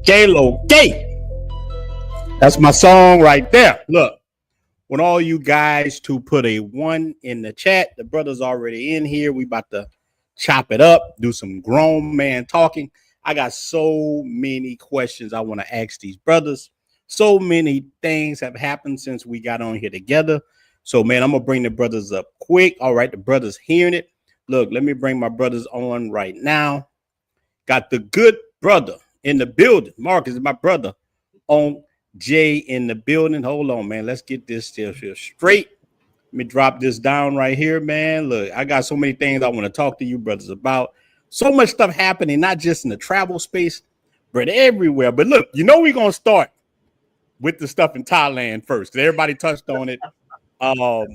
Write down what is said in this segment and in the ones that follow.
J-Lo Gay. That's my song right there. Look, want all you guys to put a 1 in the chat. The brother's already in here. We about to chop it up, do some grown man talking. I got so many questions I want to ask these brothers. So many things have happened since we got on here together. So, man, I'm going to bring the brothers up quick. All right, the brothers hearing it. Look, let me bring my brothers on right now. Got the good brother in the building. Marcus is my brother. On Jay in the building. Hold on, man. Let's get this still straight. Let me drop this down right here, man. Look, I got so many things I want to talk to you brothers about. So much stuff happening, not just in the travel space, but everywhere. But look, you know we're going to start with the stuff in Thailand first, because everybody touched on it.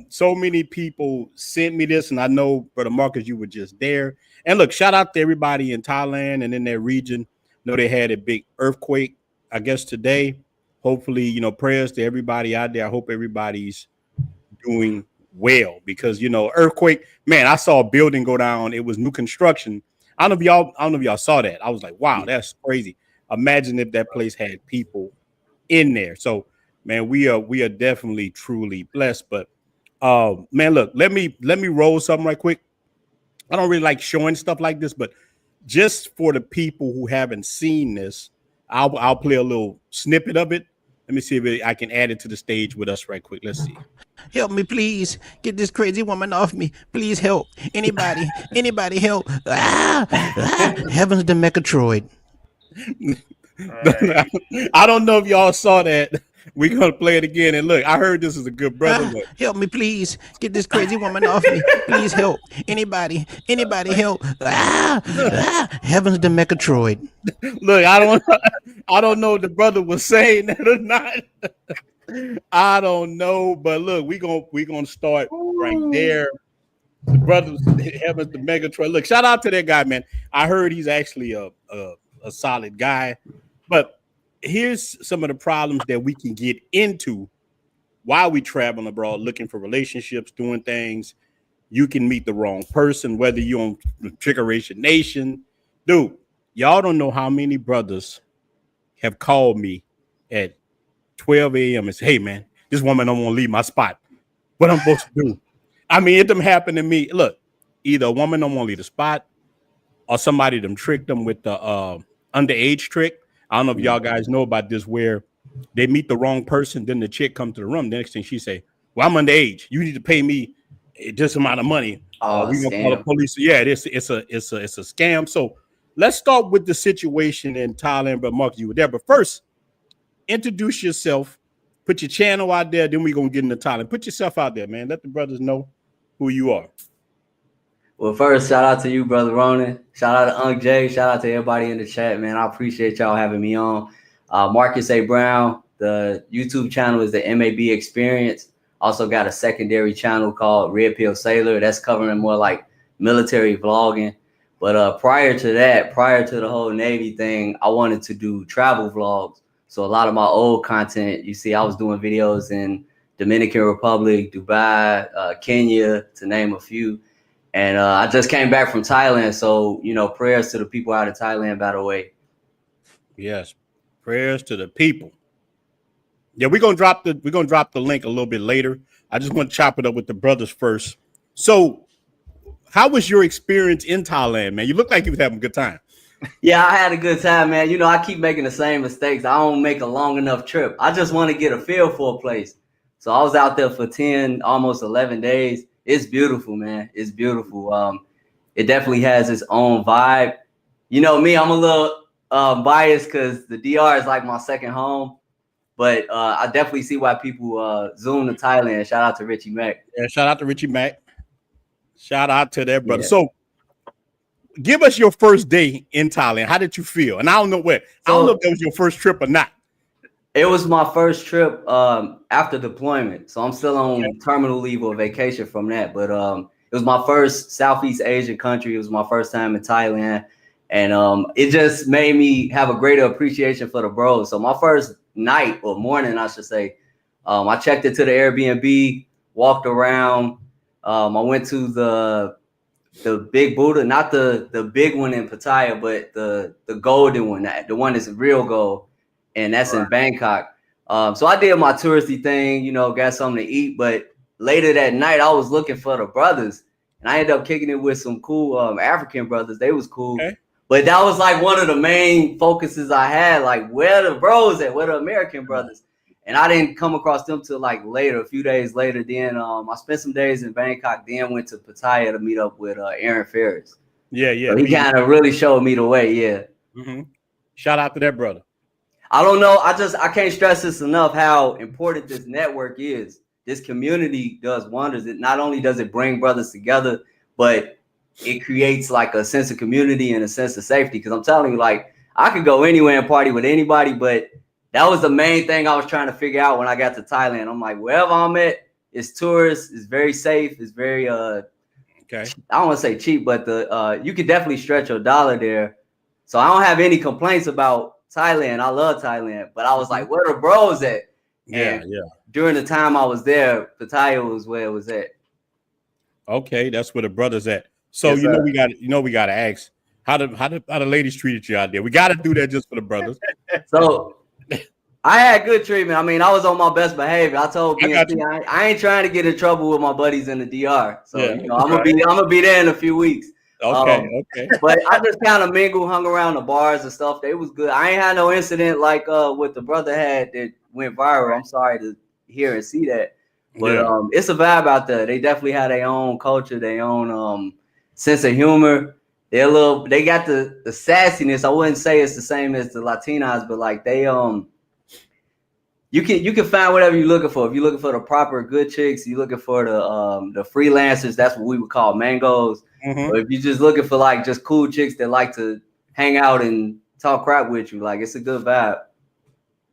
So many people sent me this, and I know, Brother Marcus, you were just there. And look, shout out to everybody in Thailand and in their region. I know they had a big earthquake, I guess, today. Hopefully, you know, prayers to everybody out there. I hope everybody's doing well, because, you know, earthquake, man, I saw a building go down. It was new construction. I don't know if y'all saw that. I was like, wow, that's crazy. Imagine if that place had people in there. So, man, we are definitely truly blessed. But man, look, let me roll something right quick. I don't really like showing stuff like this, but just for the people who haven't seen this, I'll play a little snippet of it, Let me see if I can add it to the stage with us right quick. Let's see. Help me, please. Get this crazy woman off me. Please help. Anybody help. Heavens to Mechatroid. Right. I don't know if y'all saw that. We're gonna play it again. And look, I heard this is a good brother. Help me, please. Get this crazy woman off me. Please help. Anybody help. Heavens to Mechatroid. Look, I don't know if the brother was saying that or not. I don't know, but look, we're gonna start right there. The brothers, Heavens to Megatron. Look, shout out to that guy, man. I heard he's actually a solid guy. But here's some of the problems that we can get into while we traveling abroad, looking for relationships, doing things. You can meet the wrong person, whether you're on Trickeration Nation. Dude, y'all don't know how many brothers have called me at 12 a.m. and say, hey, man, this woman don't want to leave my spot. What I'm supposed to do? I mean, it done happened to me. Look, either a woman don't want to leave the spot or somebody them tricked them with the underage trick. I don't know if y'all guys know about this, where they meet the wrong person, then the chick comes to the room. The next thing she say, well, I'm underage. You need to pay me this amount of money. We gonna call the police. Yeah, it's a scam. So let's start with the situation in Thailand. But Mark, you were there. But first, introduce yourself. Put your channel out there. Then we're gonna get into Thailand. Put yourself out there, man. Let the brothers know who you are. Well, first, shout out to you, Brother Ronin. Shout out to Unc Jay. Shout out to everybody in the chat, man. I appreciate y'all having me on. Marcus A. Brown, the YouTube channel is the MAB Experience. Also got a secondary channel called Red Pill Sailor. That's covering more like military vlogging. But prior to that, prior to the whole Navy thing, I wanted to do travel vlogs. So a lot of my old content, you see, I was doing videos in Dominican Republic, Dubai, Kenya, to name a few. And I just came back from Thailand. So, you know, prayers to the people out of Thailand, by the way. Yes. Prayers to the people. Yeah, we're gonna drop the link a little bit later. I just want to chop it up with the brothers first. So how was your experience in Thailand, man? You look like you was having a good time. Yeah, I had a good time, man. You know, I keep making the same mistakes. I don't make a long enough trip. I just want to get a feel for a place. So I was out there for 10, almost 11 days. It's beautiful, man. It's beautiful. It definitely has its own vibe. You know me, I'm a little biased because the DR is like my second home. But I definitely see why people zoom to Thailand. Shout out to Richie Mack. Yeah, shout out to Richie Mack. Shout out to that brother. Yeah. So give us your first day in Thailand. How did you feel? And I don't know I don't know if that was your first trip or not. It was my first trip after deployment. So I'm still on terminal leave or vacation from that. But it was my first Southeast Asian country. It was my first time in Thailand. And it just made me have a greater appreciation for the bros. So my first night or morning, I should say, I checked into the Airbnb, walked around. I went to the big Buddha, not the big one in Pattaya, but the golden one, the one that's real gold. And that's in Bangkok. So I did my touristy thing, you know, got something to eat. But later that night, I was looking for the brothers. And I ended up kicking it with some cool African brothers. They was cool. Okay. But that was like one of the main focuses I had, like where the bros at, where the American brothers. And I didn't come across them till like later, a few days later. Then I spent some days in Bangkok, then went to Pattaya to meet up with Aaron Ferris. Yeah. So he kind of really showed me the way, yeah. Mm-hmm. Shout out to that brother. I don't know. I can't stress this enough how important this network is. This community does wonders. It not only does it bring brothers together, but it creates like a sense of community and a sense of safety. Because I'm telling you, like, I could go anywhere and party with anybody, but that was the main thing I was trying to figure out when I got to Thailand. I'm like, wherever I'm at, it's tourists, it's very safe, it's very okay. I don't want to say cheap, but you could definitely stretch your dollar there. So I don't have any complaints about Thailand. I love Thailand, but I was like, where the bros at? And yeah. During the time I was there, Pattaya was where it was at. Okay, that's where the brothers at. So yes, we got to ask how the ladies treated you out there. We got to do that just for the brothers. So I had good treatment. I mean, I was on my best behavior. I told BNC I ain't trying to get in trouble with my buddies in the DR. So you know, I'm gonna be there in a few weeks. Okay. But I just kind of mingled, hung around the bars and stuff. They was good. I ain't had no incident like what the brother had that went viral. I'm sorry to hear and see that. But Yeah. it's a vibe out there. They definitely have their own culture, their own sense of humor. They got the sassiness. I wouldn't say it's the same as the Latinas, but like they you can find whatever you're looking for. If you're looking for the proper good chicks, you're looking for the freelancers. That's what we would call mangoes. Mm-hmm. Or if you're just looking for like just cool chicks that like to hang out and talk crap with you, like it's a good vibe.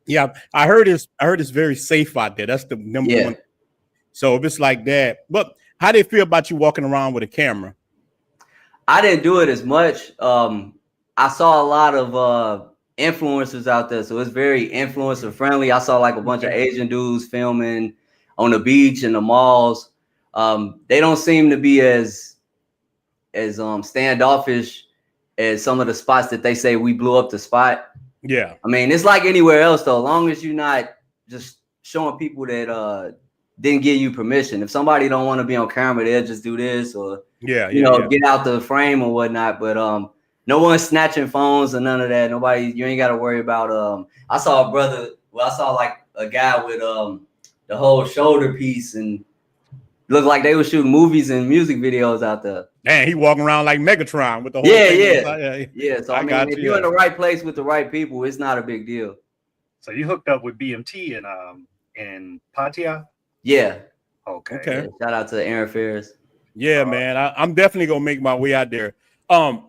Yeah, I heard it's very safe out there. That's the number one. So if it's like that, but how do they feel about you walking around with a camera? I didn't do it as much. I saw a lot of influencers out there, so it's very influencer friendly. I saw like a bunch of Asian dudes filming on the beach and the malls. They don't seem to be as standoffish as some of the spots that they say we blew up the spot. Yeah, I mean, it's like anywhere else though. As long as you're not just showing people that didn't give you permission. If somebody don't want to be on camera, they'll just do this or get out the frame or whatnot. But no one's snatching phones or none of that. Nobody, you ain't got to worry about. I saw a brother. Well, I saw like a guy with the whole shoulder piece and looked like they were shooting movies and music videos out there. Man, he walking around like Megatron with the whole thing. Yeah. So I mean, if you're in the right place with the right people, it's not a big deal. So you hooked up with BMT in Pontiac? Yeah. Okay. Yeah, shout out to Aaron Ferris. Yeah, man. I'm definitely gonna make my way out there.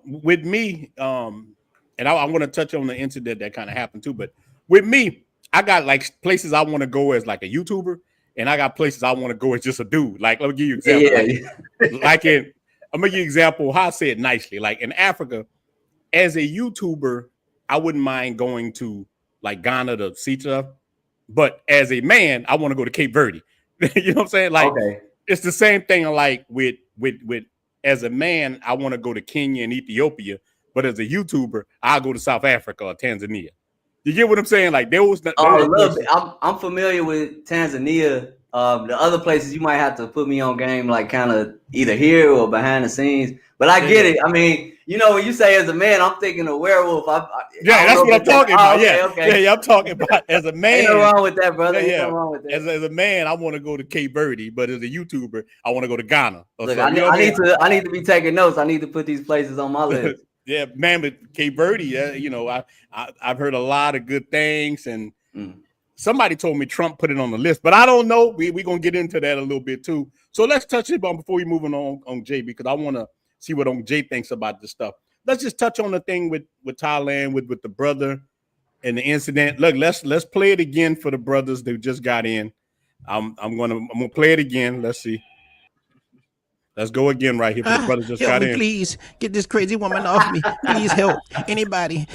With me, and I want to touch on the incident that kind of happened too. But with me, I got like places I want to go as like a YouTuber, and I got places I want to go as just a dude. Like, let me give you an example. I'm gonna give you an example how I say it nicely. Like in Africa, as a YouTuber, I wouldn't mind going to like Ghana to see stuff. But as a man, I want to go to Cape Verde. You know what I'm saying? Like, it's the same thing. Like with as a man, I want to go to Kenya and Ethiopia. But as a YouTuber, I'll go to South Africa or Tanzania. You get what I'm saying? Like there was. I'm familiar with Tanzania. The other places you might have to put me on game, like kind of either here or behind the scenes. But I get it. I mean, when you say as a man, I'm thinking a werewolf. That's what I'm talking about. Yeah, I'm talking about as a man. Ain't no wrong with that, brother. Yeah. Ain't no wrong with that. As a man, I want to go to Cape Verde, but as a YouTuber, I want to go to Ghana. Look, I need to be taking notes. I need to put these places on my list. Yeah, man, but Cape Verde, I've heard a lot of good things, and somebody told me Trump put it on the list, but I don't know. We're going to get into that a little bit too. So let's touch it before we move on Jay, because I want to see what Jay thinks about this stuff. Let's just touch on the thing with Thailand, with the brother and the incident. Look, let's play it again for the brothers that just got in. I'm gonna play it again. Let's see. Let's go again right here for the brothers just got in. Please get this crazy woman off me. Please help. Anybody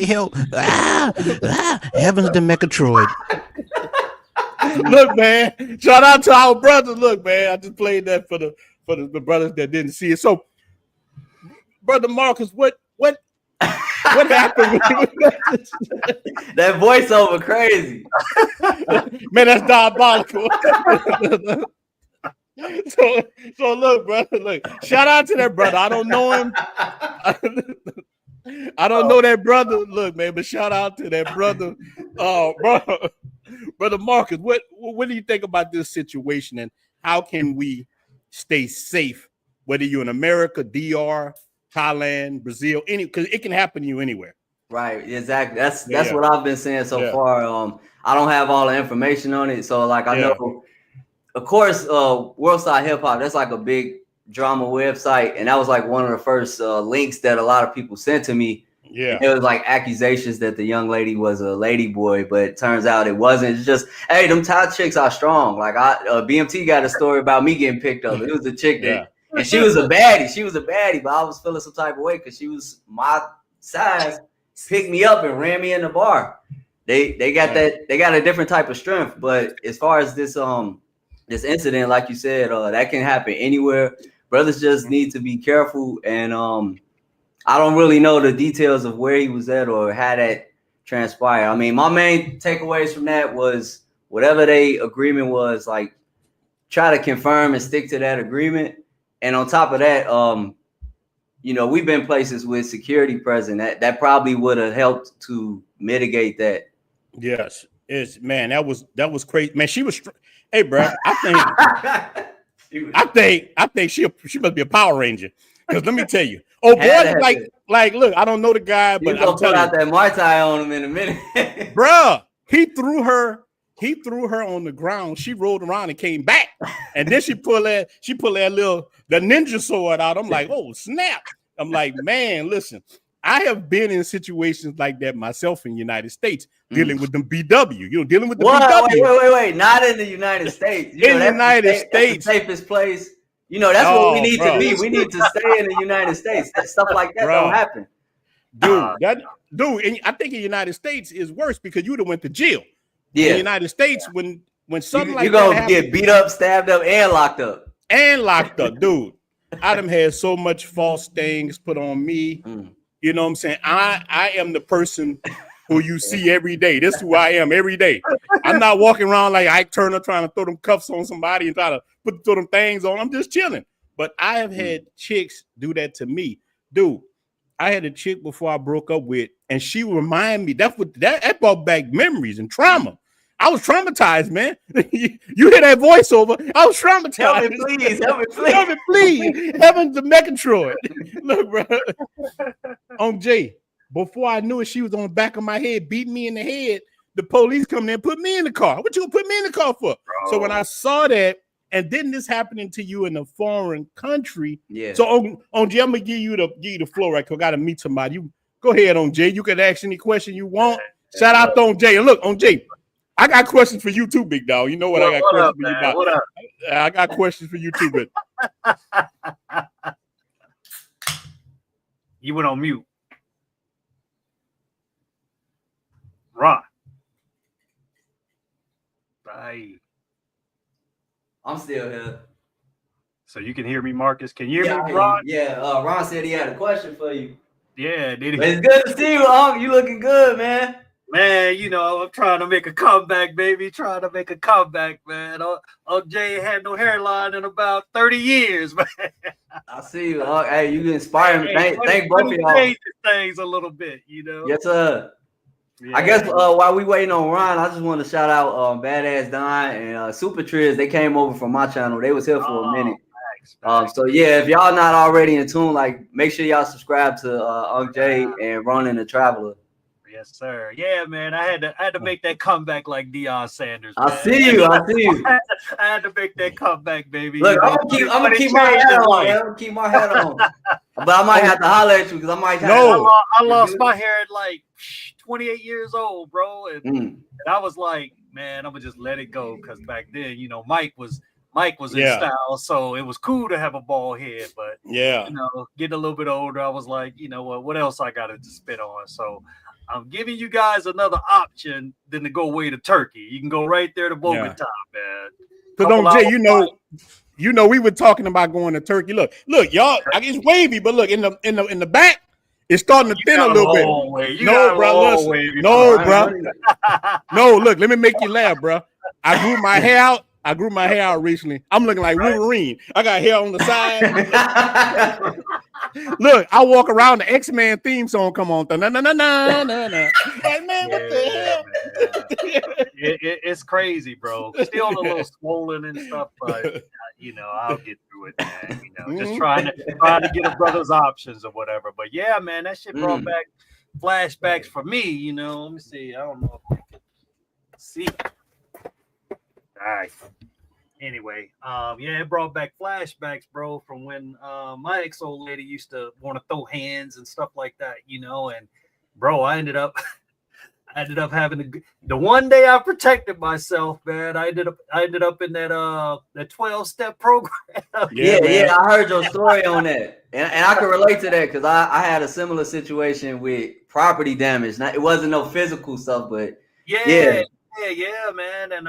help. Heaven's the Mechatroid. Look, man. Shout out to our brothers. Look, man. I just played that for the brothers that didn't see it. So, Brother Marcus, what happened? That voiceover crazy. Man, that's diabolical. So look, brother. Look, shout out to that brother. I don't know him. I don't know that brother. Look, man, but shout out to that brother. Brother Marcus, what do you think about this situation, and how can we stay safe, whether you're in America, DR, Thailand, Brazil, because it can happen to you anywhere. Right, exactly. That's what I've been saying so far. I don't have all the information on it, so like I know. Of course, Worldside Hip Hop, that's like a big drama website. And that was like one of the first links that a lot of people sent to me. Yeah. It was like accusations that the young lady was a lady boy, but it turns out it wasn't. It's just, hey, them Thai chicks are strong. Like BMT got a story about me getting picked up. It was a chick that, and she was a baddie. She was a baddie, but I was feeling some type of way because she was my size, picked me up and ran me in the bar. They got that, they got a different type of strength. But as far as this this incident, like you said, that can happen anywhere. Brothers just need to be careful. And I don't really know the details of where he was at or how that transpired. I mean, my main takeaways from that was whatever their agreement was, like try to confirm and stick to that agreement. And on top of that, you know, we've been places with security present. That probably would have helped to mitigate that. Yes, man. That was crazy, man. She was. Hey, bro. I think she must be a Power Ranger. Because let me tell you, oh boy, like, look, I don't know the guy, but I'm put out telling that Muay Thai on him in a minute, bruh. He threw her on the ground. She rolled around and came back, and then she pulled that the ninja sword out. I'm like, oh snap! I'm like, man, listen. I have been in situations like that myself in the United States, dealing with them BW. Dealing with the BW. Wait. Not in the United States. In the United States, that's the safest place. That's what we need to be. We need to stay in the United States. Stuff like that don't happen. Dude, and I think in the United States is worse because you would have went to jail. Yeah. In the United States, when something like that happens, you're gonna get beat up, stabbed up, and locked up. Dude. I done had so much false things put on me. You know what I'm saying? I am the person who you see every day. This is who I am every day. I'm not walking around like Ike Turner trying to throw them cuffs on somebody and try to throw them things on. I'm just chilling. But I have had chicks do that to me. Dude, I had a chick before I broke up with, and she reminded me that brought back memories and trauma. I was traumatized, man. You hear that voiceover? I was traumatized. Help me, please. Help me, please. Heaven's the Mechatroid. Look, bro. On Jay, before I knew it, she was on the back of my head, beating me in the head. The police come in and put me in the car. What you gonna put me in the car for? Bro. So when I saw that, and then this happening to you in a foreign country. Yeah. So on Jay, I'm gonna give you the floor right. Cause I gotta meet somebody. You go ahead, on Jay. You can ask any question you want. Shout out to on Jay. And look, on Jay, I got questions for you too, big dog. You know what? I got questions for you about. What up? I got questions for you too, but you went on mute. Ron. Bye. I'm still here. So you can hear me, Marcus? Can you hear me, Ron? Yeah, Ron said he had a question for you. Yeah, did he? But it's good to see you, Unc. You looking good, man. Man, I'm trying to make a comeback, baby. Trying to make a comeback, man. Jay had no hairline in about 30 years, man. I see you, Unc. Hey, you inspire me. Thank both of y'all. Change things a little bit, Yes, sir. Yeah. I guess while we waiting on Ron, I just want to shout out Badass Don and Super Triz. They came over from my channel. They was here for a minute. Thanks. So yeah, if y'all not already in tune, like make sure y'all subscribe to Unc Jay and Ronin the Traveler. Yes, sir. Yeah, man. I had to make that comeback like Deion Sanders. Man. I see you. I had to make that comeback, baby. Look, I'm gonna keep my hat on. I'm gonna keep my hat on. But I might have to holler at you because I might have I lost my hair at like 28 years old, bro. And I was like, man, I'm gonna just let it go because back then, Mike was in style, so it was cool to have a bald head. But getting a little bit older, I was like, what else I got to spit on? So I'm giving you guys another option than to go away to Turkey. You can go right there to Bogota, man. Because on Jay, we were talking about going to Turkey. Look, y'all, it's wavy, but look in the back, it's starting to thin a little bit. No, bro, no. Look, let me make you laugh, bro. I grew my hair out recently. I'm looking like Wolverine. I got hair on the side. Look, I walk around, the X-Men theme song come on. Like, man, what the hell? It's crazy, bro. Still a little swollen and stuff, but I'll get through it, man. Just trying to get a brother's options or whatever. But yeah, man, that shit brought back flashbacks for me. Let me see. I don't know if I can see. All right. Anyway, it brought back flashbacks, bro, from when my ex-old lady used to want to throw hands and stuff like that, and bro, I ended up having the one day I protected myself, man. I ended up in that 12-step program. Yeah, I heard your story on that. And I can relate to that because I had a similar situation with property damage. It wasn't no physical stuff, but yeah, man. And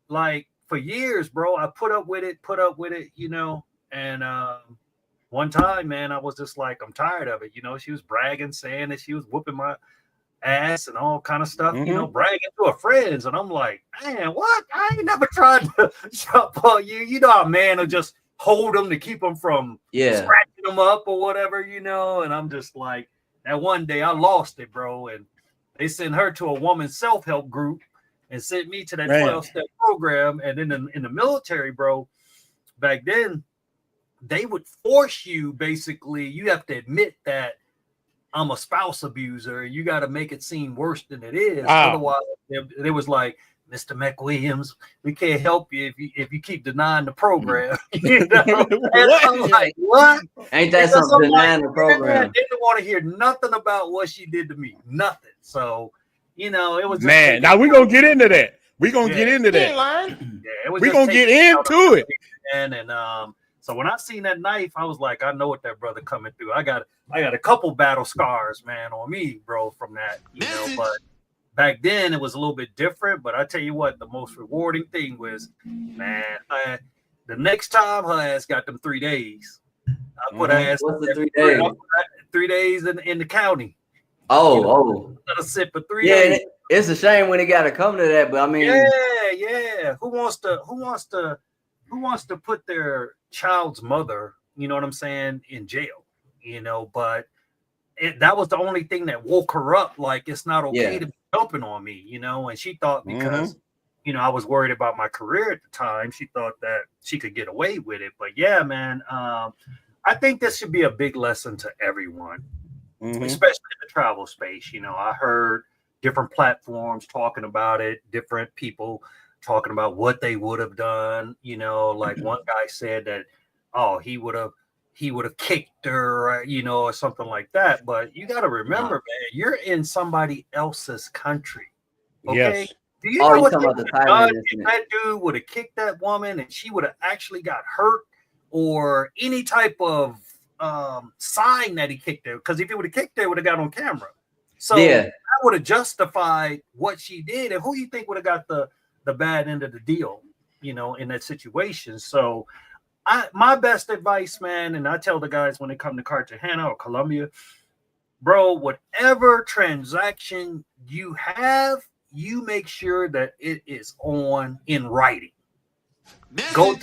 like for years, bro, I put up with it, and one time, man, I was just like, I'm tired of it. She was bragging, saying that she was whooping my ass and all kind of stuff, bragging to her friends. And I'm like, man, what? I ain't never tried to jump on you. You know how a man will just hold them to keep them from scratching them up or whatever, you know. And I'm just like, that one day I lost it, bro. And they sent her to a woman's self-help group and sent me to that 12-step program. And then in the military, bro, back then, they would force you, basically, you have to admit that I'm a spouse abuser. You got to make it seem worse than it is. Wow. Otherwise, it was like, Mr. McWilliams, we can't help you if you keep denying the program. You know? I'm like, what? Ain't that something, denying the program? I didn't want to hear nothing about what she did to me. Nothing. So, you know, it was just man. Now we're gonna get into that. We're gonna get into that. Yeah, we're gonna get into it. And so when I seen that knife, I was like, I know what that brother coming through. I got a couple battle scars, man, on me, bro, from that. You know, but back then it was a little bit different. But I tell you what, the most rewarding thing was, man, the next time her ass got them 3 days. I put her ass. What's the 3 days? 3 days in the county. Oh. Let her sit for 3 days. It's a shame when it got to come to that, but I mean, yeah. Who wants to put their child's mother, you know what I'm saying, in jail? You know, but that was the only thing that woke her up. Like, it's not okay to be jumping on me, you know. And she thought because you know I was worried about my career at the time, she thought that she could get away with it. But yeah, man, I think this should be a big lesson to everyone, especially in the travel space. You know, I heard different platforms talking about it, different people talking about what they would have done. You know, like one guy said that, oh, he would have kicked her, you know, or something like that. But you got to remember, man, you're in somebody else's country. Okay. Yes. Do you know what they would have done if that dude would have kicked that woman and she would have actually got hurt, or any type of sign that he kicked her? Because if he would have kicked her, it would have got on camera. So that would have justified what she did. And who do you think would have got the bad end of the deal, you know, in that situation? So my best advice, man, and I tell the guys when they come to Cartagena or Colombia, bro, whatever transaction you have, you make sure that it is in writing. Don't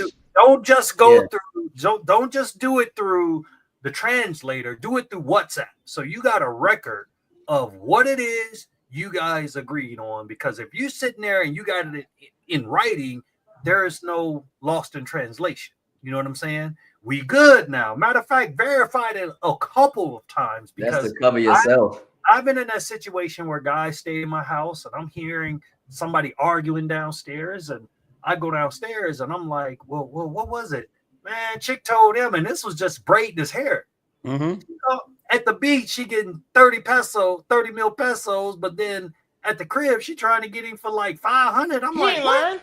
just do it through the translator. Do it through WhatsApp. So you got a record of what it is you guys agreed on, because if you're sitting there and you got it in writing, there is no lost in translation. You know what I'm saying? We good now. Matter of fact, verified it a couple of times, because that's to cover yourself. I've been in that situation where guys stay in my house and I'm hearing somebody arguing downstairs, and I go downstairs and I'm like, well, what was it? Man, chick told him, and this was just braiding his hair. You know, at the beach, she getting 30 mil pesos, but then at the crib, she trying to get him for like 500. I'm like, what?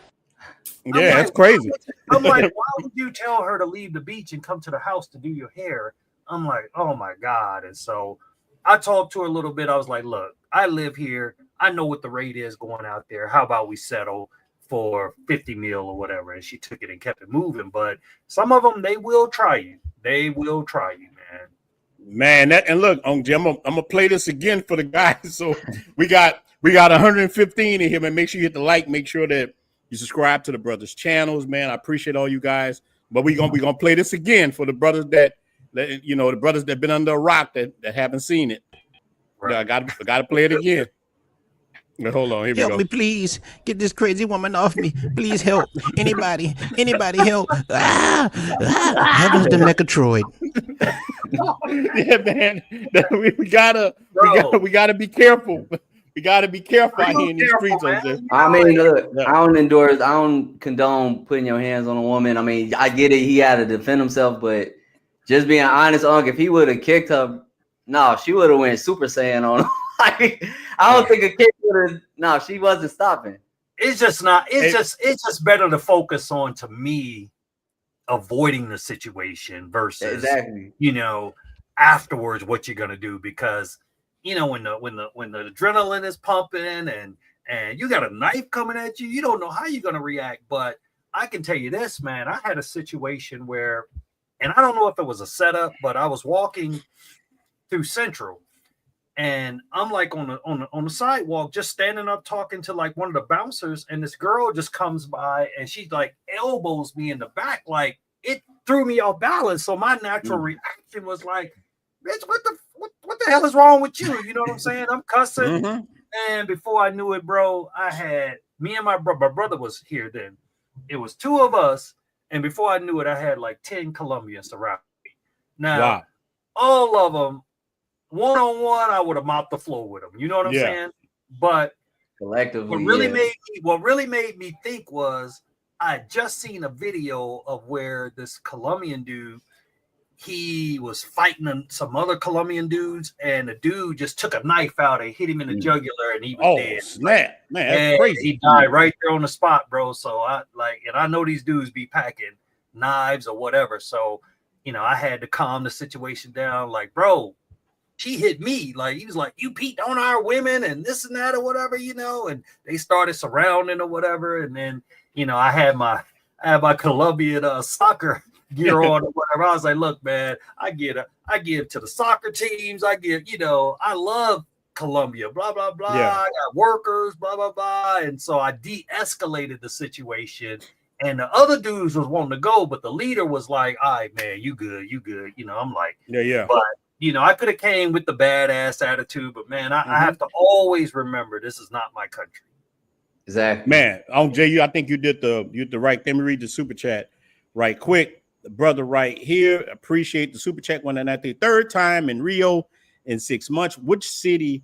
Yeah, that's crazy. I'm like, why would you tell her to leave the beach and come to the house to do your hair? I'm like, oh my God. And so I talked to her a little bit. I was like, look, I live here. I know what the rate is going out there. How about we settle for 50 mil or whatever? And she took it and kept it moving. But some of them, they will try you. They will try you, man. And look, I'm gonna play this again for the guys. So we got 115 in here, man. Make sure you hit the like. Make sure that you subscribe to the brothers' channels, man. I appreciate all you guys. But we're gonna play this again for the brothers that you know, the brothers that been under a rock that haven't seen it. Right. I gotta play it again. Hold on, here we go. Help me, please. Get this crazy woman off me. Please help. Anybody help. Heavens to Mechatroid. Yeah, man. We gotta be careful. We gotta be careful out here in these streets. I mean, look, I don't condone putting your hands on a woman. I mean, I get it, he had to defend himself, but just being honest, if he would have kicked her, no, she would have went Super Saiyan on him. Like, I don't think a kick would have. No, she wasn't stopping. It's just not. It's just better to focus on, to me, avoiding the situation versus you know, afterwards what you're gonna do, because you know when the adrenaline is pumping and you got a knife coming at you, you don't know how you're gonna react. But I can tell you this, man. I had a situation where, and I don't know if it was a setup, but I was walking through Central. And I'm like on the sidewalk, just standing up talking to like one of the bouncers, and this girl just comes by and she like elbows me in the back, like it threw me off balance. So my natural reaction question was like, bitch, what the hell is wrong with you? You know what I'm saying? I'm cussing. Mm-hmm. And before I knew it, bro, I had me and my brother was here then. It was 2 of us. And before I knew it, I had like 10 Colombians around me. Now, Wow. all of them, one-on-one, I would have mopped the floor with them. You know what I'm saying? But collectively, what really made me think was I had just seen a video of where this Colombian dude, he was fighting some other Colombian dudes, and the dude just took a knife out and hit him in the jugular, and he was dead. Snap, man, that's crazy. He died right there on the spot, bro. So I know these dudes be packing knives or whatever. So, you know, I had to calm the situation down. Like, bro, she hit me. Like, he was like, you peed on our women and this and that or whatever, you know. And they started surrounding or whatever. And then, you know, I had my Colombian soccer gear on or whatever. I was like, look, man, I give to the soccer teams. I love Colombia, blah, blah, blah. Yeah. I got workers, blah, blah, blah. And so I de-escalated the situation. And the other dudes was wanting to go, but the leader was like, all right, man, you good. You know, I'm like, yeah. But, you know, I could have came with the badass attitude, but man, I have to always remember this is not my country. Exactly. Man, on Jay, I think you did the right thing. Let me read the super chat right quick. The brother right here, appreciate the super chat. When at the 3rd time in Rio in 6 months. Which city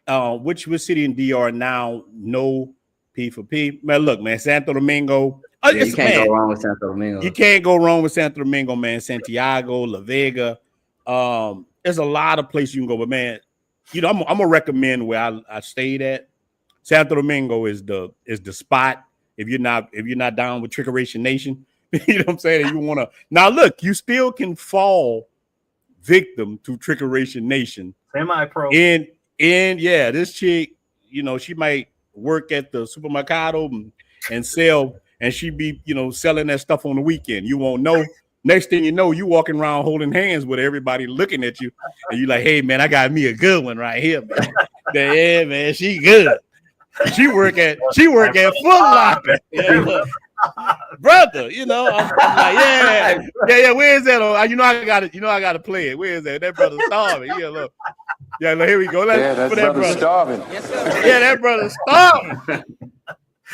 in DR now no P for P? Man, look, man, Santo Domingo. You can't go wrong with Santo Domingo. You can't go wrong with Santo Domingo, man. Santiago, La Vega. There's a lot of places you can go, but man, you know, I'm gonna recommend where I stayed at. Santo Domingo is the spot if you're not down with Trickeration Nation. You know what I'm saying? You want to now look, you still can fall victim to Trickeration Nation. Semi-pro. And this chick, you know, she might work at the supermercado and sell, and she be, you know, selling that stuff on the weekend. You won't know. Next thing you know, you walking around holding hands with everybody looking at you, and you like, hey man, I got me a good one right here, man. Yeah, man, she good. She work at Foot Locker. Yeah, brother, you know, I'm like, yeah. Where is that? You know, I got to play it. Where is that? That brother's starving. Yeah, look. Yeah, look, here we go. That brother's starving. Yes, sir. Yeah, that brother's starving.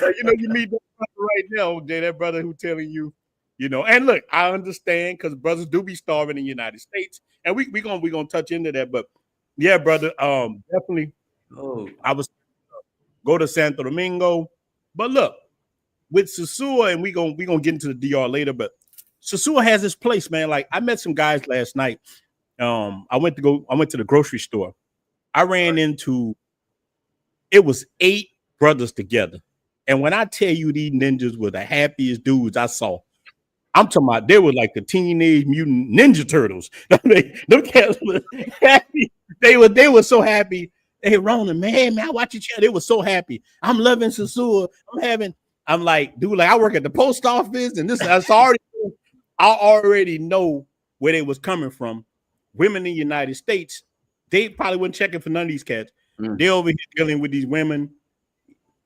You know, you meet that brother right now, Jay. That brother who telling you, you know. And look, I understand because brothers do be starving in the United States, and we gonna touch into that. But yeah, brother, definitely. I was go to Santo Domingo, but look. With Sosua, and we gonna get into the DR later, but Sosua has this place, man. Like I met some guys last night. I went to the grocery store. I ran into it was 8 brothers together, and when I tell you these ninjas were the happiest dudes I saw, I'm talking about they were like the Teenage Mutant Ninja Turtles. Them cats were happy. They were so happy. Hey, Ronin, man, I watch your channel. They were so happy. I'm loving Sosua. I'm like, dude, like I work at the post office, and I already know where they was coming from. Women in the United States, they probably wasn't checking for none of these cats. They over here dealing with these women,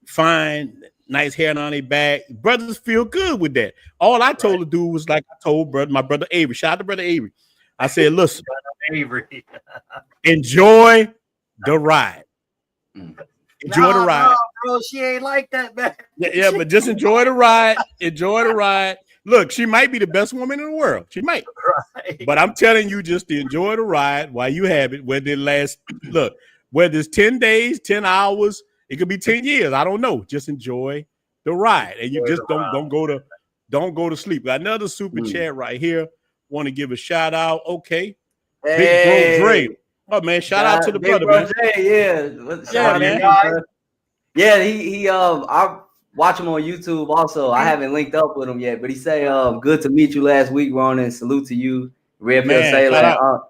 fine, nice hair on their back. Brothers feel good with that. All I told the dude was like I told my brother Avery. Shout out to brother Avery. I said, listen, Avery, enjoy the ride. Enjoy the ride. Bro, she ain't like that, man. Yeah, but just enjoy the ride. Enjoy the ride. Look, she might be the best woman in the world. She might. Right. But I'm telling you, just to enjoy the ride while you have it, whether it lasts, look, whether it's 10 days, 10 hours, it could be 10 years. I don't know. Just enjoy the ride. And you just don't go to sleep. Got another super chat right here. Want to give a shout out. Okay. Hey. Big Bro Dre. Oh man, shout out to the brother, man. Yeah, man. Yeah, he I watch him on YouTube also. I haven't linked up with him yet, but he say good to meet you last week, Ronin. Salute to you. Red Pill Sailor.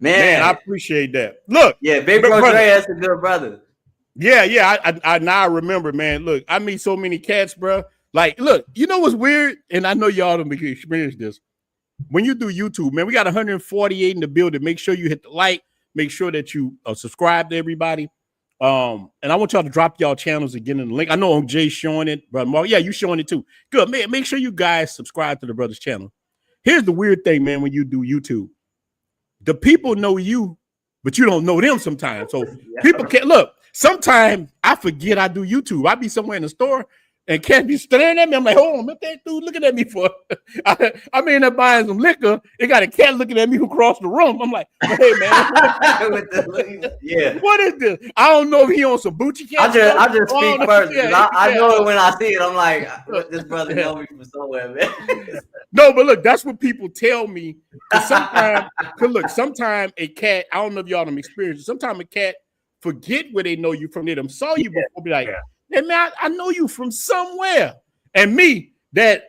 Man, I appreciate that. Look, yeah, Big Bro Dre, that's a good brother. Yeah, I now remember, man. Look, I meet so many cats, bro. Like, look, you know what's weird? And I know y'all don't experience this. When you do YouTube, man, we got 148 in the building. Make sure you hit the like. Make sure that you subscribe to everybody. And I want y'all to drop y'all channels again in the link. I know Jay's showing it, but Mark, yeah, you showing it too. Good, man. Make sure you guys subscribe to the brother's channel. Here's the weird thing, man, when you do YouTube. the people know you, but you don't know them sometimes. So people can't look. Sometimes I forget I do YouTube. I be somewhere in the store and can't be staring at me. I'm like, hold on, what that dude looking at me for? I mean, they're buying some liquor. They got a cat looking at me who crossed the room. I'm like, hey man, what is this? I don't know if he on some Bucci cat. I just speak first because I know it when I see it. I'm like, this brother know me from somewhere, man. No, but look, that's what people tell me. Sometimes a cat, I don't know if y'all them experience. Sometimes a cat forget where they know you from. They them saw you before, be like, hey man, I know you from somewhere. And me, that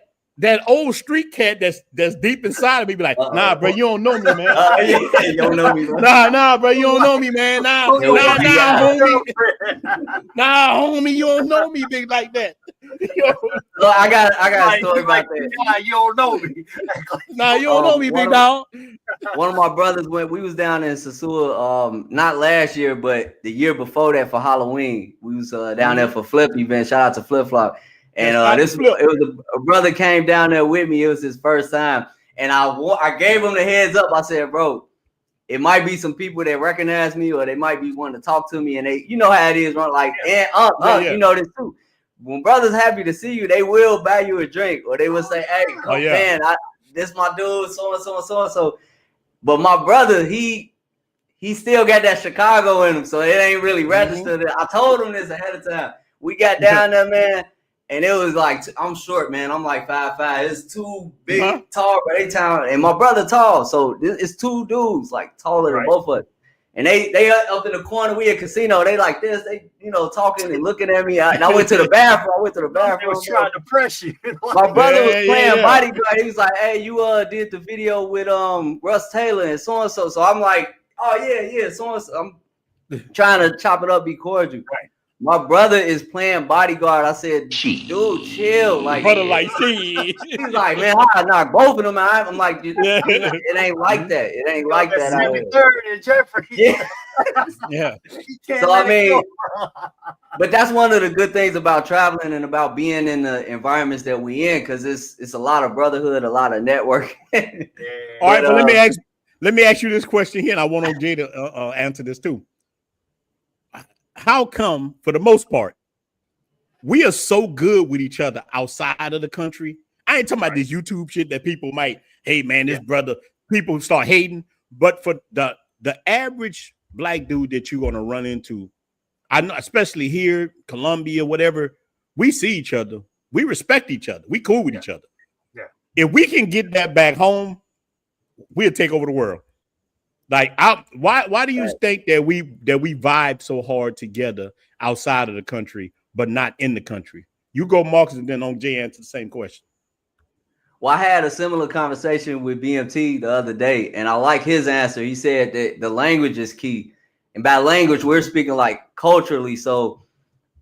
old street cat that's deep inside of me, be like, nah, bro, you don't know me, man. You don't know me, bro. Nah, bro, you don't know me, man. Nah, homie. Nah, homie, you don't know me big like that. So I got a story about that. Nah, you don't know me. Nah, you don't know me, big dog. One of my brothers we was down in Sasua, not last year, but the year before that for Halloween. We was down there for Flip event. Shout out to Flip Flop. And it was a brother came down there with me. It was his first time, and I gave him the heads up. I said, bro, it might be some people that recognize me, or they might be wanting to talk to me, and they, you know how it is, right? Like, you know this too. When brothers happy to see you, they will buy you a drink, or they will say, hey, man, this my dude, so and so and so and so. But my brother, he still got that Chicago in him, so it ain't really registered. I told him this ahead of time. We got down there, man. And it was like, I'm short, man. I'm like 5'5". It's two big, tall, right? And my brother tall. So it's two dudes, like taller than both of us. And they up in the corner. We at casino. They like this. They, talking and looking at me. And I went to the bathroom. They was trying to press you. My brother was playing bodyguard. He was like, hey, you did the video with Russ Taylor and so-and-so. So I'm like, oh, yeah, so-and-so. I'm trying to chop it up, be cordial. Right. My brother is playing bodyguard. I said, dude, chill. Like, brother, like, see. He's like, man, I knock both of them out. I'm like, it ain't like that. It ain't like that. Third and Jeffrey. Yeah. So I mean, but that's one of the good things about traveling and about being in the environments that we in, because it's a lot of brotherhood, a lot of network. All right, but let me ask you this question here, and I want OJ to answer this too. How come, for the most part, we are so good with each other outside of the country? I ain't talking about this YouTube shit that people might, hey man, this brother, people start hating. But for the average black dude that you're gonna run into, I know, especially here, Colombia, whatever, we see each other, we respect each other, we cool with each other. Yeah. If we can get that back home, we'll take over the world. Like, why do you think that we vibe so hard together outside of the country, but not in the country? You go, Marcus, and then on Jay answer the same question. Well, I had a similar conversation with BMT the other day, and I like his answer. He said that the language is key, and by language, we're speaking like culturally. So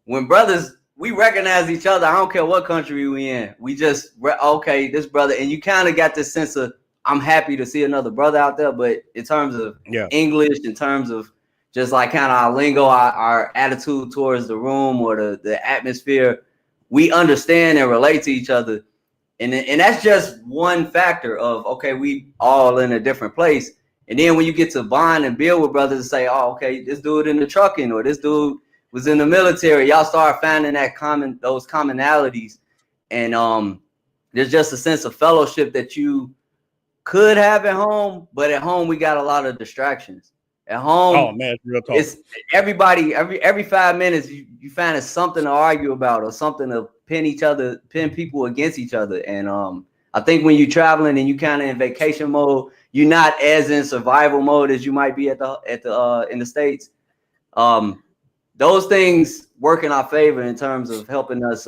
when brothers, we recognize each other. I don't care what country we in. We just this brother, and you kind of got this sense of, I'm happy to see another brother out there, but in terms of English, in terms of just like kind of our lingo, our attitude towards the room or the atmosphere, we understand and relate to each other. And that's just one factor of, okay, we all in a different place. And then when you get to bond and build with brothers and say, oh, okay, this dude in the trucking or this dude was in the military, y'all start finding those commonalities. And there's just a sense of fellowship that you could have at home, but at home we got a lot of distractions. At home, oh man, real talk. It's everybody every 5 minutes you find something to argue about or something to pin people against each other. And I think when you're traveling and you kind of in vacation mode, you're not as in survival mode as you might be in the States. Those things work in our favor in terms of helping us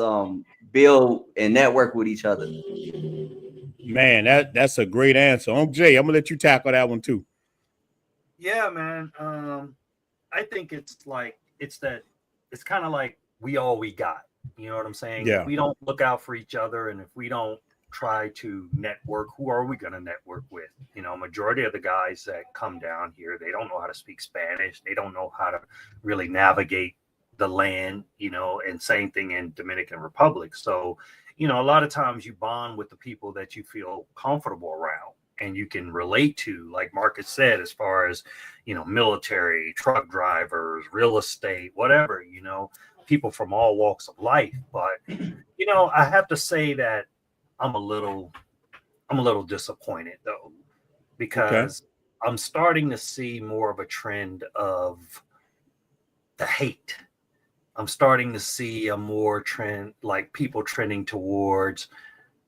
build and network with each other. Man, that's a great answer. Jay, I'm gonna let you tackle that one too. Yeah, man. I think it's kind of like we got. You know what I'm saying? Yeah. If we don't look out for each other, and if we don't try to network, who are we going to network with? Majority of the guys that come down here, they don't know how to speak Spanish. They don't know how to really navigate the land, and same thing in Dominican Republic. So, a lot of times you bond with the people that you feel comfortable around. and you can relate to, like Marcus said, as far as, you know, military, truck drivers, real estate, whatever, you know, people from all walks of life. But, you know, I have to say that I'm a little disappointed though, because I'm starting to see more of a trend of the hate. I'm starting to see a more trend, like people trending towards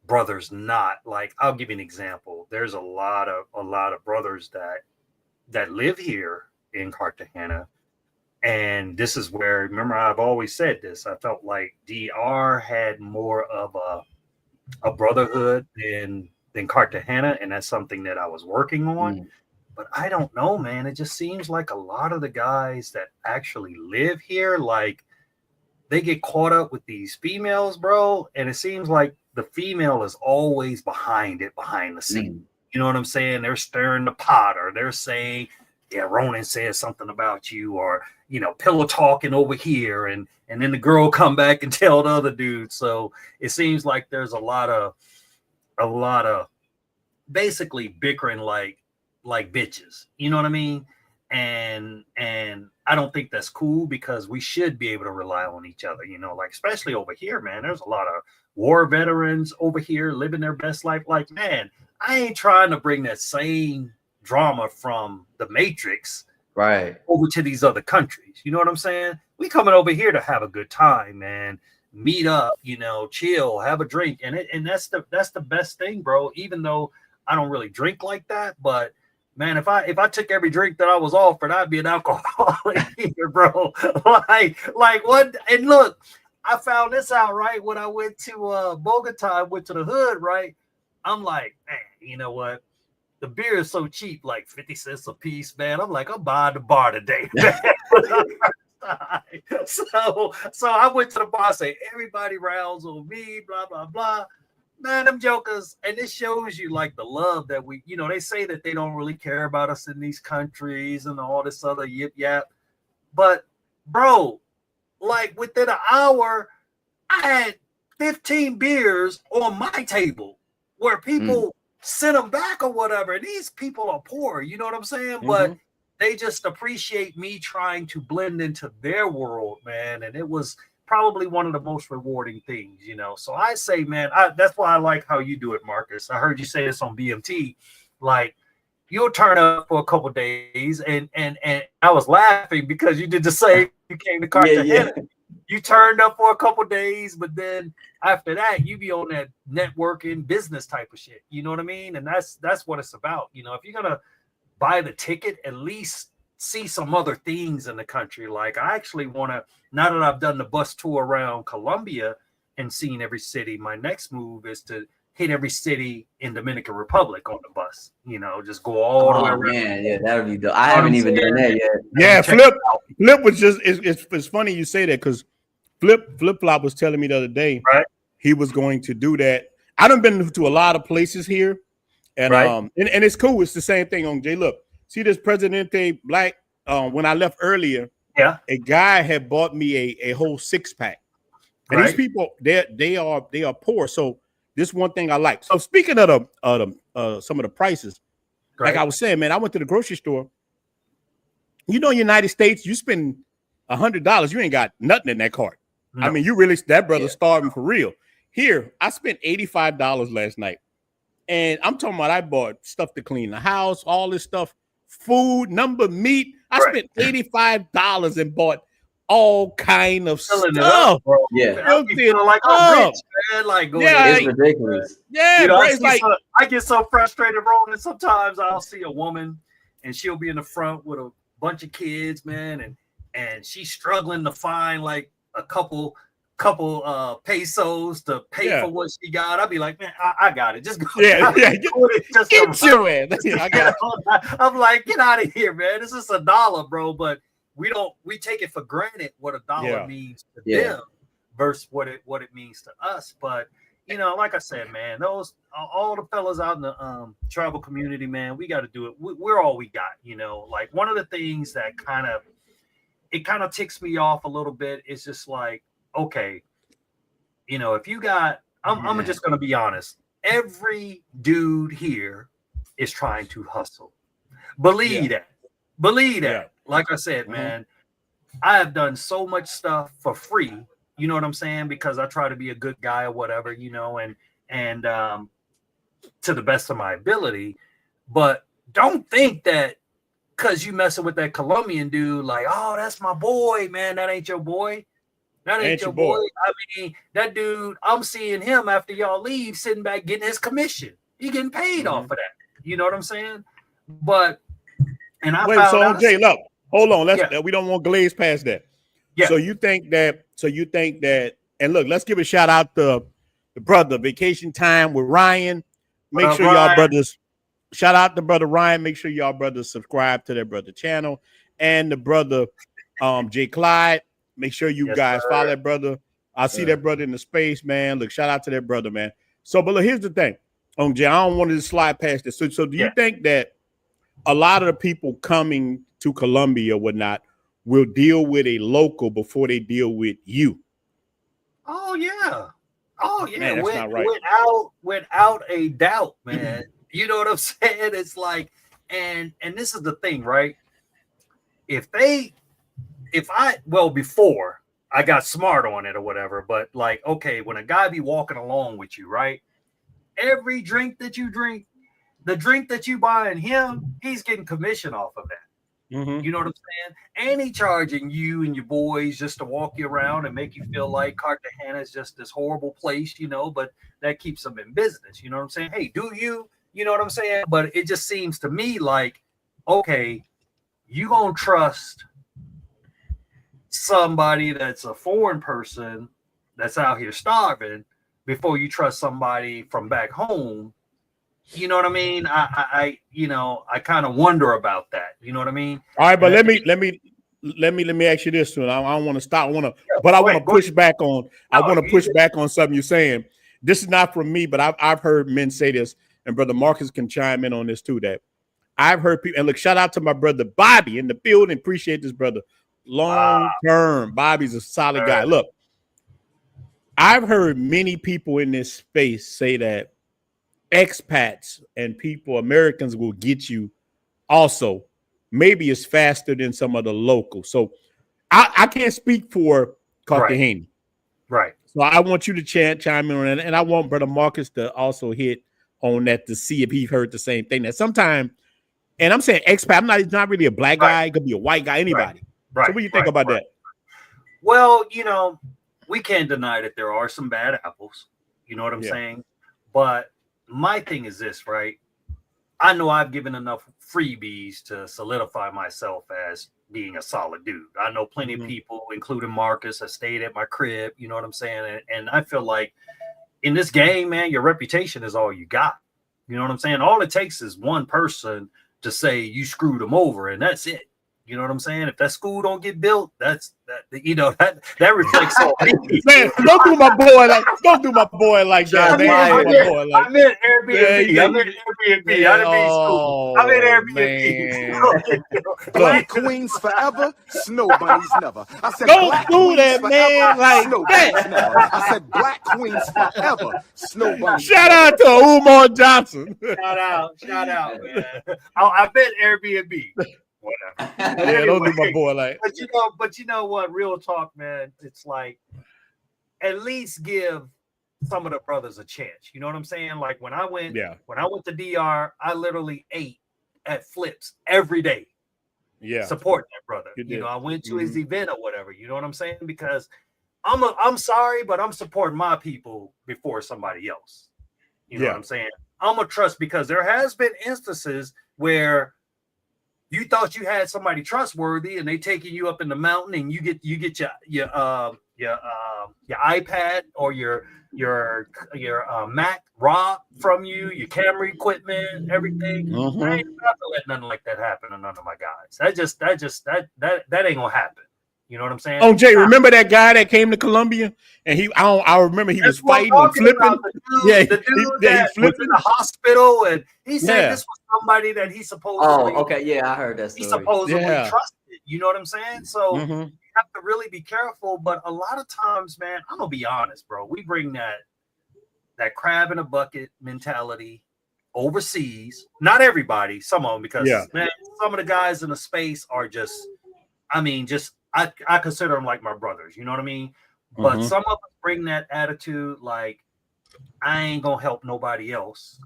brothers not like. I'll give you an example. There's a lot of brothers that live here in Cartagena, and this is where, remember, I've always said this. I felt like DR had more of a brotherhood than Cartagena, and that's something that I was working on. But I don't know, man. It just seems like a lot of the guys that actually live here, like, they get caught up with these females, bro. And it seems like the female is always behind the scene. You know what I'm saying? They're stirring the pot, or they're saying, yeah, Ronin said something about you, or, you know, pillow talking over here. And then the girl come back and tell the other dude. So it seems like there's a lot of basically bickering like bitches. You know what I mean? And I don't think that's cool, because we should be able to rely on each other, you know, like, especially over here, man. There's a lot of war veterans over here living their best life. Like, man, I ain't trying to bring that same drama from the Matrix over to these other countries. You know what I'm saying? We coming over here to have a good time, man. Meet up, you know, chill, have a drink. And that's the best thing, bro. Even though I don't really drink like that, but man, if I took every drink that I was offered, I'd be an alcoholic here, bro. like what? And look, I found this out, right, when I went to Bogota, went to the hood, right? I'm like, man, you know what? The beer is so cheap, like 50 cents a piece, man. I'm like, I'm buying the bar today, man. So I went to the bar, say, everybody rounds on me, blah, blah, blah. Man, them jokers, and this shows you, like, the love that we, you know, they say that they don't really care about us in these countries and all this other yip yap. But, bro, like, within an hour, I had 15 beers on my table where people sent them back or whatever. And these people are poor, you know what I'm saying? But they just appreciate me trying to blend into their world, man. And it was probably one of the most rewarding things, you know. So I say, man, that's why I like how you do it, Marcus. I heard you say this on BMT. Like, you'll turn up for a couple days, and I was laughing because you did the same. You came to Cartagena. Yeah. You turned up for a couple days, but then after that, you be on that networking business type of shit. You know what I mean? And that's what it's about. You know, if you're gonna buy the ticket, at least see some other things in the country. Like, I actually want to, now that I've done the bus tour around Colombia and seen every city, my next move is to hit every city in Dominican Republic on the bus. You know, just go all the way around. Man, yeah, that would be dope. I haven't even done that yet. Yeah, Flip was just, it's funny you say that, because Flip Flop was telling me the other day, right, he was going to do that. I done been to a lot of places here, and and it's cool. It's the same thing on Jay. Look, see this Presidente Black. When I left earlier, a guy had bought me a whole 6-pack, and these people they are poor. So this one thing I like. So speaking of some of the prices, like I was saying, man, I went to the grocery store. You know, United States, you spend $100, you ain't got nothing in that cart. No. I mean, you really, that brother's starving for real. Here, I spent $85 last night, and I'm talking about I bought stuff to clean the house, all this stuff, food, meat. I spent $85 and bought all kind of stuff. Up, bro. Yeah, I'm feeling like I'm rich, man. Like, it's ridiculous. Yeah, you know, bro, it's like I get so frustrated, Ronin. Sometimes I'll see a woman, and she'll be in the front with a bunch of kids, man, and she's struggling to find like a couple pesos to pay for what she got. I'll be like, man, I got it. Just go. Yeah. Get your ass. I got it. I'm like, get out of here, man. This is $1, bro. But we take it for granted what $1 means to them versus what it means to us. But you know, like I said, man, those all the fellas out in the tribal community, man, we got to do it. We're all we got, you know. Like, one of the things that kind of ticks me off a little bit is just like, okay, you know, if you got, I'm just gonna be honest. Every dude here is trying to hustle. Believe that. Believe that. Yeah. Like I said, man, I have done so much stuff for free. You know what I'm saying? Because I try to be a good guy or whatever, you know, and to the best of my ability. But don't think that because you messing with that Colombian dude, like, oh, that's my boy, man. That ain't your boy. That ain't your boy. I mean, that dude, I'm seeing him after y'all leave, sitting back getting his commission. He getting paid off of that. You know what I'm saying? But and I found out. Jay, look, hold on. We don't want to glaze past that. Yeah. So you think that, and look, let's give a shout out to the brother, Vacation Time with Ryan. Make sure y'all brothers, shout out to brother Ryan. Make sure y'all brothers subscribe to their brother channel, and the brother Jay Clyde. Make sure you guys follow that brother. I see that brother in the space, man. Look, shout out to that brother, man. So, but look, here's the thing. Jay, I don't want to slide past this. So do you think that a lot of the people coming to Colombia or whatnot will deal with a local before they deal with you? Oh yeah. Oh yeah. Man, that's not right. Without a doubt, man. You know what I'm saying? It's like, and this is the thing, right? Before I got smart on it or whatever, but like, okay, when a guy be walking along with you, right? Every drink that you drink, the drink that you buying him, he's getting commission off of that. Mm-hmm. You know what I'm saying? And he charging you and your boys just to walk you around and make you feel like Cartagena is just this horrible place, you know, but that keeps them in business. You know what I'm saying? Hey, do you know what I'm saying? But it just seems to me like, okay, you gonna trust somebody that's a foreign person that's out here starving before you trust somebody from back home. You know what I mean? I kind of wonder about that. You know what I mean? All right, but let me ask you this too. I don't want to stop. I want to push back on. I want to push back on something you're saying. This is not from me, but I've heard men say this, and brother Marcus can chime in on this too. That I've heard people, and look, shout out to my brother Bobby in the building. Appreciate this brother. Long term, Bobby's a solid guy. Look, I've heard many people in this space say that expats and Americans will get you also. Maybe it's faster than some of the locals. So I can't speak for Cartagena. Right. So I want you to chime in on that. And I want brother Marcus to also hit on that to see if he heard the same thing. That sometimes, and I'm saying expat, he's not really a black guy. It could be a white guy, anybody. Right. So what do you think about that? Well, you know, we can't deny that there are some bad apples. You know what I'm saying? But my thing is this, right? I know I've given enough freebies to solidify myself as being a solid dude. I know plenty of people, including Marcus, have stayed at my crib. You know what I'm saying? And I feel like in this game, man, your reputation is all you got. You know what I'm saying? All it takes is one person to say you screwed them over, and that's it. You know what I'm saying? If that school don't get built, that reflects on me. Man, don't do my boy like that, man. I meant Airbnb. I meant Airbnb. I didn't mean school. I meant Airbnb. Black queens forever, snow bunnies never. I said don't black do that, man. Like snow that. bunnies never. I said black queens forever, snow bunnies. Shout out to Umar Johnson. Shout out, man. I meant Airbnb. Whatever. Yeah, don't do my boy like. But you know what? Real talk, man. It's like at least give some of the brothers a chance. You know what I'm saying? Like when I went to DR, I literally ate at Flips every day. Yeah, support that brother. You know, I went to his event or whatever. You know what I'm saying? Because I'm sorry, but I'm supporting my people before somebody else. You know what I'm saying? I'm a trust because there has been instances where you thought you had somebody trustworthy, and they taking you up in the mountain, and you get your iPad or your Mac robbed from you, your camera equipment, everything. I ain't about to let nothing like that happen to none of my guys. That ain't gonna happen. You know what I'm saying? Oh, Jay, remember that guy that came to Colombia and I remember he was fighting and flipping. The dude that was in the hospital, and he said this was somebody that he supposedly. Oh, okay, yeah, I heard that story. He supposedly trusted. You know what I'm saying? So you have to really be careful. But a lot of times, man, I'm gonna be honest, bro. We bring that crab in a bucket mentality overseas. Not everybody, some of them, because man, some of the guys in the space are just, I mean, just I consider them like my brothers. You know what I mean? But some of them bring that attitude, like I ain't gonna help nobody else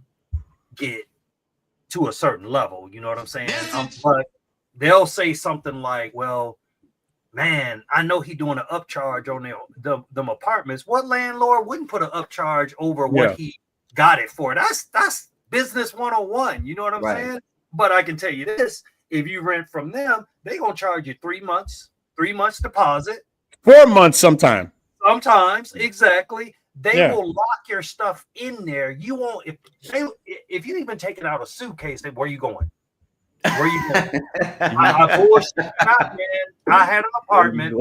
get to a certain level. You know what I'm saying? But they'll say something like, "Well, man, I know he doing an upcharge on them apartments. What landlord wouldn't put an upcharge over what he got it for?" That's business 101. You know what I'm saying? But I can tell you this: if you rent from them, they gonna charge you 3 months deposit, 4 months sometimes. Exactly. They will lock your stuff in there. You won't if you even take it out of a suitcase. Then where you going? Where you going? I bullshit not, man. I had an apartment,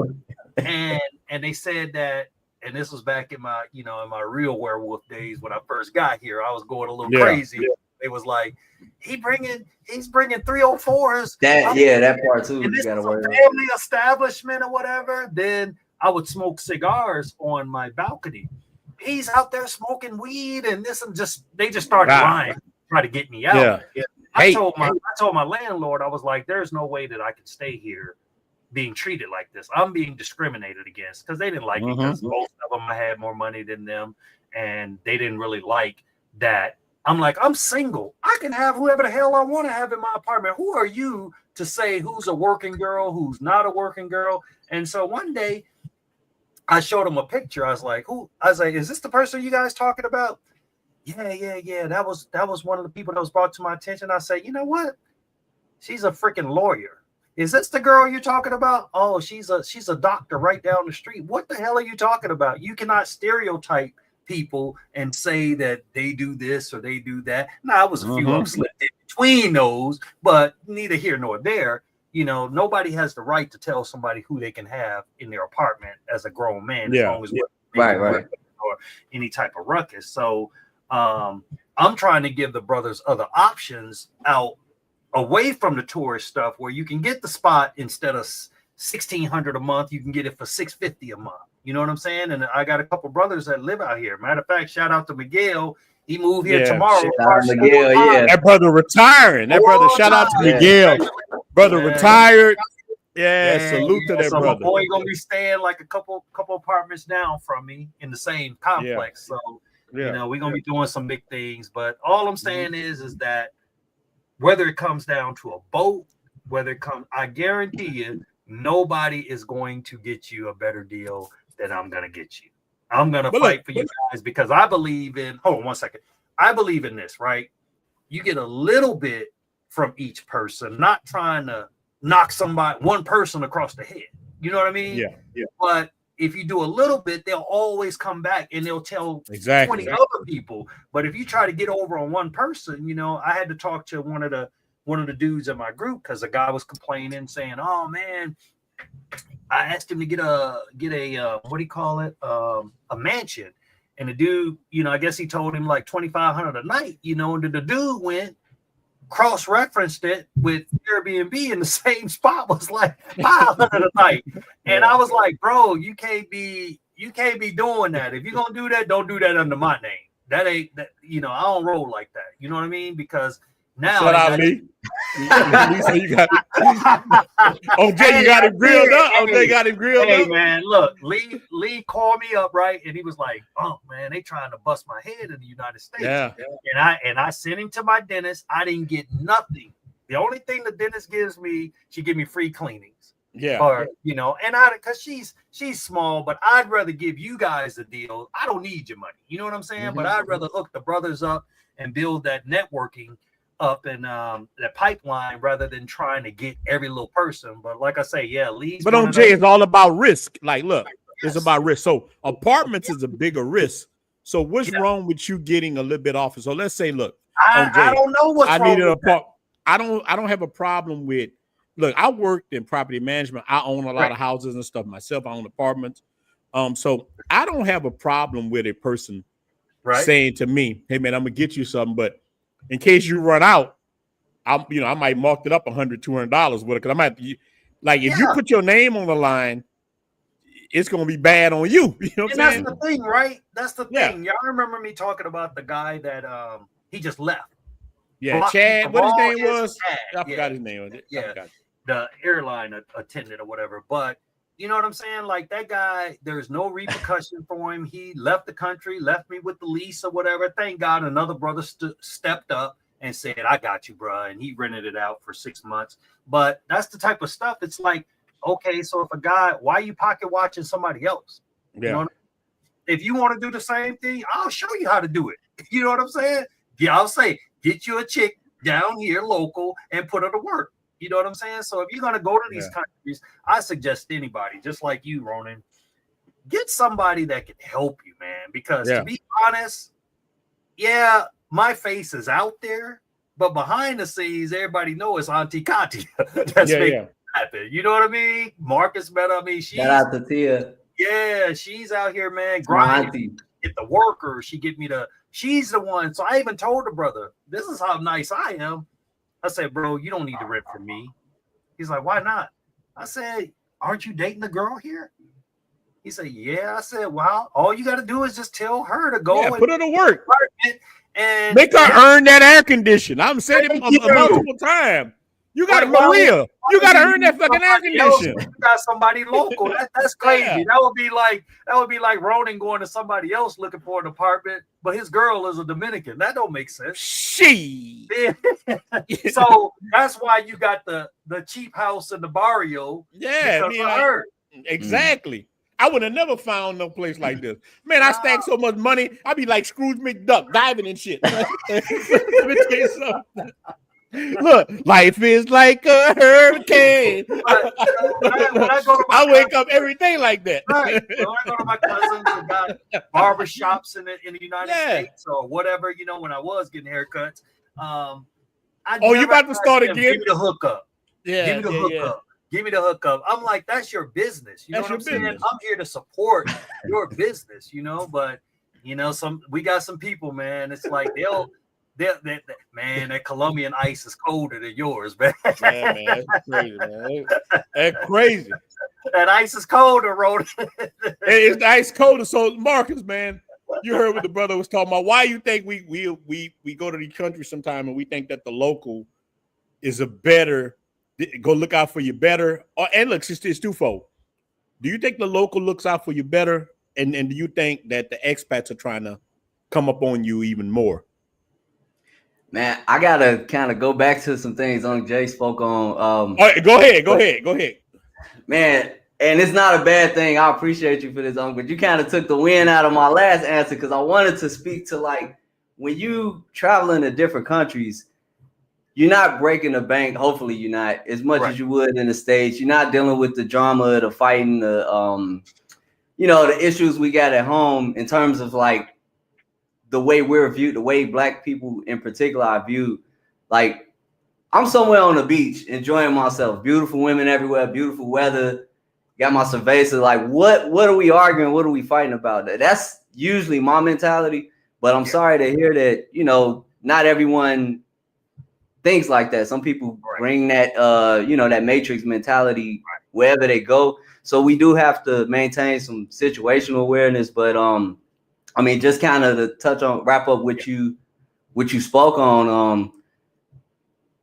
and they said that, and this was back in my in my real werewolf days when I first got here. I was going a little crazy. It was like he's bringing 304s. That part too. And this is a family establishment or whatever. Then I would smoke cigars on my balcony. He's out there smoking weed and this, and they just started lying, try to get me out. I told my landlord, I was like, there's no way that I can stay here being treated like this. I'm being discriminated against, because they didn't like me, because most of them I had more money than them, and they didn't really like that. I'm like, I'm single. I can have whoever the hell I want to have in my apartment. Who are you to say who's a working girl, who's not a working girl? And so one day I showed him a picture. I was like, is this the person you guys talking about? Yeah. That was one of the people that was brought to my attention. I said, you know what? She's a freaking lawyer. Is this the girl you're talking about? Oh, she's a doctor right down the street. What the hell are you talking about? You cannot stereotype people and say that they do this or they do that. Now, it was a few of them slipped in between those, but neither here nor there. Nobody has the right to tell somebody who they can have in their apartment as a grown man, as long as right. or any type of ruckus. So I'm trying to give the brothers other options out away from the tourist stuff, where you can get the spot instead of $1,600 a month, you can get it for $650 a month. You know what I'm saying? And I got a couple brothers that live out here. Matter of fact, shout out to Miguel. He moved here tomorrow. Miguel, that brother retiring. That brother, shout out to Miguel. Brother retired. Salute to that brother. My boy gonna be staying like a couple apartments down from me in the same complex. So we're gonna be doing some big things. But all I'm saying is that whether it comes down to a boat, I guarantee you, nobody is going to get you a better deal than I'm gonna get you. I'm gonna fight for you guys, because I believe in. Hold on one second. I believe in this, right? You get a little bit from each person, not trying to knock one person across the head. You know what I mean? Yeah. But if you do a little bit, they'll always come back and they'll tell 20 other people. But if you try to get over on one person, I had to talk to one of the dudes in my group, because a guy was complaining, saying, "Oh man, I asked him to get a what do you call it? A mansion." And the dude, I guess he told him like $2,500 a night, and the dude went, cross-referenced it with Airbnb, and the same spot was like $500 a night. And I was like, bro, you can't be doing that. If you're gonna do that, don't do that under my name. That ain't that, I don't roll like that. You know what I mean? Because now shout out Lee. Lisa, you got OJ, you got him grilled up. OJ got him grilled up. Hey man, look, Lee called me up, right? And he was like, "Oh man, they trying to bust my head in the United States." Yeah. And I sent him to my dentist. I didn't get nothing. The only thing the dentist gives me, she give me free cleanings. Yeah. Or and because she's small, but I'd rather give you guys a deal. I don't need your money. You know what I'm saying? But I'd rather hook the brothers up and build that networking up in that pipeline, rather than trying to get every little person. But like I say, Lee's. But on Jay, it's all about risk. Like, look, it's about risk. So apartments is a bigger risk. So what's wrong with you getting a little bit off? So let's say, look, I don't know what's wrong. Need an apartment. I don't have a problem with. Look, I worked in property management. I own a lot of houses and stuff myself. I own apartments. So I don't have a problem with a person saying to me, "Hey man, I'm gonna get you something, but in case you run out, I might mark it up $100, $200 with it, because I might if you put your name on the line, it's gonna be bad on you." You know what I'm saying? That's the thing, right? That's the thing. Y'all remember me talking about the guy that he just left. Yeah, Chad. What his name was? Chad. I forgot his name. Yeah, the airline attendant or whatever. But you know what I'm saying? Like that guy, there's no repercussion for him. He left the country, left me with the lease or whatever. Thank God another brother stepped up and said, I got you, bro. And he rented it out for 6 months. But that's the type of stuff. It's like, okay, so if a guy, why are you pocket watching somebody else? Yeah. You know, if you want to do the same thing, I'll show you how to do it. You know what I'm saying? Yeah, I'll say, get you a chick down here local and put her to work. You know what I'm saying? So if you're going to go to these countries, I suggest anybody, just like you, Ronin, get somebody that can help you, man. Because to be honest, yeah, my face is out there, but behind the scenes, everybody knows it's Auntie Kati. That's making it happen. You know what I mean? Marcus met on me. Shout out to Tia. Yeah, she's out here, man, grinding. Get the worker. She's the one. So I even told the brother, this is how nice I am. I said, bro, you don't need to rent from me. He's like, why not? I said, aren't you dating the girl here? He said, yeah. I said, well, all you got to do is just tell her to go and put her to work and make her earn that air condition. I'm saying it multiple times. You got Maria. You got to earn that fucking air condition. You got somebody local. That's crazy. Yeah. That would be like Ronin going to somebody else looking for an apartment, but his girl is a Dominican. That don't make sense. So that's why you got the cheap house in the barrio. Yeah, exactly. I would have never found no place like this. Man, I stack so much money. I'd be like Scrooge McDuck diving and shit. Let me tell you something. Look, life is like a hurricane. I wake up every day like that. Right. When I go to my cousins who got barbershops in the United States or whatever, you know, when I was getting haircuts. You about to start again? Give me the hookup. Give me the hookup. Give me the hookup. I'm like, that's your business. You know what I'm saying? I'm here to support your business, you know, but you know, we got some people, man. It's like man, that Colombian ice is colder than yours, man. Yeah, man, that's crazy, man. That's crazy. That ice is colder, Ronin. It's the ice colder. So, Marcus, man, you heard what the brother was talking about. Why you think we go to these countries sometime and we think that the local is a better, go look out for you better? And look, it's twofold. Do you think the local looks out for you better? And do you think that the expats are trying to come up on you even more? Man, I gotta kind of go back to some things Jay spoke on. All right, go ahead. Man, and it's not a bad thing. I appreciate you for this, but you kind of took the wind out of my last answer because I wanted to speak to like when you traveling to different countries, you're not breaking the bank. Hopefully, you're not as much as you would in the States. You're not dealing with the drama, the fighting, the issues we got at home in terms of like the way we're viewed, the way Black people in particular are viewed. Like, I'm somewhere on the beach enjoying myself. Beautiful women everywhere, beautiful weather. Got my cerveza. Like, what are we arguing? What are we fighting about? That's usually my mentality. But I'm sorry to hear that, you know, not everyone thinks like that. Some people bring that, that matrix mentality wherever they go. So we do have to maintain some situational awareness. But, I mean, just kind of to wrap up what you spoke on,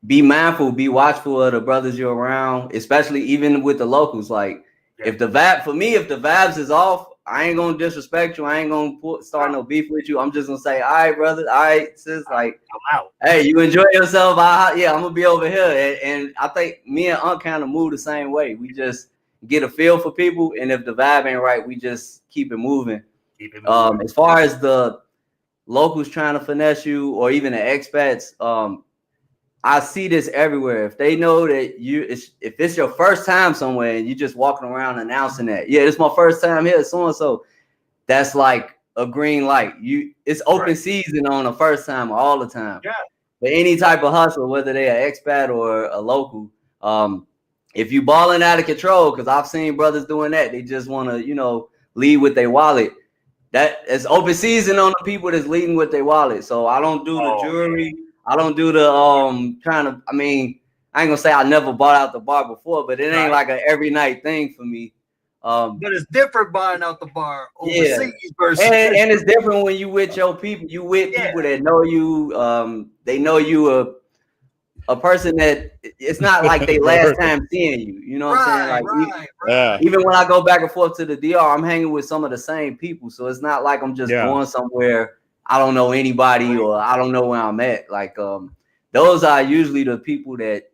be mindful, be watchful of the brothers you're around, especially even with the locals. Like if the vibes is off, I ain't going to disrespect you. I ain't going to start no beef with you. I'm just going to say, all right, brother. All right, sis, like, I'm out. Hey, you enjoy yourself. I'm going to be over here. And I think me and Unc kind of move the same way. We just get a feel for people. And if the vibe ain't right, we just keep it moving. As far as the locals trying to finesse you or even the expats, I see this everywhere. If they know that if it's your first time somewhere and you just walking around announcing that, it's my first time here, so-and-so, that's like a green light. It's open season on the first time all the time. Yeah. But any type of hustle, whether they're an expat or a local, if you balling out of control, because I've seen brothers doing that, they just want to, lead with their wallet. That is open season on the people that's leading with their wallet. So I don't do the jewelry. I don't do the I ain't gonna say I never bought out the bar before, but it ain't like an every night thing for me. But it's different buying out the bar Yeah. overseas versus And it's different when you with your people. You with people that know you. They know you a person that it's not like they last time seeing you. You know what I'm saying? Like even when I go back and forth to the DR, I'm hanging with some of the same people. So it's not like I'm just going somewhere I don't know anybody or I don't know where I'm at. Like those are usually the people that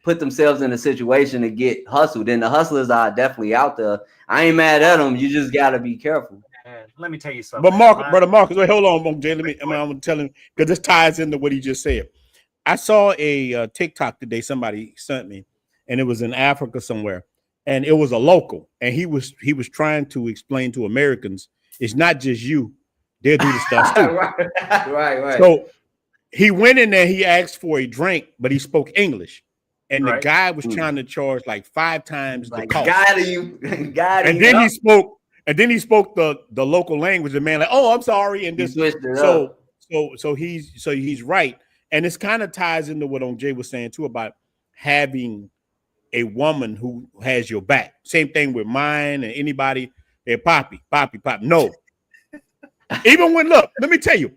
put themselves in a situation to get hustled. And the hustlers are definitely out there. I ain't mad at them. You just gotta be careful. Man, let me tell you something. But brother Marcus, wait, hold on, Jay. I'm gonna tell him because this ties into what he just said. I saw a TikTok today. Somebody sent me, and it was in Africa somewhere, and it was a local, and he was trying to explain to Americans, it's not just you; they'll do the stuff too. right. So he went in there. He asked for a drink, but he spoke English. And the guy was trying to charge like 5 times the cost. Got you. And then he spoke. And then he spoke the local language. The man like, oh, I'm sorry. And this. So he's right. And this kind of ties into what Jay was saying too about having a woman who has your back. Same thing with mine and anybody. They're poppy. No. Even when let me tell you,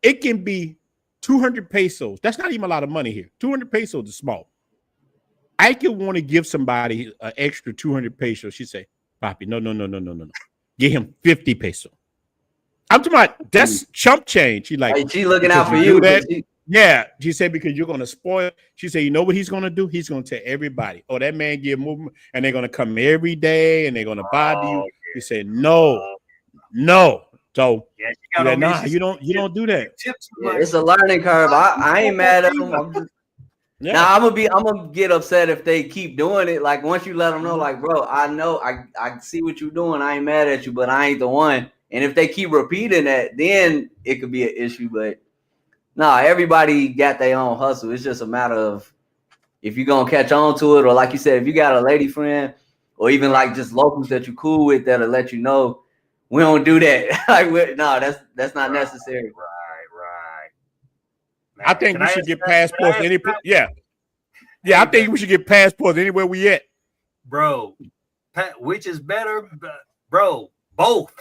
it can be 200 pesos. That's not even a lot of money here. 200 pesos is small. I could want to give somebody an extra 200 pesos. She say, Papi, no. Give him 50 pesos. I'm talking about that's chump change. She looking out for you. She said, because you're going to spoil. She said, you know what he's going to do? He's going to tell everybody, oh, that man give movement, and they're going to come every day, and they're going to bother you. Yeah. He said, no. So you don't do that. It's a learning curve. I ain't mad at them. Now I'm gonna get upset if they keep doing it. Like once you let them know, like, bro, I know I see what you're doing. I ain't mad at you, but I ain't the one. And if they keep repeating that, then it could be an issue. But everybody got their own hustle. It's just a matter of if you're gonna catch on to it, or like you said, if you got a lady friend, or even like just locals that you cool with that'll let you know, we don't do that. That's not necessary. I think we should get passports. I think we should get passports anywhere we at, bro. Which is better, bro? Both.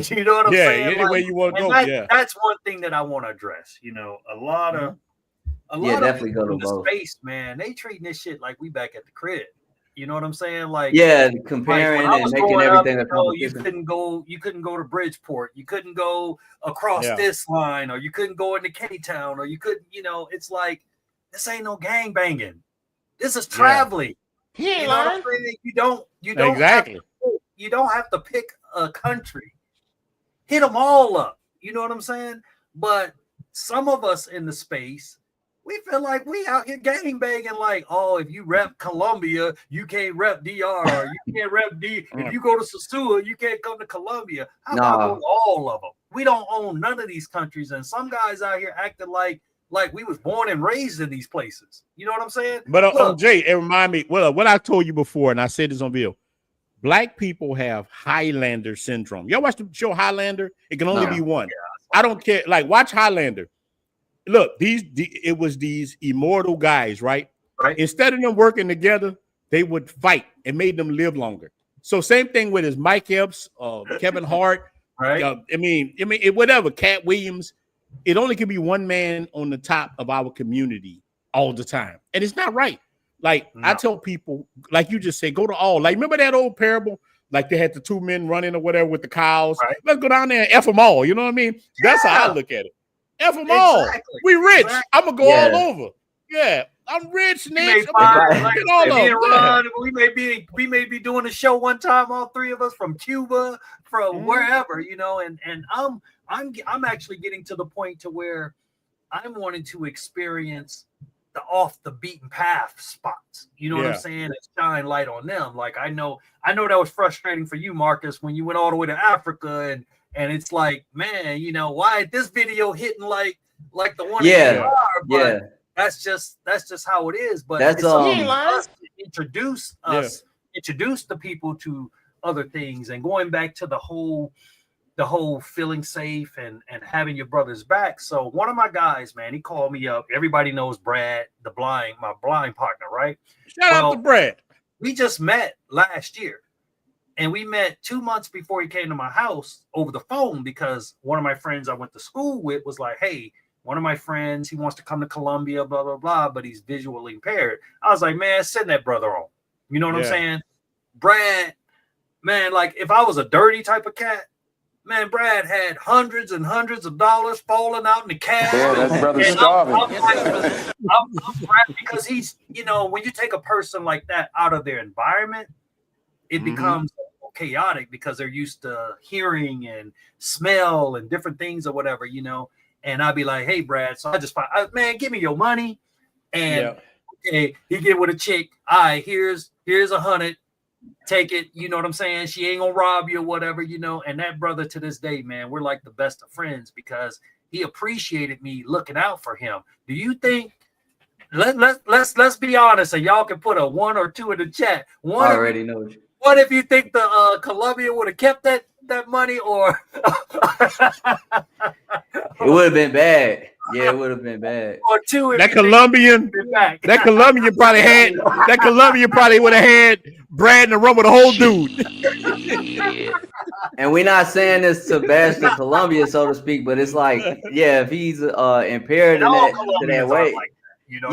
You know what I'm saying? Anywhere you want to go. That's one thing that I want to address. You know, a lot of definitely go to the both. Space, man. They treating this shit like we back at the crib. You know what I'm saying? Like comparing and making everything. You couldn't go to Bridgeport. You couldn't go across this line, or you couldn't go into K-Town, or you couldn't. You know, it's like this ain't no gang banging. This is traveling. You know what I'm saying? You don't exactly. You don't have to pick a country. Hit them all up. You know what I'm saying? But some of us in the space, we feel like we out here gang banging. Like, oh, if you rep Colombia, you can't rep DR. Or you can't rep D. If you go to Sosua, you can't come to Colombia. How about go to all of them? We don't own none of these countries, and some guys out here acting like we was born and raised in these places. You know what I'm saying? But Jay, it remind me. Well, what I told you before, and I said this on video. Black people have Highlander syndrome. Y'all watch the show Highlander? It can only be one. I don't care. Like, watch Highlander. Look, it was these immortal guys, right? Instead of them working together, they would fight and made them live longer. So same thing with his Mike Epps, Kevin Hart, right? Whatever, Cat Williams. It only can be one man on the top of our community all the time, and it's not right. Like I tell people, like you just say, go to all. Like remember that old parable? Like they had the 2 men running or whatever with the cows. Right. Let's go down there and F them all. You know what I mean? That's how I look at it. F them all. We rich. I'm gonna go all over. Yeah, I'm rich, Nick. We may be doing a show one time, all 3 of us from Cuba, from wherever, you know. And I'm actually getting to the point to where I'm wanting to experience the off the beaten path spots. You know what I'm saying? And shine light on them. Like I know that was frustrating for you, Marcus, when you went all the way to Africa and it's like, man, you know, why this video hitting like the one in the car, but that's just how it is. But that's us to introduce the people to other things, and going back to the whole feeling safe and having your brother's back. So one of my guys, man, he called me up. Everybody knows Brad, my blind partner, right? Shout out to Brad. We just met last year. And we met 2 months before he came to my house over the phone because one of my friends I went to school with was like, hey, one of my friends, he wants to come to Columbia, blah, blah, blah, but he's visually impaired. I was like, man, send that brother on. You know what I'm saying? Brad, man, like if I was a dirty type of cat, man, Brad had hundreds and hundreds of dollars falling out in the cab. Yeah, that brother's starving. I'm Brad because he's, you know, when you take a person like that out of their environment, it becomes chaotic because they're used to hearing and smell and different things or whatever, you know. And I'd be like, hey, Brad. So I just find, man, give me your money. And okay, he get with a chick. All right, here's 100. Take it. You know what I'm saying? She ain't gonna rob you or whatever, you know. And that brother to this day, man, we're like the best of friends because he appreciated me looking out for him. Do you think? Let's be honest, and y'all can put a 1 or 2 in the chat. I already know. What if you think the Columbia would have kept that money, or it would have been bad? Yeah, it would have been bad. Or 2 if that Colombian probably would have had Brad in the room with a whole dude. And we're not saying this to bash the Columbia, so to speak, but it's like, yeah, if he's impaired in that way. Like, you know,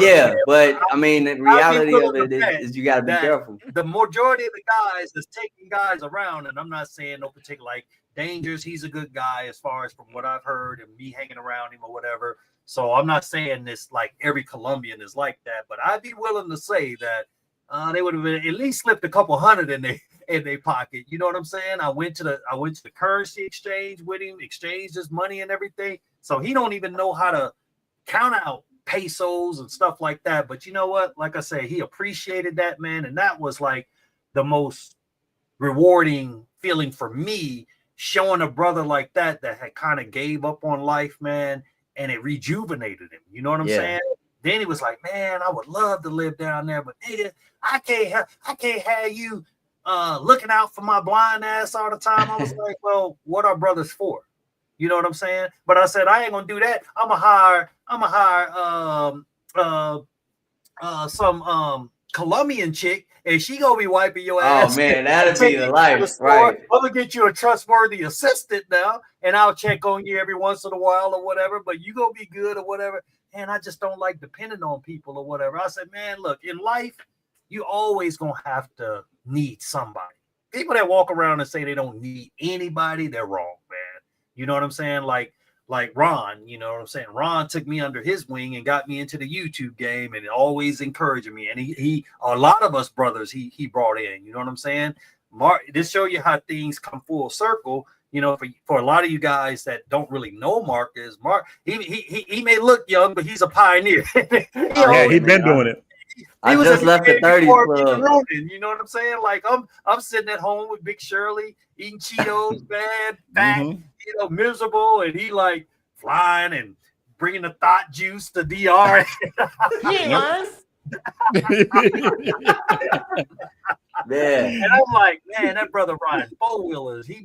but I mean, the reality of it is you got to be careful. The majority of the guys is taking guys around, and I'm not saying no particular like Dangers. He's a good guy as far as from what I've heard and me hanging around him or whatever. So I'm not saying this like every Colombian is like that, but I'd be willing to say that they would have at least slipped a couple hundred in their pocket. You know what I'm saying? I went to the currency exchange with him, exchanged his money and everything. So he don't even know how to count out pesos and stuff like that. But you know what? Like I say, he appreciated that, man. And that was like the most rewarding feeling for me, showing a brother like that had kind of gave up on life, man, and it rejuvenated him. You know what I'm saying? Then he was like, man, I would love to live down there, but nigga, I can't have you looking out for my blind ass all the time. I was like, well, what are brothers for? You know what I'm saying? But I said, I ain't gonna do that. I'm gonna hire some Colombian chick, and she gonna be wiping your ass. Oh man, that'd be the life, right? I'm gonna get you a trustworthy assistant now, and I'll check on you every once in a while or whatever. But you gonna be good or whatever. And I just don't like depending on people or whatever. I said, man, look, in life, you always gonna have to need somebody. People that walk around and say they don't need anybody, they're wrong, man. You know what I'm saying? Like Ron, you know what I'm saying? Ron took me under his wing and got me into the YouTube game and always encouraging me. And he a lot of us brothers he brought in, you know what I'm saying? This show you how things come full circle. You know, for a lot of you guys that don't really know Mark, he may look young, but he's a pioneer. He's been doing it. I just left the 30s club. Ronin, you know what I'm saying? Like I'm sitting at home with Big Shirley eating Cheetos, bad, fat, you know, miserable, and he like flying and bringing the thought juice to DR. Man. And I'm like, man, that brother Ryan four-wheelers, he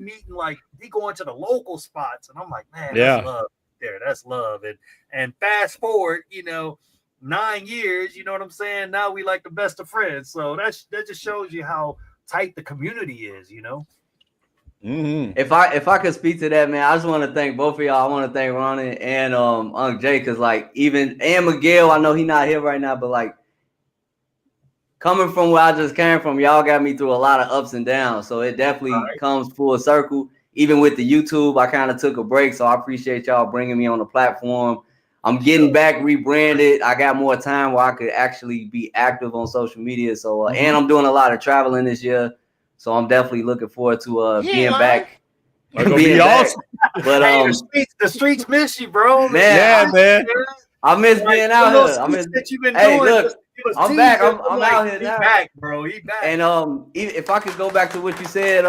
going to the local spots, and I'm like, man, that's love there. That's love. And fast forward, you know, 9 years, you know what I'm saying? Now we like the best of friends. So that just shows you how tight the community is, you know. If I could speak to that, man, I just want to thank both of y'all. I want to thank Ronin and Unc Jay, because like and Miguel, I know he's not here right now, but like coming from where I just came from, y'all got me through a lot of ups and downs. So it definitely comes full circle. Even with the YouTube, I kind of took a break, so I appreciate y'all bringing me on the platform. I'm getting back rebranded. I got more time where I could actually be active on social media. So and I'm doing a lot of traveling this year. So I'm definitely looking forward to being back. Being awesome. But the streets miss you, bro. Man, man. I miss being out here. I miss that you've been doing. Look, I'm back. I'm out here now. He back, bro. He back. And if I could go back to what you said,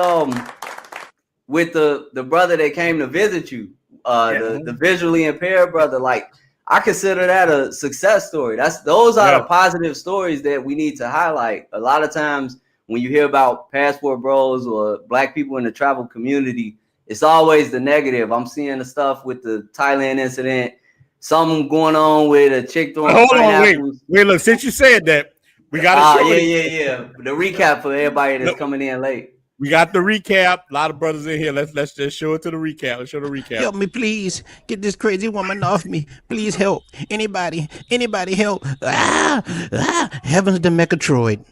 with the brother that came to visit you, the visually impaired brother, like I consider that a success story. Those are the positive stories that we need to highlight. A lot of times when you hear about passport bros or black people in the travel community, it's always the negative. I'm seeing the stuff with the Thailand incident, something going on with a chick throwing. Hold on, wait. Look, since you said that, we got to show The recap for everybody that's coming in late. We got the recap. A lot of brothers in here. Let's just show it to the recap. Let's show the recap. Help me, please. Get this crazy woman off me. Please help. Anybody help. Heaven's the Mechatroid.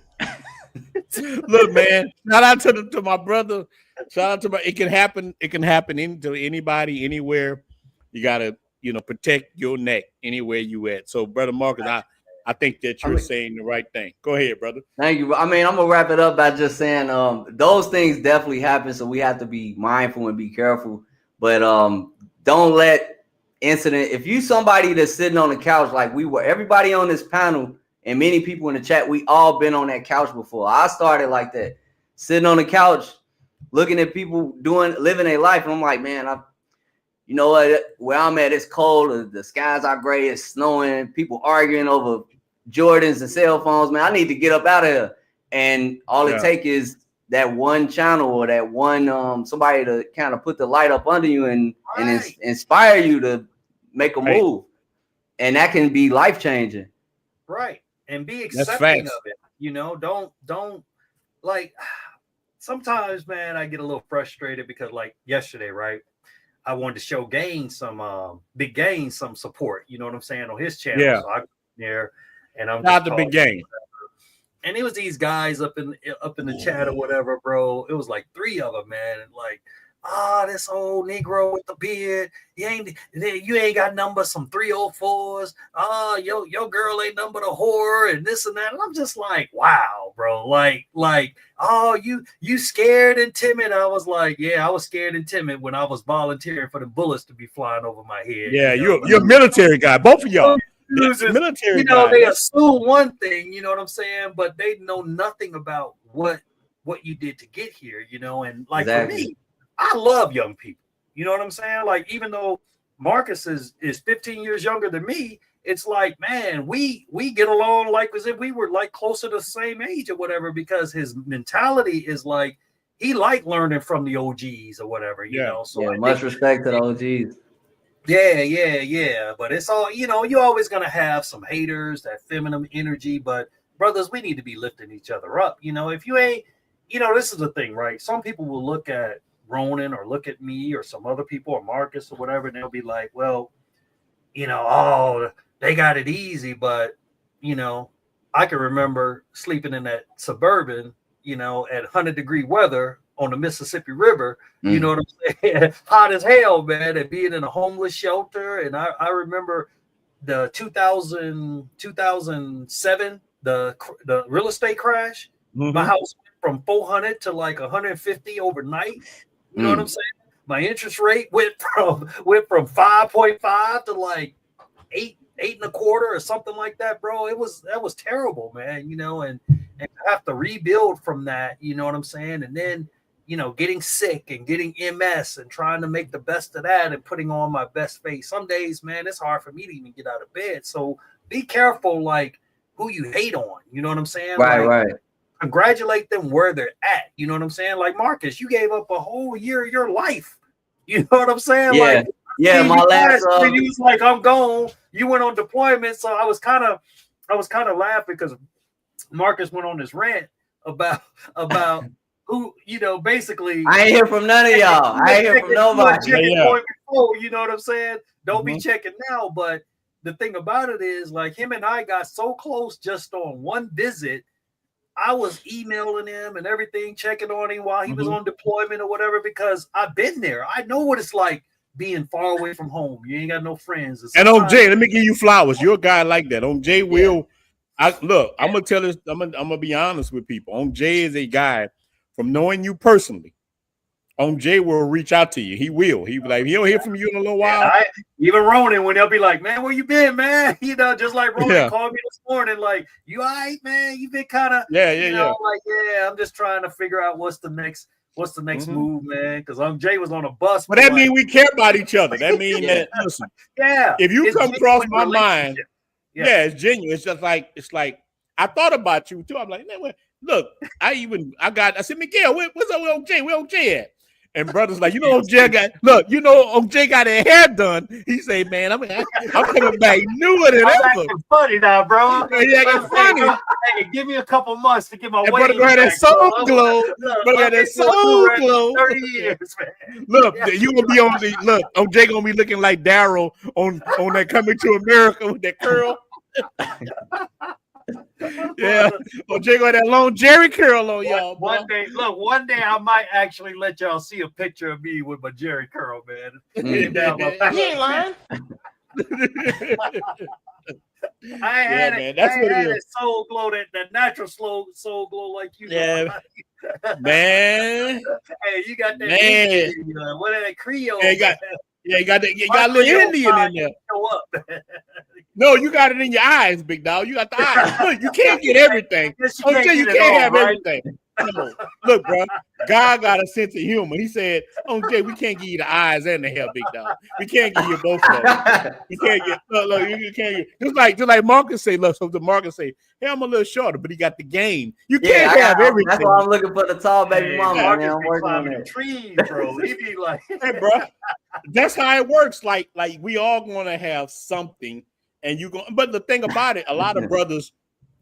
Look, man. Shout out to my brother. Shout out to my. It can happen. It can happen to anybody, anywhere. You gotta, protect your neck anywhere you at. So, brother Marcus, I think that you're saying the right thing. Go ahead, brother. Thank you. I mean, I'm gonna wrap it up by just saying, those things definitely happen, so we have to be mindful and be careful. But don't let incident. If you somebody that's sitting on the couch like we were, everybody on this panel and many people in the chat, we all been on that couch before. I started like that, sitting on the couch, looking at people living their life, and I'm like, man, you know what? Where I'm at, it's cold. The skies are gray. It's snowing. People arguing over Jordans and cell phones. Man, I need to get up out of here. And all it takes is that one channel or that one somebody to kind of put the light up under you and inspire you to make a move. And that can be life changing. Right. And be accepting of it. Don't like sometimes, man, I get a little frustrated because like yesterday, right? I wanted to show Big Gain some support, you know what I'm saying, on his channel. Yeah. So I got there and I'm not the Big Gain. And it was these guys up in the chat or whatever, bro. It was like 3 of them, man. And like, this old Negro with the beard, you ain't got number some 304s. Your girl ain't number the whore and this and that. And I'm just like, wow, bro. Like, you scared and timid. I was like, yeah, I was scared and timid when I was volunteering for the bullets to be flying over my head. Yeah, you're a military guy, both of y'all. Military guy. They assume one thing, you know what I'm saying, but they know nothing about what you did to get here, and like for me, I love young people. You know what I'm saying? Like, even though Marcus is 15 years younger than me, it's like, man, we get along like as if we were like closer to the same age or whatever, because his mentality is like, he like learning from the OGs or whatever, you know? So much respect to the OGs. Yeah. But it's all, you're always going to have some haters, that feminine energy, but brothers, we need to be lifting each other up. If you ain't, this is the thing, right? Some people will look at Ronin or look at me or some other people or Marcus or whatever, and they'll be like, well, they got it easy. But, I can remember sleeping in that Suburban, at 100-degree weather on the Mississippi River, you know what I'm saying? Hot as hell, man, and being in a homeless shelter. And I remember the 2007, the real estate crash. Mm-hmm. My house went from 400 to like 150 overnight. You know what I'm saying? My interest rate went from 5.5 to like 8.25 or something like that, bro. That was terrible, man. And have to rebuild from that. You know what I'm saying? And then getting sick and getting MS and trying to make the best of that and putting on my best face. Some days, man, it's hard for me to even get out of bed. So be careful, like who you hate on. You know what I'm saying? Right. Congratulate them where they're at. You know what I'm saying? Like Marcus, you gave up a whole year of your life. You know what I'm saying? Yeah. My last. He was like, I'm gone. You went on deployment, so I was kind of laughing because Marcus went on this rant about who, basically. I ain't hear from none of y'all. I ain't hear from nobody. Before, you know what I'm saying? Don't be checking now. But the thing about it is, like, him and I got so close just on one visit. I was emailing him and everything, checking on him while he was on deployment or whatever, because I've been there. I know what it's like being far away from home. You ain't got no friends. And on Jay, let me give you flowers. You're a guy like that. On Jay will, I'm gonna tell this. I'm gonna be honest with people. On Jay is a guy, from knowing you personally. On Jay will reach out to you. He will. He be like, he'll hear from you in a little while. Even Ronin, when they'll be like, man, where you been, man? Just like Ronin called me this morning, like, you all right, man? You been kind of, like, I'm just trying to figure out what's the next move, man? Because Jay was on a bus. But that means we care about each other. That means that, listen, if you come across my mind, it's genuine. It's just like, I thought about you too. I'm like, man, look, I said, Miguel, what's up with OJ? Where OJ at? And brothers like, OJ OJ got his hair done. He say, man, I'm coming back newer than I'm ever. acting funny now, bro. He acting funny. Hey, give me a couple months to get my And weight brother got that back, soul bro. glow. Look, Brother got I've that been soul doing glow. 30 years, man. Look, you gonna be on the look. OJ gonna be looking like Daryl on that Coming to America with that curl. Yeah, OJ got that long Jerry curl on y'all. One day I might actually let y'all see a picture of me with my Jerry curl, man. Hanging down my back. He ain't lying. I ain't had man, it. that's I what ain't it had is. it soul glow, that natural soul glow like you. Yeah, man. Hey, you got that Man. Indian, what that Creole? You got a little Indian in there. Show up. No, you got it in your eyes, big dog. You got the eyes. Look, you can't get everything. You can't have everything. No. Look, bro. God got a sense of humor. He said, "OJ, we can't give you the eyes and the hair, big dog. We can't give you both of them. You can't get you can't get just like Marcus say. Look, so the Marcus say, hey, I'm a little shorter, but he got the game. You can't have everything. That's why I'm looking for the tall baby mama. Marcus Man, I'm be working on climbing it. trees, bro. He be like, hey, bro. That's how it works. Like we all gonna have something, and you go. But the thing about it, a lot of brothers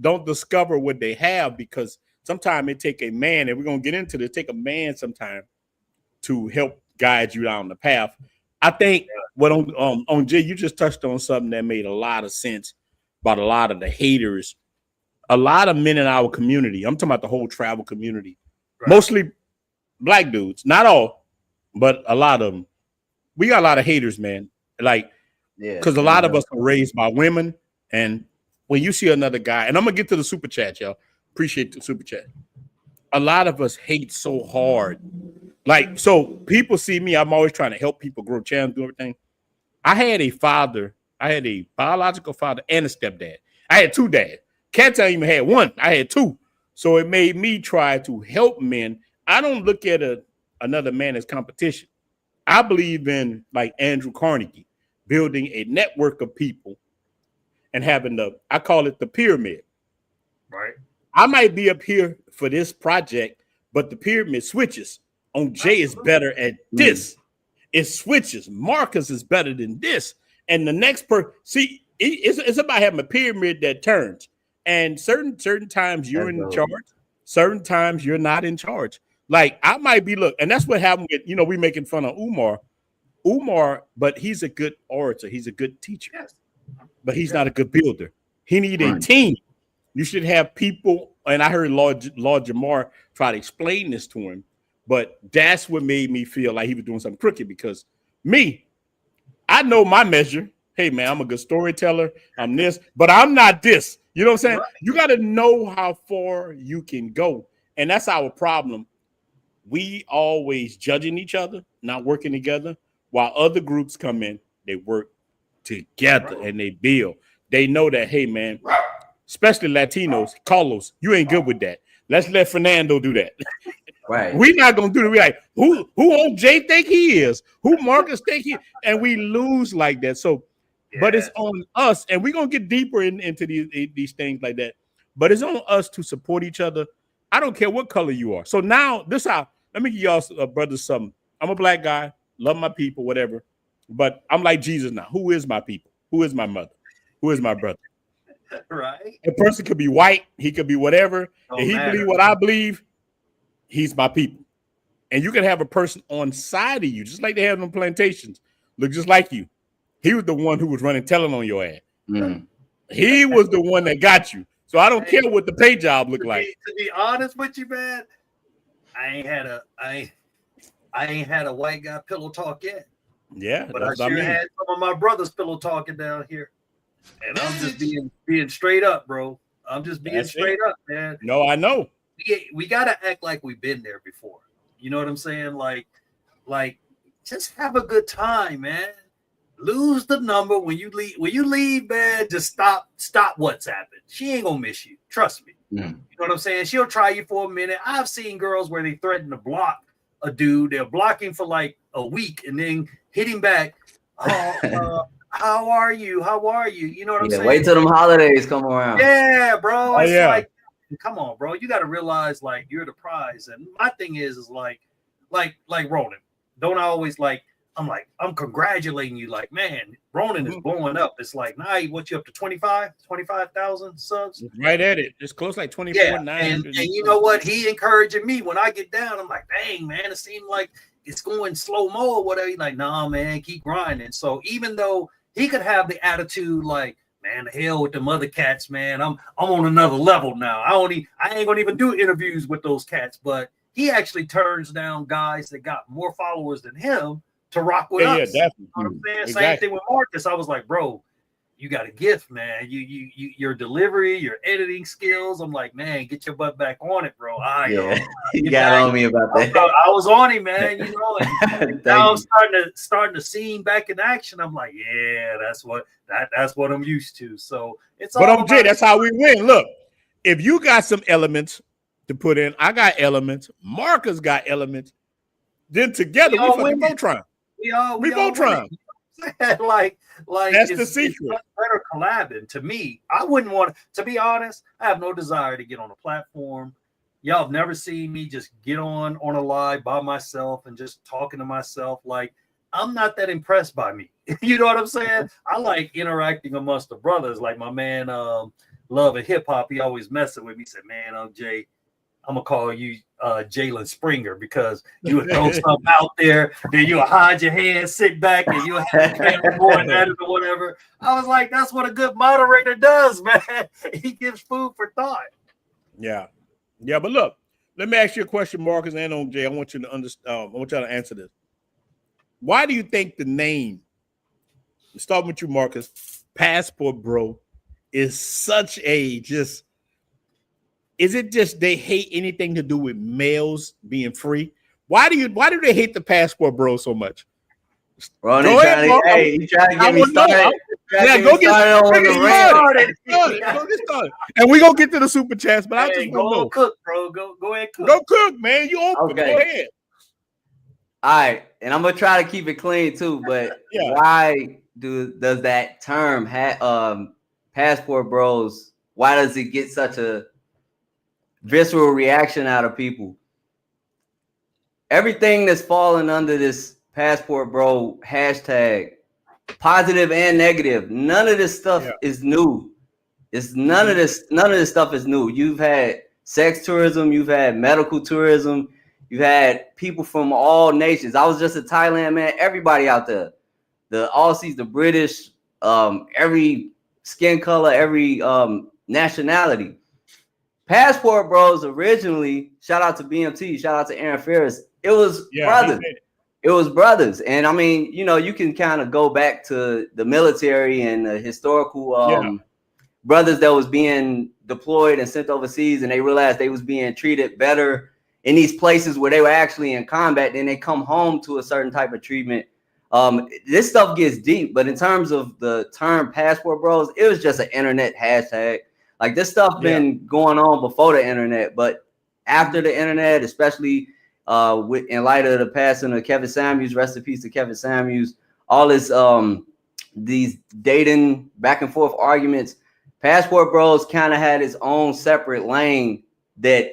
don't discover what they have because sometimes it take a man, and we're gonna get into this. Take a man sometime to help guide you down the path. I think what on Jay, you just touched on something that made a lot of sense about a lot of the haters. A lot of men in our community. I'm talking about the whole travel community, mostly black dudes. Not all, but a lot of them. We got a lot of haters, man. Like, because a lot of us are raised by women, and when you see another guy, and I'm gonna get to the super chat, y'all. Appreciate the super chat. A lot of us hate so hard. Like, so people see me. I'm always trying to help people grow channels, do everything. I had a biological father and a stepdad. I had two dads. Can't tell you I had one. I had two. So it made me try to help men. I don't look at another man as competition. I believe in, like Andrew Carnegie, building a network of people and having I call it the pyramid. right. I might be up here for this project, but the pyramid switches. On Jay is better at this. It switches. Marcus is better than this. And the next person, see, it's about having a pyramid that turns. And certain times you're in charge, certain times you're not in charge. Like I might be, look, and that's what happened with, we making fun of Umar, but he's a good orator. He's a good teacher, but he's not a good builder. He needs a team. You should have people, and I heard Lord Jamar try to explain this to him, but that's what made me feel like he was doing something crooked because I know my measure. Hey, man, I'm a good storyteller. I'm this, but I'm not this. You know what I'm saying? Right. You got to know how far you can go, and that's our problem. We always judging each other, not working together, while other groups come in, they work together and they build. They know that, hey, man, especially Latinos, Carlos, you ain't good with that. Let's let Fernando do that. Right. We're not going to do it. We're like, who on Jay think he is? Who Marcus think he is? And we lose like that. So, but it's on us, and we're going to get deeper into these things like that. But it's on us to support each other. I don't care what color you are. So now let me give y'all brothers something. I'm a black guy, love my people, whatever. But I'm like Jesus now. Who is my people? Who is my mother? Who is my brother? Right. A person could be white. He could be whatever. If he believe what I believe, he's my people. And you can have a person on side of you, just like they have on plantations, look just like you. He was the one who was running telling on your ass. He was the one that got you. So I don't care what the pay job look like. To be honest with you, man, I ain't had a white guy pillow talk yet. Yeah, but I sure had some of my brothers pillow talking down here, and I'm just being straight up, bro. I'm just being straight up, man. No, I know. We gotta act like we've been there before. You know what I'm saying? Like, just have a good time, man. Lose the number when you leave. When you leave, man, just stop WhatsApping. She ain't gonna miss you. Trust me. You know what I'm saying? She'll try you for a minute. I've seen girls where they threaten to block a dude. They'll block him for like a week and then hit him back. How are you? How are you? You know what I'm saying? Wait till them holidays come around. Yeah, bro. It's like, come on, bro. You got to realize like you're the prize. And my thing is like, like Ronin. Don't I always like? I'm congratulating you. Like, man, Ronin is blowing up. It's like, nah, what you up to 25,000 subs? Right at it. It's close like 24, Yeah, 900. and you know what? He encouraging me when I get down. I'm like, dang, man, it seemed like it's going slow mo or whatever. He's like, nah, man, keep grinding. So even though he could have the attitude like, man, the hell with the mother cats, man. I'm on another level now. I ain't gonna even do interviews with those cats, but he actually turns down guys that got more followers than him to rock with us. Yeah, definitely. You know what I'm saying? Exactly. Same thing with Marcus. I was like, bro, you got a gift, man. Your delivery, your editing skills. I'm like, man, get your butt back on it, bro. You got on me about that. I was on him, man. You know, and now I'm starting to see him back in action. I'm like, yeah, that's what I'm used to. So it's but all Jay, that's how we win. Look, if you got some elements to put in, I got elements. Marcus got elements. Then together we fucking Voltron. We Voltron. like that's the secret. It's better collabing. To me, I wouldn't want to be honest. I have no desire to get on a platform. Y'all have never seen me just get on a live by myself and just talking to myself. Like, I'm not that impressed by me. You know what I'm saying? I like interacting amongst the brothers. Like my man, Love and Hip Hop. He always messing with me. He said, "Man, Jay, I'm gonna call you Jalen Springer because you would throw something out there, then you'll hide your hand, sit back, and you'll have the camera going at it or whatever." I was like, that's what a good moderator does, man. He gives food for thought. Yeah. But look, let me ask you a question, Marcus and OJ. I want you to understand. I want y'all to answer this. Why do you think the name, starting with you, Marcus, Passport Bro, is such a just? Is it just they hate anything to do with males being free? Why do they hate the Passport Bro so much? Ronin trying to get me started. Go get started. And we're gonna get to the super chats, but I just want to know. Cook, bro. Go ahead, cook. Go cook, man. You open. Okay. Go ahead. All right, and I'm gonna try to keep it clean too. But why does that term Passport Bros? Why does it get such a visceral reaction out of people? Everything that's falling under this Passport Bro hashtag, positive and negative, none of this stuff is new. None of this stuff is new. You've had sex tourism, you've had medical tourism, you've had people from all nations. I was just in Thailand, man. Everybody out there, the Aussies, the British, every skin color, every nationality. Passport Bros originally, shout out to BMT, shout out to Aaron Ferris. It was brothers. It was brothers. And I mean, you can kind of go back to the military and the historical brothers that was being deployed and sent overseas, and they realized they was being treated better in these places where they were actually in combat. Then they come home to a certain type of treatment. This stuff gets deep, but in terms of the term Passport Bros, it was just an internet hashtag. Like this stuff been going on before the internet, but after the internet, especially in light of the passing of Kevin Samuels, rest in peace to Kevin Samuels, all this these dating back and forth arguments, Passport Bros kind of had its own separate lane that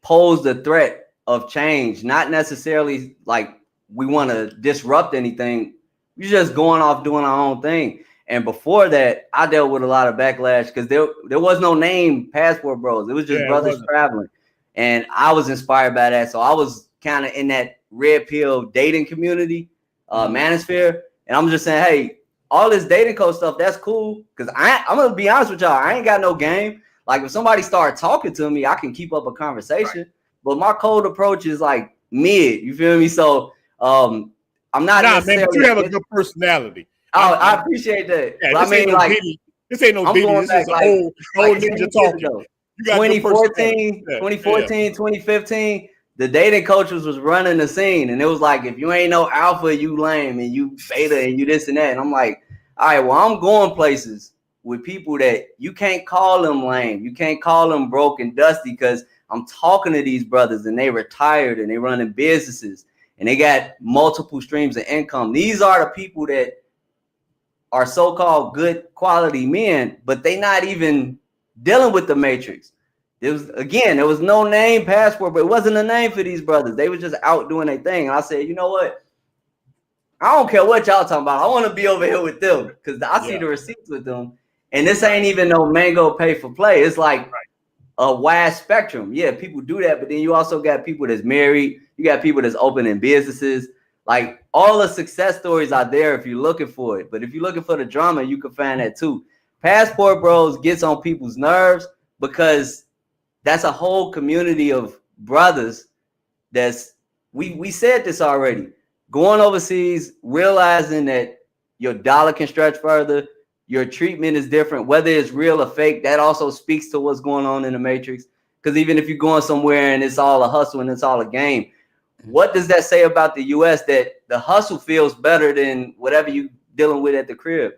posed a threat of change, not necessarily like we want to disrupt anything. We're just going off doing our own thing. And before that, I dealt with a lot of backlash because there was no name Passport Bros. It was just brothers traveling. And I was inspired by that. So I was kind of in that red pill dating community, manosphere. And I'm just saying, hey, all this dating code stuff, that's cool. Because I'm going to be honest with y'all, I ain't got no game. Like if somebody started talking to me, I can keep up a conversation. Right. But my cold approach is like mid. You feel me? So I'm not necessarily. Man, but you have a good personality. Oh, I appreciate that. Yeah, I mean, like this ain't no Diddy. This is like, old ninja talking. 2014, 2015, the dating coaches was running the scene, and it was like, if you ain't no alpha, you lame, and you beta, and you this and that. And I'm like, all right, well, I'm going places with people that you can't call them lame, you can't call them broke and dusty, because I'm talking to these brothers, and they retired, and they running businesses, and they got multiple streams of income. These are the people that are so-called good quality men, but they not even dealing with the matrix. there was no name Passport, but it wasn't a name for these brothers. They were just out doing their thing. And I said, you know what? I don't care what y'all talking about. I want to be over here with them because I see the receipts with them. And this ain't even no mango pay for play. It's like a wide spectrum. Yeah, people do that, but then you also got people that's married. You got people that's opening businesses. Like all the success stories are there if you're looking for it. But if you're looking for the drama, you can find that too. Passport Bros gets on people's nerves because that's a whole community of brothers that's we said this already. Going overseas, realizing that your dollar can stretch further, your treatment is different, whether it's real or fake. That also speaks to what's going on in the Matrix. Because even if you're going somewhere and it's all a hustle and it's all a game, what does that say about the U.S. that the hustle feels better than whatever you dealing with at the crib?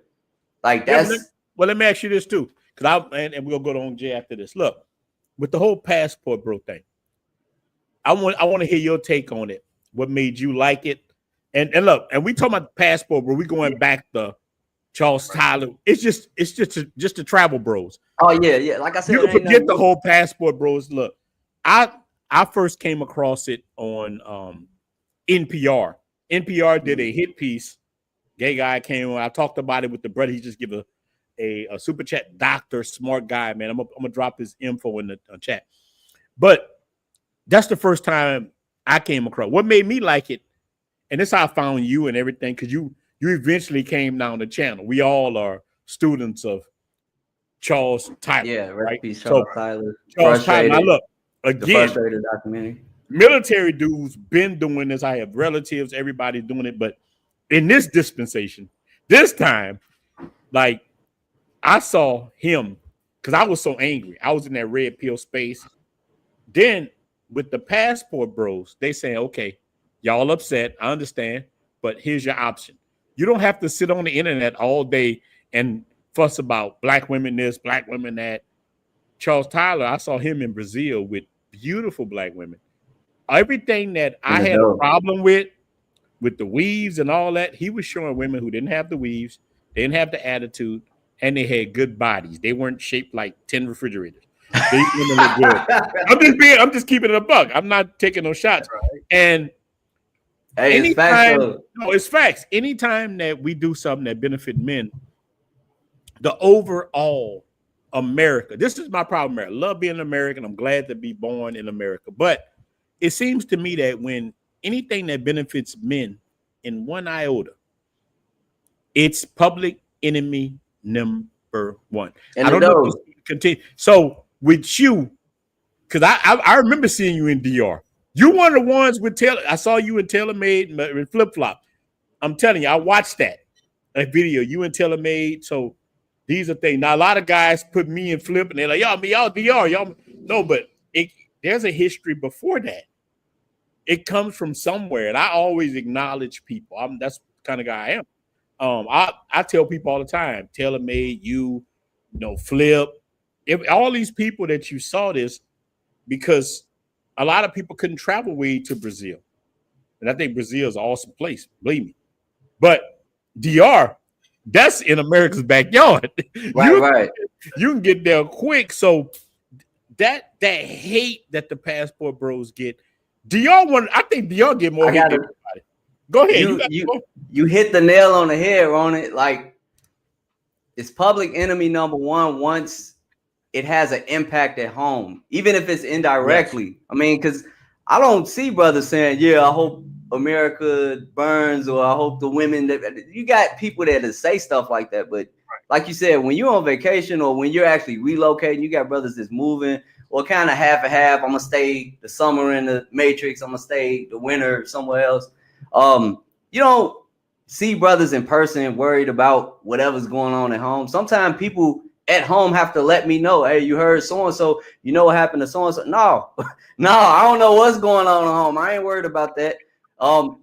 Like that's well. Let me ask you this too, because and we'll go on Jay after this. Look, with the whole Passport Bro thing, I want to hear your take on it. What made you like it? And look, and we talking about Passport Bro. We going back to Charles Tyler. It's just the travel bros. Oh yeah. Like I said, you can forget the whole Passport Bros. Look, I first came across it on NPR. NPR did a hit piece. Gay guy came on. I talked about it with the brother. He just give a super chat. Doctor, smart guy, man. I'm gonna drop his info in the chat. But that's the first time I came across. What made me like it, and this is how I found you and everything, because you eventually came down the channel. We all are students of Charles Tyler. Yeah, right? Charles Tyler. Charles Tyler. Now look, again, the Frustrated documentary. Military dudes been doing this. I have relatives, everybody's doing it, but in this dispensation, this time, like I saw him because I was so angry. I was in that red pill space. Then with the Passport Bros, they saying, okay, y'all upset. I understand, but here's your option. You don't have to sit on the internet all day and fuss about black women this, black women that. Charles Tyler, I saw him in Brazil with beautiful black women. Everything that I had a problem with the weaves and all that, he was showing women who didn't have the weaves, they didn't have the attitude, and they had good bodies. They weren't shaped like 10 refrigerators. They look good. I'm just keeping it a buck. I'm not taking no shots. Right. And hey, it's facts. Anytime that we do something that benefit men, the overall America, this is my problem, America. I love being American. I'm glad to be born in America. But it seems to me that when anything that benefits men in one iota, it's public enemy number one. And I don't know if this continue. So with you, because I remember seeing you in DR. You one of the ones with Taylor. I saw you in TaylorMade and Flip Flop. I'm telling you, I watched that video. You in TaylorMade. So these are things. Now a lot of guys put me in Flip, and they're like, y'all DR, y'all. No, but there's a history before that. It comes from somewhere, and I always acknowledge people. That's the kind of guy I am. I tell people all the time, TaylorMade, Flip, all these people that you saw this, because a lot of people couldn't travel way to Brazil, and I think Brazil is an awesome place, believe me. But DR, that's in America's backyard. Right. You can get there quick. So that hate that the Passport Bros get. I think DR get more hate than everybody. Go ahead. You hit the nail on the head, Ronin. Like, it's public enemy number one once it has an impact at home, even if it's indirectly. Yes. I mean, because I don't see brothers saying, yeah, I hope America burns, or I hope the women that you got people that say stuff like that. But like you said, when you're on vacation or when you're actually relocating, you got brothers that's moving. Or kind of half and half. I'm gonna stay the summer in the Matrix. I'm gonna stay the winter somewhere else. You don't see brothers in person worried about whatever's going on at home. Sometimes people at home have to let me know, hey, you heard so and so. You know what happened to so and so? No, I don't know what's going on at home. I ain't worried about that.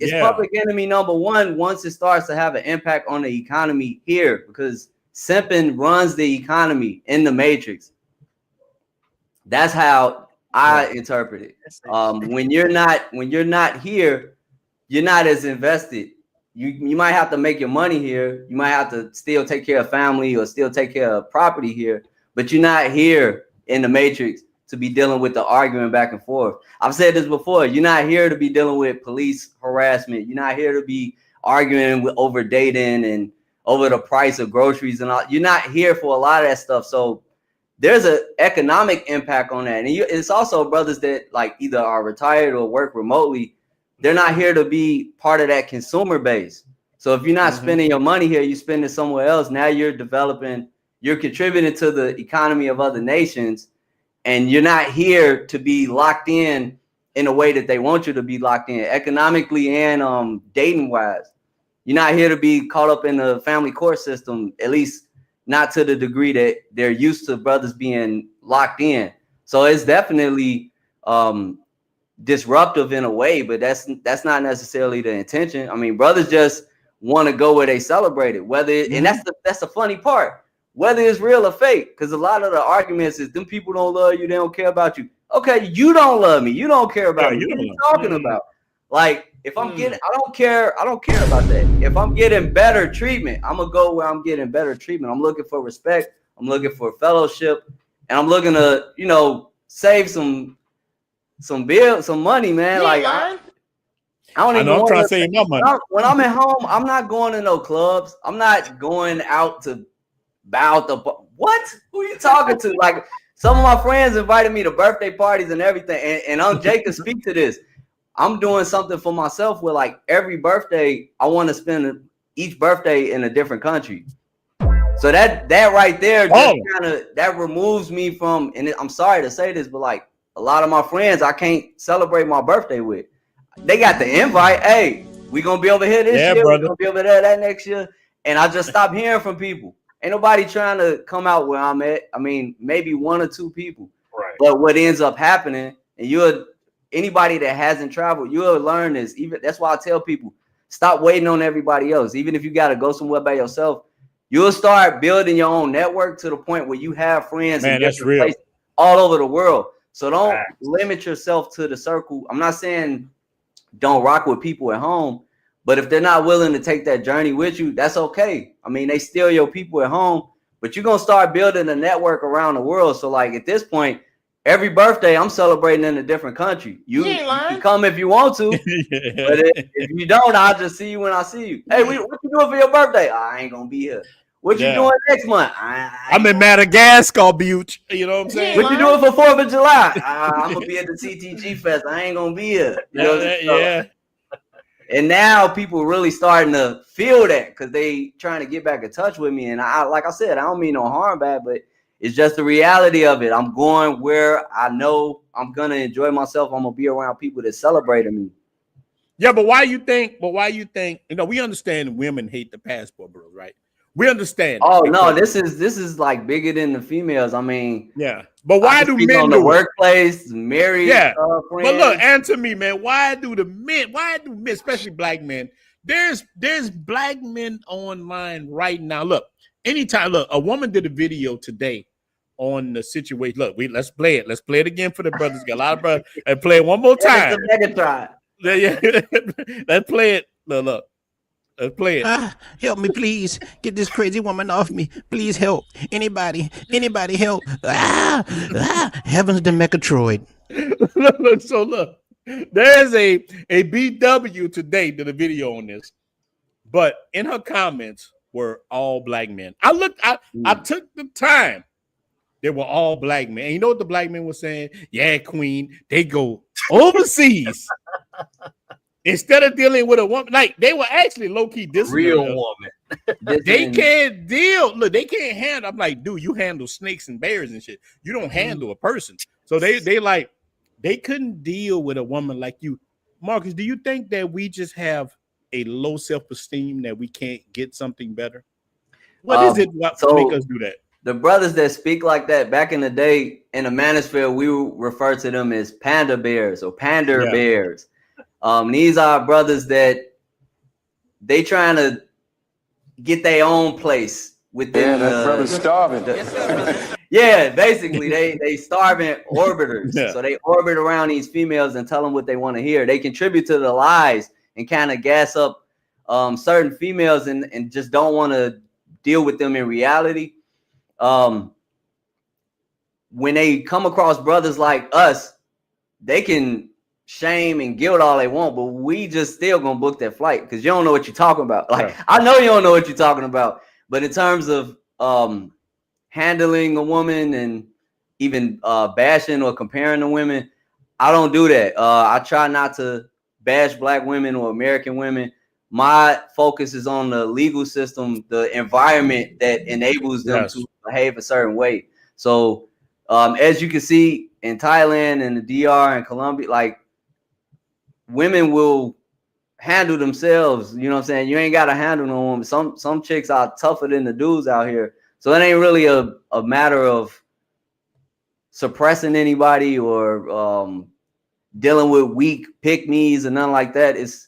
It's public enemy number one once it starts to have an impact on the economy here, because simping runs the economy in the Matrix. That's how I interpret it. When you're not here, you're not as invested. You might have to make your money here. You might have to still take care of family or still take care of property here, but you're not here in the Matrix to be dealing with the arguing back and forth. I've said this before. You're not here to be dealing with police harassment. You're not here to be arguing over dating and over the price of groceries and all. You're not here for a lot of that stuff. So there's an economic impact on that. And it's also brothers that like either are retired or work remotely. They're not here to be part of that consumer base. So if you're not spending your money here, you spend it somewhere else. Now you're contributing to the economy of other nations, and you're not here to be locked in a way that they want you to be locked in economically and dating wise. You're not here to be caught up in the family court system, at least not to the degree that they're used to brothers being locked in. So it's definitely disruptive in a way, but that's not necessarily the intention. I mean, brothers just want to go where they celebrate it, and that's the funny part, whether it's real or fake, because a lot of the arguments is them people don't love you, they don't care about you. Okay, you don't love me, you don't care about me. What are you talking about? Like, if I'm getting, I don't care about that. If I'm getting better treatment, I'm gonna go where I'm getting better treatment. I'm looking for respect, I'm looking for fellowship, and I'm looking to, save some money, man. Like, I don't even I'm want trying to save my money. When I'm at home, I'm not going to no clubs. I'm not going out to bow the. What? Who are you talking to? Like, some of my friends invited me to birthday parties and everything, and I'm Jake to speak to this. I'm doing something for myself where, like, every birthday, I want to spend each birthday in a different country. So that right there just that removes me from. And I'm sorry to say this, but like a lot of my friends, I can't celebrate my birthday with. They got the invite. Hey, we gonna be over here this year. We're gonna be over there that next year. And I just stopped hearing from people. Ain't nobody trying to come out where I'm at. I mean, maybe one or two people. Right. But what ends up happening, and anybody that hasn't traveled, you'll learn this. Even that's why I tell people, stop waiting on everybody else. Even if you gotta go somewhere by yourself, you'll start building your own network to the point where you have friends in different places all over the world. So don't limit yourself to the circle. I'm not saying don't rock with people at home, but if they're not willing to take that journey with you, that's okay. I mean, they still your people at home, but you're going to start building a network around the world. So like at this point, every birthday I'm celebrating in a different country. You can come if you want to, but if you don't, I'll just see you when I see you. Hey, what you doing for your birthday? I ain't going to be here. What you doing next month? I'm in Madagascar, Butte. You know what I'm saying? What you doing for 4th of July? I'm gonna be at the CTG Fest. I ain't gonna be here. And now people really starting to feel that because they trying to get back in touch with me. And like I said, I don't mean no harm bad, but it's just the reality of it. I'm going where I know I'm gonna enjoy myself. I'm gonna be around people that celebrate me. Yeah, but why you think? We understand women hate the passport bros, right? We understand. Oh no, this is like bigger than the females. I mean, but why do men on the workplace, married? But look, answer me, man. Why do men, especially black men? There's black men online right now. Look, a woman did a video today on the situation. Look, let's play it. Let's play it again for the brothers. Got a lot of brothers. And play it one more time. Let's play it. Look. Let's play it. Help me, please. Get this crazy woman off me. Please help. Anybody help. Heaven's the Mechatroid. So look, there's a BW today did a video on this, but in her comments were all black men. I took the time. They were all black men. And you know what the black men were saying? Yeah, queen, they go overseas. Instead of dealing with a woman, like they were actually low-key real woman. They can't deal. Look, they can't handle. I'm like, dude, you handle snakes and bears and shit. You don't handle a person. So they couldn't deal with a woman like you. Marcus, do you think that we just have a low self-esteem that we can't get something better? What is it what make us do that? The brothers that speak like that back in the day in the manosphere, we refer to them as panda bears or pander bears. These are brothers that they trying to get their own place within. That brother's starving. Basically, they starving orbiters. So they orbit around these females and tell them what they want to hear. They contribute to the lies and kind of gas up certain females and just don't want to deal with them in reality. when they come across brothers like us, they can shame and guilt all they want, but we just still gonna book that flight because you don't know what you're talking about. Like, I know you don't know what you're talking about, but in terms of handling a woman and even bashing or comparing the women, I don't do that. I try not to bash black women or American women. My focus is on the legal system, the environment that enables them to behave a certain way. So as you can see in Thailand and the DR and Colombia, like, women will handle themselves. You know what I'm saying? You ain't got to handle no woman. Some chicks are tougher than the dudes out here. So it ain't really a matter of suppressing anybody or dealing with weak pick-me's and nothing like that. It's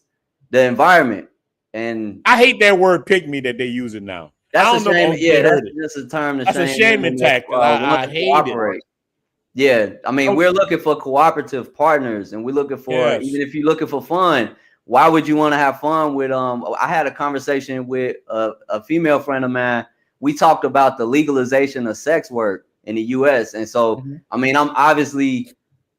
the environment. And I hate that word "pick me" that they using now. That's a shame. Yeah, that's a term. That's a shaming tactic. I hate it. Yeah, I mean, we're looking for cooperative partners, and we're looking for even if you're looking for fun. Why would you want to have fun with? I had a conversation with a female friend of mine. We talked about the legalization of sex work in the U.S. And so, I mean, I'm obviously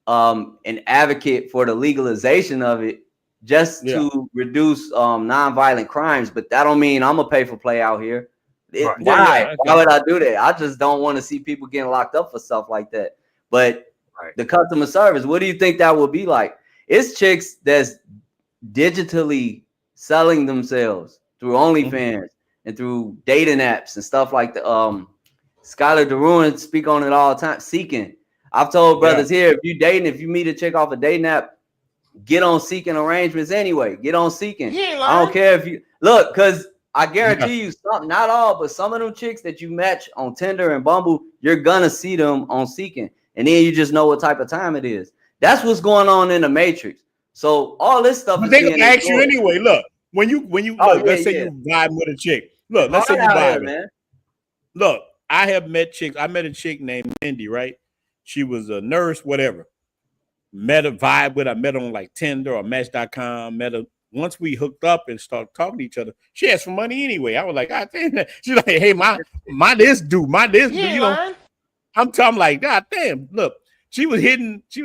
an advocate for the legalization of it, just to reduce nonviolent crimes. But that don't mean I'm gonna pay for play out here. Why would I do that? I just don't want to see people getting locked up for stuff like that. But the customer service, what do you think that would be like? It's chicks that's digitally selling themselves through OnlyFans and through dating apps and stuff like that. Skylar DeRuin speak on it all the time. Seeking. I've told brothers here, if you dating, if you meet a chick off a dating app, get on Seeking arrangements anyway. Get on Seeking. I don't care if you look, because I guarantee you some, not all, but some of them chicks that you match on Tinder and Bumble, you're gonna see them on Seeking. And then you just know what type of time it is. That's what's going on in the Matrix. So all this stuff is they gonna ask you anyway. Look, when you look, let's say you vibe with a chick. Look, let's say you vibe, man. Look, I have met chicks. I met a chick named Mindy, right? She was a nurse, whatever. Met a vibe with her. I met her on like Tinder or Match.com. Met her once we hooked up and started talking to each other. She asked for money anyway. I was like, God damn that. She's like, hey, my this dude, you know. I'm like, God damn, look, she was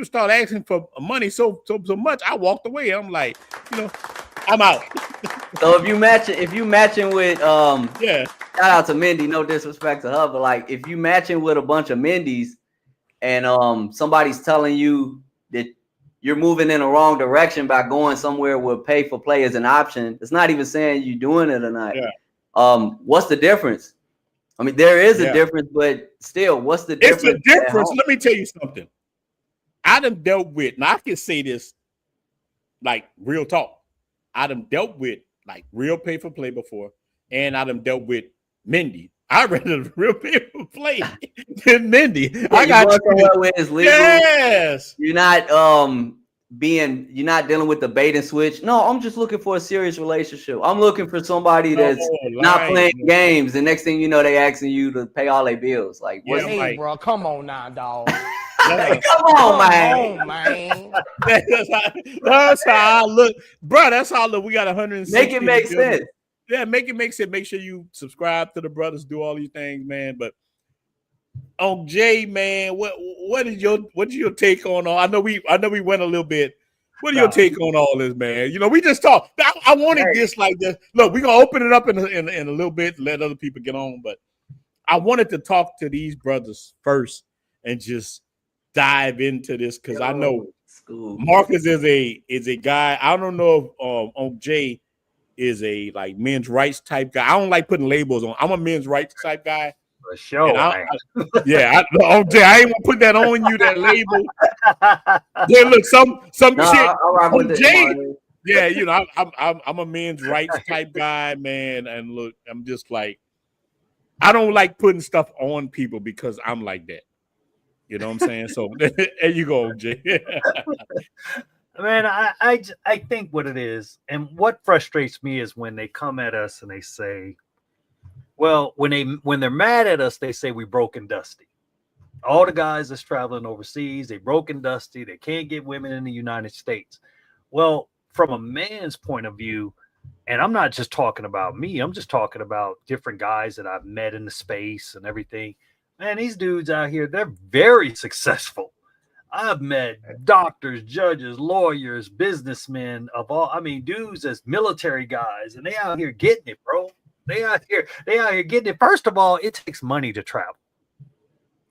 start asking for money so much. I walked away. I'm like, you know, I'm out. So if you matching with shout out to Mindy, no disrespect to her, but like if you matching with a bunch of Mindys and somebody's telling you that you're moving in the wrong direction by going somewhere where pay for play is an option, it's not even saying you're doing it or not. What's the difference? I mean, there is a difference, but still, what's the difference? It's a difference. Let me tell you something. I done dealt with, now I can say this like real talk. I done dealt with like real pay for play before, and I done dealt with Mindy. I rather real pay for play than Mindy. I got you with is legal. Yes. You're not you're not dealing with the bait and switch. No, I'm just looking for a serious relationship. I'm looking for somebody that's not playing games. The next thing you know, they asking you to pay all their bills. Like, hey, bro, come on now, dog. Come on, man. That's how I look, bro. That's how I look. We got 160. Make it make sense. Yeah, make it make sense. Make sure you subscribe to the brothers. Do all these things, man. But on Jay, man, what is your take on all? I know we went a little bit. What are your take on all this, man? You know, we just talked. I wanted this like this. Look, we're gonna open it up in a little bit, let other people get on. But I wanted to talk to these brothers first and just dive into this because I know Marcus is a guy. I don't know if on Jay is a like men's rights type guy. I don't like putting labels on. I'm a men's rights type guy. For sure. I ain't gonna put that on you, that label. Yeah, look, some shit. On Jay, yeah, you know, I'm a men's rights type guy, man. And look, I'm just like, I don't like putting stuff on people because I'm like that. You know what I'm saying? So there you go, Jay. Man, I think what it is, and what frustrates me is when they come at us and they say, well, when they're mad at us, they say we broke and dusty. All the guys that's traveling overseas, they broke and dusty. They can't get women in the United States. Well, from a man's point of view, and I'm not just talking about me, I'm just talking about different guys that I've met in the space and everything. Man, these dudes out here, they're very successful. I've met doctors, judges, lawyers, businessmen of all. I mean, dudes as military guys, and they out here getting it, bro. They out here getting it. First of all, it takes money to travel,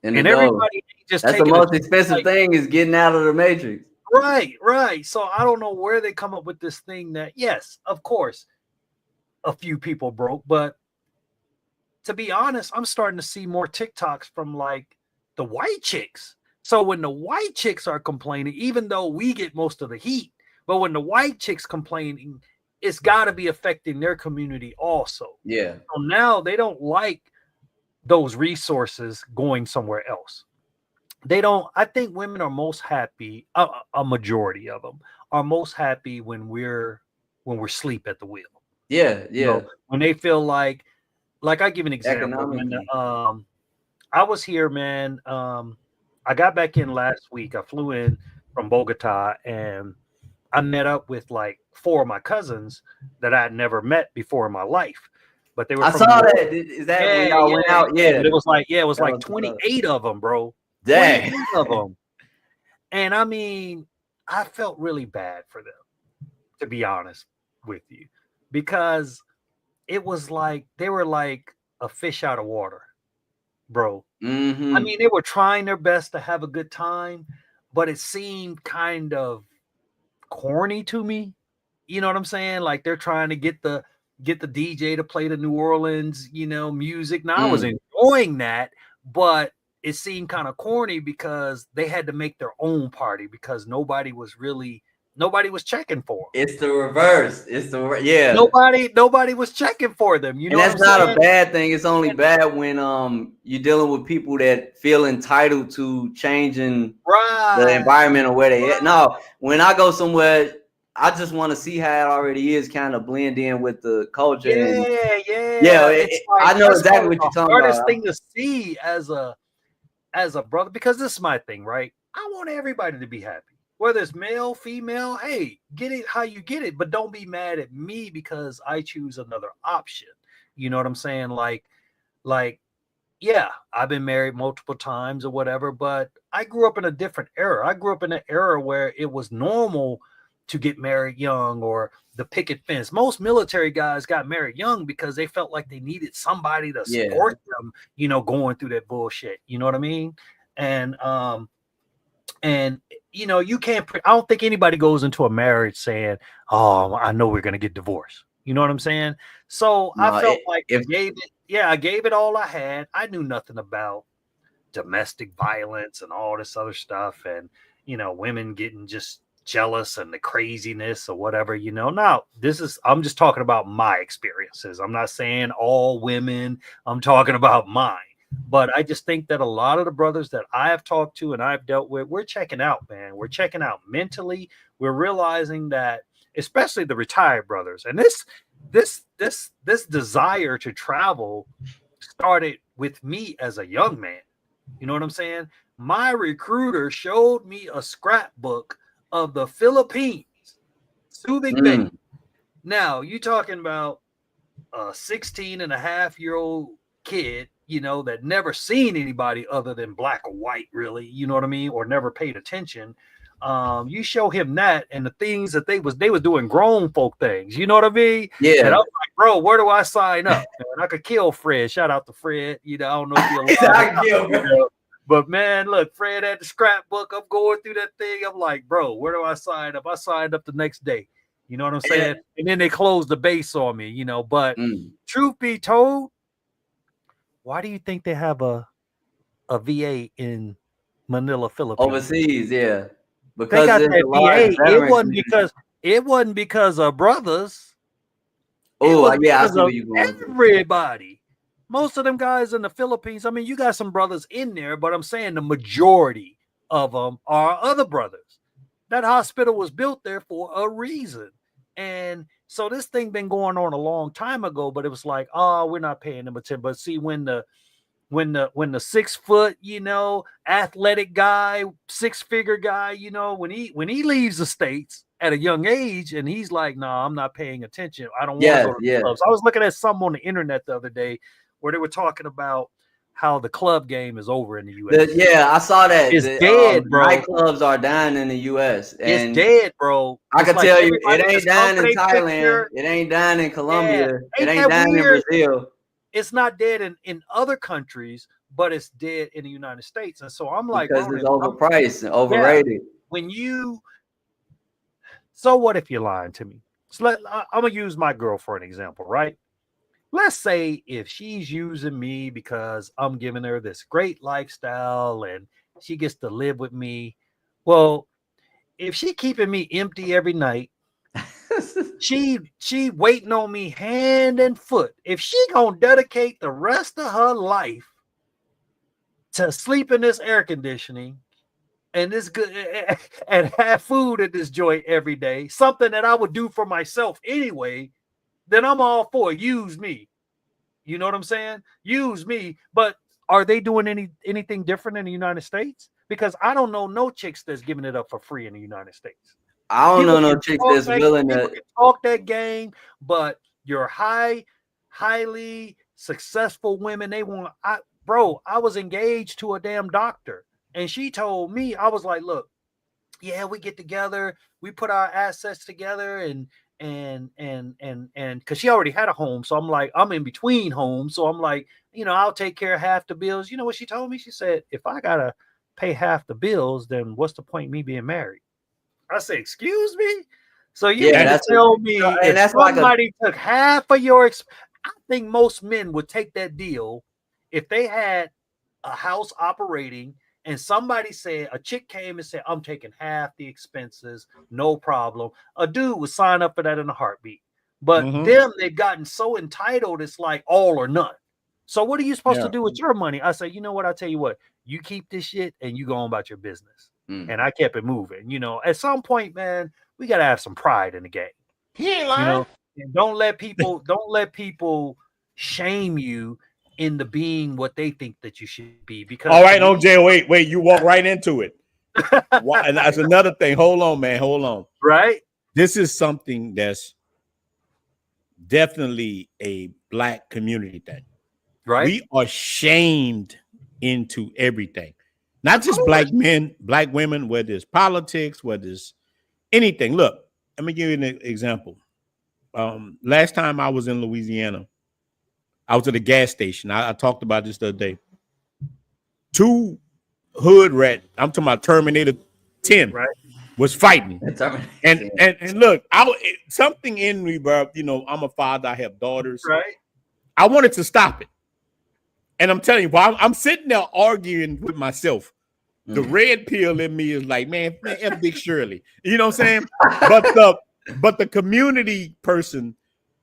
And everybody just that's the most expensive thing is getting out of the matrix. Right. So I don't know where they come up with this thing that, yes, of course, a few people broke, but to be honest, I'm starting to see more TikToks from like the white chicks. So when the white chicks are complaining, even though we get most of the heat, but when the white chicks complaining, it's got to be affecting their community also. Yeah. So now they don't like those resources going somewhere else. They don't. I think women are most happy. A majority of them are most happy when we're asleep at the wheel. Yeah. You know, when they feel like I give an example. When, I was here, man. I got back in last week. I flew in from Bogota, and I met up with like 4 of my cousins that I had never met before in my life. But they were. I saw that. Is that when y'all went out? Yeah. But it was like 28 of them, bro. Dang. Of them. And I mean, I felt really bad for them, to be honest with you, because it was like they were like a fish out of water, bro. Mm-hmm. I mean, they were trying their best to have a good time, but it seemed kind of corny to me. You know what I'm saying? Like they're trying to get the DJ to play the New Orleans, music. Now I was enjoying that, but it seemed kind of corny because they had to make their own party because nobody was checking for them. It's the reverse. Yeah. Nobody was checking for them. You know, and that's not a bad thing. It's only bad when you're dealing with people that feel entitled to changing the environment or where they at. No, when I go somewhere, I just want to see how it already is, kind of blend in with the culture. Yeah. I know exactly what you're talking about. Hardest thing to see as a brother, because this is my thing, right? I want everybody to be happy, whether it's male, female. Hey, get it how you get it, but don't be mad at me because I choose another option. You know what I'm saying? Like, yeah, I've been married multiple times or whatever, but I grew up in a different era. I grew up in an era where it was normal to get married young, or the picket fence. Most military guys got married young because they felt like they needed somebody to support them, going through that bullshit. You know what I mean? And you can't. I don't think anybody goes into a marriage saying, "Oh, I know we're gonna get divorced." You know what I'm saying? So I felt I gave it all I had. I knew nothing about domestic violence and all this other stuff, and women getting just jealous and the craziness or whatever. Now I'm just talking about my experiences. I'm not saying all women. I'm talking about mine. But I just think that a lot of the brothers that I have talked to and I've dealt with, we're checking out, man. We're checking out mentally. We're realizing that, especially the retired brothers, and this desire to travel started with me as a young man. You know what I'm saying? My recruiter showed me a scrapbook of the Philippines, Subic Bay. Now, you talking about a 16-and-a-half-year-old kid, that never seen anybody other than black or white, really, you know what I mean, or never paid attention. You show him that and the things that they was doing grown folk things, you know what I mean? Yeah. And I was like, bro, where do I sign up? Man, I could kill Fred. Shout out to Fred. I don't know if you're alive. But man, look, Fred had the scrapbook. I'm going through that thing. I'm like, bro, where do I sign up? I signed up the next day. You know what I'm saying? And then they closed the base on me, But truth be told, why do you think they have a VA in Manila, Philippines? Overseas, yeah. Because they got that VA. It wasn't because of brothers. Oh, yeah, I see where you're going. Everybody. Most of them guys in the Philippines, I mean, you got some brothers in there, but I'm saying the majority of them are other brothers. That hospital was built there for a reason. And so this thing been going on a long time ago, but it was like, oh, we're not paying them attention. But see, when the 6 foot, athletic guy, 6-figure guy, when he leaves the States at a young age and he's like, no, I'm not paying attention. I don't want to go to the clubs. I was looking at something on the internet the other day where they were talking about how the club game is over in the U.S. Yeah, I saw that. It's dead, bro. Nightclubs are dying in the U.S. It's dead, bro. I can tell you, it everybody ain't just come dying for in they Thailand. picture. It ain't dying in Colombia. Yeah. It ain't dying in Brazil. It's not dead in other countries, but it's dead in the United States. And so I'm like, because Ronin, it's overpriced and overrated. So what if you're lying to me? So I'm gonna use my girl for an example, right? Let's say if she's using me because I'm giving her this great lifestyle and she gets to live with me. Well, if she keeping me empty every night, she waiting on me hand and foot. If she gonna dedicate the rest of her life to sleep in this air conditioning and this good and have food at this joint every day, something that I would do for myself anyway, then I'm all for it. Use me. You know what I'm saying? Use me. But are they doing anything different in the United States? Because I don't know no chicks that's giving it up for free in the United States. I don't know no chicks that's willing to talk that game, but your highly successful women, they want. I was engaged to a damn doctor, and she told me, I was like, look, yeah, we get together, we put our assets together, and because she already had a home, so I'm like, I'm in between homes, so I'm like, I'll take care of half the bills. You know what she told me? She said, if I gotta pay half the bills, then what's the point of me being married? I say, excuse me. So you mean to tell me if somebody took half of your I think most men would take that deal if they had a house operating and somebody said, a chick came and said, I'm taking half the expenses, no problem. A dude would sign up for that in a heartbeat. But they've gotten so entitled, it's like all or none. So what are you supposed to do with your money? I say, you know what? I'll tell you what, you keep this shit and you go on about your business. And I kept it moving. At some point, man, we got to have some pride in the game. He ain't lying. And don't let people shame you into being what they think that you should be. Because all right, OJ, wait, you walk right into it. And that's another thing. Hold on, man. Hold on. Right. This is something that's definitely a Black community thing. Right. We are shamed into everything. Not just Black men, Black women, whether it's politics, whether it's anything. Look, let me give you an example. Last time I was in Louisiana, I was at a gas station. I talked about this the other day. 2 hood rat, I'm talking about Terminator 10, right, was fighting. And look, something in me, bro. I'm a father, I have daughters. Right. I wanted to stop it. And I'm telling you, I'm sitting there arguing with myself. The red pill in me is like, man, F Dick Shirley. You know what I'm saying? But the community person,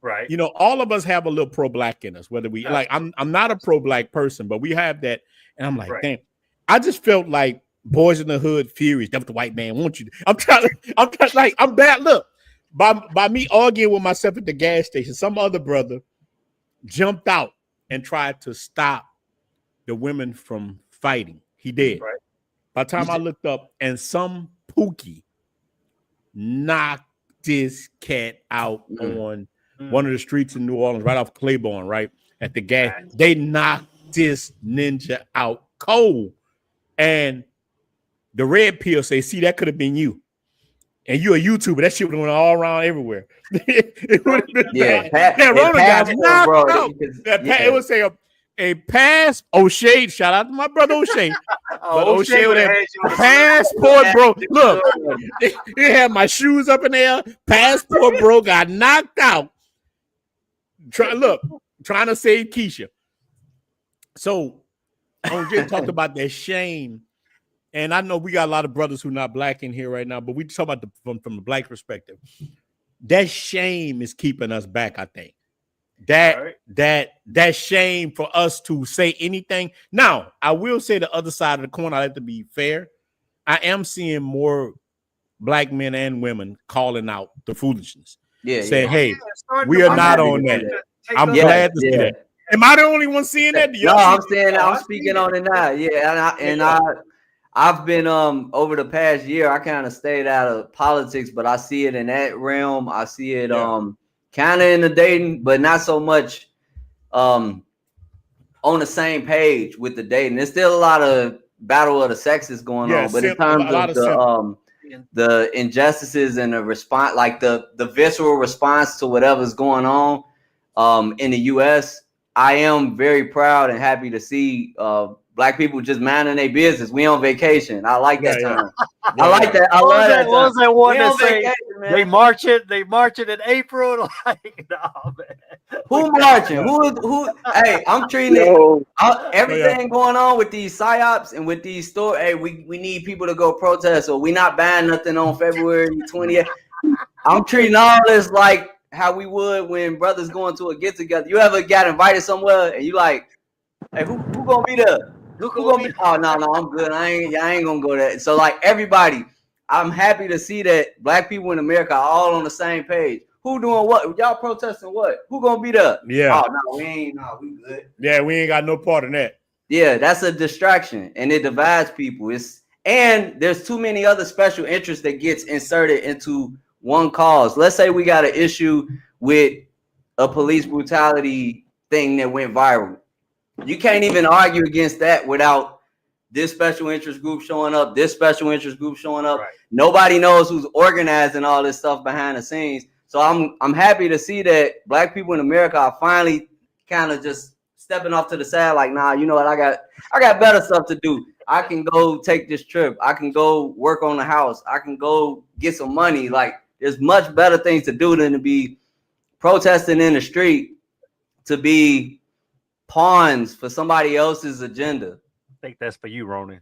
right? All of us have a little pro-Black in us. Whether we like, I'm not a pro-Black person, but we have that. And I'm like, damn, I just felt like Boys in the Hood furious. That's what the white man wants you to. I'm bad. Look, by me arguing with myself at the gas station, some other brother jumped out and tried to stop the women from fighting. He did. Right. By the time I looked up, and some pookie knocked this cat out on one of the streets in New Orleans, right off Claiborne, right at the gas. They knocked this ninja out cold, and the red pill say, "See, that could have been you." And you're a YouTuber. That shit would have went all around everywhere. It would have been bad. Ronin got knocked out. It would say a pass. O'Shea, shout out to my brother O'Shea. But O'Shea would have passport, bro. Look, they had my shoes up in there. Passport, bro, got knocked out. Trying to save Keisha. So, OJ talked about that shame. And I know we got a lot of brothers who are not Black in here right now, but we talk about from the Black perspective. That shame is keeping us back, I think. That shame for us to say anything. Now, I will say the other side of the coin, I have to be fair. I am seeing more Black men and women calling out the foolishness. Saying, hey, we are not on that. I'm glad to see that. Am I the only one seeing that? No, I'm saying I'm speaking on it now. Yeah, I've been over the past year, I kind of stayed out of politics, but I see it in that realm. I see it kind of in the dating, but not so much on on the same page with the dating. There's still a lot of battle of the sexes going on, but in terms of the injustices and the response, like the visceral response to whatever's going on in the US, I am very proud and happy to see Black people just minding their business. We on vacation. I like that time. I like that. I love that. What was that one that say they march it in April? Like, no, man. Who marching? Who? Hey, I'm treating everything going on with these psyops and with these stores. Hey, we need people to go protest, or we not buying nothing on February 20th. I'm treating all this like how we would when brothers going to a get together. You ever got invited somewhere and you like, hey, who gonna be there? Who gonna be? Oh no, I'm good. I ain't gonna go there. So like everybody, I'm happy to see that Black people in America are all on the same page. Who doing what? Y'all protesting what? Who gonna be there? Yeah. Oh no, we ain't. No, we good. Yeah, we ain't got no part in that. Yeah, that's a distraction, and it divides people. And there's too many other special interests that gets inserted into one cause. Let's say we got an issue with a police brutality thing that went viral. You can't even argue against that without this special interest group showing up, this special interest group showing up. Right. Nobody knows who's organizing all this stuff behind the scenes. So I'm happy to see that Black people in America are finally kind of just stepping off to the side, like, nah, you know what, I got better stuff to do. I can go take this trip. I can go work on the house. I can go get some money. Like, there's much better things to do than to be protesting in the street, to be pawns for somebody else's agenda. I think that's for you, Ronin.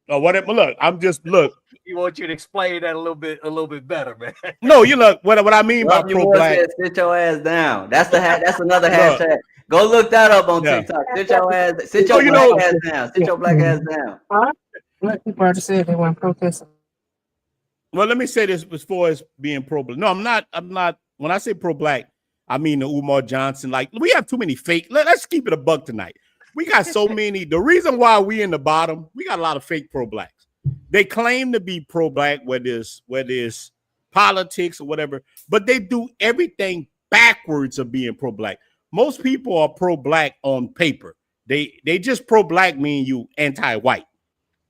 Oh, whatever. Look, look. You want you to explain that a little bit better, man. No, you look. What I mean by pro-Black. Sit your ass down. That's another hashtag. Go look that up on TikTok. Sit your ass. Sit your black ass down. Sit your black ass down. Black people are just saying they want to protest. Well, let me say this as far as being pro-Black. No, I'm not. When I say pro-Black, I mean the Umar Johnson. Like, we have too many fake. Let's keep it a buck tonight. We got so many. The reason why we in the bottom, we got a lot of fake pro-Blacks. They claim to be pro-Black, whether it's politics or whatever, but they do everything backwards of being pro-Black. Most people are pro-Black on paper. They just pro-Black mean you anti-white.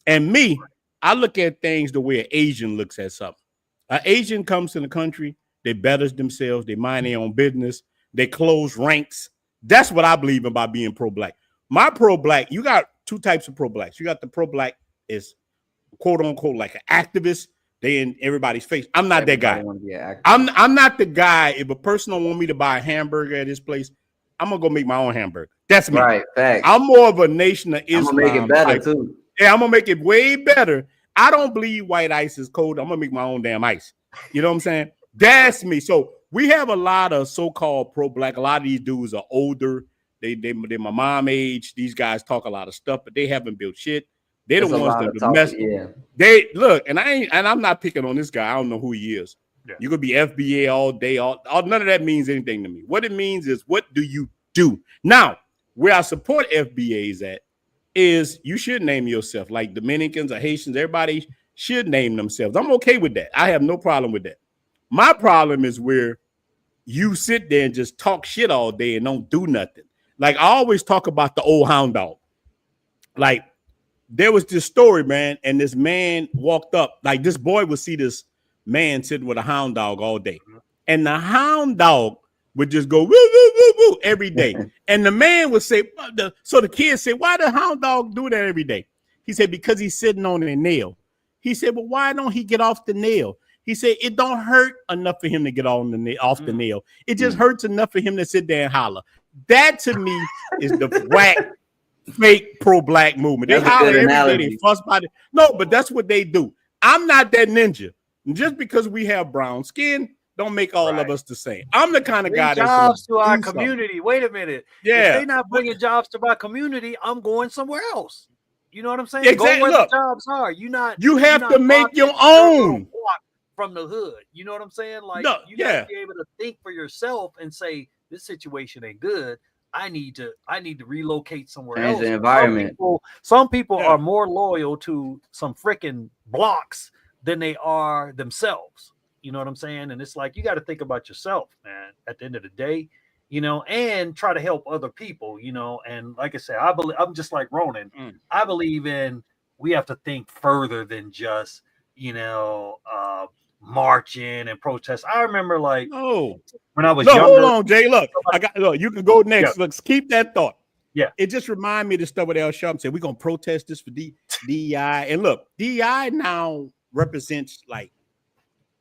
And me, I look at things the way an Asian looks at something. An Asian comes to the country, they better themselves, they mind their own business, they close ranks. That's what I believe about being pro-Black. My pro-Black, you got two types of pro-Blacks. You got the pro-Black is quote unquote like an activist. They in everybody's face. I'm not that guy. I'm not the guy. If a person don't want me to buy a hamburger at this place, I'm gonna go make my own hamburger. That's me. Right. Facts. I'm more of a nation of Islam. I'm gonna make it better too. Yeah, I'm gonna make it way better. I don't believe white ice is cold. I'm gonna make my own damn ice. You know what I'm saying? That's me. So we have a lot of so-called pro-Black. A lot of these dudes are older. They're my mom age. These guys talk a lot of stuff, but they haven't built shit. They're the ones that mess. Yeah. They look, and I'm not picking on this guy. I don't know who he is. Yeah. You could be FBA all day. All none of that means anything to me. What it means is, what do you do? Now, where I support FBAs at is you should name yourself. Like Dominicans or Haitians, everybody should name themselves. I'm okay with that. I have no problem with that. My problem is where you sit there and just talk shit all day and don't do nothing. Like, I always talk about the old hound dog. Like, there was this story, man, and this man walked up. Like, this boy would see this man sitting with a hound dog all day. And the hound dog would just go woo, woo, woo, woo every day. And the man would say, so the kids said, why the hound dog do that every day? He said, because he's sitting on a nail. He said, well, why don't he get off the nail? He said, it don't hurt enough for him to get off the nail. It just hurts enough for him to sit there and holler. That to me is the whack, fake pro-Black movement. They holler every day, they fuss about it. No, but that's what they do. I'm not that ninja. Just because we have brown skin, don't make all of us the same. I'm the kind of guy that's jobs to our community. Something. Wait a minute. Yeah. If they're not bringing jobs to my community, I'm going somewhere else. You know what I'm saying? Exactly. Go where the jobs are. You have to make your own from the hood. You know what I'm saying? Like, you gotta be able to think for yourself and say, this situation ain't good. I need to relocate somewhere else. The environment. Some people are more loyal to some freaking blocks than they are themselves. You know what I'm saying? And it's like, you got to think about yourself, man. At the end of the day, you know, and try to help other people, you know. And like I said, I believe I'm just like Ronin. I believe in we have to think further than just, you know, marching and protest. I remember like when I was look, younger. hold on, Jay. Look, you can go next. Yeah. Let's keep that thought. Yeah. It just reminds me of the stuff with Al Sharpton said, we're gonna protest this for DEI. And look, DEI now represents like,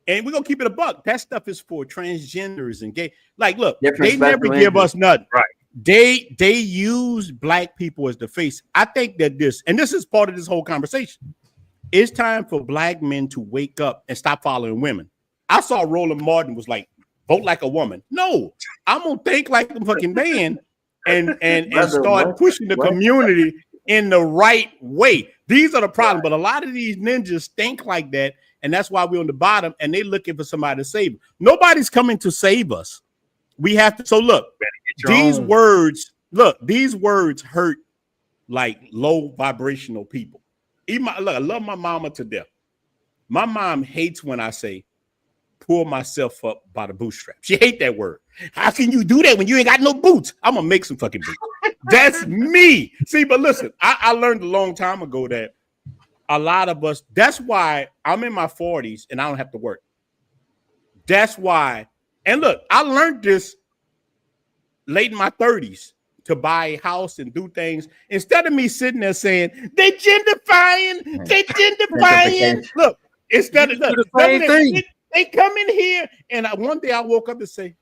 and we're gonna keep it a buck. That stuff is for transgenders and gay. Like, look, they never give us nothing. Right. They use black people as the face. I think that this is part of this whole conversation. It's time for black men to wake up and stop following women. I saw Roland Martin was like, vote like a woman. No, I'm gonna think like a fucking man and start pushing the community in the right way. These are the problems, but a lot of these ninjas think like that, and that's why we're on the bottom, and they're looking for somebody to save them. Nobody's coming to save us. We have to. So look, these words hurt like low vibrational people. Even look, I love my mama to death. My mom hates when I say pull myself up by the bootstraps. She hate that word. How can you do that when you ain't got no boots? I'm gonna make some fucking boots. That's me. See, but listen, I learned a long time ago that a lot of us, that's why I'm in my 40s and I don't have to work. That's why. And look, I learned this late in my 30s to buy a house and do things instead of me sitting there saying they gentrifying. Look, instead of the same thing. They come in here, and one day I woke up and say,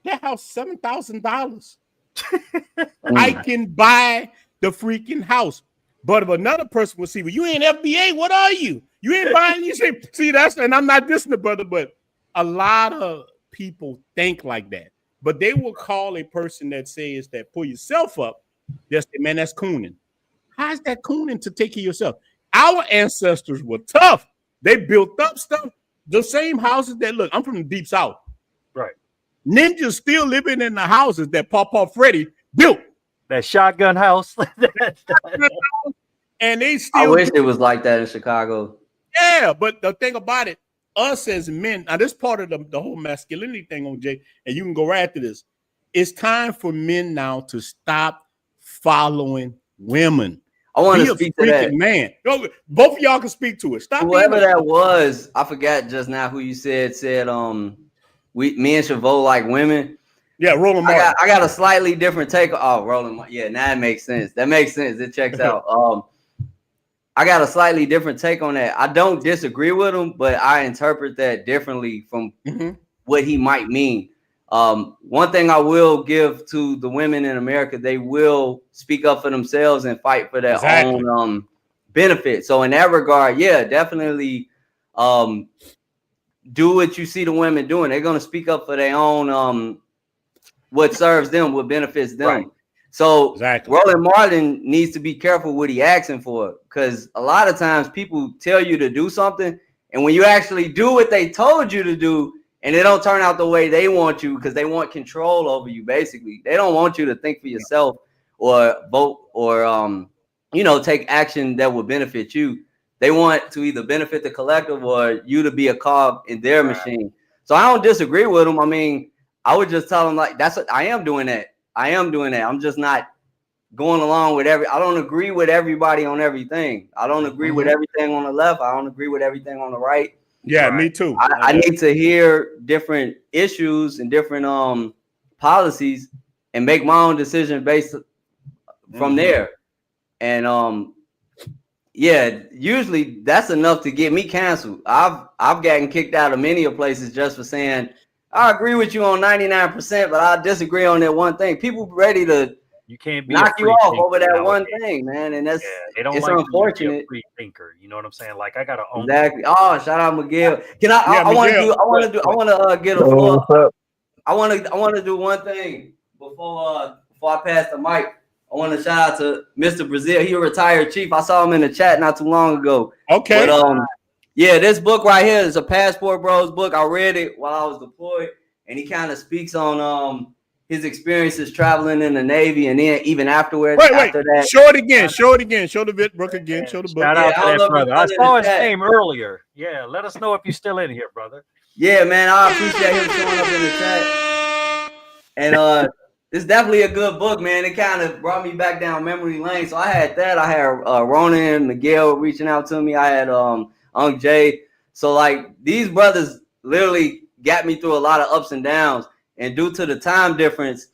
that house $7,000. I can buy the freaking house. But if another person will see, well, you ain't FBA, what are you? You ain't buying, you say, see, that's, and I'm not dissing the brother, but a lot of people think like that. But they will call a person that says that pull yourself up, they'll say, man, that's cooning. How's that cooning to take care of yourself? Our ancestors were tough. They built up stuff. The same houses that look, I'm from the deep south. Right. Ninjas still living in the houses that Papa Freddy built. That shotgun house. And they still. I wish it was like that in Chicago. Yeah, but the thing about it, us as men, now this part of the whole masculinity thing on Jay, and you can go right after this. It's time for men now to stop following women. I want to speak to that. Man, both of y'all can speak to it. Stop. Whoever that was, I forgot just now who you said men should vote like women. Yeah, Roland Martin. I got a slightly different take. Oh, Roland Martin. Yeah, now it makes sense. That makes sense. It checks out. I got a slightly different take on that. I don't disagree with him, but I interpret that differently from what he might mean. One thing I will give to the women in America, they will speak up for themselves and fight for their own benefit. So in that regard, yeah, definitely do what you see the women doing. They're going to speak up for their own what serves them, what benefits them. Right. So Roland Martin needs to be careful what he asking for, because a lot of times people tell you to do something, and when you actually do what they told you to do, and it don't turn out the way they want you, because they want control over you. Basically, they don't want you to think for yourself or vote or take action that will benefit you. They want to either benefit the collective or you to be a cog in their machine. So I don't disagree with them. I mean, I would just tell them like that's what I am doing that. I'm just not going along with I don't agree with everybody on everything. I don't agree with everything on the left. I don't agree with everything on the right. Yeah, me too. I need to hear different issues and different policies and make my own decision based from there. And usually that's enough to get me canceled. I've gotten kicked out of many of places just for saying I agree with you on 99%, but I disagree on that one thing. People ready to knock you off over that one thing, man, and that's they don't it's like unfortunate. Free thinker, you know what I'm saying? Like I gotta own exactly. Oh, shout out Miguel. Can I want to get a floor. I want to do one thing before I pass the mic. I want to shout out to Mr. Brazil. He a retired chief. I saw him in the chat not too long ago. Okay. But, this book right here is a Passport Bros book. I read it while I was deployed, and he kind of speaks on his experiences traveling in the Navy, and then even afterwards. After that, show it again. Show the book again. Show the book. Shout out to that brother. I saw his name earlier. Yeah, let us know if you're still in here, brother. Yeah, man, I appreciate him showing up in the chat. And it's definitely a good book, man. It kind of brought me back down memory lane. So I had that. I had Ronin and Miguel reaching out to me. I had Unc Jay. So like these brothers literally got me through a lot of ups and downs. And due to the time difference,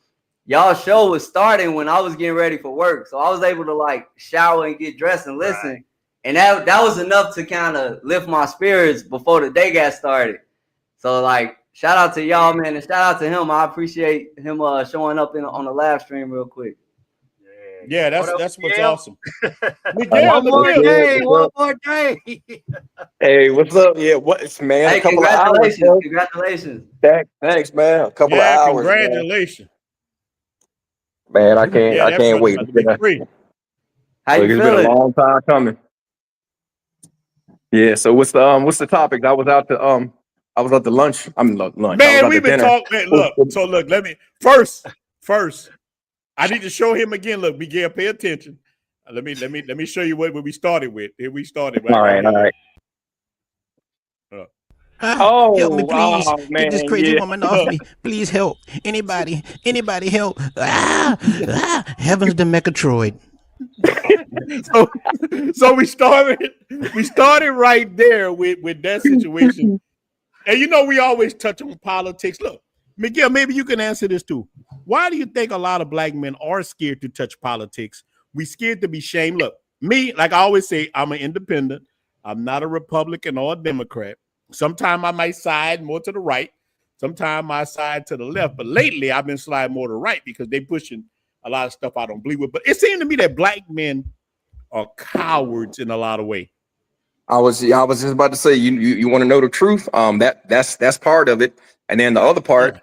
y'all show was starting when I was getting ready for work. So I was able to like shower and get dressed and listen. Right. And that was enough to kind of lift my spirits before the day got started. So like, shout out to y'all, man, and shout out to him. I appreciate him showing up on the live stream real quick. Yeah, that's what's awesome. Miguel, one more day. Hey, what's up? Yeah, what's man? Hey, a couple of hours. Congratulations. Thanks, man. A couple of hours. Congratulations. Man, I can't wait. How you feeling? It's been a long time coming. Yeah. So what's the topic? I was out to lunch. Lunch. Man, we've been talking. Look. Let me first. I need to show him again. Look, Miguel, pay attention. Let me show you what we started with. Here we started. All right. Help me, please. Get this crazy woman off me. Please help. Anybody help. Heaven's the Mechatroid. So we started right there with that situation. And you know, we always touch on politics. Look, Miguel, maybe you can answer this too. Why do you think a lot of black men are scared to touch politics? We scared to be shamed. Look, me, like I always say, I'm an independent. I'm not a Republican or a Democrat. Sometimes I might side more to the right. Sometimes I side to the left. But lately, I've been sliding more to the right because they're pushing a lot of stuff I don't believe with. But it seemed to me that black men are cowards in a lot of ways. I was just about to say, you want to know the truth? That's part of it. And then the other part,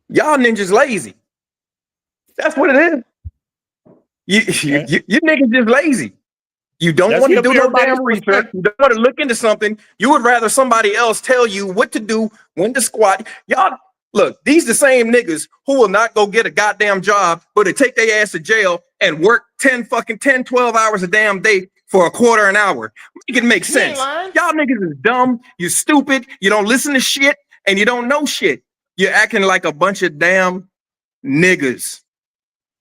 y'all ninjas lazy. That's what it is. You niggas just lazy. You don't want to do no damn research. You don't want to look into something. You would rather somebody else tell you what to do, when to squat. Y'all, look, these the same niggas who will not go get a goddamn job, but they take their ass to jail and work 10, 12 hours a damn day for a quarter an hour. Make it make sense. Y'all niggas is dumb. You stupid. You don't listen to shit and you don't know shit. You're acting like a bunch of damn niggas.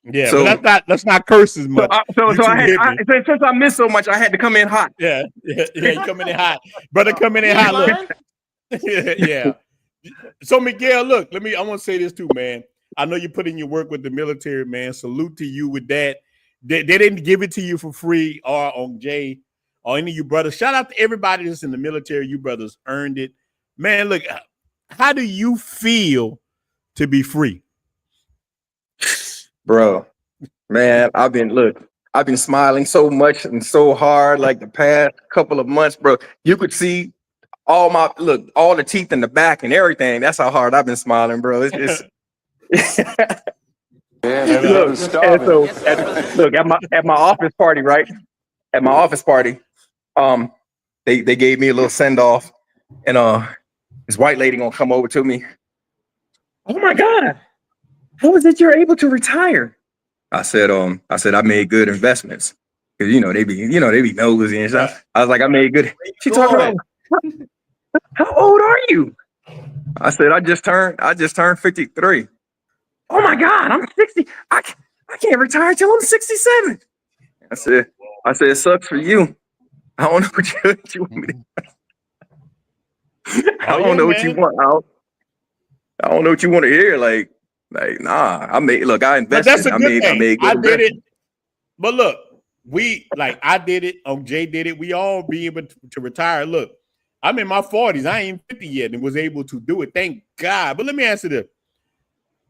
Yeah, so that's not curses much. Since I missed so much, I had to come in hot. Yeah, you coming in hot, brother. Coming in hot. Look, yeah. So Miguel, look, I want to say this too, man. I know you put in your work with the military, man. Salute to you with that. They didn't give it to you for free, or on Jay, or any of you brothers. Shout out to everybody that's in the military. You brothers earned it, man. Look, how do you feel to be free? Bro, man, I've been smiling so much and so hard like the past couple of months, bro. You could see all the teeth in the back and everything. That's how hard I've been smiling, bro. It's look, at my office party, right? At my office party, they gave me a little send off, and this white lady gonna come over to me. Oh my God. How is it you're able to retire? I said I made good investments. Cause they be nosy and stuff. I was like, I made good. She talking about, how old are you? I said, I just turned 53. Oh my God, I'm 60. I can't retire till I'm 67. I said, it sucks for you. I don't know what you want me to. I don't know what you want. I don't know what you want to hear. Like, nah, I invested. But that's a good thing. I did it. But look, I did it. Jay did it. We all be able to retire. Look, I'm in my 40s. I ain't 50 yet and was able to do it. Thank God. But let me answer this.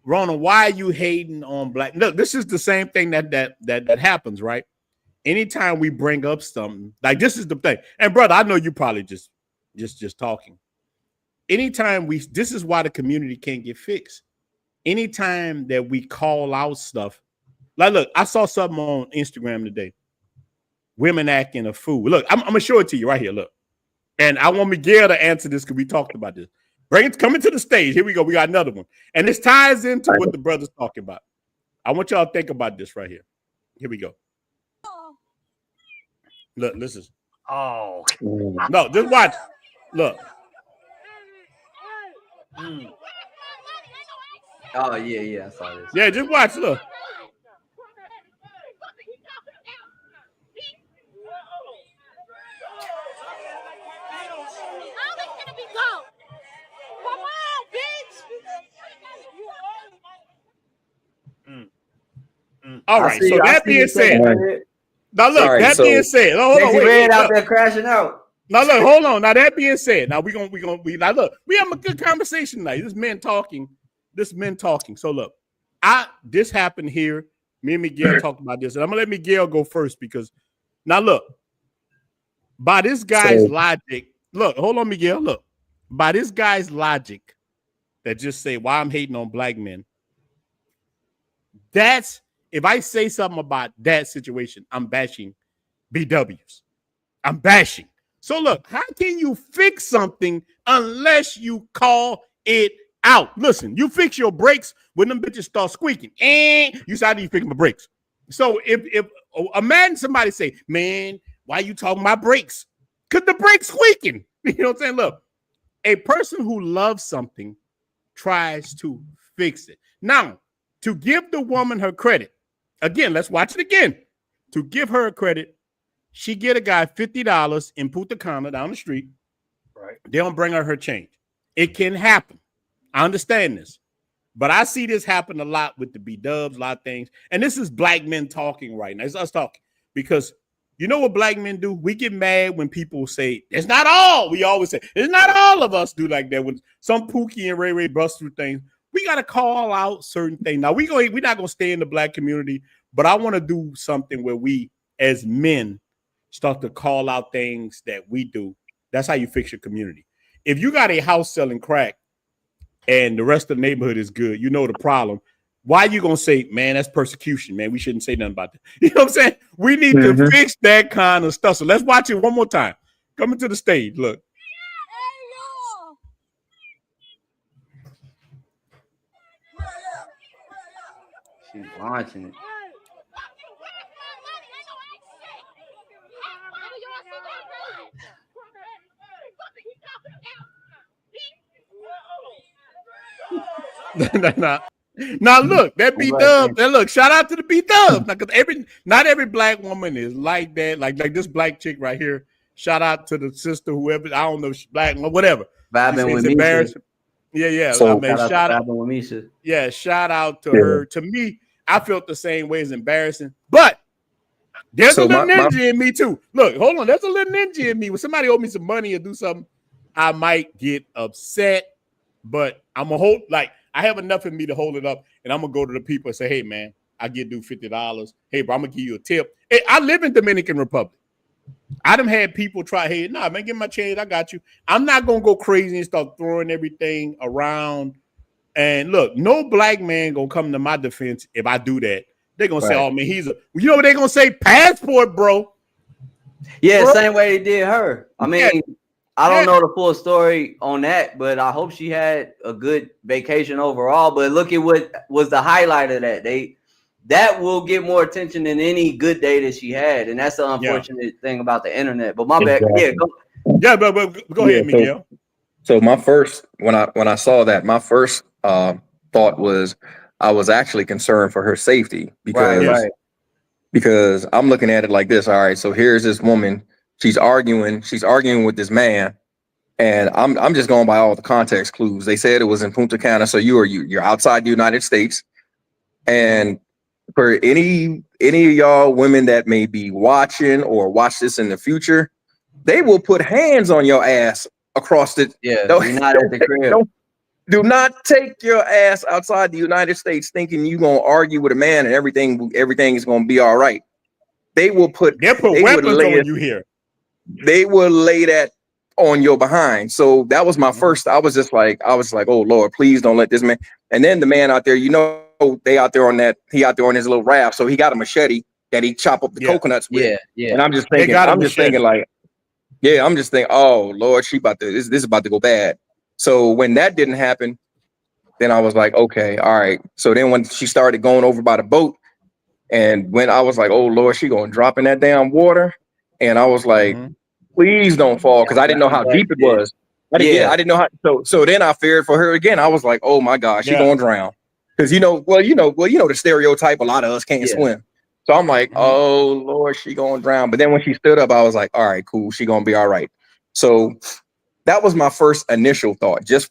Ronin, why are you hating on black? Look, this is the same thing that happens, right? Anytime we bring up something, like this is the thing. And brother, I know you probably just talking. Anytime this is why the community can't get fixed. Anytime that we call out stuff, like look, I saw something on Instagram today. Women acting a fool. Look, I'm gonna show it to you right here. Look, and I want Miguel to answer this because we talked about this. Coming to the stage. Here we go. We got another one, and this ties into what the brother's talking about. I want y'all to think about this right here. Here we go. Look, this is. Oh no, just watch. Look. Oh yeah, I saw this. Yeah, just watch. Look. All right. So I that see you being said, shaking your head. now look. All right, That being said, hold on, Sexy wait. Red out Look. there crashing out. Now look, hold on. Now that being said, now we now look. We have a good conversation tonight. This men talking. So look, this happened here. Me and Miguel talked about this, and I'm gonna let Miguel go first because now look. By this guy's logic, look, hold on, Miguel. Look, by this guy's logic that just say why I'm hating on black men. That's if I say something about that situation, I'm bashing BWs. I'm bashing. So look, how can you fix something unless you call it out? Listen, you fix your brakes when them bitches start squeaking. And you say, how do you fix my brakes? So if somebody say, man, why you talking about brakes? Because the brakes squeaking. You know what I'm saying? Look, a person who loves something tries to fix it. Now, to give the woman her credit, again, let's watch it again. To give her credit, she get a guy $50 in Punta Cana down the street. Right. They don't bring her change. It can happen. I understand this. But I see this happen a lot with the B-dubs, a lot of things. And this is black men talking right now. It's us talking. Because you know what black men do? We get mad when people say, it's not all. We always say, it's not all of us do like that. When some Pookie and Ray Ray bust through things, we got to call out certain things. Now, we're not going to stay in the black community, but I want to do something where we, as men, start to call out things that we do. That's how you fix your community. If you got a house selling crack and the rest of the neighborhood is good, you know the problem. Why are you going to say, man, that's persecution, man? We shouldn't say nothing about that. You know what I'm saying? We need to fix that kind of stuff. So let's watch it one more time. Coming to the stage, look. She's launching it. Now look, that B-dub. That look, shout out to the B-dub. Now, because not every black woman is like that. Like this black chick right here. Shout out to the sister, whoever. I don't know, black, whatever. Vibing with embarrassing. Yeah. So, I mean, shout out. with Misha. Yeah, shout out to her. To me, I felt the same way. It's embarrassing, but there's a little ninja in me too. Look, hold on. There's a little ninja in me. When somebody owe me some money or do something, I might get upset, but I'm gonna hold. Like I have enough in me to hold it up, and I'm gonna go to the people and say, "Hey, man, I get due $50. Hey, bro, I'm gonna give you a tip." Hey, I live in Dominican Republic. I done had people try, hey, nah, man, give my change. I got you. I'm not gonna go crazy and start throwing everything around. And look, no black man gonna come to my defense if I do that. They're gonna say, oh man, you know what they're gonna say? Passport, bro. Yeah, bro. Same way they did her. I mean, I don't know the full story on that, but I hope she had a good vacation overall. But look at what was the highlight of that. That will get more attention than any good day that she had. And that's the unfortunate thing about the internet. But my bad. Yeah, but go ahead, Miguel. So my first, when I saw that, my first thought was I was actually concerned for her safety because I'm looking at it like this. All right, so here's this woman. She's arguing with this man, and I'm just going by all the context clues. They said it was in Punta Cana, so you're outside the United States, and for any of y'all women that may be watching or watch this in the future, they will put hands on your ass across the. Yeah, you're not at the crib. Do not take your ass outside the United States thinking you're gonna argue with a man and everything is gonna be all right. They'll put weapons on you here. They will lay that on your behind. So that was my first. I was like, oh Lord, please don't let this man. And then the man out there, he out there on his little raft. So he got a machete that he chop up the coconuts with. Yeah. And I'm just thinking, oh Lord, this is about to go bad. So when that didn't happen, then I was like, okay, all right. So then when she started going over by the boat, and when I was like, oh Lord, she gonna drop in that damn water, and I was like, please don't fall, because I didn't know how deep it was. I didn't know how. So then I feared for her again. I was like, oh my gosh, she gonna drown. Because the stereotype. A lot of us can't swim. So I'm like, oh Lord, she gonna drown. But then when she stood up, I was like, all right, cool, she gonna be all right. So that was my first initial thought, just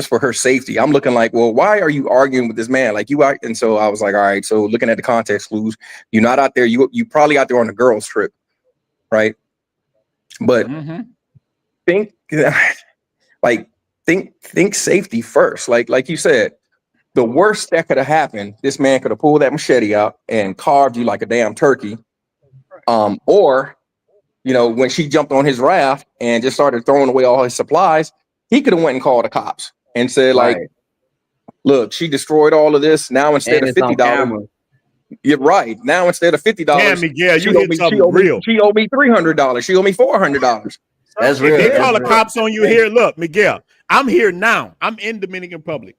for her safety. I'm looking like, well, why are you arguing with this man? Like you are. And so I was like, all right. So looking at the context clues, you're not out there. You probably out there on a girls trip, right? But think safety first. Like you said. The worst that could have happened, this man could have pulled that machete out and carved you like a damn turkey. Or, when she jumped on his raft and just started throwing away all his supplies, he could have went and called the cops and said, like, look, she destroyed all of this. Now instead of $50, you're right. Now instead of $50, damn, Miguel, she owed me $300. She owed me $400. That's real. If they call the cops on you here, look, Miguel, I'm here now. I'm in Dominican Republic.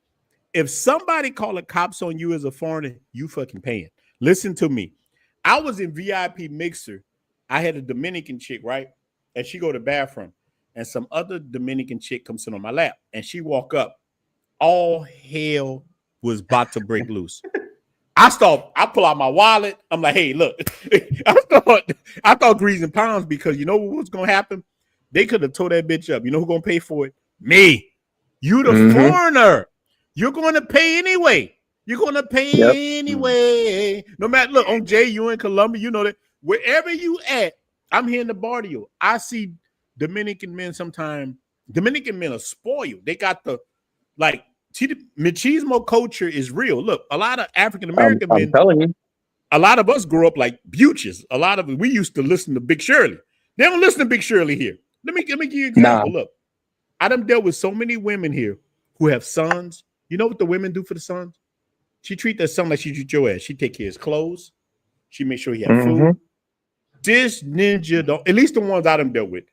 If somebody call the cops on you as a foreigner, you fucking paying. Listen to me. I was in VIP Mixer. I had a Dominican chick, right? And she go to the bathroom. And some other Dominican chick comes in on my lap. And she walk up. All hell was about to break loose. I pull out my wallet. I'm like, hey, look. I thought grease and pounds because you know what was going to happen? They could have tore that bitch up. You know who's going to pay for it? Me. You the foreigner. You're going to pay anyway. You're going to pay anyway. No matter, look, on Jay, you in Colombia, you know that wherever you at, I'm here in the barrio. I see Dominican men sometimes. Dominican men are spoiled. They got the, like, machismo culture is real. Look, a lot of African American men, telling you. A lot of us grew up like Butches. We used to listen to Big Shirley. They don't listen to Big Shirley here. Let me give you an example. Look, I done dealt with so many women here who have sons. You know what the women do for the sons? She treat their son like she treat your ass. She take care of his clothes. She make sure he have food. This ninja don't, at least the ones I done dealt with,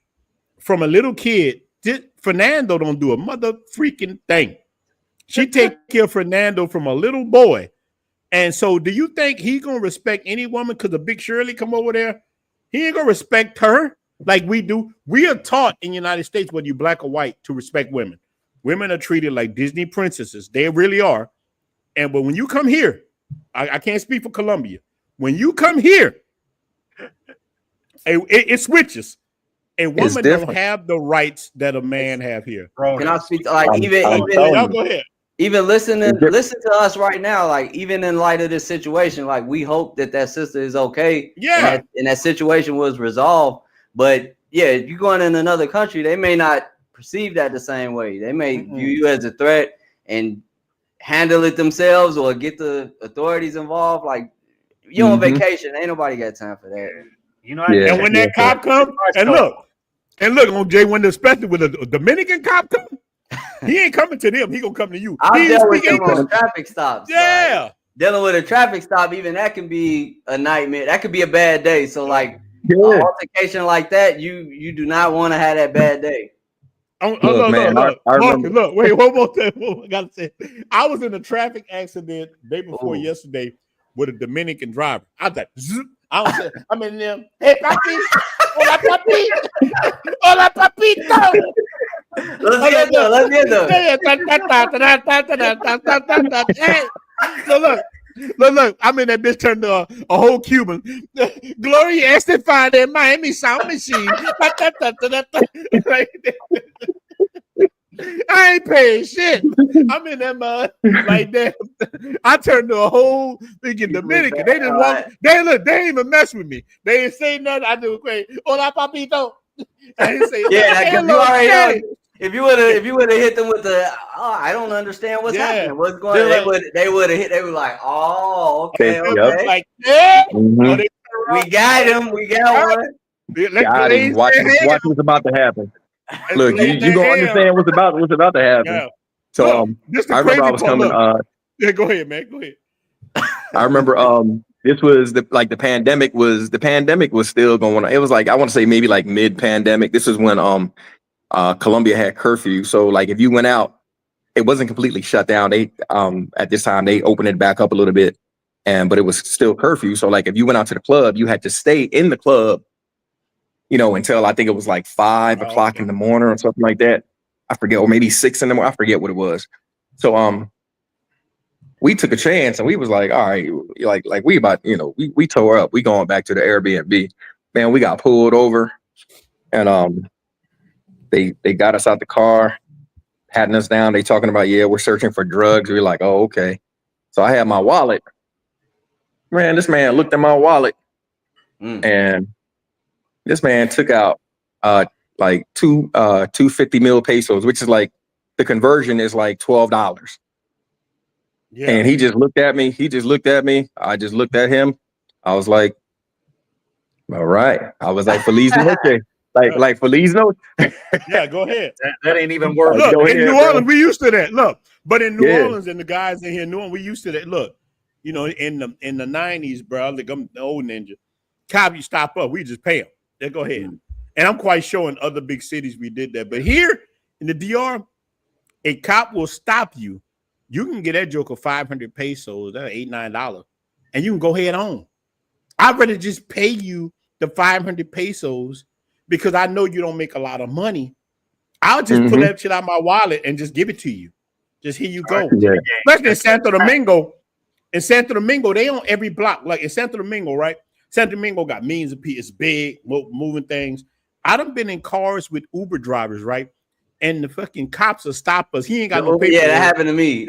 from a little kid, Fernando don't do a mother freaking thing. She take care of Fernando from a little boy. And so do you think he gonna respect any woman because of Big Shirley come over there? He ain't gonna respect her like we do. We are taught in the United States, whether you're black or white, to respect women. Women are treated like Disney princesses. They really are. But when you come here, I can't speak for Colombia. When you come here, it switches. A woman don't have the rights that a man have here. Can I speak to, y'all go ahead. Even listen to us right now, like even in light of this situation, like we hope that sister is okay. Yeah. And that situation was resolved. But yeah, if you're going in another country, they may not perceive that the same way. They may view you as a threat and handle it themselves or get the authorities involved. Like you're on vacation, ain't nobody got time for that. And when that cop comes, and look, on Jay, when especially with a Dominican cop come, he ain't coming to them. He gonna come to you. I've dealt with them on traffic stops. Yeah, like, dealing with a traffic stop, even that can be a nightmare. That could be a bad day. So like an altercation like that, you do not want to have that bad day. Look, wait, one more thing. I gotta say, I was in a traffic accident day before yesterday with a Dominican driver. I was like, I'm in there. Hey, papi, hola, papi, hola, papito. Let's get Look, I'm in that bitch turned to a whole Cuban. Gloria Estefan in Miami Sound Machine. I ain't paying shit. I'm in that mud like that. I turned to a whole freaking Dominican. They just walk. They ain't even mess with me. They ain't say nothing. I do great. Hola, papito. I didn't say you already know. If you would have hit them with the, I don't understand what's happening. What's going on? They would have hit. They were like, oh, okay. Like, we got him. We got one. Got him. Watch what's about to happen. Look, you gonna understand what's about to happen. Yeah. So I remember I was coming. Yeah, go ahead, man. Go ahead. I remember this was the pandemic was still going on. It was like I want to say maybe like mid-pandemic. This is when Colombia had curfew. So like if you went out, it wasn't completely shut down. They at this time they opened it back up a little bit, but it was still curfew. So like if you went out to the club, you had to stay in the club, until I think it was like 5 o'clock in the morning or something like that. I forget, or maybe 6 in the morning. I forget what it was. So we took a chance and we was like, all right, like we about, we tore up. We going back to the Airbnb. Man, we got pulled over and they got us out the car, patting us down. They talking about, yeah, we're searching for drugs. We're like, oh, okay. So I had my wallet. Man, this man looked at my wallet and this man took out like two 50 mil pesos, which is like the conversion is like $12. Yeah. And he just looked at me. I just looked at him. I was like, all right. I was like, Feliz Noche. like Feliz Noche. Yeah, go ahead. That ain't even worth. Look, in New Orleans, we used to that. Look, but in New Orleans and the guys in here in New Orleans, we used to that. Look, in the 90s, bro, like I'm the old ninja. Cop, you stop up, we just pay them. They go ahead. And I'm quite sure in other big cities we did that. But here in the DR, a cop will stop you. You can get that joker 500 pesos, that's $8, $9, and you can go head on. I'd rather just pay you the 500 pesos because I know you don't make a lot of money. I'll just pull that shit out of my wallet and just give it to you. Just here you go. Yeah. Especially in Santo Domingo. In Santo Domingo, they on every block. Like in Santo Domingo, right? Santo Domingo got millions of people. It's big, moving things. I done been in cars with Uber drivers, right? And the fucking cops will stop us. He ain't got no paper. Yeah, that happened to me.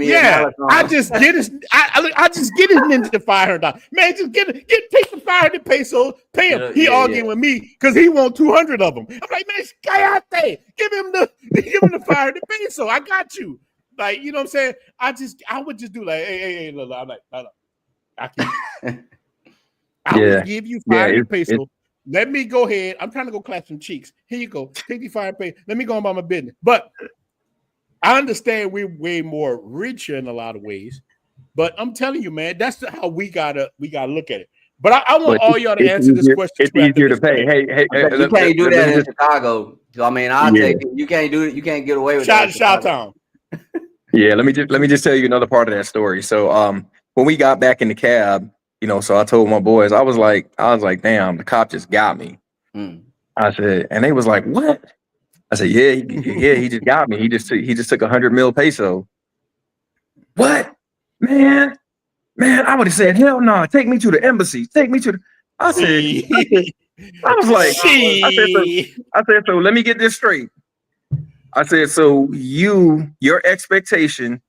Yeah, I just get his. I just get his ninja $500. Man, just take the 500 pesos. Pay him. He arguing with me because he want 200 of them. I'm like, man, this guy out there, give him the 500 pesos. I got you. Like, you know what I'm saying? I would just do like, hey, look. I'm like, I can't. I will give you 500 pesos. Let me go ahead. I'm trying to go clap some cheeks. Here you go. Take the 500 pesos. Let me go about my business. But I understand we're way more richer in a lot of ways. But I'm telling you, man, that's how we gotta look at it. But I want all y'all to answer this question. It's easier to pay. Hey, you can't do that in Chicago. So, I mean, I'll take it. You can't do it. You can't get away with that. Shout town. Yeah, let me just tell you another part of that story. So when we got back in the cab, so I told my boys, I was like, damn, the cop just got me. I said, and they was like, what? I said, yeah, he just got me. He just took 100 mil peso. What? Man, I would have said, hell no, take me to the embassy. I was like, I said, so let me get this straight. I said, so your expectation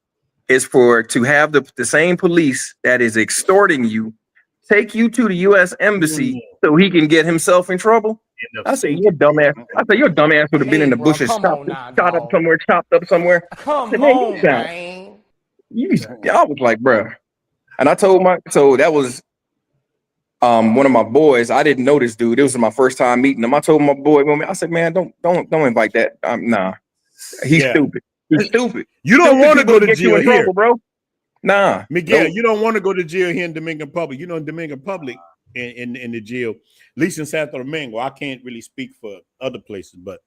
is to have the same police that is extorting you take you to the U.S. embassy so he can get himself in trouble? I said, your dumbass. Your dumbass would have been in the bushes, chopped up somewhere. Come on, man. I was like, bro. And I told that was one of my boys. I didn't know this dude. It was my first time meeting him. I told my boy, I said, man, don't invite that. Nah, he's stupid. He's stupid. You don't want to go to jail here, trouble, bro. Nah, Miguel, you don't want to go to jail here in Dominican Republic. In Dominican Republic, in the jail, at least in Santo Domingo, I can't really speak for other places, but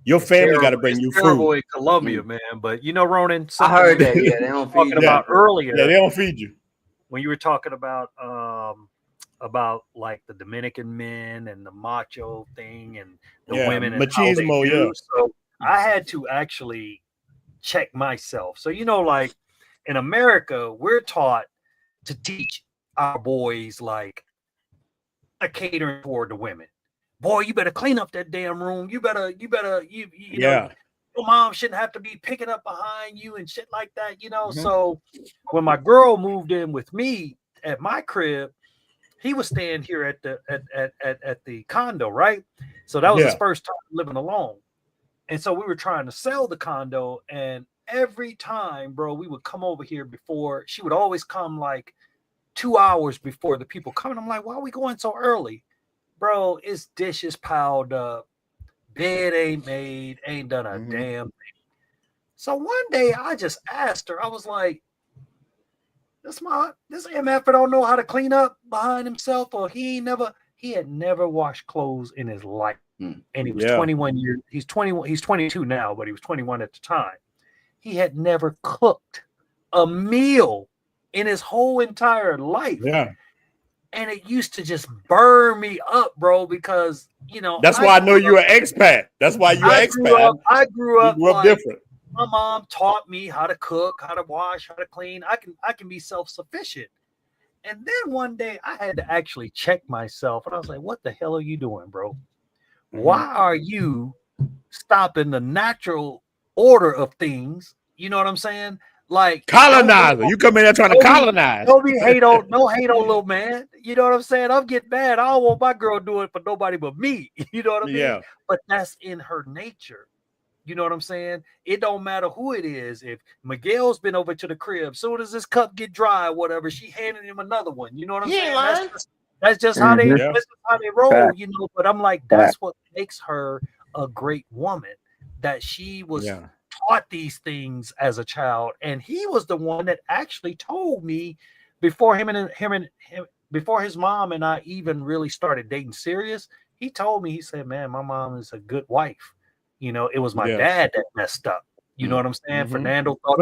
your family got to bring you food. In Colombia, man. But Ronin, I heard that. Yeah, they don't feed you. About earlier. Yeah, they don't feed you. When you were talking about like the Dominican men and the macho thing and the women and machismo, yeah. So I had to actually check myself. So like in America, we're taught to teach our boys like catering toward the women. Boy, you better clean up that damn room. You better, you know, your mom shouldn't have to be picking up behind you and shit like that, So when my girl moved in with me at my crib, he was staying here at the condo, right? So that was his first time living alone. And so we were trying to sell the condo, and every time, bro, we would come over here before. She would always come like 2 hours before the people coming. I'm like, why are we going so early? Bro, it's dishes piled up. Bed ain't made. Ain't done a damn thing. So one day I just asked her, I was like, this MF don't know how to clean up behind himself, or he had never washed clothes in his life. And he was 21 years. He's 22 now, but he was 21 at the time. He had never cooked a meal in his whole entire life. Yeah. And it used to just burn me up, bro, because, that's why I know you're an expat. That's why you're an expat. I grew up different. my mom taught me how to cook, how to wash, how to clean. I can be self-sufficient. And then one day I had to actually check myself, and I was like, "What the hell are you doing, bro? Why are you stopping the natural order of things?" You know what I'm saying? Like colonizer. You come in there trying to colonize. Don't be hate on little man. You know what I'm saying? I'm getting mad. I don't want my girl doing it for nobody but me. You know what I mean? Yeah. But that's in her nature. You know what I'm saying? It don't matter who it is. If Miguel's been over to the crib, soon as this cup get dry or whatever, she handed him another one. You know what I'm saying? That's just how they roll, you know. But I'm like, that's what makes her a great woman. That she was taught these things as a child, and he was the one that actually told me before before his mom and I even really started dating serious. He told me, he said, "Man, my mom is a good wife. You know, it was my dad that messed up." You know what I'm saying? Fernando messed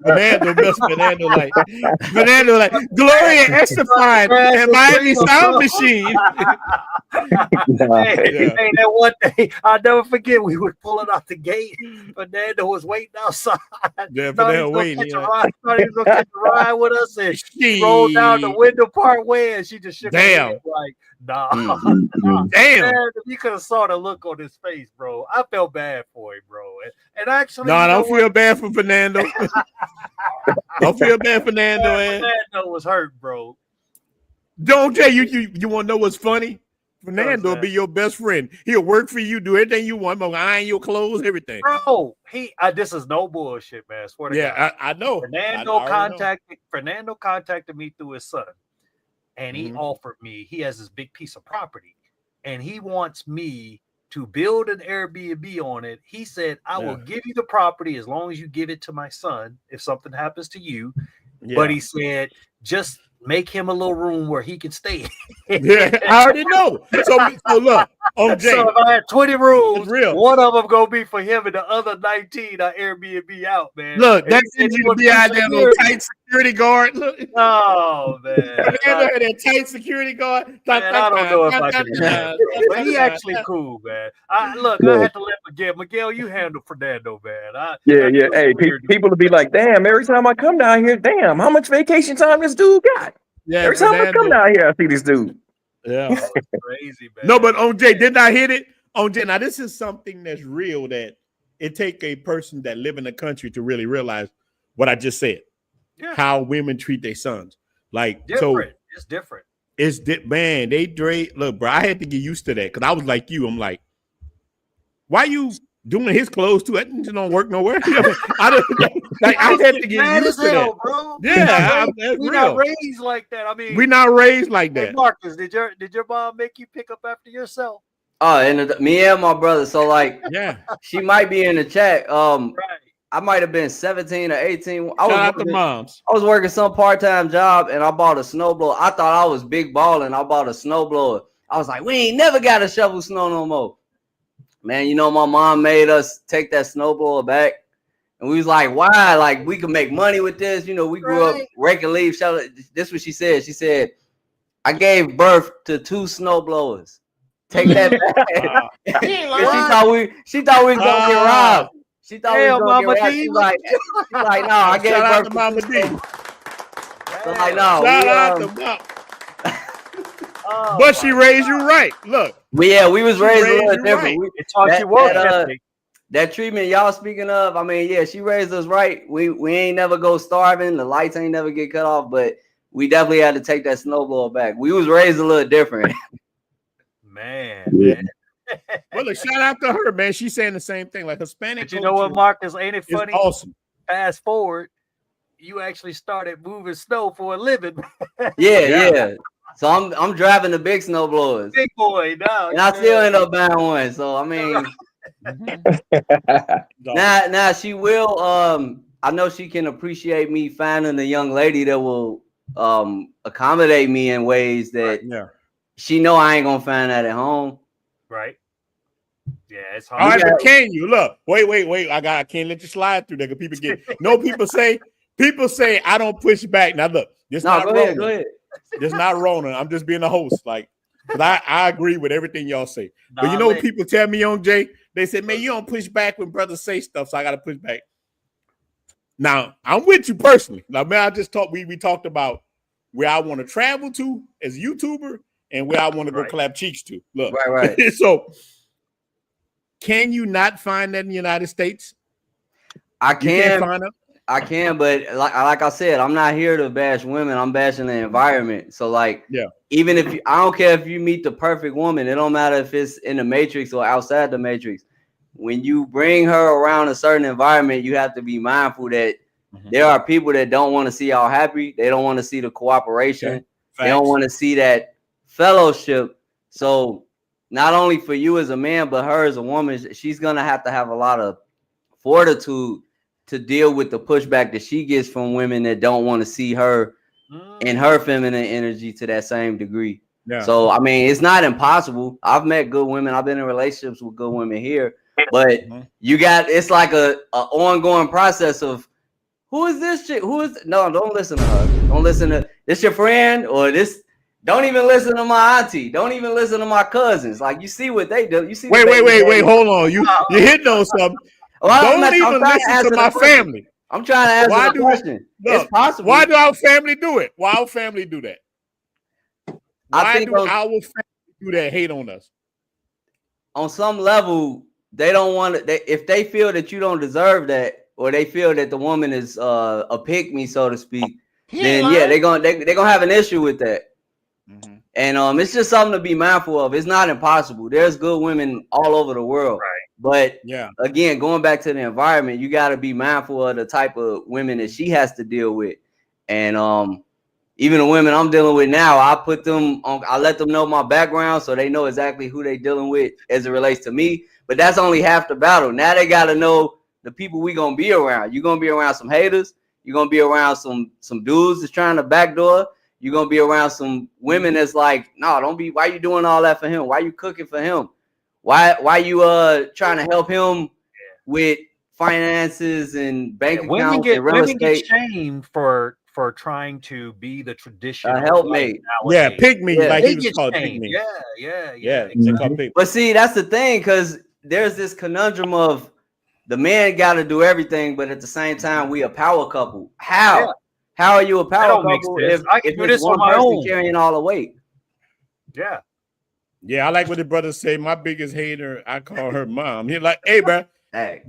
Fernando like Gloria Estefan and Miami Sound Machine. Hey, that one day I'll never forget. We were pulling out the gate. Fernando was waiting outside. Yeah, thought he was gonna catch a ride with us, and she rolled down the window part way, and she just shook her head like, "Nah." Damn. Man, you could have saw the look on his face, bro. I felt bad for him, bro. And actually, I don't feel bad for Fernando. Don't feel bad for Fernando. Fernando was hurt, bro. Don't tell you want to know what's funny? Fernando will be your best friend. He'll work for you, do everything you want, iron your clothes, everything. Bro, this is no bullshit, man. I swear to God. I know. Fernando contacted me through his son, and he offered me. He has this big piece of property, and he wants me to build an Airbnb on it. He said, "I will give you the property as long as you give it to my son if something happens to you." But he said, "Just make him a little room where he can stay." I already know. So look, on Jay. So if I had 20 rooms, real. One of them gonna be for him, and the other 19 are Airbnb out, man. Look, that ninja be out there, little tight security guard. Look. Oh man, Fernando had that tight security guard. Man, I don't know if I can do that. But he actually cool, man. I had to let Miguel, you handle Fernando, man. Hey, people will be like, "Damn, every time I come down here, damn, how much vacation time this dude got?" Yeah, every time I come down here, I see this dude. Yeah, crazy, man. No, but on Jay, didn't I hit it? On Jay, now this is something that's real, that it take a person that live in the country to really realize what I just said. Yeah. How women treat their sons. Like, different. It's different. Man, look, bro, I had to get used to that because I was like you. I'm like, why you doing his clothes too? That don't work nowhere. I had to get used to that, bro. Yeah, we're not raised like that. I mean, we're not raised like that. Hey, Marcus, did your mom make you pick up after yourself? Oh, and me and my brother. So like, she might be in the chat. Right. I might have been 17 or 18. Shout out to moms. I was working some part-time job, and I bought a snowblower. I thought I was big balling. I bought a snowblower. I was like, we ain't never got to shovel snow no more. Man, you know, my mom made us take that snowblower back. And we was like, why? Like, we could make money with this. You know, we grew up raking leaves. This is what she said. She said, I gave birth to 2 snowblowers. Take that back. She thought we was going to get robbed. She thought we was going to get robbed. She's like, no, I gave birth to Mama D. So like, no. Shout out to Mom. But she raised you right. Look. We was raised a little different. Right. It taught you what? That treatment y'all speaking of, I mean, yeah, she raised us right. We ain't never go starving. The lights ain't never get cut off, but we definitely had to take that snowblower back. We was raised a little different. Man. Well, look, shout out to her, man. She's saying the same thing. Like Hispanic. But you know what, Marcus? Ain't it funny? Awesome. Fast forward, you actually started moving snow for a living. Yeah. So I'm driving the big snowblowers. Big boy, now. And I still end up buying one. So I mean, now she will. I know she can appreciate me finding a young lady that will accommodate me in ways that she know I ain't gonna find that at home. Right. Yeah, it's hard. All right, but can you look? Wait. I can't let you slide through there because people say I don't push back. Now look, go ahead. It's not Ronin. I'm just being a host. Like, I agree with everything y'all say. But you know what people tell me on Jay? They said, man, you don't push back when brothers say stuff, so I got to push back. Now, I'm with you personally. Now, man, I just talked. We talked about where I want to travel to as a YouTuber and where I want to go clap cheeks to. Look, right. So, can you not find that in the United States? I can. Find them? I can, but like I said, I'm not here to bash women. I'm bashing the environment. So like, even if I don't care if you meet the perfect woman, it don't matter if it's in the matrix or outside the matrix. When you bring her around a certain environment, you have to be mindful that there are people that don't want to see y'all happy. They don't want to see the cooperation. Okay. They don't want to see that fellowship. So not only for you as a man, but her as a woman, she's gonna have to have a lot of fortitude to deal with the pushback that she gets from women that don't want to see her in her feminine energy to that same degree. Yeah. So, I mean, it's not impossible. I've met good women. I've been in relationships with good women here, but it's like a ongoing process of who is this chick? No, don't listen to her. Don't listen to this your friend or this. Don't even listen to my auntie. Don't even listen to my cousins. Like you see what they do. You see. Wait. Hold on. You hitting on something. Well, don't even listen to my family. I'm trying to answer the question. It's possible. Why do our family do it? Why our family do that? Why do our family do that? Hate on us. On some level, they don't want to. If they feel that you don't deserve that, or they feel that the woman is a pick me, so to speak, then they're gonna have an issue with that. And it's just something to be mindful of. It's not impossible. There's good women all over the world. Right. But again, going back to the environment, you got to be mindful of the type of women that she has to deal with. And even the women I'm dealing with now, I put them on, I let them know my background so they know exactly who they dealing with as it relates to me. But that's only half the battle. Now they got to know the people we going to be around. You're going to be around some haters. You're going to be around some dudes that's trying to backdoor. You're going to be around some women that's like, no, don't be, why you doing all that for him? Why you cooking for him? Why you trying to help him with finances and bank accounts and real estate? Women get shamed for trying to be the traditional helpmate. Yeah, pick me, like he was called pick me. Yeah. But see, that's the thing, because there's this conundrum of the man got to do everything, but at the same time, we a power couple. How? Yeah. How are you a power couple if it's one person carrying all the weight? Yeah. Yeah, I like what the brother say. My biggest hater, I call her mom. He's like, hey, bro,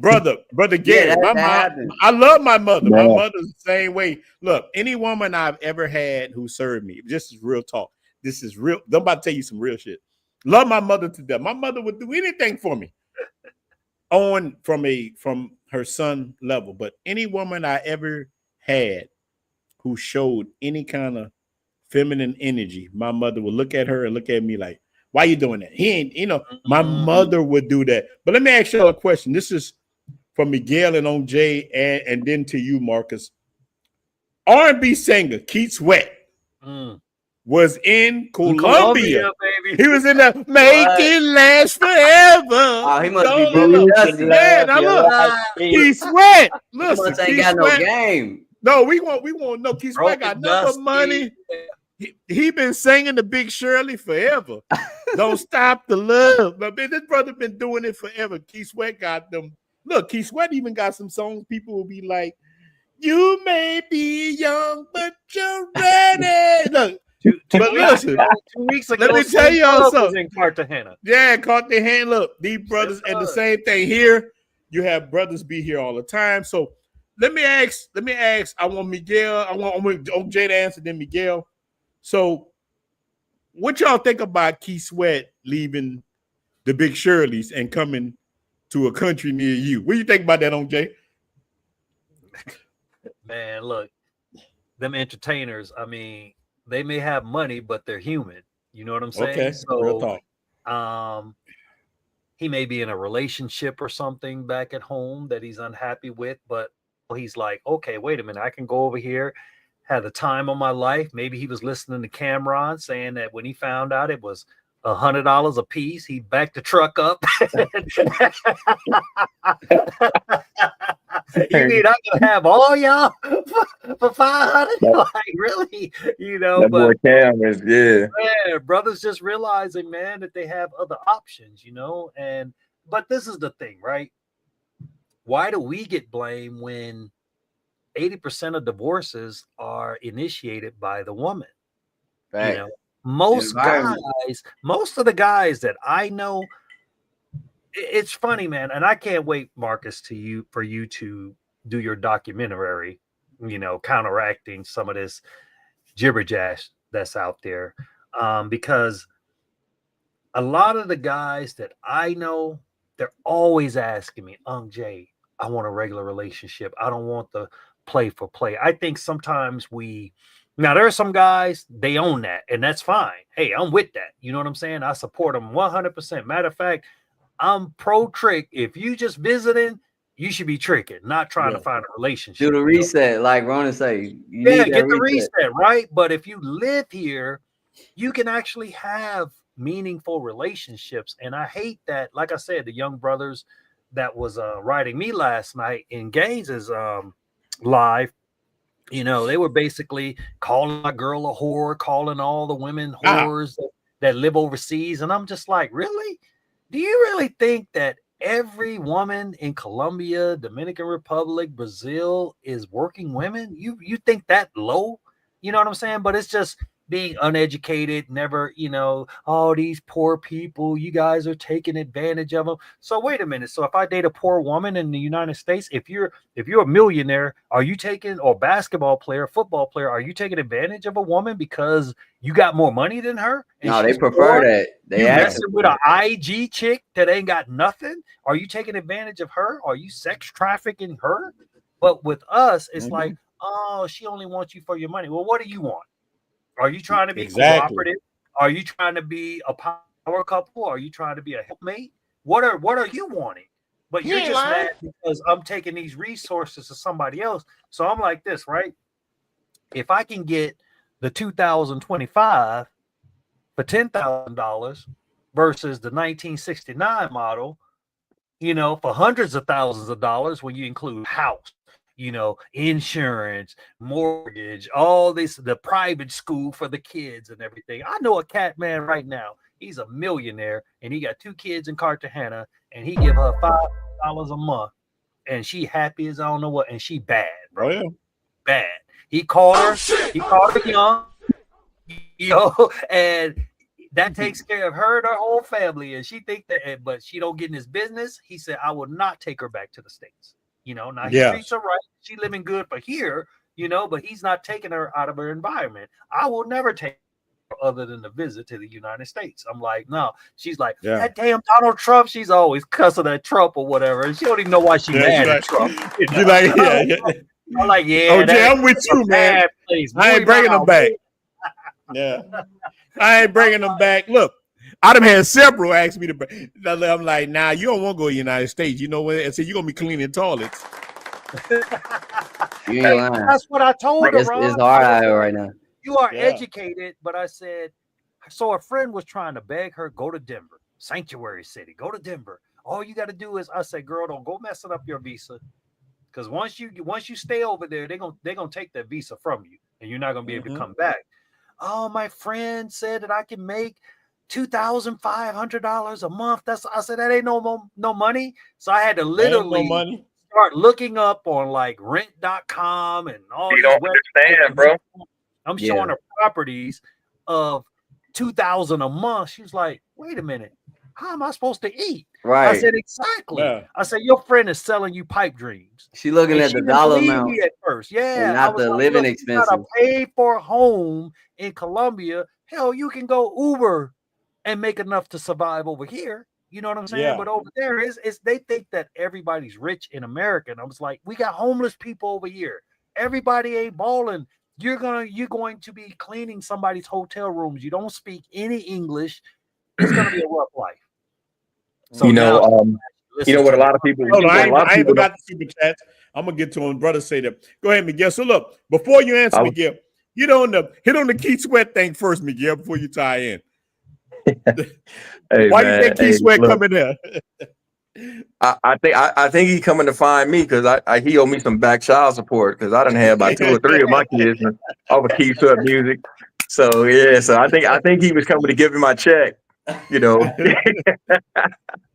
brother Gary, my mom, I love my mother. My mother's the same way. Look, any woman I've ever had who served me, this is real talk. This is real. I'm about to tell you some real shit. Love my mother to death. My mother would do anything for me from her son level. But any woman I ever had who showed any kind of feminine energy, my mother would look at her and look at me like, why you doing that? He ain't, my mother would do that. But let me ask you a question. This is from Miguel and OJ and then to you, Marcus. R&B singer Keith Sweat was in Colombia. Baby. He was in the Make It Last Forever. Oh, he must be Brother Dusty. Man, now look, Keith Sweat. Listen, he ain't got no game. No, we won't know. Keith Sweat got nothing but money. He been singing the Big Shirley forever. Don't stop the love. But man, this brother been doing it forever. Keith Sweat got them. Look, Keith Sweat even got some songs. People will be like, "You may be young, but you're ready." Look, but listen, 2 weeks ago, let me tell y'all something. In Cartagena. Yeah, Cartagena. Look, these brothers, and the same thing here. You have brothers be here all the time. So let me ask. I want Miguel. I want OJ to answer, then Miguel. So, what y'all think about Keith Sweat leaving the Big Shirleys and coming to a country near you? What do you think about that, OJ? Man, look, them entertainers, I mean, they may have money, but they're human. You know what I'm saying? Okay, so, real talk. He may be in a relationship or something back at home that he's unhappy with, but he's like, okay, wait a minute, I can go over here. Had the time of my life. Maybe he was listening to Cameron saying that when he found out it was $100 a piece, he backed the truck up. You mean I'm gonna have all y'all for 500? Like really? You know, that boy Cam is brothers just realizing, man, that they have other options, you know, and but this is the thing, right? Why do we get blamed when 80% of divorces are initiated by the woman? Right. You know, most of the guys that I know, it's funny, man, and I can't wait, Marcus, for you to do your documentary, counteracting some of this jibber-jash that's out there, because a lot of the guys that I know, they're always asking me, Jay, I want a regular relationship. I don't want the play for play. I think sometimes now there are some guys, they own that, and that's fine. Hey, I'm with that. You know what I'm saying? I support them 100%. Matter of fact, I'm pro trick. If you just visiting, you should be tricking, not trying to find a relationship. Do the reset, like Ronin say. Get the reset, right? But if you live here, you can actually have meaningful relationships. And I hate that, like I said, the young brothers that was writing me last night in Gaines's live, they were basically calling my girl a whore, calling all the women whores that live overseas. And I'm just like, really? Do you really think that every woman in Colombia, Dominican Republic, Brazil is working women? You think that low? You know what I'm saying? But it's just being uneducated, never, oh, these poor people, you guys are taking advantage of them. So wait a minute. So if I date a poor woman in the United States, if you're a millionaire, are you taking, or basketball player, football player, are you taking advantage of a woman because you got more money than her? No, they prefer that. They messing with an IG chick that ain't got nothing. Are you taking advantage of her? Are you sex trafficking her? But with us, it's like, oh, she only wants you for your money. Well, what do you want? Are you trying to be cooperative? Are you trying to be a power couple? Are you trying to be a helpmate? What are you wanting? But you're just mad because I'm taking these resources to somebody else. So I'm like this, right? If I can get the 2025 for $10,000 versus the 1969 model, for hundreds of thousands of dollars when you include house, insurance, mortgage, all this, the private school for the kids and everything. I know a cat man right now. He's a millionaire and he got 2 kids in Cartagena and he give her $5 a month and she happy as I don't know what, and she bad, bro. Oh, yeah. Bad. He called her. He called her young, and that takes care of her and her whole family. And she think that, but she don't get in his business. He said, I will not take her back to the States. Now he treats her right. She living good for here, but he's not taking her out of her environment. I will never take her other than a visit to the United States. I'm like, no. She's like, that damn Donald Trump. She's always cussing at Trump or whatever. And she don't even know why she's mad at Trump. You like, I'm like, oh, Jay, I'm with you, man. I ain't bringing them back. Yeah. I ain't bringing them back. Look, I done had several ask me to. I'm like, nah, you don't want to go to the United States. You know what? I said, you're going to be cleaning toilets. That's what I told her, Ron. It's hard right now. You are educated, but I said, so a friend was trying to beg her, go to Denver, sanctuary city, go to Denver. All you got to do is, I said, girl, don't go messing up your visa. Because once you stay over there, they're gonna take that visa from you and you're not gonna be able to come back. Oh, my friend said that I can make $2,500 a month. I said, that ain't no money. So I had to literally start looking up on like rent.com and all. You don't understand, bro. I'm showing her properties of $2,000 a month. She's like, wait a minute, how am I supposed to eat? Right. I said, exactly. Yeah. I said, your friend is selling you pipe dreams. She looking at the dollar amount at first. Yeah. And not the living expenses. You gotta pay for a home in Colombia. Hell, you can go Uber and make enough to survive over here. You know what I'm saying? Yeah. But over there is they think that everybody's rich in America. And I was like, we got homeless people over here. Everybody ain't balling. You're going to be cleaning somebody's hotel rooms. You don't speak any English. It's gonna be a rough life. So you know what a lot of people. Hold on, I ain't forgot the super chats. I'm gonna get to him. Brother say that. Go ahead, Miguel. So look, before you answer, Miguel, hit on the Keith Sweat thing first, Miguel, before you tie in. Hey, why you think Keith Sweat coming there? I think he's coming to find me because he owe me some back child support because I done had about 2 or 3 of my kids off of Keith Sweat music. So yeah, so I think he was coming to give me my check.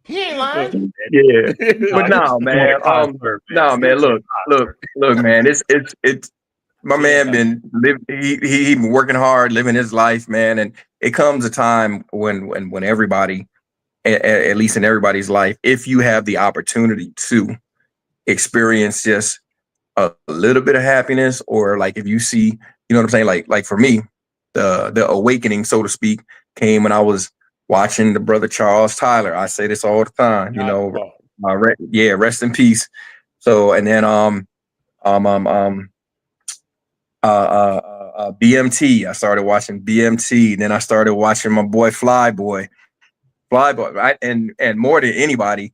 He ain't lying. Yeah, but No, no, man. Look, man. It's my man he been working hard, living his life, man. And it comes a time when everybody, at least in everybody's life, if you have the opportunity to experience just a little bit of happiness, or like if you see, you know what I'm saying, like for me, the awakening, so to speak, came when I was watching the brother Charles Tyler. I say this all the time, you know. Rest in peace. So, and then BMT. I started watching BMT. Then I started watching my boy Flyboy, right? And more than anybody,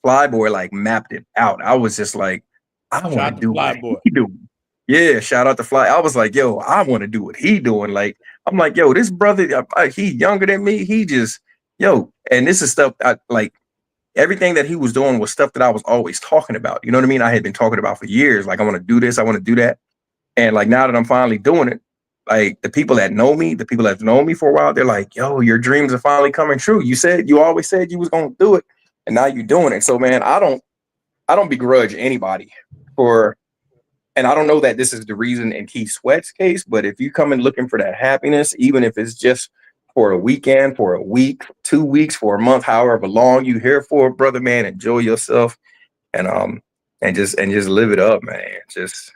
Flyboy like mapped it out. I was just like, I want to do what he doing. Yeah, shout out to Fly. I was like, yo, I want to do what he doing. Like, I'm like, yo, this brother, he younger than me. He just, and this is stuff I like. Everything that he was doing was stuff that I was always talking about. You know what I mean? I had been talking about for years. Like, I want to do this. I want to do that. And like, now that I'm finally doing it, like the people that know me, the people that have known me for a while, they're like, yo, your dreams are finally coming true. You always said you was going to do it. And now you're doing it. So, man, I don't begrudge anybody for, and I don't know that this is the reason in Keith Sweat's case, but if you come in looking for that happiness, even if it's just for a weekend, for a week, 2 weeks, for a month, however long you here for, brother, man, enjoy yourself and just live it up, man. Just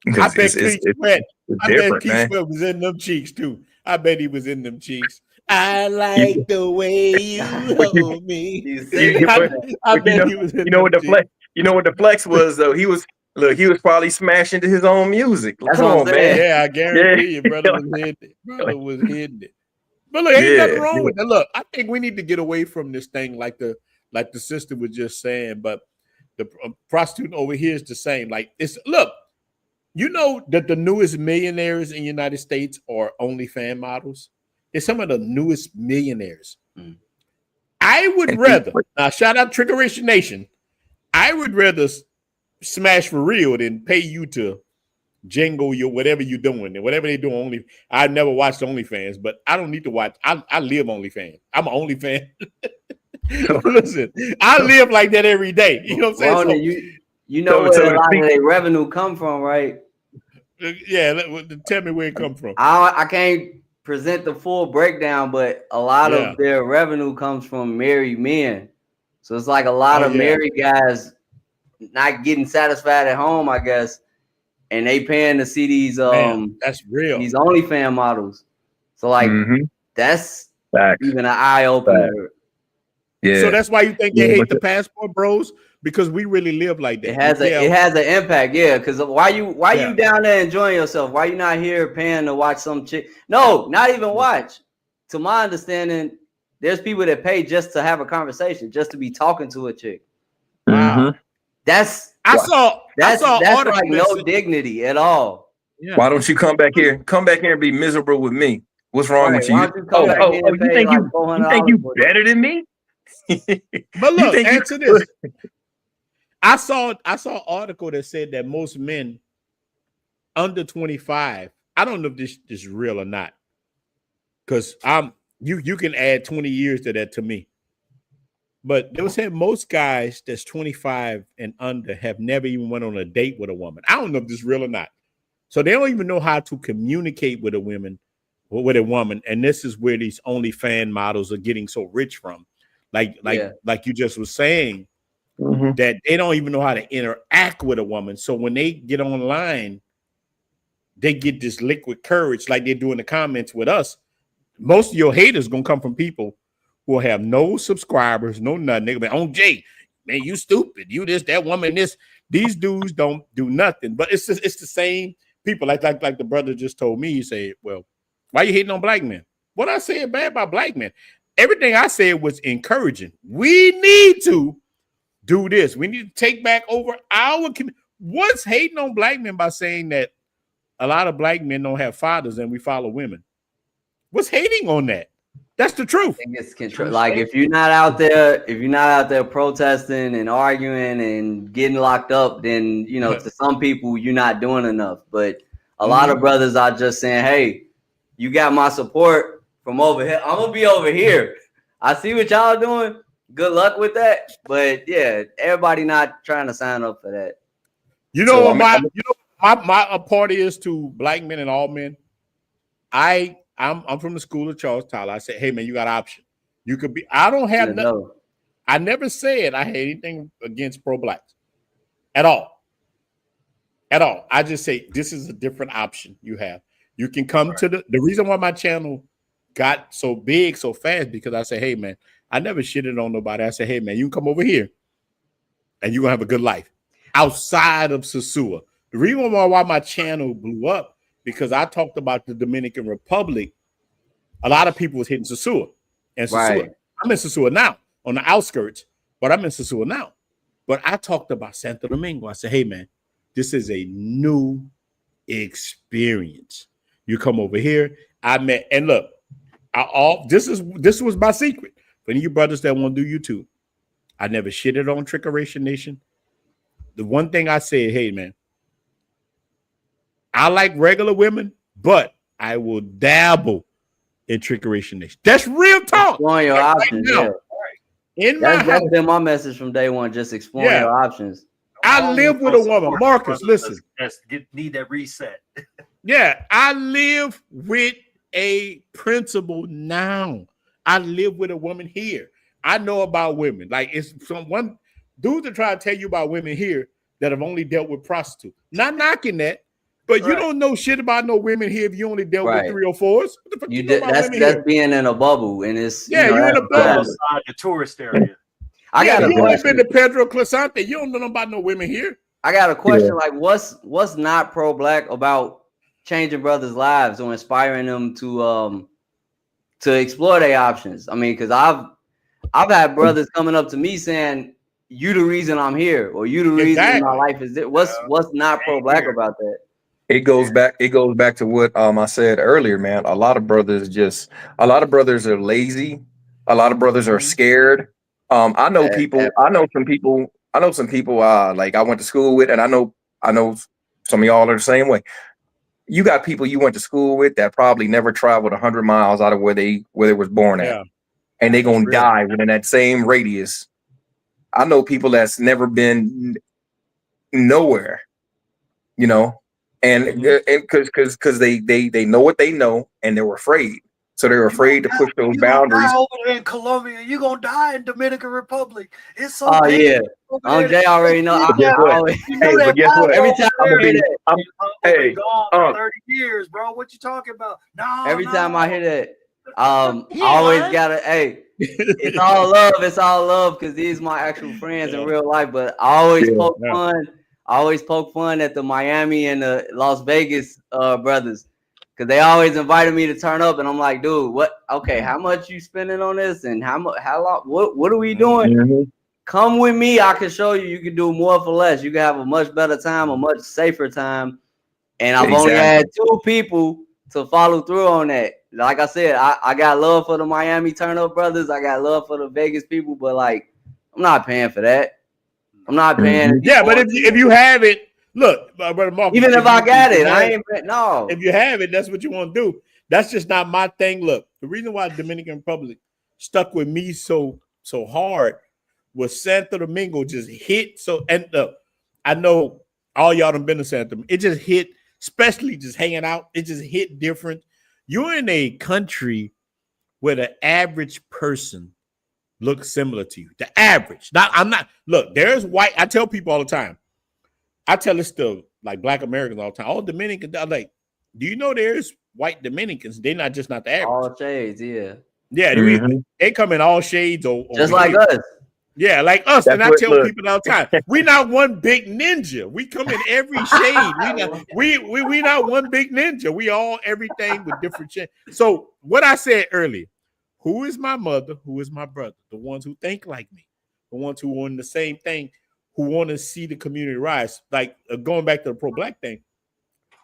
I bet Keith Sweat man. Was in them cheeks too. I bet he was in them cheeks. I like the way you hold me. I bet he was in them cheeks. You know what the flex was though? He was probably smashing to his own music. Come on, man. Yeah, I guarantee you, brother was hitting it. Brother was hitting it. But look, ain't nothing wrong with that. Look, I think we need to get away from this thing, like the sister was just saying. But the prostitute over here is the same. Like, look, you know that the newest millionaires in the United States are OnlyFans models. They're some of the newest millionaires. Mm. I would rather, now shout out Trickeration Nation, I would rather smash for real than pay you to jingle your whatever you're doing and whatever they do. I've never watched OnlyFans, but I don't need to watch. I live OnlyFans. I'm an OnlyFan. Listen, I live like that every day. You know what I'm saying? Ronin, you know where a lot of their revenue come from, right? Yeah, tell me where it come from. I can't present the full breakdown, but a lot of their revenue comes from married men. So it's like a lot of married guys not getting satisfied at home, I guess, and they paying to see these that's real. These OnlyFans models. So like that's even an eye opener. Yeah. So that's why you think they hate the passport bros, because we really live like that. It has an impact, because why you down there enjoying yourself? Why you not here paying to watch some chick? No, not even watch. To my understanding, there's people that pay just to have a conversation, just to be talking to a chick. Wow. That's like no dignity at all. Yeah. Why don't you come back here? Come back here and be miserable with me. What's wrong with you? You think you better than me? But look, answer this. I saw an article that said that most men under 25, I don't know if this is real or not, because you can add 20 years to that to me. But they were saying most guys that's 25 and under have never even went on a date with a woman. I don't know if this is real or not. So they don't even know how to communicate with a woman. And this is where these OnlyFans models are getting so rich from. Like you just was saying, that they don't even know how to interact with a woman. So when they get online, they get this liquid courage like they do in the comments with us. Most of your haters gonna come from people who have no subscribers, no nothing. They're gonna be on Jay, man, you stupid. You this, that woman, this. These dudes don't do nothing. But it's the same people. Like the brother just told me. He said, well, why you hating on black men? What I said bad about black men? Everything I said was encouraging. We need to do this. We need to take back over our community. What's hating on black men by saying that a lot of black men don't have fathers and we follow women? What's hating on that? That's the truth. I think it's control. Like if you're not out there protesting and arguing and getting locked up, then to some people you're not doing enough. But a lot of brothers are just saying, hey, you got my support from over here. I'm gonna be over here. I see what y'all doing. Good luck with that. But yeah, everybody not trying to sign up for that. You know what my party is to black men and all men. I'm from the school of Charles Tyler. I said, hey man, you got an option. You could be. I don't have nothing. I never said I had anything against pro-blacks at all. At all. I just say this is a different option you have. You can come to the reason why my channel got so big so fast because I say, hey man, I never shitted on nobody. I say, hey man, you can come over here and you're gonna have a good life outside of Sosua. The reason why my channel blew up because I talked about the Dominican Republic. A lot of people was hitting Sosua and Sosua. I'm in Sosua now on the outskirts, but I'm in Sosua now. But I talked about Santo Domingo. I said, hey man, this is a new experience. You come over here. I met, and look, this was my secret. For you brothers that want to do YouTube, I never shitted on Trickeration Nation. The one thing I said, hey man, I like regular women, but I will dabble in Trickeration Nation. That's real talk. Exploring your options. Right now. In my house. That's been my message from day one. Just exploring your options. I live with a woman. Marcus, listen. Need that reset. Yeah, I live with a principal now. I live with a woman here. I know about women. Like it's one dude to try to tell you about women here that have only dealt with prostitutes. Not knocking that, but you don't know shit about no women here if you only dealt with 3 or 4s. What the fuck you know about women that's here? Being in a bubble, and it's you're in a bubble outside the tourist area. I got a question. Been to Pedro Clisante. You don't know about no women here. I got a question. Like, what's not pro-black about changing brothers' lives or inspiring them to explore their options? I mean, because I've had brothers coming up to me saying, "You the reason I'm here," or "You the reason my life is there." What's not pro-black about that? It goes back to what I said earlier, man. A lot of brothers are lazy. A lot of brothers are scared. I know some people like I went to school with, and I know some of y'all are the same way. You got people you went to school with that probably never traveled 100 miles out of where they was born at, and they're gonna die within that same radius. I know people that's never been nowhere, you know, and because they know what they know and they're afraid. So they're afraid to push those boundaries. Over there in Colombia, you're gonna die in Dominican Republic. It's so Jay already know. But guess what? Every time I hear that, hey, gone for 30 years, bro. What you talking about? No. Every time I hear that, I always gotta. Hey, it's all love. It's all love because these are my actual friends in real life. But I always poke fun. I always poke fun at the Miami and the Las Vegas brothers. Cause they always invited me to turn up, and I'm like, dude, what? Okay, how much you spending on this, and how long? What are we doing? Mm-hmm. Come with me. I can show you. You can do more for less. You can have a much better time, a much safer time. And I've only had 2 people to follow through on that. Like I said, I got love for the Miami Turn Up brothers. I got love for the Vegas people, but like, I'm not paying for that. I'm not paying. Yeah, but if you have it. Look, brother Mark. Even if I got it, I ain't no. If you have it, that's what you want to do. That's just not my thing. Look, the reason why Dominican Republic stuck with me so hard was Santo Domingo just hit. So, and I know all y'all done been to Santo Domingo. It just hit, especially just hanging out. It just hit different. You're in a country where the average person looks similar to you. The average. Look, there's white. I tell people all the time. I tell this to like black Americans all the time. All Dominicans, I'm like, do you know there's white Dominicans? They're not just not the average. All shades, yeah. Yeah, they come in all shades or just like us. Yeah, like us. That's and I tell people all the time, we not one big ninja. We come in every shade. We not one big ninja. We all everything with different shades. So what I said earlier, who is my mother? Who is my brother? The ones who think like me, the ones who want the same thing. Who want to see the community rise. Like going back to the pro-black thing.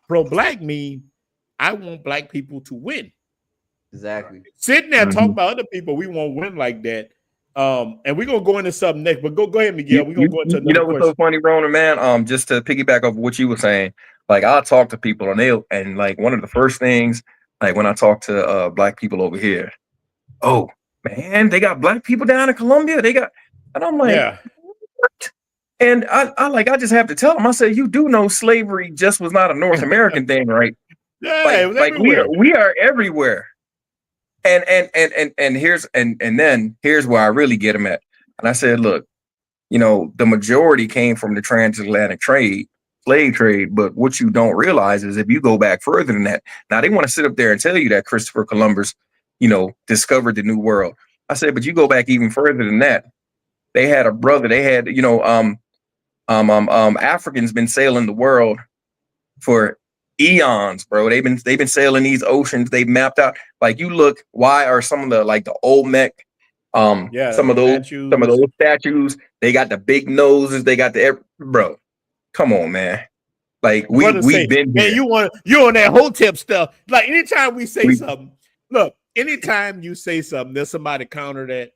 Pro-black mean I want black people to win. Exactly. Sitting there talking about other people, we won't win like that. And we're gonna go into something next, but go ahead, Miguel. We're gonna go into another what's so funny, Ronin, man? Just to piggyback off what you were saying, like I talk to people and like one of the first things, like when I talk to black people over here, oh man, they got black people down in Colombia. They got, and I'm like, Yeah. what? And I just have to tell them. I said, you do know slavery just was not a North American thing, right? Yeah, it was Like everywhere. we are everywhere. And then here's where I really get them at. And I said, look, you know, the majority came from the transatlantic trade, slave trade. But what you don't realize is if you go back further than that, now they want to sit up there and tell you that Christopher Columbus, you know, discovered the new world. I said, but you go back even further than that. They had a brother. They had, you know, Africans been sailing the world for eons, bro. They've been sailing these oceans. They've mapped out. Like you look, why are some of the like the Olmec, some of those statues, they got the big noses, they got the bro. Come on, man. Like we've been man, here. you on that Hotep stuff. Like anytime we say something, look, anytime you say something, there's somebody counter that.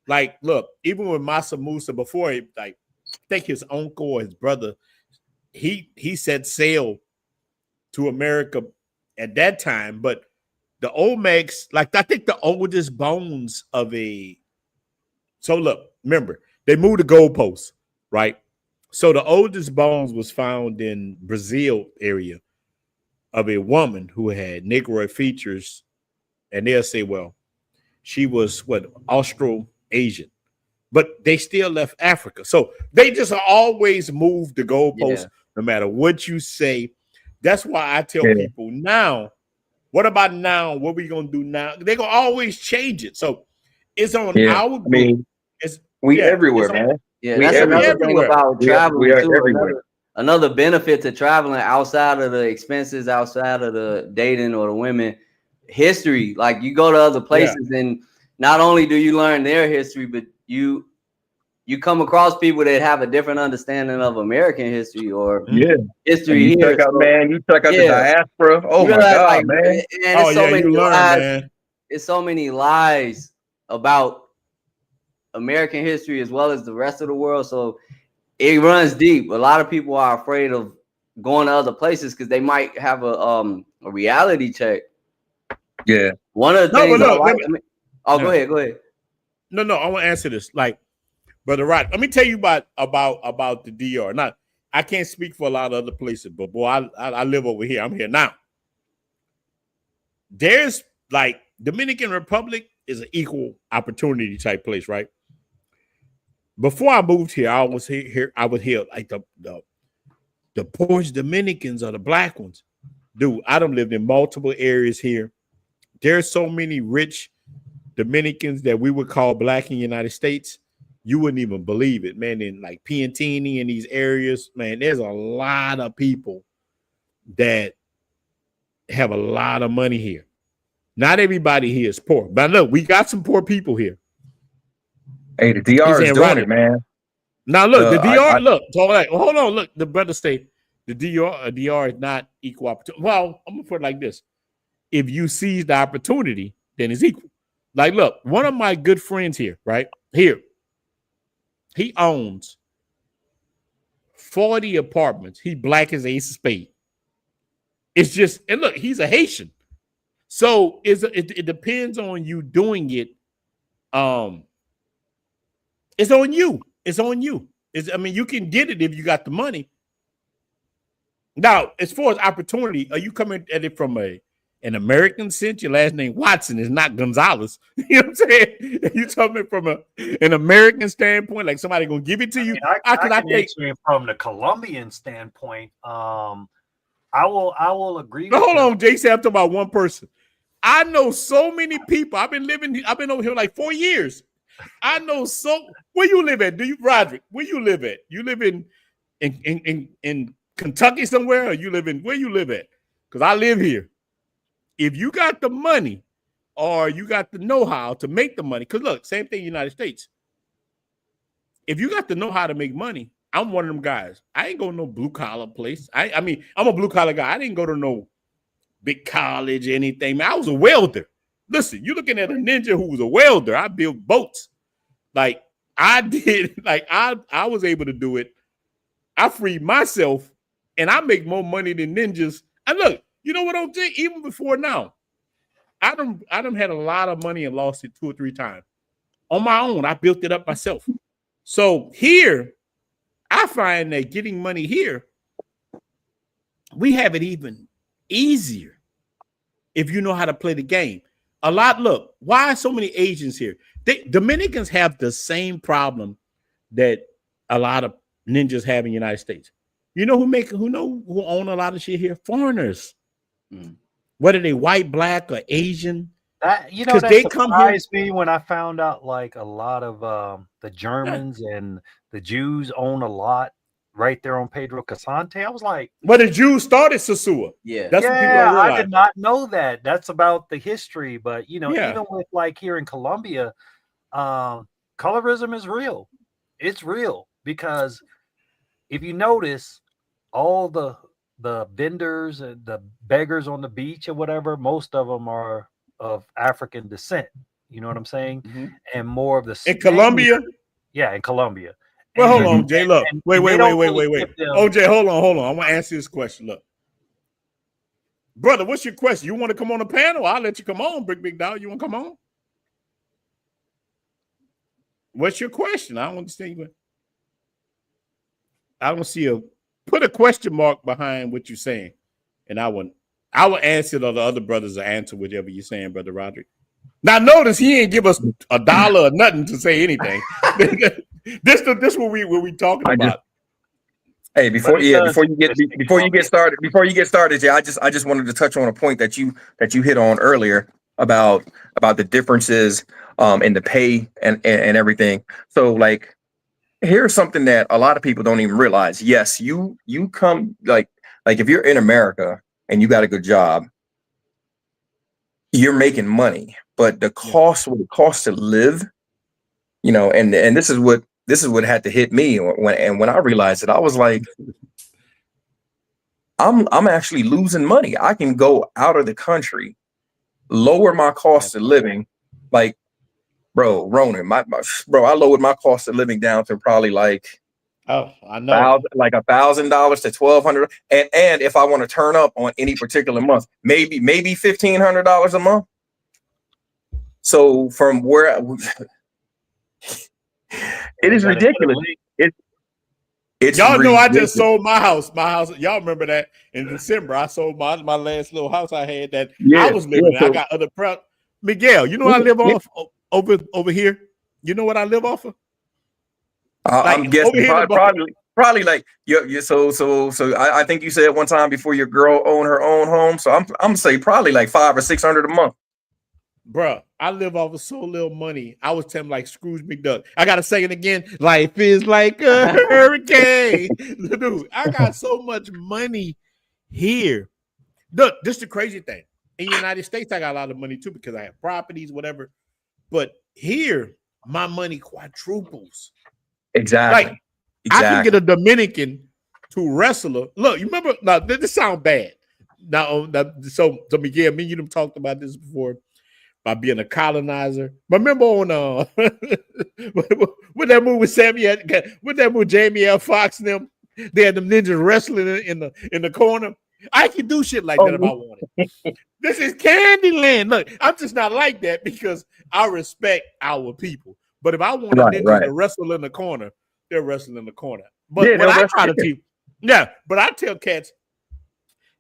Like, look, even with Masa Musa before, like, I think his uncle or his brother, he set sail to America at that time. But the Olmecs, like I think the oldest bones of a. So look, remember they moved the goalposts, right? So the oldest bones was found in Brazil area of a woman who had Negroid features, and they'll say, well, she was what Austro-Asian, but they still left Africa. So they just always move the goalposts, no matter what you say. That's why I tell people now, what about now? What we gonna do now? They're gonna always change it. So it's on our group. I mean, everywhere, man. Yeah, that's another thing about traveling we are too. everywhere. Another benefit to traveling outside of the expenses, outside of the dating or the women, history. Like you go to other places and not only do you learn their history, but you come across people that have a different understanding of American history or history here. You check out the diaspora. Oh my God, like, man. And so many lies, man. It's so many lies about American history as well as the rest of the world. So it runs deep. A lot of people are afraid of going to other places because they might have a reality check. Yeah. One of the things go ahead. No, I want to answer this. Like, Brother Rod, let me tell you about the DR. Now, I can't speak for a lot of other places, but boy, I live over here. I'm here now. There's like Dominican Republic is an equal opportunity type place, right? Before I moved here, I was here. I would hear like the poorest Dominicans are the black ones. Dude, I done lived in multiple areas here. There's so many rich Dominicans that we would call black in the United States. You wouldn't even believe it, man. In like Piantini in these areas, man, there's a lot of people that have a lot of money here. Not everybody here is poor, but look, we got some poor people here. Hey, the DR is doing it, man. Now look, the DR. Hold on. Look, the brother say the DR is not equal opportunity. Well, I'm gonna put it like this: if you seize the opportunity, then it's equal. Like, look, one of my good friends here, right here, he owns 40 apartments. He black as ace of spade. It's just, and look, he's a Haitian, so it depends on you doing it. It's on you. It's on you. I mean, you can get it if you got the money. Now, as far as opportunity, are you coming at it from an American sense? Your last name Watson is not Gonzalez. You know what I'm saying? You talking from an American standpoint, like somebody gonna give it to you? I can answer it from the Colombian standpoint. I will agree. But hold on, Jason. I'm talking about one person. I know so many people. I've been over here like 4 years. I know where you live at? Roderick? Where you live at? You live in Kentucky somewhere, or where you live at? Because I live here. If you got the money or you got the know-how to make the money, because look, same thing in the United States. If you got the know-how to make money, I'm one of them guys. I ain't going to no blue-collar place. I mean, I'm a blue-collar guy. I didn't go to no big college or anything. Man, I was a welder. Listen, you're looking at a ninja who was a welder. I built boats. Like I did, like I was able to do it. I freed myself, and I make more money than ninjas. And look, you know what OJ? Even before now, I done had a lot of money and lost it 2 or 3 times. on my own. I built it up myself. So here, I find that getting money here, we have it even easier if you know how to play the game. Look, why are so many Asians here? Dominicans have the same problem that a lot of ninjas have in the United States. You know who own a lot of shit here? Foreigners. Whether they white, black, or Asian. That they come here. surprised me when I found out like a lot of the Germans and the Jews own a lot right there on Pedro Casante. I was like, well, the Jews started Sosua. Yeah. That's what people don't realize. I did not know that. That's about the history, but even with like here in Colombia, colorism is real. It's real because if you notice, all the vendors and the beggars on the beach or whatever, most of them are of African descent. You know what I'm saying? And more of the in Colombia. Yeah, in Colombia. Well, hold on, Jay. Look, wait. OJ, hold on. I want to answer this question. Look, brother, what's your question? You want to come on the panel? I'll let you come on, big dog. You want to come on? What's your question? I don't understand you. I don't see put a question mark behind what you're saying, and I will answer, or the other brothers will answer whatever you're saying, Brother Roderick. Now, notice he ain't give us $1 or nothing to say anything. This what we talking about. Before you get started, Jay, I just wanted to touch on a point that you hit on earlier about the differences in the pay and everything. So like, here's something that a lot of people don't even realize. Yes, you come like if you're in America and you got a good job, you're making money, but the cost, what it costs to live, and this is what had to hit me when I realized it. I was like, I'm actually losing money. I can go out of the country, lower my cost of living, like, bro, Ronin, I lowered my cost of living down to probably like, I know, like $1,000 to $1,200, and if I want to turn up on any particular month, maybe $1,500 a month. So from where it is ridiculous. It's y'all know ridiculous. I just sold my house. Y'all remember that in December I sold my last little house I had that I was living in. I got other Miguel, you know what I live off over here? You know what I live off of? I'm guessing probably like you. So I think you said one time before your girl owned her own home. So I'm gonna say probably like $500 or $600 a month. Bruh, I live off of so little money. I was telling like Scrooge McDuck. I gotta say it again. Life is like a hurricane. Dude, I got so much money here. Look, this is the crazy thing. In the United States, I got a lot of money too because I have properties, whatever. But here, my money quadruples. Exactly. Like, I can get a Dominican to wrestle. Look, you remember? Now, this sounds bad. Now, so Miguel, me and you talked about this before. By being a colonizer. But remember on with that movie Jamie L. Fox and them, they had them ninjas wrestling in the corner. I can do shit like that if I wanted. This is Candyland. Look, I'm just not like that because I respect our people. But if I want a ninja to wrestle in the corner, they're wrestling in the corner. But what I try to teach, but I tell cats,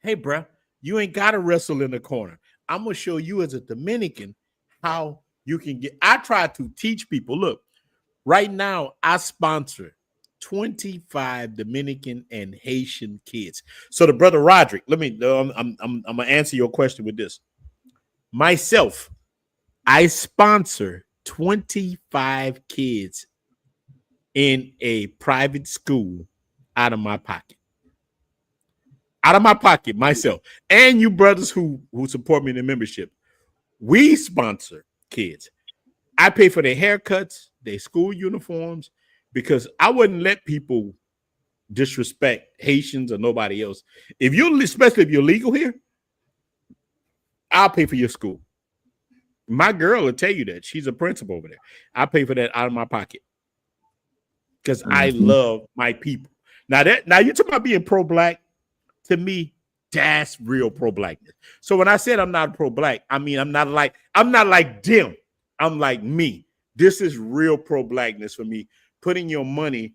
hey, bro, you ain't got to wrestle in the corner. I'm going to show you as a Dominican how you can get. I try to teach people. Look, right now, I sponsor 25 Dominican and Haitian kids. So the brother Roderick, I'm going to answer your question with this. Myself, I sponsor 25 kids in a private school out of my pocket. Out of my pocket, myself, and you brothers who support me in the membership, we sponsor kids. I pay for their haircuts, their school uniforms, because I wouldn't let people disrespect Haitians or nobody else. Especially if you're legal here, I'll pay for your school. My girl will tell you that. She's a principal over there. I pay for that out of my pocket because I love my people. Now you're talking about being pro-black. To me, that's real pro-blackness. So when I said I'm not pro-black, I mean I'm not like them. I'm like me. This is real pro-blackness for me. Putting your money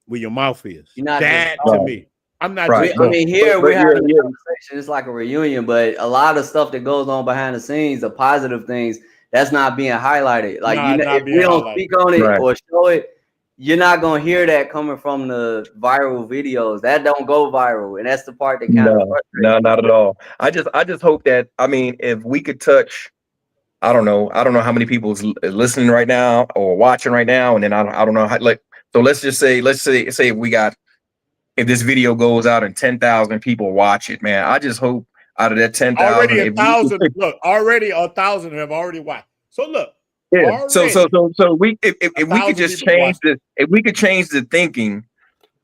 where your mouth is. You're not That just to me. I'm not Right. just I mean, here But we're having a you're conversation. It's like a reunion, but a lot of stuff that goes on behind the scenes, the positive things, that's not being highlighted. Like, you know, not if being we don't highlighted. speak on it Right. or show it, you're not gonna hear that coming from the viral videos. That don't go viral, and that's the part that kind of no, frustrates me. not at all. I just hope that, I mean, if we could touch, I don't know how many people is listening right now or watching right now, and then I don't know how, like, so let's say if we got, if this video goes out and 10,000 people watch it, man, I just hope out of that 10,000, already 1,000. Look, already 1,000 have already watched. So look, yeah. So we, if we could 1,000 just people change watch. if we could change the thinking.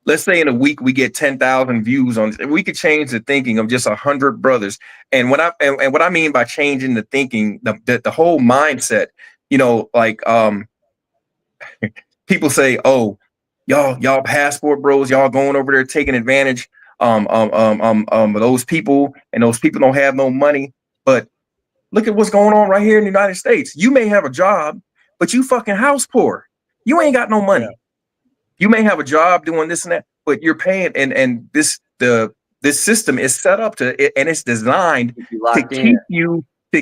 Let's say in a week we get 10,000 views on this. If we could change the thinking of just 100 brothers, and what I mean by changing the thinking, the whole mindset, you know, like people say, oh, y'all passport bros, y'all going over there taking advantage of those people, and those people don't have no money. But look at what's going on right here in the United States. You may have a job, but you fucking house poor. You ain't got no money. Yeah. You may have a job doing this and that, but you're paying, and this system is set up and it's designed You to locked in.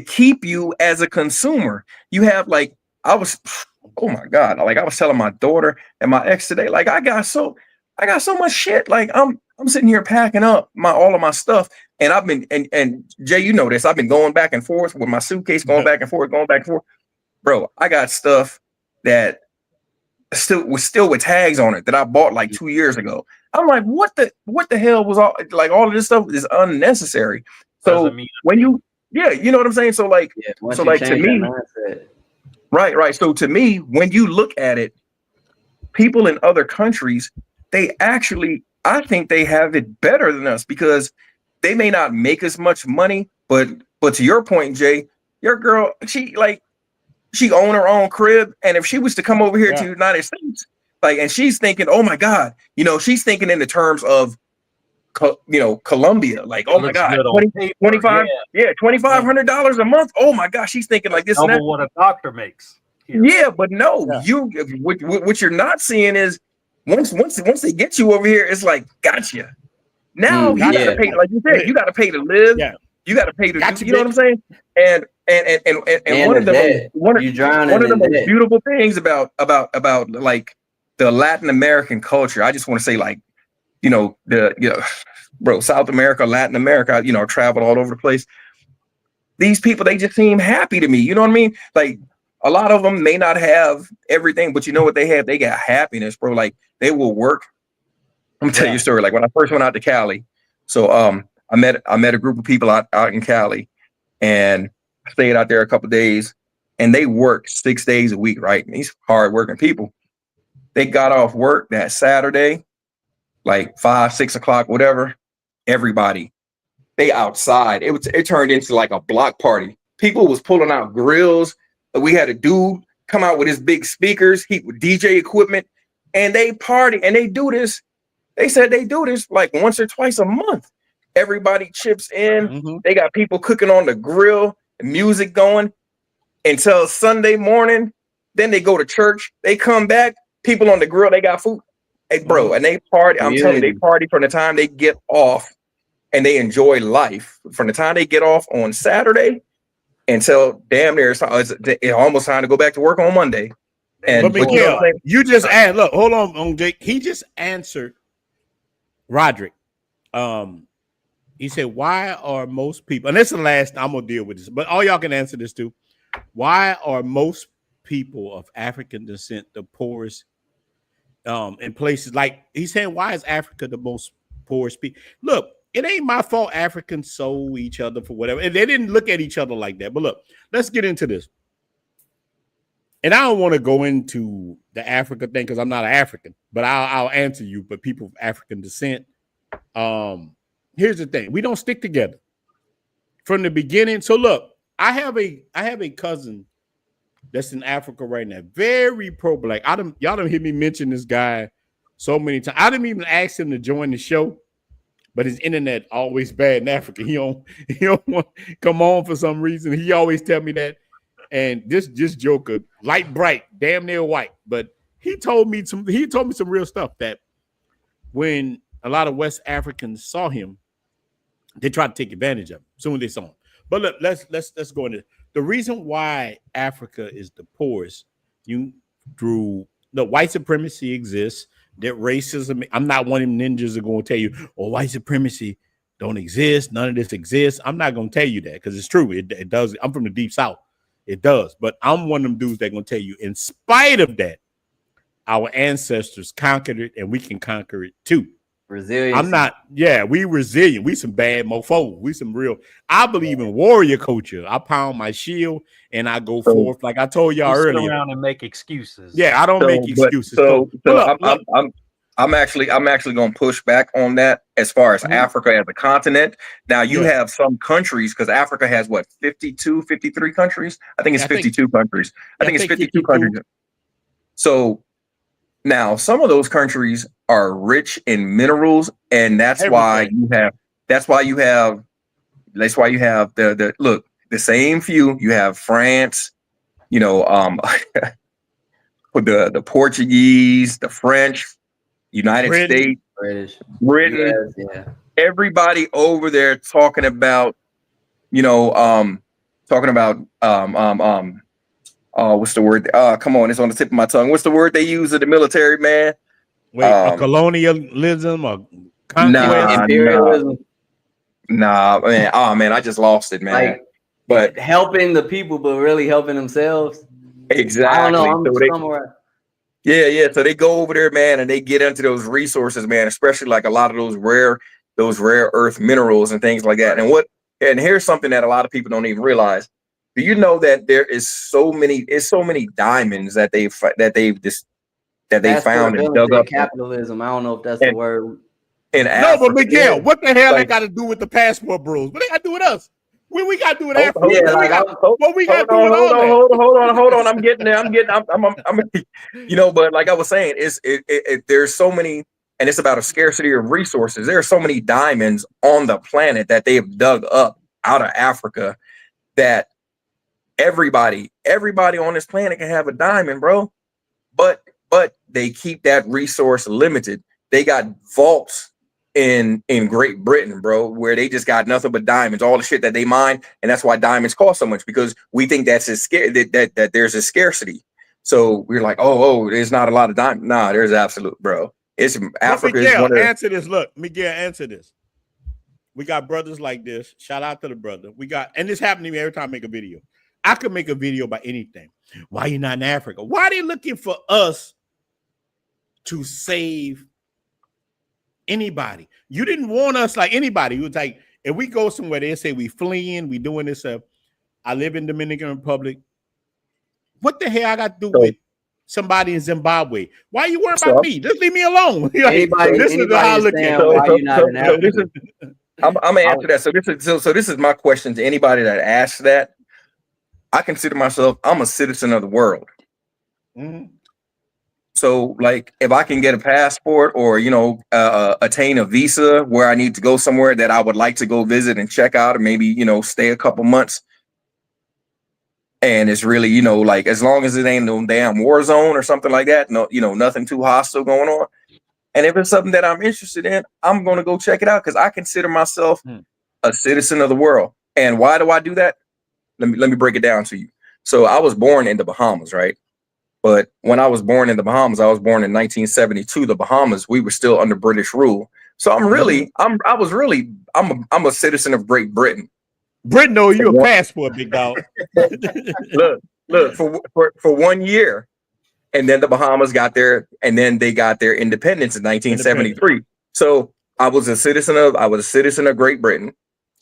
keep you as a consumer. You have, like, oh my God, like I was telling my daughter and my ex today, like I got so much shit. Like I'm sitting here packing up all of my stuff, and I've been, and Jay, you know this, I've been going back and forth with my suitcase, going back and forth, bro. I got stuff that still with tags on it that I bought like 2 years ago. I'm like, what the hell was all of this stuff is unnecessary. So when you know what I'm saying? So like, so like to me, right. So to me, when you look at it, people in other countries, they actually, I think they have it better than us, because they may not make as much money, but to your point, Jay, your girl, she own her own crib, and if she was to come over here to the United States, like, and she's thinking, oh my God, you know, she's thinking in the terms of, you know, Colombia, like, oh my God, $2,500 a month. Oh my gosh, she's thinking like this and that. Double what a doctor makes. Yeah, but no, what you're not seeing is once they get you over here, it's like, gotcha. Now you gotta pay, like you said, you gotta pay to live. Yeah. You gotta pay to, you know what I'm saying? And one of the most beautiful things about like the Latin American culture, I just want to say, like, bro, South America, Latin America, you know, traveled all over the place. These people, they just seem happy to me. You know what I mean? Like, a lot of them may not have everything, but you know what they have? They got happiness, bro. Like, they will work. I'm gonna tell you a story. Like, when I first went out to Cali, so I met a group of people out in Cali, and I stayed out there a couple of days, and they worked 6 days a week, right? And these hardworking people, they got off work that Saturday, like 5, 6 o'clock, whatever. Everybody, they outside. It turned into like a block party. People was pulling out grills. We had a dude come out with his big speakers, with DJ equipment, and they party, and they do this. They said they do this like once or twice a month. Everybody chips in. Mm-hmm. They got people cooking on the grill, music going until Sunday morning. Then they go to church. They come back. People on the grill. They got food. Hey, bro, and they party. I'm telling you, they party from the time they get off, and they enjoy life from the time they get off on Saturday until damn near it's almost time to go back to work on Monday. And but Miguel, you just add. Look, hold on, Jake. He just answered Roderick. He said, why are most people, and this is the last, I'm going to deal with this, but all y'all can answer this too. Why are most people of African descent the poorest in places like, he's saying, why is Africa the most poorest people? Look, it ain't my fault Africans sold each other for whatever. And they didn't look at each other like that. But look, let's get into this. And I don't want to go into the Africa thing because I'm not an African, but I'll answer you. But people of African descent, here's the thing: we don't stick together from the beginning. So look, I have a cousin that's in Africa right now, very pro-black. Y'all done hear me mention this guy so many times. I didn't even ask him to join the show, but his internet always bad in Africa. He don't want to come on for some reason. He always tell me that. And this Joker, light bright, damn near white, but he told me some real stuff that when a lot of West Africans saw him, they tried to take advantage of him as soon as they saw him. But look, let's go into the reason why Africa is the poorest. Through the white supremacy exists, that racism. I'm not one of them ninjas that are going to tell you, oh, white supremacy don't exist. None of this exists. I'm not going to tell you that because it's true. It does. I'm from the deep south. It does. But I'm one of them dudes that are going to tell you, in spite of that, our ancestors conquered it and we can conquer it too. Resilient. I'm not, we resilient. We some bad mofos. We some real. I believe in warrior culture. I pound my shield and I go forth. Like I told y'all earlier. Sit around and make excuses. Yeah, I don't make excuses. I'm actually going to push back on that as far as Africa as a continent. Now you have some countries, because Africa has what, 52, 53 countries? I think it's 52 countries. I think it's 52 countries. So now some of those countries are rich in minerals, and that's why you have the same few. You have France, the Portuguese, the French, United States, Britain, everybody over there talking about, what's the word? Come on, it's on the tip of my tongue. What's the word they use in the military, man? Wait, colonialism or conquest? Imperialism. Nah, man. Oh man, I just lost it, man. But helping the people, but really helping themselves. Exactly. I don't know. So they go over there, man, and they get into those resources, man, especially like a lot of those rare earth minerals and things like that. And here's something that a lot of people don't even realize. Do you know that there is so many diamonds that they found and dug up? Capitalism. I don't know if that's the word. No, but Miguel, what the hell they got to do with the passport bros? What they got to do with us? What we got to do with Africa? What we got to do with all that? Hold on. I'm getting there. I'm but like I was saying, there's so many, and it's about a scarcity of resources. There are so many diamonds on the planet that they've dug up out of Africa that everybody on this planet can have a diamond, bro. But they keep that resource limited. They got vaults in Great Britain, bro, where they just got nothing but diamonds, all the shit that they mine, and that's why diamonds cost so much, because we think that there's a scarcity. So we're like, oh, there's not a lot of diamonds. Nah, there's absolute, bro. It's Africa. Miguel, answer this. Look, Miguel, answer this. We got brothers like this. Shout out to the brother. And this happened to me every time I make a video. I could make a video about anything. Why you not in Africa? Why are they looking for us to save anybody? You didn't want us like anybody. It was like, if we go somewhere, they say we fleeing, we doing this. I live in Dominican Republic. What the hell I got to do with somebody in Zimbabwe? Why are you worrying about me? Just leave me alone. This is how I look at it. I'm gonna answer that. So this is my question to anybody that asks that. I consider myself, I'm a citizen of the world. Mm-hmm. So, like, if I can get a passport or, attain a visa where I need to go somewhere that I would like to go visit and check out, or maybe, stay a couple months. And it's really, like, as long as it ain't no damn war zone or something like that, no, nothing too hostile going on. And if it's something that I'm interested in, I'm going to go check it out, because I consider myself a citizen of the world. And why do I do that? Let me break it down to you. So I was born in the Bahamas, right? But when I was born in the Bahamas, I was born in 1972. The Bahamas, we were still under British rule. So I'm a citizen of Great Britain. Britain, owe you a passport, big dog. look for 1 year, and then the Bahamas got their independence in 1973. So I was a citizen of Great Britain.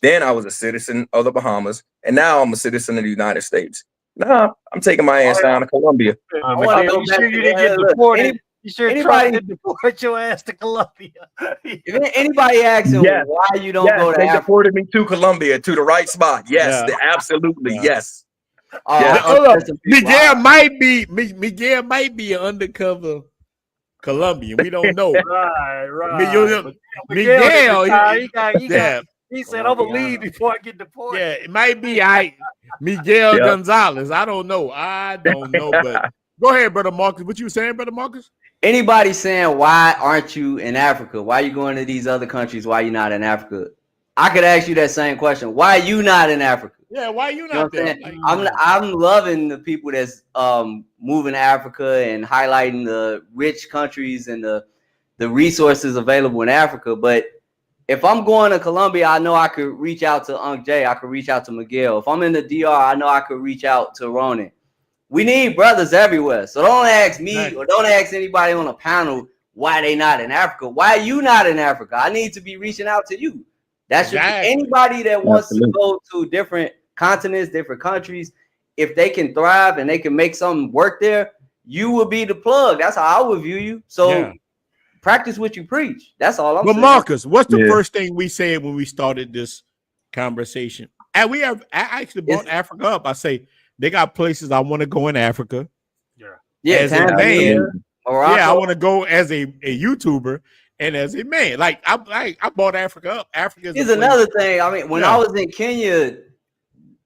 Then I was a citizen of the Bahamas, and now I'm a citizen of the United States. Nah, I'm taking my ass down to Colombia. You sure you didn't get deported? You sure tried to deport your ass to Colombia? If anybody asks him why you don't go to Africa, they deported me to Colombia, to the right spot. Yes, absolutely, yes. Miguel might be an undercover Colombian. We don't know. Right. Miguel, He said, "I'm gonna leave before I get deported." Yeah, it might be Miguel Gonzalez. I don't know. But go ahead, brother Marcus. What you saying, brother Marcus? Anybody saying, why aren't you in Africa? Why are you going to these other countries? Why are you not in Africa? I could ask you that same question. Why are you not in Africa? Yeah, why you You know not what I'm there? saying? I'm loving the people that's moving to Africa and highlighting the rich countries and the resources available in Africa. But if I'm going to Colombia, I know I could reach out to Unc Jay. I could reach out to Miguel. If I'm in the DR, I know I could reach out to Ronin. We need brothers everywhere. So don't ask me or don't ask anybody on a panel why they not in Africa. Why are you not in Africa? I need to be reaching out to you. That should be anybody that wants to go to different continents, different countries. If they can thrive and they can make something work there, you will be the plug. That's how I would view you. So practice what you preach. That's all I'm saying. But Marcus, what's the first thing we said when we started this conversation? And I actually brought Africa up. I say they got places I want to go in Africa. Yeah, as a man. I want to go as a YouTuber and as a man. Like I brought Africa up. Africa is another thing. I mean, when I was in Kenya,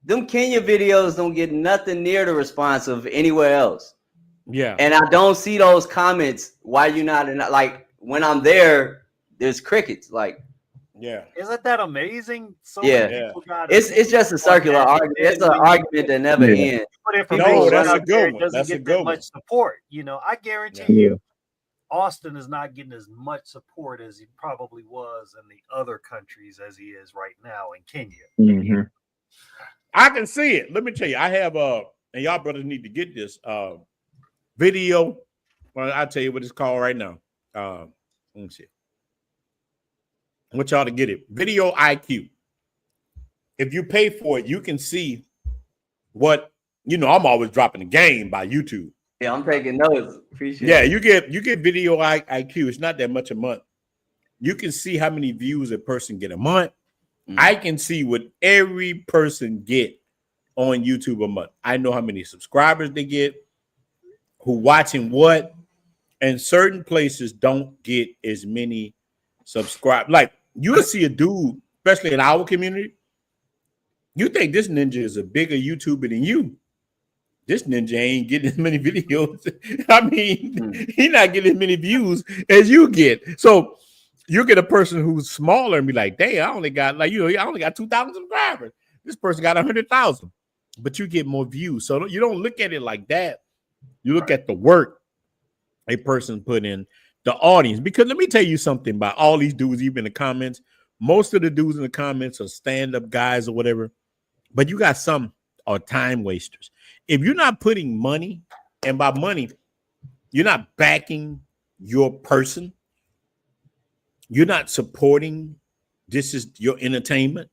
them Kenya videos don't get nothing near the response of anywhere else. Yeah. And I don't see those comments. Why you not in, like when I'm there, there's crickets. Like, isn't that amazing? So it's just a circular argument. It's an argument that never ends. No, that's a good one. That's a good one. Much support. You know, I guarantee you, Austin is not getting as much support as he probably was in the other countries as he is right now in Kenya. I can see it. Let me tell you, I have and y'all brothers need to get this video. Well, I'll tell you what it's called right now. Let me see. I want y'all to get it. Video IQ. If you pay for it, you can see what, I'm always dropping the game by YouTube. Yeah, I'm taking notes. Appreciate it. Yeah, you get video IQ. It's not that much a month. You can see how many views a person get a month. I can see what every person get on YouTube a month. I know how many subscribers they get, who watching what, and certain places don't get as many subscribe. Like you'll see a dude, especially in our community. You think this ninja is a bigger YouTuber than you. This ninja ain't getting as many videos. I mean, he not getting as many views as you get. So you get a person who's smaller and be like, "Dang, I only got I only got 2,000 subscribers. This person got 100,000." But you get more views. So you don't look at it like that. You look at the work a person put in, the audience. Because let me tell you something about all these dudes, even in the comments. Most of the dudes in the comments are stand-up guys or whatever. But you got some are time wasters. If you're not putting money, and by money, you're not backing your person, you're not supporting, this is your entertainment.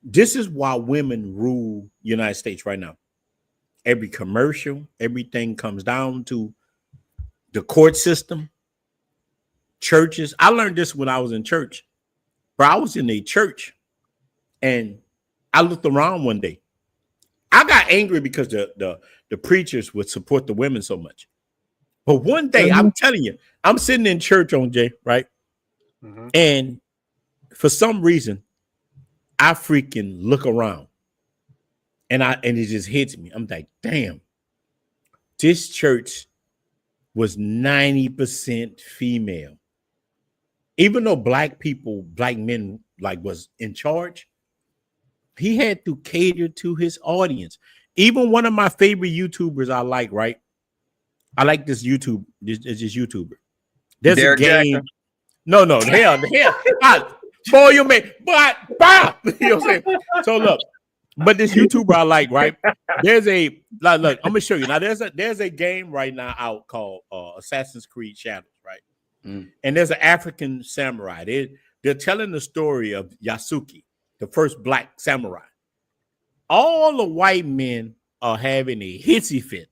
This is why women rule United States right now. Every commercial, everything comes down to the court system, churches. I learned this when I was in church. Bro, I was in a church and I looked around one day. I got angry because the preachers would support the women so much. But one day, I'm telling you, I'm sitting in church on Jay, right? And for some reason, I freaking look around and it just hits me. I'm like, damn, this church was 90% female. Even though black men like was in charge, he had to cater to his audience. Even one of my favorite YouTubers I like, right? I like this YouTuber. This YouTuber. There's Derek a game. Jackson. No, hell. Boy, you man, but you know what I'm saying? So look, but this YouTuber I like, right? There's a look, I'm gonna show you. Now there's a game right now out called Assassin's Creed Shadows, right? And there's an African samurai. They're telling the story of Yasuke, the first black samurai. All the white men are having a hissy fit.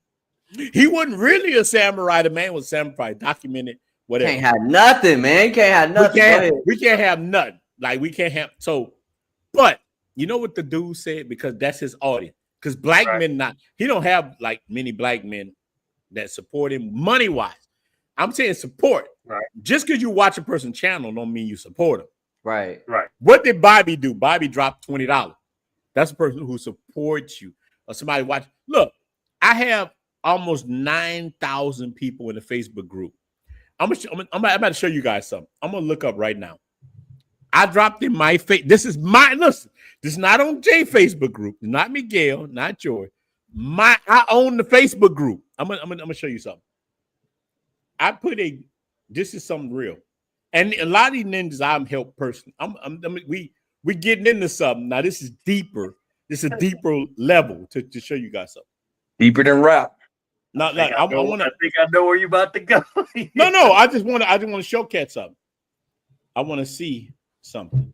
He wasn't really a samurai. The man was samurai, documented, whatever. Can't have nothing, man. Can't have nothing. We can't have nothing. Like we can't have but you know what the dude said? Because that's his audience. Because black men he don't have like many black men that support him money-wise. I'm saying support. Right. Just because you watch a person's channel don't mean you support him. Right. What did Bobby do? Bobby dropped $20. That's a person who supports you or somebody watch. Look, I have almost 9,000 people in the Facebook group. I'm about to show you guys something. I'm gonna look up right now. I dropped in my face. This is my listen. This is not on Jay Facebook group. Not Miguel. Not yours. I own the Facebook group. I'm gonna show you something. I put a. This is something real, and a lot of these ninjas I'm helped personally. We getting into something now. This is deeper. This is a deeper level to show you guys something. Deeper than rap. I think I know where you're about to go. No. I just want to show Cat something. I want to see something.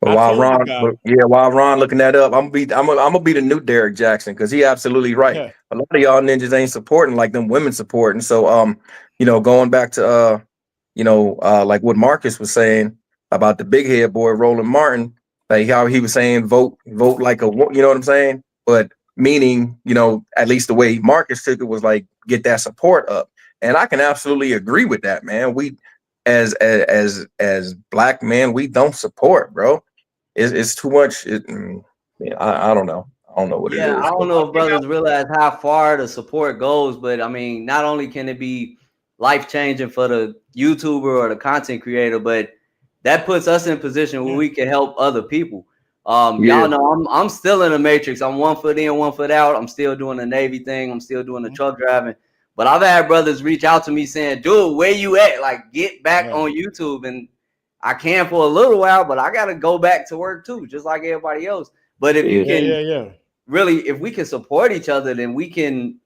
But while Ron looking that up, I'm gonna be the new Derek Jackson because he absolutely right. Yeah. A lot of y'all ninjas ain't supporting like them women supporting. So going back to like what Marcus was saying about the big head boy Roland Martin, like how he was saying vote like a, you know what I'm saying? But meaning, at least the way Marcus took it was like get that support up. And I can absolutely agree with that, man. We as black men, we don't support, bro. It's too much. I don't know. I don't know what it is. I don't know if brothers realize how far the support goes, but I mean, not only can it be life changing for the YouTuber or the content creator, but that puts us in a position where we can help other people. Y'all know I'm still in the matrix. I'm 1 foot in, 1 foot out. I'm still doing the Navy thing. I'm still doing the truck driving. But I've had brothers reach out to me saying, dude, where you at? Like, get back on YouTube. And I can for a little while, but I got to go back to work too, just like everybody else. But if you can really, if we can support each other, then we can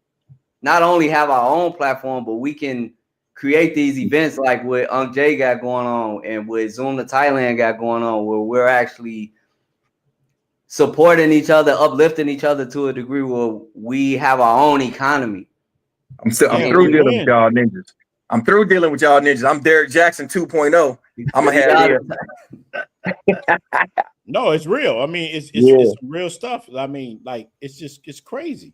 not only have our own platform, but we can create these events like what Unc Jay got going on and what Zoom to Thailand got going on, where we're actually supporting each other, uplifting each other to a degree where we have our own economy. I'm through dealing with y'all ninjas. I'm through dealing with y'all ninjas. I'm Derek Jackson 2.0. I'm gonna have it. No, it's real. I mean, it's real stuff. I mean, like it's crazy.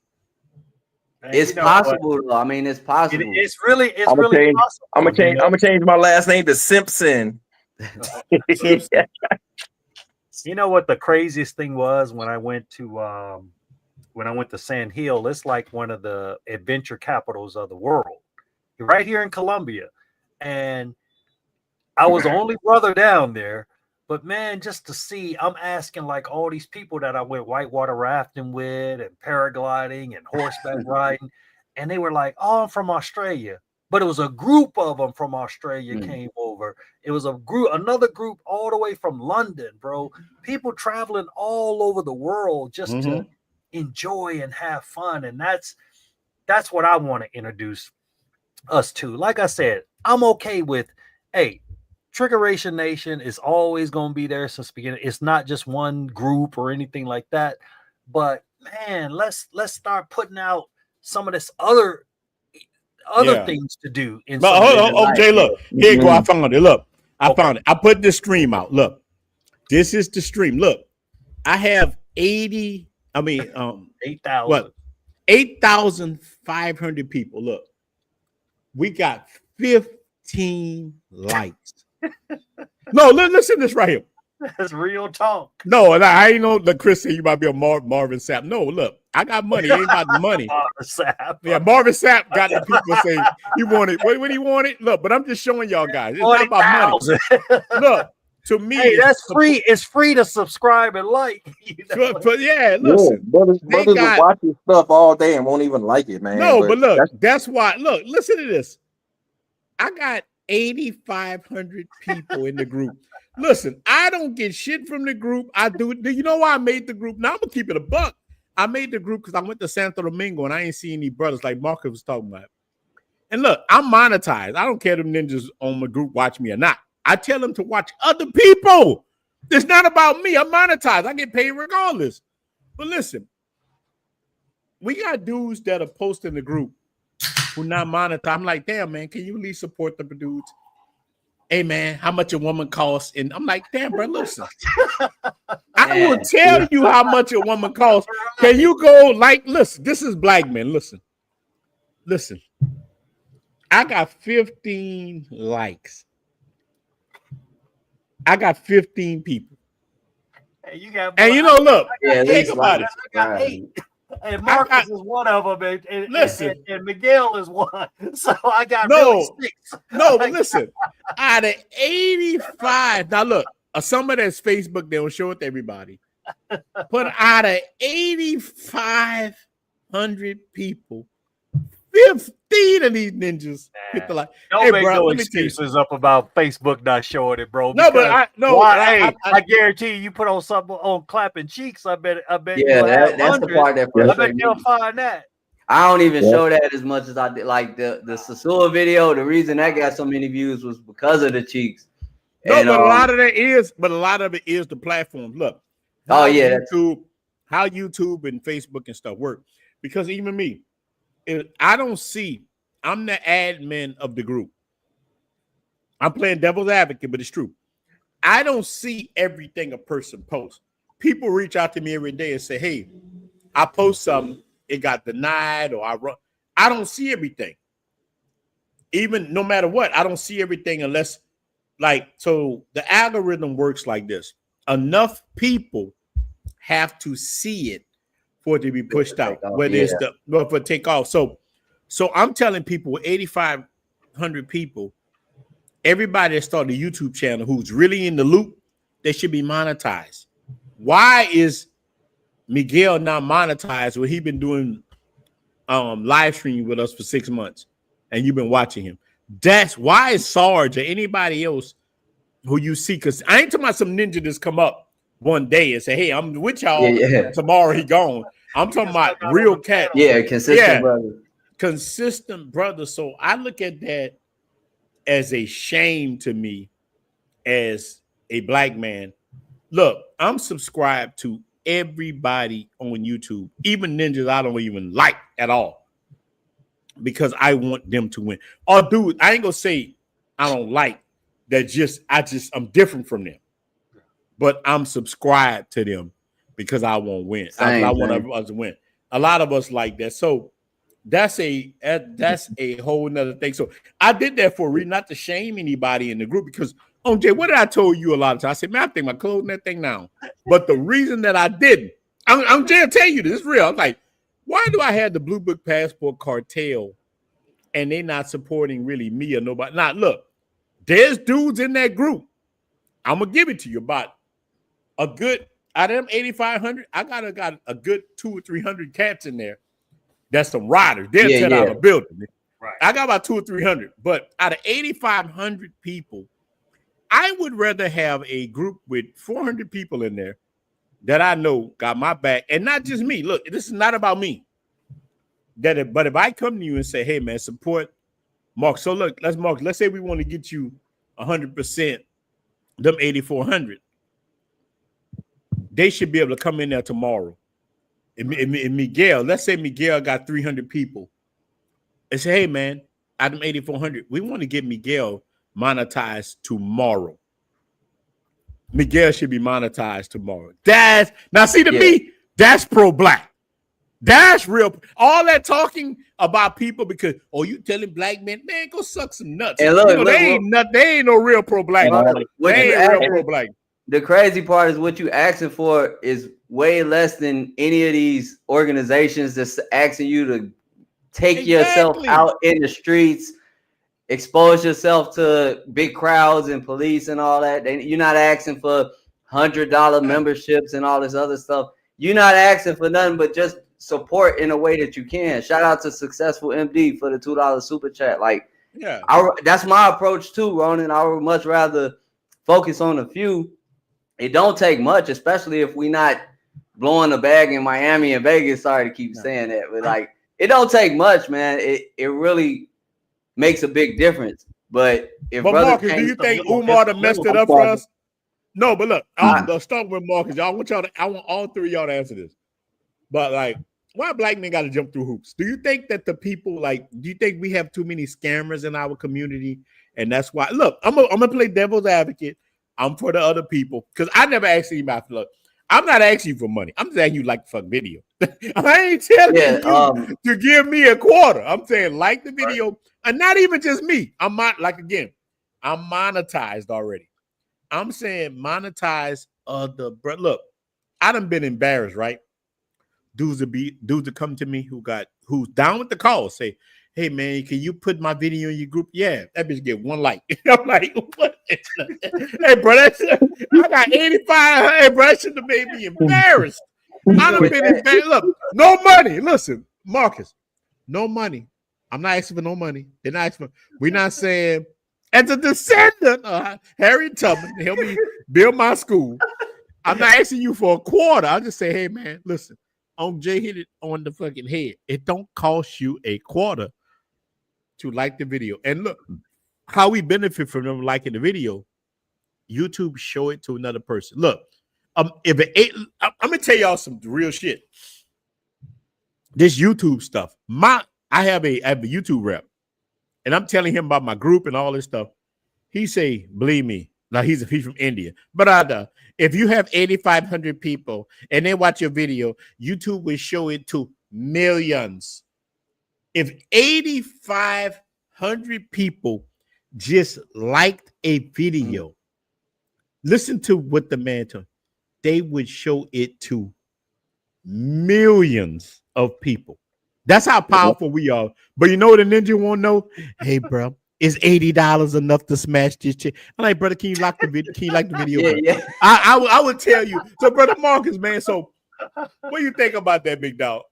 It's possible, though. I mean, it's possible. It's really possible. I'm gonna change my last name to Simpson. You know what the craziest thing was when I went to Sand Hill? It's like one of the adventure capitals of the world, right here in Colombia. And I was the only brother down there, but man, just to see, I'm asking like all these people that I went whitewater rafting with and paragliding and horseback riding, and they were like, "Oh, I'm from Australia." But it was a group of them from Australia came over. It was another group all the way from London, bro. People traveling all over the world just to enjoy and have fun. And that's what I want to introduce us to. Like I said, I'm okay with, hey, Triggeration Nation is always going to be there since the beginning. It's not just one group or anything like that. But man, let's start putting out some of this other things to do. Hold on, Jay, look. Here you go. I found it. Look, I found it. I put the stream out. Look, this is the stream. Look, I have 8,500 people. Look, we got 15 likes. No, listen to this right here. That's real talk. No, and I ain't know the Chris said you might be a Marvin Sapp. No, look, I got money. It ain't about the money. Marvin Sapp. Yeah, Marvin Sapp got the people saying he wanted what he wanted. Look, but I'm just showing y'all guys. It's not about money. Look, to me, hey, that's free. It's free to subscribe and like. But yeah, listen, brothers will watch your stuff all day and won't even like it, man. No, but look, that's why. Look, listen to this. I got 8,500 people in the group. Listen, I don't get shit from the group. I do. You know why I made the group? Now I'm gonna keep it a buck. I made the group because I went to Santo Domingo and I ain't see any brothers like Marcus was talking about. And look, I'm monetized. I don't care if them ninjas on my group watch me or not. I tell them to watch other people. It's not about me. I'm monetized. I get paid regardless. But listen, we got dudes that are posting the group who not monetized. I'm like, damn, man, can you at least support the dudes? Hey, man, how much a woman costs? And I'm like, damn, bro, listen. I will tell you how much a woman costs. Can you go like, listen, this is black men. Listen. I got 15 likes. I got 15 people. Hey, you got And you know, look, Yeah, at think least about it. I got 8. And I Marcus got, is one of them, listen, and Miguel is one. So I got really no, 6. no, but listen, out of 85, now look, some of that's Facebook, they don't show it to everybody. But out of 8,500 people, 15 of these ninjas hit the like. Don't Hey, make bro, no let me tell you. excuses up about Facebook not showing it, bro. No, but I guarantee you put on something on clapping cheeks. I bet Yeah, you'll have that's the 100. part that I bet frustrates they'll me. find that. I don't even show that as much as I did. Like the Sasua video, the reason that got so many views was because of the cheeks. No, And, but a lot of it is the platform. Look, oh yeah, how YouTube and Facebook and stuff work. Because even me, I don't see. I'm the admin of the group. I'm playing devil's advocate, but it's true. I don't see everything a person posts. People reach out to me every day and say, "Hey, I post something, it got denied, or I run." I don't see everything. Even no matter what, I don't see everything unless, so the algorithm works like this. Enough people have to see it for it to be pushed out, whether it's for take off. So I'm telling people, 8,500 people, everybody that started a YouTube channel who's really in the loop, they should be monetized. Why is Miguel not monetized when he been doing live streaming with us for 6 months and you've been watching him? That's why is Sarge or anybody else who you see, because I ain't talking about some ninja that's come up one day and say, "Hey, I'm with y'all." Tomorrow he gone. I'm talking about real cat. Yeah, consistent brother. Consistent brother. So I look at that as a shame to me as a black man. Look, I'm subscribed to everybody on YouTube, even ninjas I don't even like at all, because I want them to win. Oh, dude, I ain't gonna say I don't like that. I'm different from them, but I'm subscribed to them because I want to win. I want us to win. A lot of us like that. So that's a whole nother thing. So I did that for a reason, not to shame anybody in the group, because Jay, what did I told you a lot of times? I said, man, I think my closing that thing now. But the reason that I didn't, I'm Jay, I'll tell you this is real. I'm like, why do I have the Blue Book Passport cartel and they not supporting really me or nobody? Now, look, there's dudes in that group. I'm gonna give it to you about a good, out of them 8,500, I got a good 200 or 300 cats in there. That's some riders. They'll tear out a building. Right. I got about 200 or 300, but out of 8,500 people, I would rather have a group with 400 people in there that I know got my back, and not just me. Look, this is not about me. But if I come to you and say, "Hey, man, support Mark," so look, let's say we want to get you 100%, them 8,400. They should be able to come in there tomorrow. And Miguel, let's say Miguel got 300 people and say, "Hey, man, out of them 8,400, we want to get Miguel monetized tomorrow." Miguel should be monetized tomorrow. Me, that's pro-black. That's real. All that talking about people because, you telling black men, man, go suck some nuts. And look, they ain't no real pro-black. They ain't real pro-black. The crazy part is what you asking for is way less than any of these organizations that's asking you to take yourself out in the streets, expose yourself to big crowds and police and all that. You're not asking for $100 memberships and all this other stuff. You're not asking for nothing but just support in a way that you can. Shout out to Successful MD for the $2 super chat. That's my approach too, Ronin. I would much rather focus on a few. It don't take much, especially if we not blowing the bag in Miami and Vegas. Sorry to keep saying that, but it don't take much, man. It really makes a big difference. But Marcus, do you think Umar done messed it up for us? No, but look, I'll start with Marcus. I want all three of y'all to answer this. But why black men got to jump through hoops? Do you think that the people do you think we have too many scammers in our community? And that's why, look, I'm gonna play devil's advocate. I'm for the other people because I never asked anybody for look. I'm not asking you for money. I'm just asking you like the fuck video. I ain't telling you to give me a quarter. I'm saying like the video, and not even just me. I'm monetized already. I'm saying monetize the bro. Look, I done been embarrassed, right? Dudes to come to me who's down with the cause, say, hey man, can you put my video in your group? Yeah, that bitch get 1 like. I'm like, what? Hey, bro, I got 85. Hey, bro, that should have made me embarrassed. I done been embarrassed. Look, no money. Listen, Marcus, no money. I'm not asking for no money. They're not asking for, we're not saying, as a descendant of Harriet Tubman, help me build my school. I'm not asking you for a quarter. I'll just say, hey man, listen, on Jay hit it on the fucking head. It don't cost you a quarter to like the video. And look, how we benefit from them liking the video, YouTube show it to another person. Look, if it ain't, I'm gonna tell y'all some real shit. This YouTube stuff. I have a YouTube rep, and I'm telling him about my group and all this stuff. He say, believe me, now he's from India. But if you have 8,500 people and they watch your video, YouTube will show it to millions. If 8,500 people just liked a video, listen to what the man told. They would show it to millions of people. That's how powerful we are. But you know what a ninja won't know? Hey, bro, is $80 enough to smash this chick? I'm like, brother, can you like the video? Can you like the video? Yeah. I would tell you. So, brother Marcus, man. So, what do you think about that, big dog?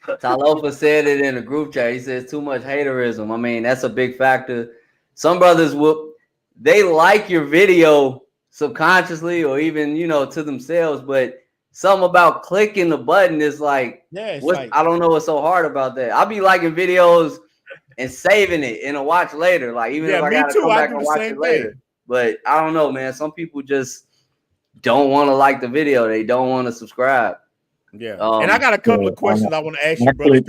Talofa said it in the group chat. He says too much haterism. I mean, that's a big factor. Some brothers they like your video subconsciously or even, to themselves, but something about clicking the button is like, I don't know what's so hard about that. I'll be liking videos and saving it in a watch later. Like, even if I gotta come back and watch it later. But I don't know, man. Some people just don't want to like the video. They don't want to subscribe. Yeah. And I got a couple of questions I want to ask you, brother.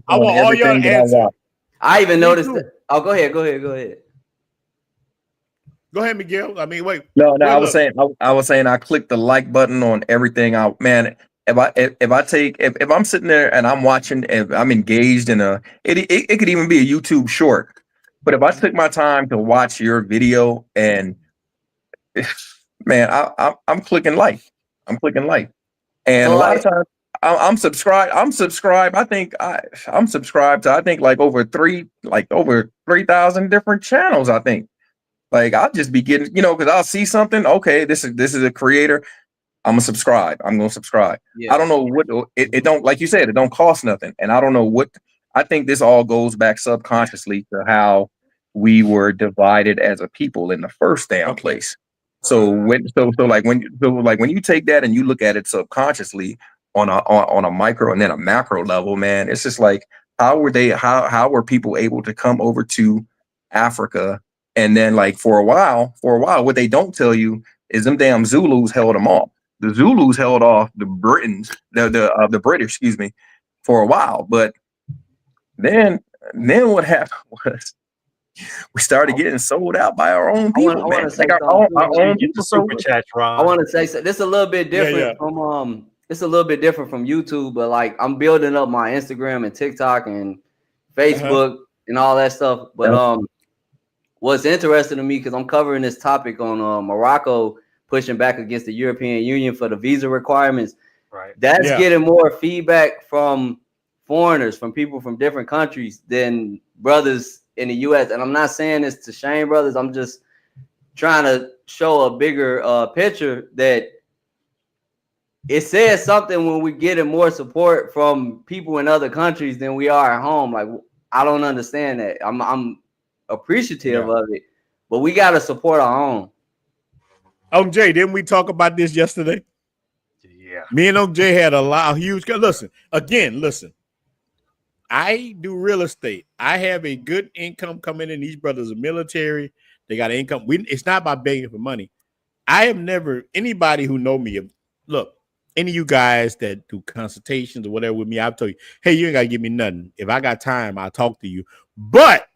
I want all your answers. I even noticed that. Oh, go ahead. Go ahead, Miguel. I mean, wait. No. I was saying I click the like button on everything. If I'm sitting there and I'm watching, if I'm engaged in it could even be a YouTube short. But if I took my time to watch your video and man, I'm clicking like. I'm clicking like. And a lot of times I'm subscribed. I'm subscribed to like over 3,000 different channels, I think. Like I'll just be getting, because I'll see something. Okay, this is a creator. I'm gonna subscribe. Yeah. I don't know what it don't, like you said, it don't cost nothing. And I don't know what, I think this all goes back subconsciously to how we were divided as a people in the first damn place. So when you take that and you look at it subconsciously on a micro and then a macro level, man, it's just like how were people able to come over to Africa, and then like for a while what they don't tell you is them damn Zulus held them off. The Zulus held off the the British, excuse me, for a while, but then what happened was we started getting sold out by our own people. I want to say this is a little bit different from it's a little bit different from YouTube, but like I'm building up my Instagram and TikTok and Facebook and all that stuff. But what's interesting to me, because I'm covering this topic on Morocco pushing back against the European Union for the visa requirements. Right. That's getting more feedback from foreigners, from people from different countries than brothers in the US. And I'm not saying this to shame brothers. I'm just trying to show a bigger picture that it says something when we're getting more support from people in other countries than we are at home. Like, I don't understand that. I'm appreciative of it, but we got to support our own. Jay, didn't we talk about this yesterday? Yeah. Me and Jay had a huge. Listen. I do real estate. I have a good income coming in. These brothers are military. They got income. It's not about begging for money. I have never, anybody who know me, look, any of you guys that do consultations or whatever with me, I'll tell you, hey, you ain't got to give me nothing. If I got time, I'll talk to you. But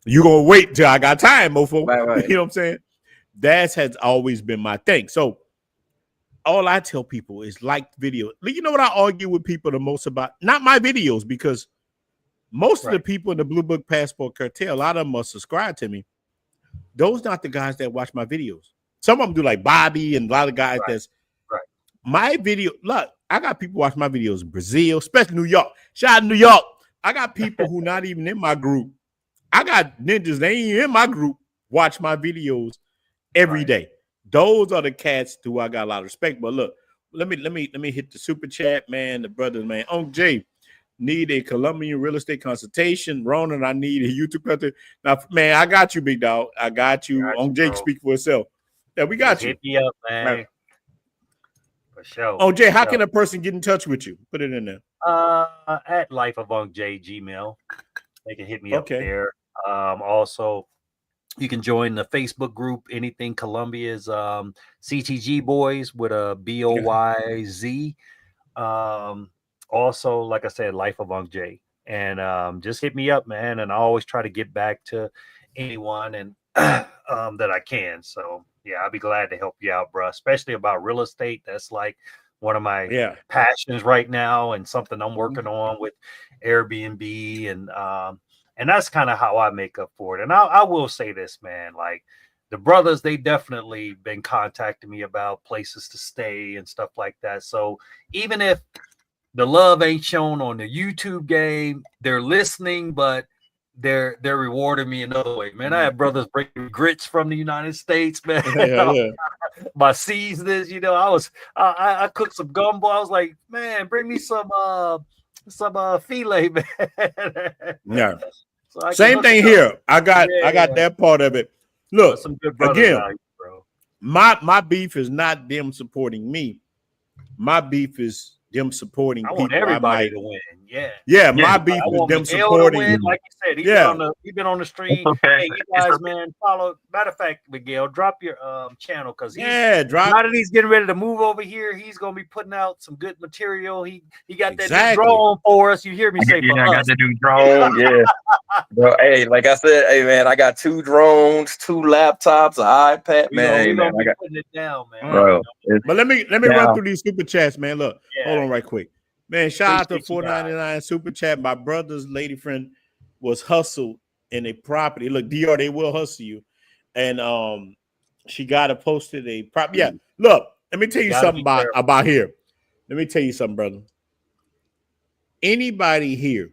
you going to wait till I got time, mofo. Right. You know what I'm saying? That has always been my thing. So all I tell people is like video. You know what I argue with people the most about? Not my videos, because most of the people in the Blue Book Passport Cartel, a lot of them are subscribed to me. those not the guys that watch my videos. Some of them do like Bobby and a lot of guys that's my video. Look, I got people watch my videos in Brazil, especially New York. Shout out to New York. I got people who not even in my group. I got ninjas, they ain't in my group, watch my videos every day. Those are the cats who I got a lot of respect. But look, let me hit the super chat, man. The brothers, man. Uncle Jay, need a Colombian real estate consultation. Ronin, I need a YouTube content. Now, man, I got you, big dog. I got you. Uncle Jay can speak for itself. Yeah, we got you. Hit me up, man. Right. For sure. Oh, Jay, how can a person get in touch with you? Put it in there. At Life of Unc J Gmail. They can hit me up there. Also, you can join the Facebook group. Anything Colombia's CTG Boys with a BOYZ. Also, like I said, Life of Unc J. And just hit me up, man. And I always try to get back to anyone and that I can. So yeah, I'll be glad to help you out, bro. Especially about real estate. That's like one of my passions right now, and something I'm working on with Airbnb, and that's kind of how I make up for it. And I will say this, man, like the brothers, they definitely been contacting me about places to stay and stuff like that. So even if the love ain't shown on the YouTube game, they're listening, but they're rewarding me another way, man. I had brothers bring me grits from the United States, man. My seasonings, you know, I cooked some gumbo. I was like, man, bring me some filet, man. Yeah. So same thing here. I got that part of it. Look, some good again, out, bro. My beef is not them supporting me. My beef is them supporting I people. Want everybody to win. My beef is them supporting. Win. Like you said, he's been on the stream. Hey, you guys, man, follow. Matter of fact, Miguel, drop your channel because now that he's getting ready to move over here, he's gonna be putting out some good material. He got that new drone for us. You hear me say? I got the new drone. Yeah, bro. Hey, like I said, hey man, I got 2 drones, 2 laptops, an iPad. Man, I got putting it down, man. Bro, but let me run through these super chats, man. Look, hold on right quick. Man, shout out to $4.99 super chat. My brother's lady friend was hustled in a property. Look, DR, they will hustle you. And she got posted a prop. Yeah, look, let me tell you something about here. Let me tell you something, brother. Anybody here,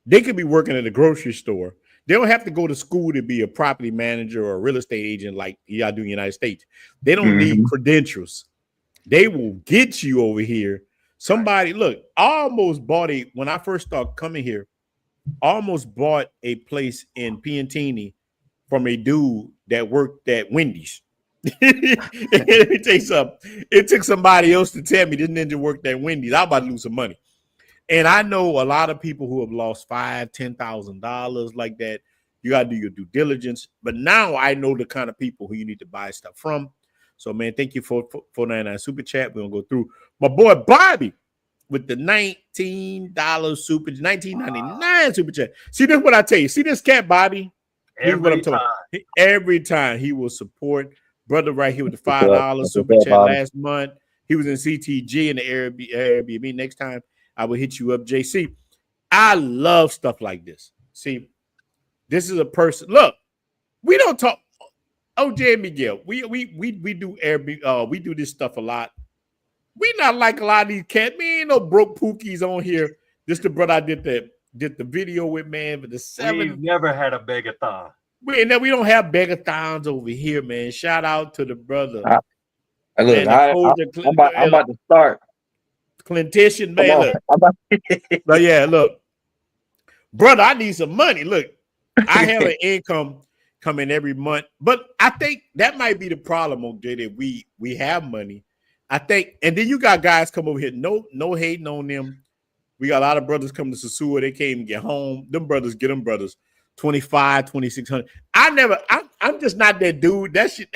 they could be working at a grocery store. They don't have to go to school to be a property manager or a real estate agent like y'all do in the United States. They don't need credentials. They will get you over here. Somebody, look, I almost bought when I first started coming here, I almost bought a place in Piantini from a dude that worked at Wendy's. Let me tell you something. It took somebody else to tell me this ninja worked at Wendy's. I'm about to lose some money. And I know a lot of people who have lost $5,000, $10,000 like that. You got to do your due diligence. But now I know the kind of people who you need to buy stuff from. So, man, thank you for $4.99 super chat. We're going to go through my boy Bobby with the $19 $19.99 super chat. See, this is what I tell you. See this cat, Bobby? Here's what I'm talking about. Every time he will support brother right here with the $5 super chat last month. He was in CTG in the Airbnb. Next time I will hit you up, JC. I love stuff like this. See, this is a person. Look, we don't talk. OJ and Miguel, we do Airbnb. We do this stuff a lot. We not like a lot of these cats. We ain't no broke pookies on here. This the brother I did the video with, man. For the 7. We've never had a begathon. We don't have begathons over here, man. Shout out to the brother. I'm about to start. Clintian, man. Look. But yeah, look, brother, I need some money. Look, I have an income coming every month, but I think that might be the problem, OJ, that we have money. I think, and then you got guys come over here, no hating on them. We got a lot of brothers coming to Sasua. They can't even get home. Them brothers get them brothers 25, 2,600. I'm just not that dude. That shit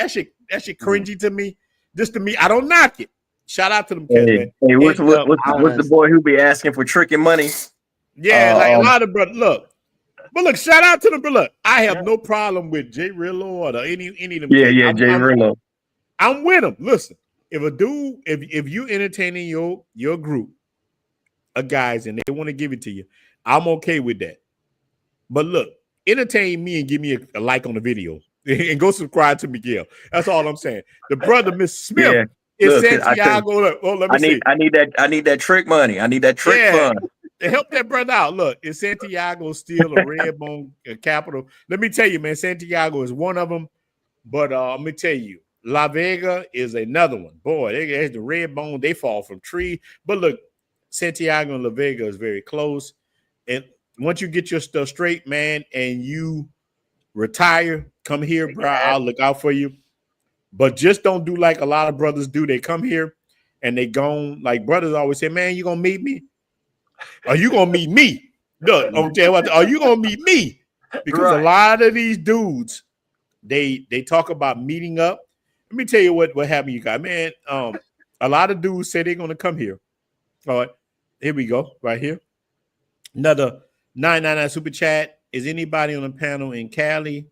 cringy to me. Just to me, I don't knock it. Shout out to them cats, man. Hey, what's the boy who be asking for tricking money? Yeah, like a lot of brothers. Look, but look, shout out to them. But look, I have no problem with Jay Rillo or any of them. Yeah, Jay Rillo. I'm with them. Listen, if a dude, if you entertaining your group of guys and they want to give it to you, I'm okay with that. But look, entertain me and give me a like on the video. and go subscribe to Miguel. That's all I'm saying. The brother, Miss Smith, Yeah. is Look, Santiago. Let me see. I need that trick money. I need that trick fund. To help that brother out. Look, is Santiago still a red bone capital? Let me tell you, man, Santiago is one of them. But let me tell you, La Vega is another one. Boy, there's the red bone. They fall from tree. But look, Santiago and La Vega is very close. And once you get your stuff straight, man, and you retire, come here, bro. I'll look out for you. But just don't do like a lot of brothers do. They come here and they gone. Like brothers always say, man, you gonna meet me? Are you gonna meet me? Look, are you gonna meet me? Because a lot of these dudes, they talk about meeting up. Let me tell you what happened, you guys. Man, a lot of dudes say they're gonna come here. All right, here we go, right here. Another 999 super chat. Is anybody on the panel in Cali?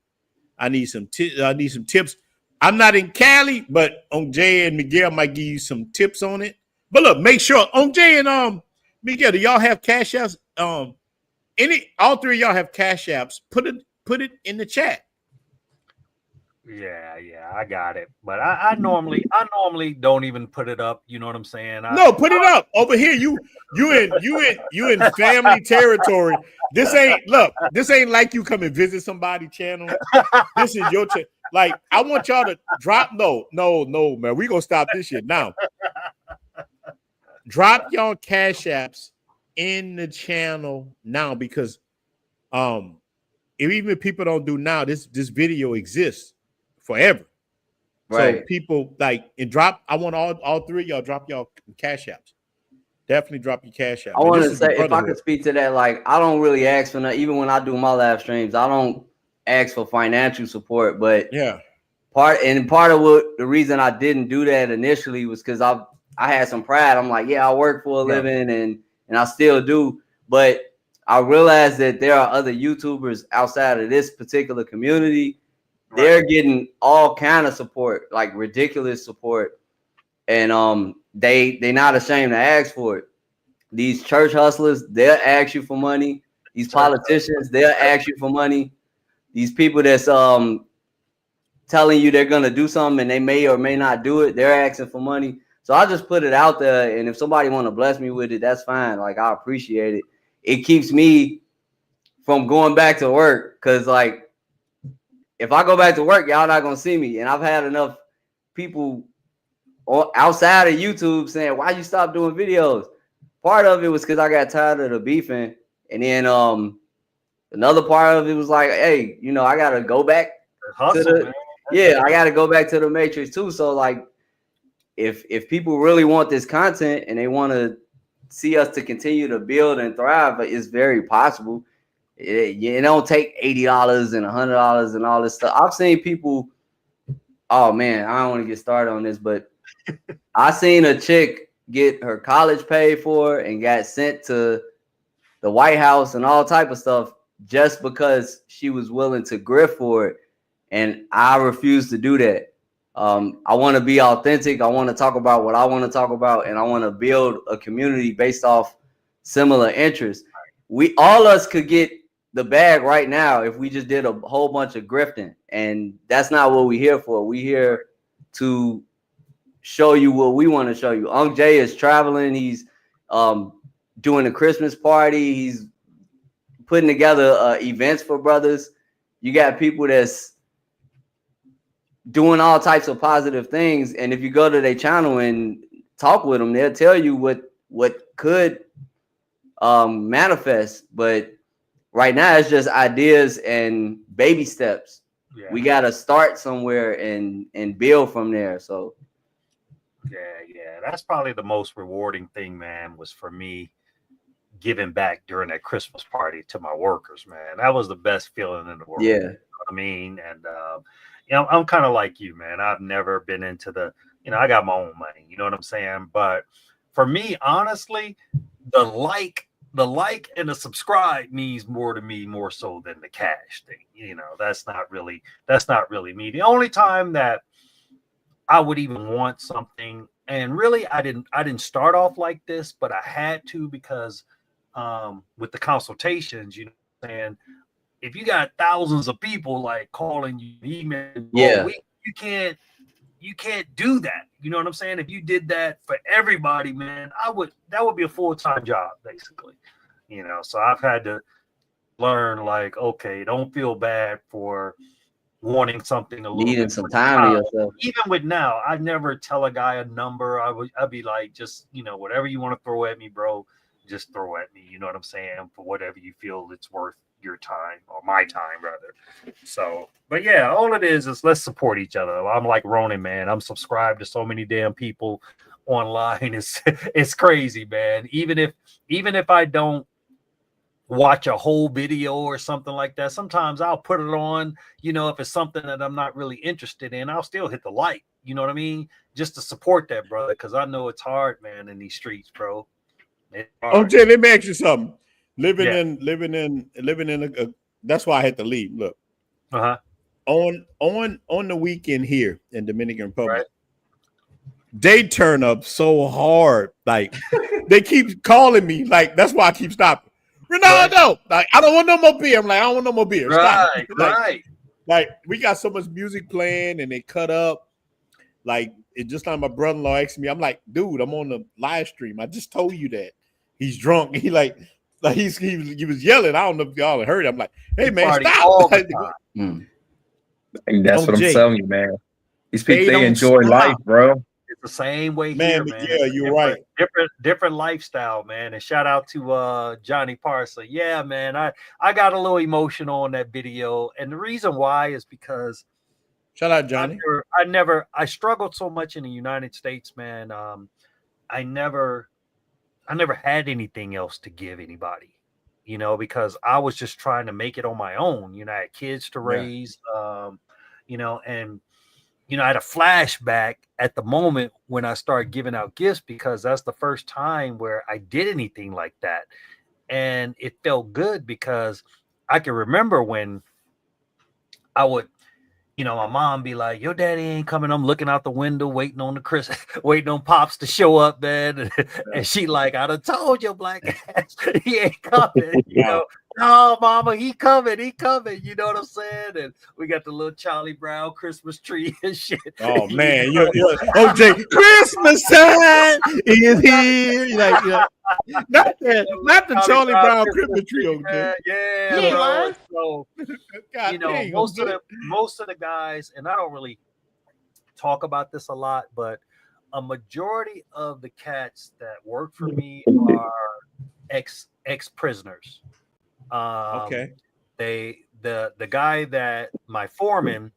I need some tips. I'm not in Cali, but on Jay and Miguel might give you some tips on it. But look, make sure on Jay and Miguel, do y'all have cash apps? All three of y'all have cash apps. Put it in the chat. Yeah, I got it. But I normally don't even put it up. You know what I'm saying? No, put it up over here. You in family territory. This ain't like you come and visit somebody's channel. This is your channel. Like, I want y'all to drop. No, man. We gonna stop this shit now. Drop y'all cash apps in the channel now, because even if people don't do now, this video exists forever. Right. So people like and drop. I want all three of y'all drop y'all cash apps. Definitely drop your cash app. I want to say, if I could speak to that, like, I don't really ask for that. Even when I do my live streams, I don't ask for financial support. But yeah, part of what the reason I didn't do that initially was because I had some pride. I'm like, yeah, I work for a living and I still do. But I realized that there are other YouTubers outside of this particular community. They're getting all kind of support, like ridiculous support. And they not ashamed to ask for it. These church hustlers, they'll ask you for money. These politicians, they'll ask you for money. These people that's telling you they're gonna do something and they may or may not do it, they're asking for money. So I just put it out there, and if somebody want to bless me with it, that's fine. Like, I appreciate it. It keeps me from going back to work, because like, if I go back to work, y'all not gonna see me. And I've had enough people outside of YouTube saying, why you stop doing videos? Part of it was because I got tired of the beefing. And then another part of it was like, hey, I gotta go back I gotta go back to the matrix too. So like, if people really want this content and they want to see us to continue to build and thrive, it's very possible. It don't take $80 and $100 and all this stuff. I've seen people. Oh man, I don't want to get started on this, but I seen a chick get her college paid for and got sent to the White House and all type of stuff just because she was willing to grift for it, and I refuse to do that. I want to be authentic. I want to talk about what I want to talk about, and I want to build a community based off similar interests. All us could get the bag right now if we just did a whole bunch of grifting, and that's not what we're here for. We're here to show you what we want to show you. Unc Jay is traveling. He's doing a Christmas party. He's putting together events for brothers. You got people that's doing all types of positive things, and if you go to their channel and talk with them, they'll tell you what could manifest. But right now, it's just ideas and baby steps. Yeah. We got to start somewhere and build from there. So, yeah, that's probably the most rewarding thing, man, was for me giving back during that Christmas party to my workers, man. That was the best feeling in the world. Yeah. You know what I mean? And, I'm kind of like you, man. I've never been into I got my own money, you know what I'm saying? But for me, honestly, the like and the subscribe means more to me, more so than the cash thing. That's not really me. The only time that I would even want something, and really I didn't start off like this, but I had to, because with the consultations, and if you got thousands of people like calling you, emailing, Yeah. you can't do that. You know what I'm saying? If you did that for everybody, man, that would be a full-time job, basically. You know, so I've had to learn, like, okay, don't feel bad for wanting something a little Needing bit some for time to yourself. Even with now, I never tell a guy a number. I'd be like, just, you know, whatever you want to throw at me, bro, just throw at me. You know what I'm saying? For whatever you feel it's worth your time, or my time rather. So, but yeah, all it is let's support each other. I'm like Ronin, man. I'm subscribed to so many damn people online. It's crazy, man. Even if I don't watch a whole video or something like that, sometimes I'll put it on, you know, if it's something that I'm not really interested in, I'll still hit the like, you know what I mean, just to support that brother, because I know it's hard, man, in these streets, bro. Oh, Jay, let me ask you something. Living Yeah. in a that's why I had to leave. Look, Uh-huh. on the weekend here in Dominican Republic, Right. they turn up so hard. Like they keep calling me. Like that's why I keep stopping. Ronaldo, like I don't want no more beer. I'm like, I don't want no more beer. Stop. Right. Like we got so much music playing and they cut up. Like it just like my brother-in-law asked me. I'm like, dude, I'm on the live stream. I just told you that. He's drunk. He was yelling. I don't know if y'all heard it. I'm like, hey man, stop. And that's Oh, what I'm Jay. telling you, man. These people, They they don't enjoy stop. life, bro. It's the same way Man, here, man. yeah, you're right. Different lifestyle, man. And shout out to Johnny Parsley. Yeah, man. I got a little emotional on that video. And the reason why is because shout out Johnny. I struggled so much in the United States, man. I never had anything else to give anybody, you know, because I was just trying to make it on my own. You know, I had kids to raise, you know, and you know, I had a flashback at the moment when I started giving out gifts, because that's the first time where I did anything like that. And it felt good because I can remember when I would, you know, my mom be like, your daddy ain't coming. I'm looking out the window, waiting on waiting on Pops to show up, man. And she like, I done told your black ass he ain't coming. You know, no, mama, he coming. You know what I'm saying? And we got the little Charlie Brown Christmas tree and shit. Oh man, you're OJ. Christmas time is here. Not the Charlie Brown Christmas tree, OJ. Yeah, bro. So, God you know, dang, most of the guys, and I don't really talk about this a lot, but a majority of the cats that work for me are ex prisoners. Okay. The guy that my foreman,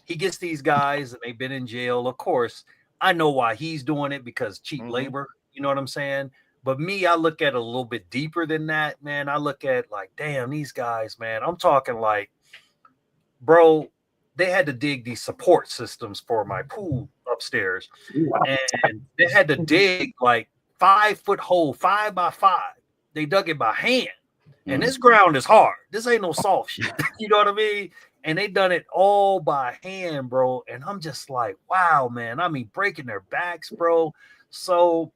he gets these guys and they've been in jail. Of course, I know why he's doing it, because cheap labor. You know what I'm saying? But me, I look at it a little bit deeper than that, man. I look at like, damn, these guys, man. I'm talking like, bro, they had to dig these support systems for my pool upstairs. And they had to dig like 5 foot hole, 5 by 5. They dug it by hand. And this ground is hard. This ain't no soft shit. You know what I mean? And they done it all by hand, bro. And I'm just like, wow, man. I mean, breaking their backs, bro. So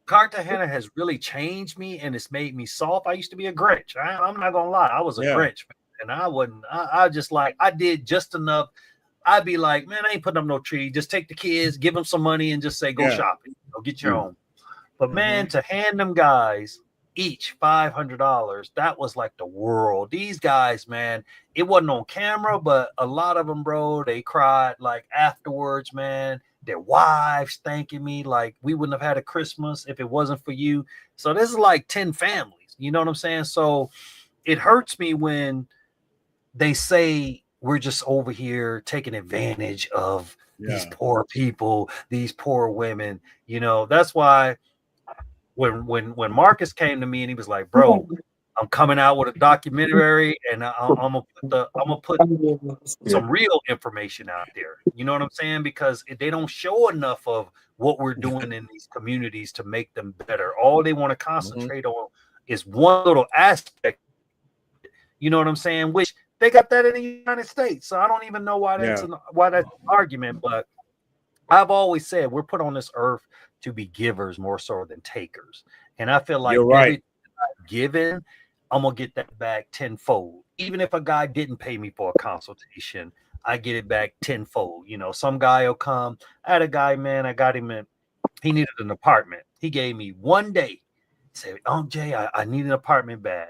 Cartagena has really changed me, and it's made me soft. I used to be a Grinch. I'm not gonna lie. I was a Grinch, man. And I wasn't. I just like, I did just enough. I'd be like, man, I ain't putting up no tree. Just take the kids, give them some money, and just say, go shopping. Go get your own. But man, to hand them guys each $500, that was like the world. These guys, man, it wasn't on camera, but a lot of them, bro, they cried like afterwards, man. Their wives thanking me like we wouldn't have had a Christmas if it wasn't for you. So this is like 10 families. You know what I'm saying? So it hurts me when they say we're just over here taking advantage of these poor people, these poor women. You know, that's why when Marcus came to me and he was like, bro, I'm coming out with a documentary, and I'm gonna put some real information out there. You know what I'm saying? Because they don't show enough of what we're doing in these communities to make them better. All they want to concentrate on is one little aspect. You know what I'm saying? Which they got that in the United States. So I don't even know why that's an argument. But I've always said we're put on this earth to be givers more so than takers. And I feel like everything I've given, I'm gonna get that back tenfold. Even if a guy didn't pay me for a consultation, I get it back tenfold. You know, some guy will come. I had a guy, man, I got him in, he needed an apartment. He gave me 1 day. He said, Jay, I need an apartment bad.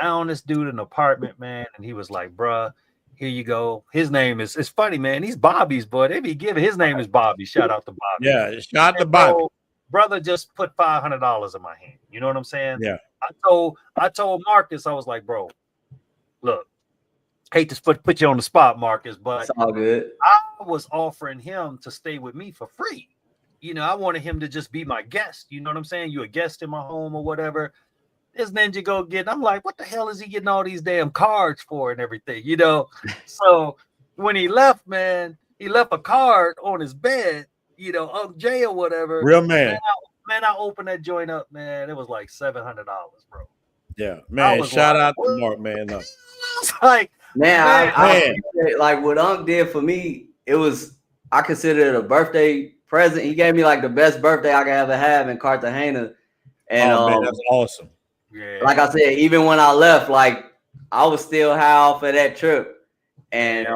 Found this dude an apartment, man, and he was like, bruh, here you go. His name is, it's funny, man. He's Bobby's, boy. They be giving, his name is Bobby. Shout out to Bobby. Yeah, shout out to Bobby. Brother just put $500 in my hand. You know what I'm saying? Yeah. I told Marcus, I was like, bro, look, hate to put you on the spot, Marcus, but it's all good. I was offering him to stay with me for free. You know, I wanted him to just be my guest. You know what I'm saying? You a guest in my home or whatever. This ninja go get, I'm like, what the hell is he getting all these damn cards for and everything? You know? So when he left, man, he left a card on his bed, you know, Jay or whatever. Real man. Man, I opened that joint up, man. It was like $700, bro. Yeah, man. Shout out to Mark, man. No. It's like, man, I like what Unc did for me. It was, I consider it a birthday present. He gave me like the best birthday I could ever have in Cartagena. And man, that's awesome. Yeah. Like I said, even when I left, like I was still high off of that trip. And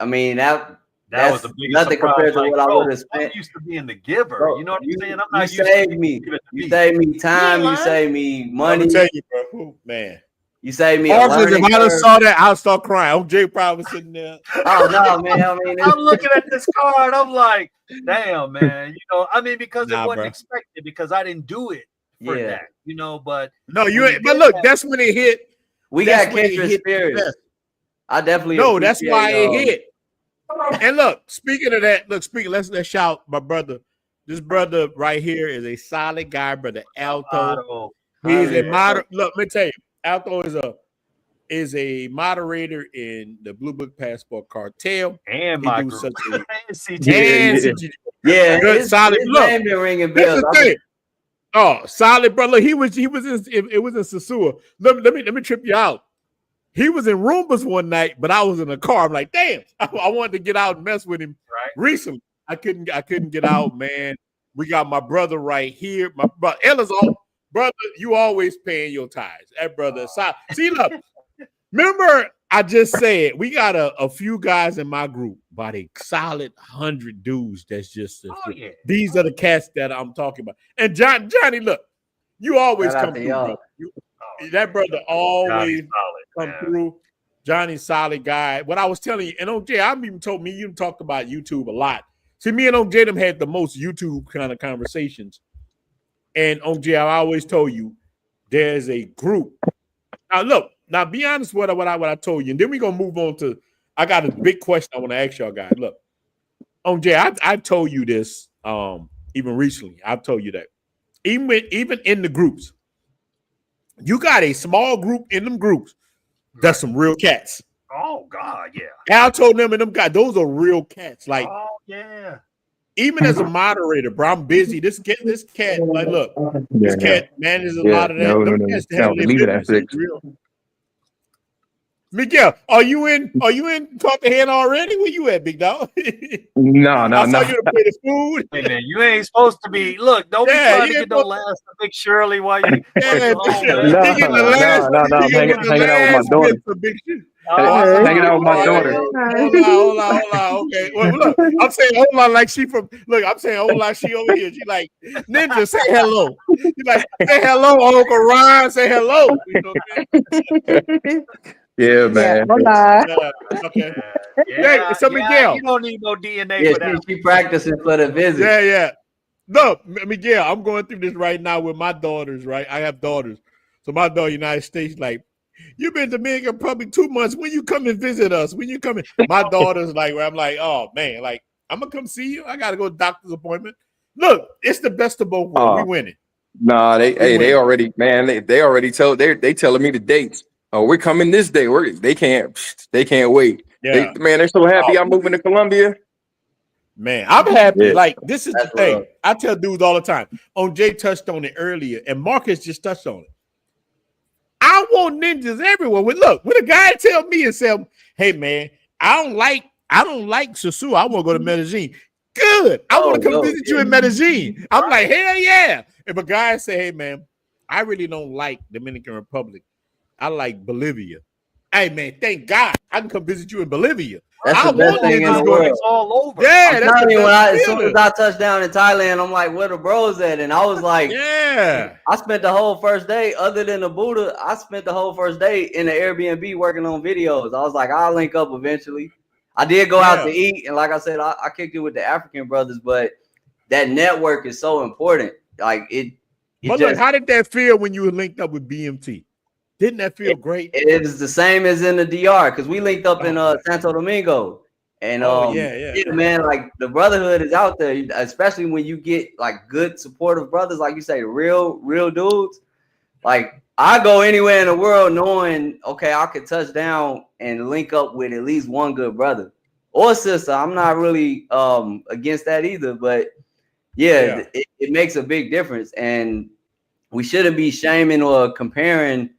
I mean that's was the nothing compared to what I would have spent. I'm used to being the giver. Bro, you know what I'm saying? I'm not you saved me. You saved me time. You saved me money. I'm tell you, bro, man. You saved me. If I saw that, I'll start crying. Jay probably sitting there. Oh no, man! I mean, I'm looking at this card. I'm like, damn, man. You know, I mean, because it wasn't expected, because I didn't do it for that. You know, but no, you ain't. But look, that's when it hit. We got kindred spirits. I definitely that's why it hit. And look, speaking of that, let's shout my brother. This brother right here is a solid guy, brother Alto. He's a moderator. Look, let me tell you, Alto is a moderator in the Blue Book Passport Cartel. And my group. Good, solid. Look, ringing bells. Oh, solid, brother. Look, he was in Sasua. Let me trip you out. He was in Roombas one night, but I was in a car. I'm like, damn, I wanted to get out and mess with him. Right. Recently, I couldn't get out, man. We got my brother right here. My brother, Ella's all brother. You always paying your tithes. That brother. See, look. Remember, I just said we got a few guys in my group, about a solid 100 dudes. That's just these are the cats that I'm talking about. And Johnny, look, you always come through. That brother always come through. Johnny's solid guy. What I was telling you, and OJ, I've even told me you talked about YouTube a lot. See, me and OJ them had the most YouTube kind of conversations. And OJ, I always told you there's a group. Now look. Now, be honest with what I told you, and then we're gonna move on to. I got a big question I want to ask y'all guys. Look, Jay, I told you this even recently. I've told you that even in the groups, you got a small group in them groups. That's some real cats. Oh God, yeah. Al told them and them guys, those are real cats. Like, oh yeah. Even as a moderator, bro, I'm busy. This cat, like, look, this cat manages a lot of that. No, leave it at 6. Miguel, are you in Cartagena already? Where you at, big dog? No. I saw you to pay the food. Hey man, you ain't supposed to be. Look, don't be trying to get no last Big Shirley while you. No. I'm hanging out with my daughter. Hanging out with my daughter. Hold on. Okay. Well, look, I'm saying hold on like she from. Look, I'm saying hold on. She over here. She like Ninja. Say hello. You like say hello, Uncle Ryan. Say hello. You know what I mean? Yeah, man. Okay. Yeah, so Miguel, you don't need no DNA for that. She practicing for the visit. Yeah. No, Miguel, I'm going through this right now with my daughters. Right, I have daughters. So my daughter, United States, like, you've been to Dominican Republic 2 months. When you come and visit us? When you come in? My daughter's like, where I'm like, oh man, like I'm gonna come see you. I gotta go to doctor's appointment. Look, it's the best of both worlds. We winning. Nah, they already, man. They already they telling me the dates. Oh, we're coming this day. They can't wait. Yeah. They're so happy I'm moving to Colombia. Man, I'm happy. Yeah. Like, this is That's the thing. rough. I tell dudes all the time. Jay touched on it earlier, and Marcus just touched on it. I want ninjas everywhere. Look, when a guy tell me and say, "Hey, man, I don't like Sasua. I want to go to Medellin." Good. I want to come visit you in Medellin. I'm like, hell yeah. If a guy say, "Hey, man, I really don't like Dominican Republic. I like Bolivia. Hey man, thank God I can come visit you in Bolivia. That's the best thing in the world. All over. Yeah, I'm that's telling the you, best as soon feeling. as I touched down in Thailand, I'm like, where the bros at? And I was like, yeah. I spent the whole first day, other than the Buddha, I spent the whole first day in the Airbnb working on videos. I was like, I'll link up eventually. I did go out to eat, and like I said, I kicked it with the African brothers, but that network is so important. Like it But just, look, how did that feel when you were linked up with BMT? Didn't that feel great? It is the same as in the DR because we linked up in Santo Domingo. And yeah, man, like the brotherhood is out there, especially when you get like good supportive brothers, like you say, real dudes. Like I go anywhere in the world knowing, okay, I could touch down and link up with at least one good brother or sister. I'm not really against that either, but yeah. It makes a big difference, and we shouldn't be shaming or comparing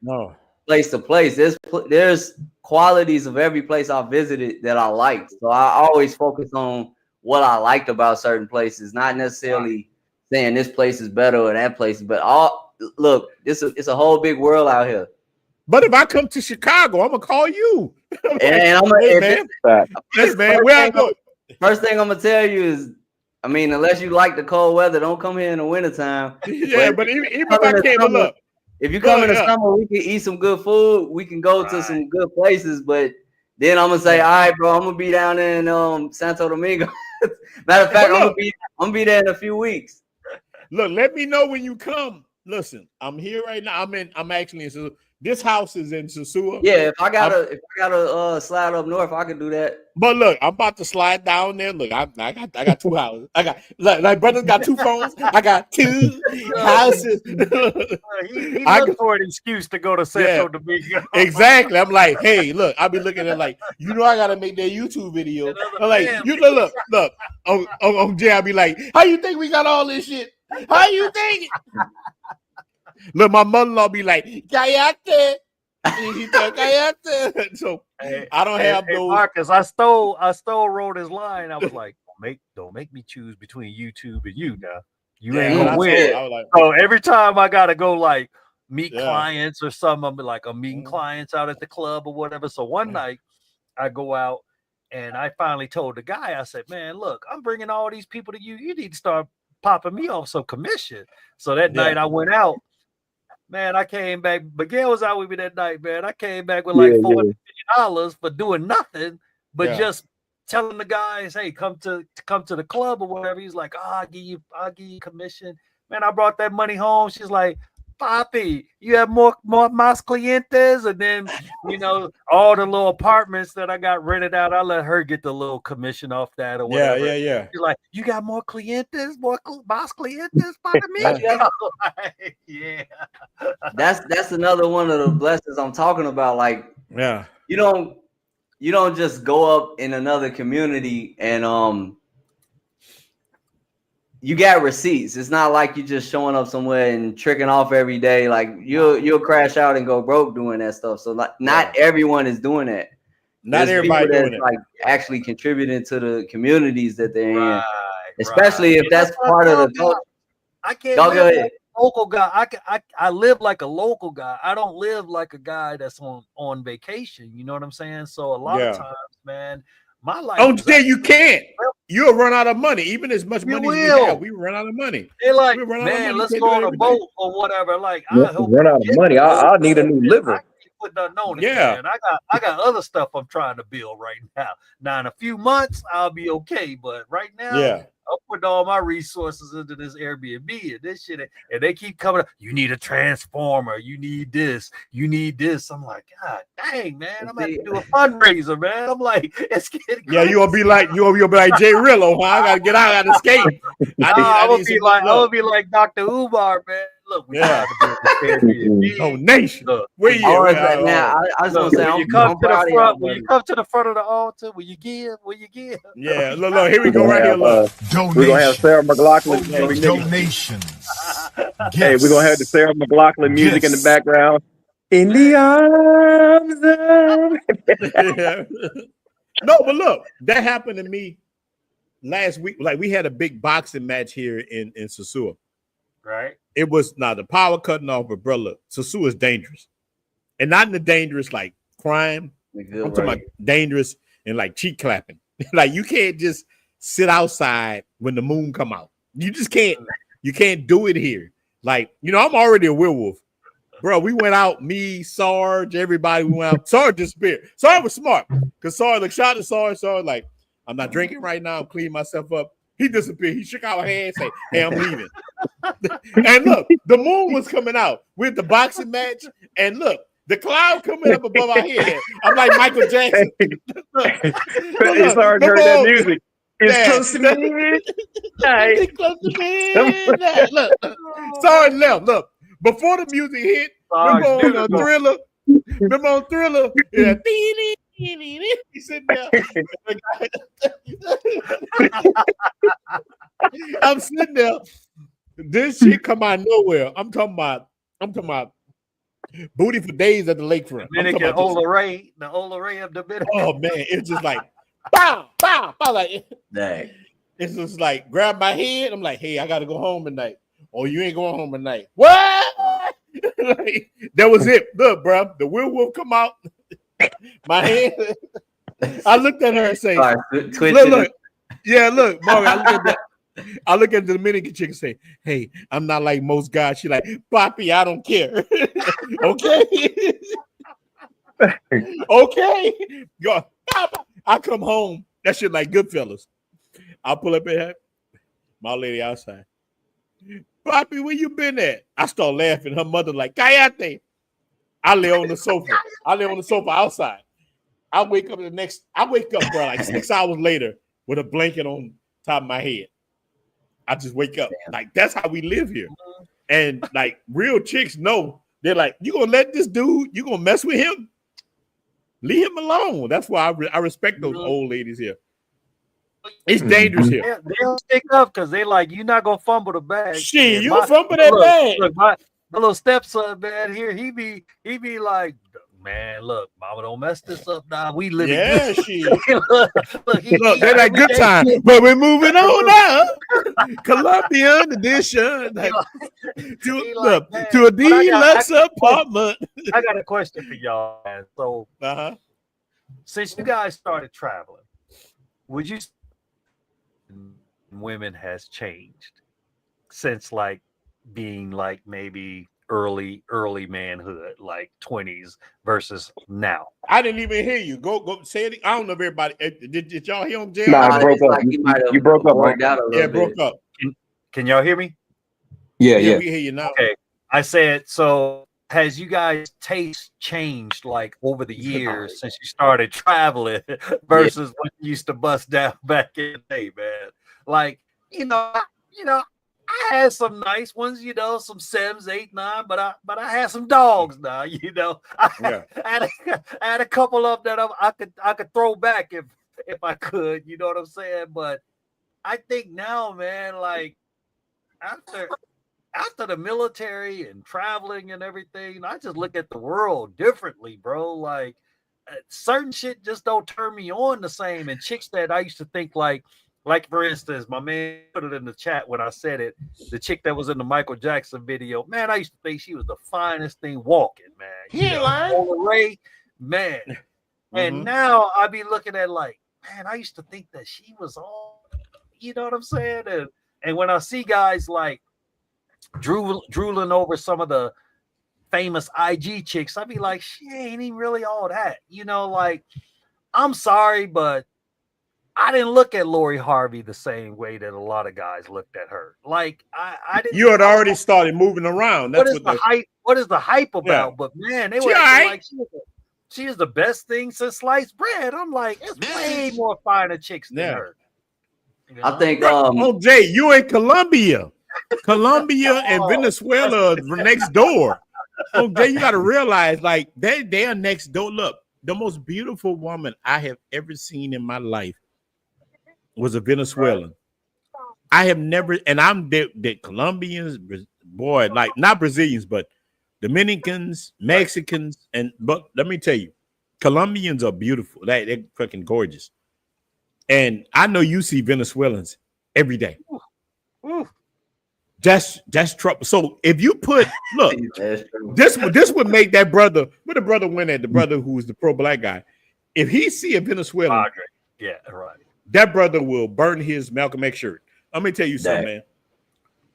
place to place. There's qualities of every place I visited that I liked. So I always focus on what I liked about certain places, not necessarily saying this place is better or that place. But look, it's a whole big world out here. But if I come to Chicago, I'm gonna call you. And I'm hey, man, where I go? First thing I'm gonna tell you is, I mean, unless you like the cold weather, don't come here in the wintertime. Yeah, but even if I came up. If you come in the summer, we can eat some good food. We can go to some good places. But then I'm gonna say, all right, bro, I'm gonna be down in Santo Domingo. Matter of fact, I'm gonna be there in a few weeks. Look, let me know when you come. Listen, I'm here right now. I'm actually in Sosua. This house is in Sosua. Yeah, if I gotta slide up north, I can do that. But look, I'm about to slide down there. Look, I got two houses. I got like brother's got two phones. I got two houses. he looked for an excuse to go to Santo Domingo. Exactly. I'm like, hey, look, I'll be looking at like, I gotta make that YouTube video. I'm like, you look. On Jay, I'll be like, how you think we got all this shit? How you think? Look, my mother-in-law be like, Kayate. So I don't have those. Marcus, I stole Ronan's line. I was like, don't make me choose between YouTube and you now. You ain't gonna win. Like, so every time I gotta go like meet clients or something, I'm meeting clients out at the club or whatever. So one night I go out and I finally told the guy, I said, man, look, I'm bringing all these people to you. You need to start popping me off some commission. So that night I went out. Man, I came back. Miguel was out with me that night, man. I came back with like $450 for doing nothing, but just telling the guys, hey, come to the club or whatever. He's like, I'll give you commission. Man, I brought that money home. She's like, Papi, you have more mas clientes, and then all the little apartments that I got rented out, I let her get the little commission off that or whatever. Yeah. She's like, you got more clientes, more mas clientes, para me? Yeah. That's another one of the blessings I'm talking about. Like, you don't just go up in another community and you got receipts. It's not like you just showing up somewhere and tricking off every day. Like you'll crash out and go broke doing that stuff. So not everyone is doing that. Not everybody doing it. Like actually contributing to the communities that they're in, especially if that's part of the culture. I can't live like a local guy. I live like a local guy. I don't live like a guy that's on vacation. You know what I'm saying? So a lot of times, man. My life. Oh, Jay, you can't. You'll run out of money. Even as much money as we have, we run out of money. They're like, man, let's go on a boat or whatever. Like, run out of money. I need a new liver. Man. I got other stuff I'm trying to build right now. Now in a few months I'll be okay, but right now I'll put all my resources into this Airbnb and this shit, and they keep coming up. You need a transformer. You need this. You need this. I'm like, God dang, man. I'm gonna have to do a fundraiser, man. I'm like, it's getting crazy. You'll be like Jay Rillo. Huh? I gotta get out. I gotta escape. I would be like Dr. Umar, man. Look, we have to Airbnb. Donation. Where you at now? I just want to say, when you come to the front of the altar, will you give? Yeah, look, here we go right here. Look, we're gonna have Sarah McLachlan donations. Hey, we're gonna have the Sarah McLachlan music in the background. In the arms of No, but look, that happened to me last week. Like we had a big boxing match here in Sosua. Right. It was not the power cutting off, but brother, Sosua is dangerous. and not in the dangerous like crime. The I'm good talking about way. dangerous and like cheek clapping. Like you can't just sit outside when the moon come out. You just can't. You can't do it here. Like I'm already a werewolf, bro. We went out. Me, Sarge, everybody. We went out. Sarge disappeared. Sarge was smart because Sarge like shot at Sarge. Sarge like, I'm not drinking right now. I'm cleaning myself up. He disappeared. He shook our hands, say, "Hey, I'm leaving." And look, the moon was coming out with the boxing match, and look, the cloud coming up above our head. I'm like Michael Jackson. It's hard to hear that music. It's close to me. It's close to midnight. Look, sorry, left. Look, before the music hit, remember on Thriller? Remember on Thriller? Yeah. He's sitting there. I'm sitting there. This shit come out of nowhere. I'm talking about booty for days at the lakefront. Dominican Olaray, the Olaray of Dominican. Oh man, it's just like bow, bow, bow, like Dang. it's just like grab my head. I'm like, hey, I gotta go home tonight. Oh, you ain't going home tonight. What? Like, that was it. Look, bro, the werewolf come out. My hand. I looked at her and say, look. Yeah, look, Maury, I look at the Dominican chick and say, hey, I'm not like most guys. She like, Poppy, I don't care. Okay. Okay. Go. I come home. That shit like Goodfellas. I'll pull up at her. My lady outside. Poppy, where you been at? I start laughing. Her mother like, Cayate. I lay on the sofa. Outside. I wake up, bro, like 6 hours later with a blanket on top of my head. I just wake up. Like, that's how we live here. And like real chicks know, they're like, you gonna let this dude, you gonna mess with him? Leave him alone. That's why I respect those old ladies here. It's dangerous here. They'll stick up because they like, you're not gonna fumble the bag. Shit, you fumble that bag. Look, my little stepson, man, here he be like, man, look, mama, don't mess this up now. We living good. Shit. look, they're like good time, but we're moving on now. Colombian edition, like, to a deluxe apartment. I got a question for y'all, man. So, since you guys started traveling, would you say women has changed since like being like maybe early manhood, like 20s versus now? I didn't even hear you. Go say it. I don't know if everybody did y'all hear him, Jay? Nah, broke up. You broke up. Yeah, broke up. Can y'all hear me? Yeah. We hear you now. Okay. I said, so has you guys' taste changed like over the years since you started traveling versus what you used to bust down back in the day, man? Like, I had some nice ones, some 7s, 8, 9, but I had some dogs now, I had a couple of that I could throw back if I could, you know what I'm saying? But I think now, man, like after the military and traveling and everything, I just look at the world differently, bro. Like certain shit just don't turn me on the same. And chicks that I used to think like for instance, my man put it in the chat when I said it, the chick that was in the Michael Jackson video, man, I used to think she was the finest thing walking, man. Ray, man. And now I be looking at like, man, I used to think that she was all, you know what I'm saying? And when I see guys like drooling over some of the famous IG chicks, I be like, she ain't even really all that. Like, I'm sorry, but I didn't look at Lori Harvey the same way that a lot of guys looked at her. Like, I didn't. You had already started moving around. That's what is the hype? What is the hype about? Yeah. But man, they were acting like she is the best thing since sliced bread. I'm like, it's way more finer chicks than her. I think Jay, you in Colombia and Venezuela are next door. Jay, you got to realize, like, they are next door. Look, the most beautiful woman I have ever seen in my life was a Venezuelan. Right. I have never, and I'm the Colombians, boy, like not Brazilians, but Dominicans, Mexicans, but let me tell you, Colombians are beautiful. They're fucking gorgeous. And I know you see Venezuelans every day. That's trouble. So if you put look, That's true. this would make that brother. What the brother went at the brother who was the pro black guy. If he see a Venezuelan, Andre. Yeah, right. that brother will burn his Malcolm X shirt. Let me tell you something, Dang. man.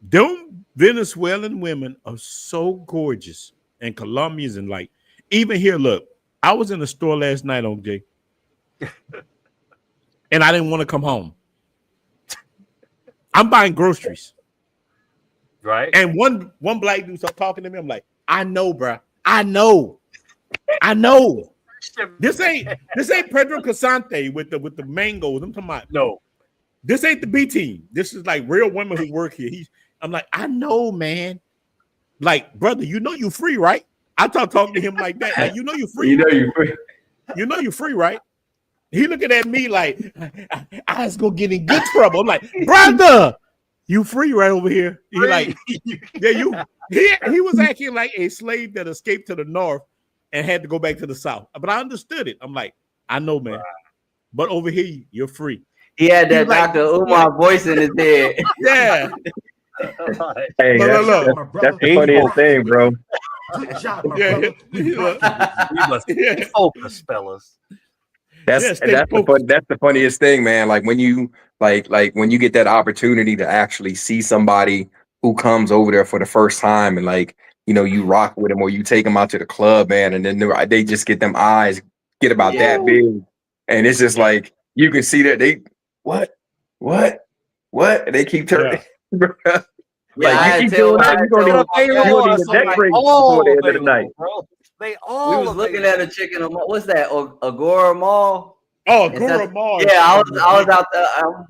Them Venezuelan women are so gorgeous, and Colombians and like even here. Look, I was in the store last night, OJ, and I didn't want to come home. I'm buying groceries. Right. And one black dude started talking to me. I'm like, I know, bro. I know. This ain't Pedro Casante with the mangoes. I'm talking about No. this ain't the B team. This is like real women who work here. I'm like, I know, man. Like, brother, you know you free, right? I talking to him like that. Like, you know you free. You know you're free. You know you free, right? He looking at me like I was gonna get in good trouble. I'm like, brother, you free right over here. He like, yeah, you. He was acting like a slave that escaped to the north and had to go back to the south. But I understood it. I'm like, I know, man. But over here, you're free. He had that He's like, Dr. Umar voice in his head. Yeah. Hey, Look. that's the funniest thing, bro. Good job, my Yeah, brother. he look. We must be focused, fellas. That's stay that's focused. that's the funniest thing, man. Like when you like when you get that opportunity to actually see somebody who comes over there for the first time and like you rock with them or you take them out to the club, man, and then they just get them eyes get about that big, and it's just like you can see that they what and they keep turning. Yeah, I Like had you to keep tell doing that, my you don't dad, need a neck Like, break all before the end of the night. available, bro. They we all was looking available. at a chicken. What's that? Agora Mall. Oh, Is that- Gura Mall. Yeah, I was out there.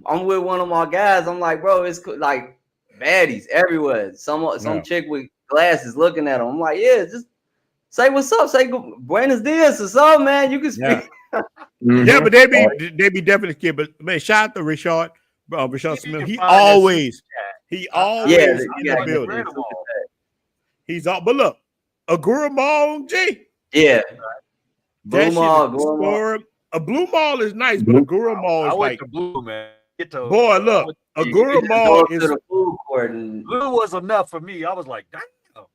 I'm with one of my guys. I'm like, bro, it's like baddies everywhere. Some chick with glasses looking at him. I'm like, yeah, just say what's up. Say Buenos dias or something, man. You can speak. Yeah, but they be definitely scared. But man, shout out to Richard Smith. He find that always in Yeah, the you gotta get building. rid of them all. He's all. But look, Agura Mall, G. Yeah. That Blue Mall, shit is Blue Mall. score. A Blue Mall is nice, but Agura Mall I is went like, to Blue, man. boy, look, You Agura just Mall go is. to the food court and Blue was enough for me. I was like, damn.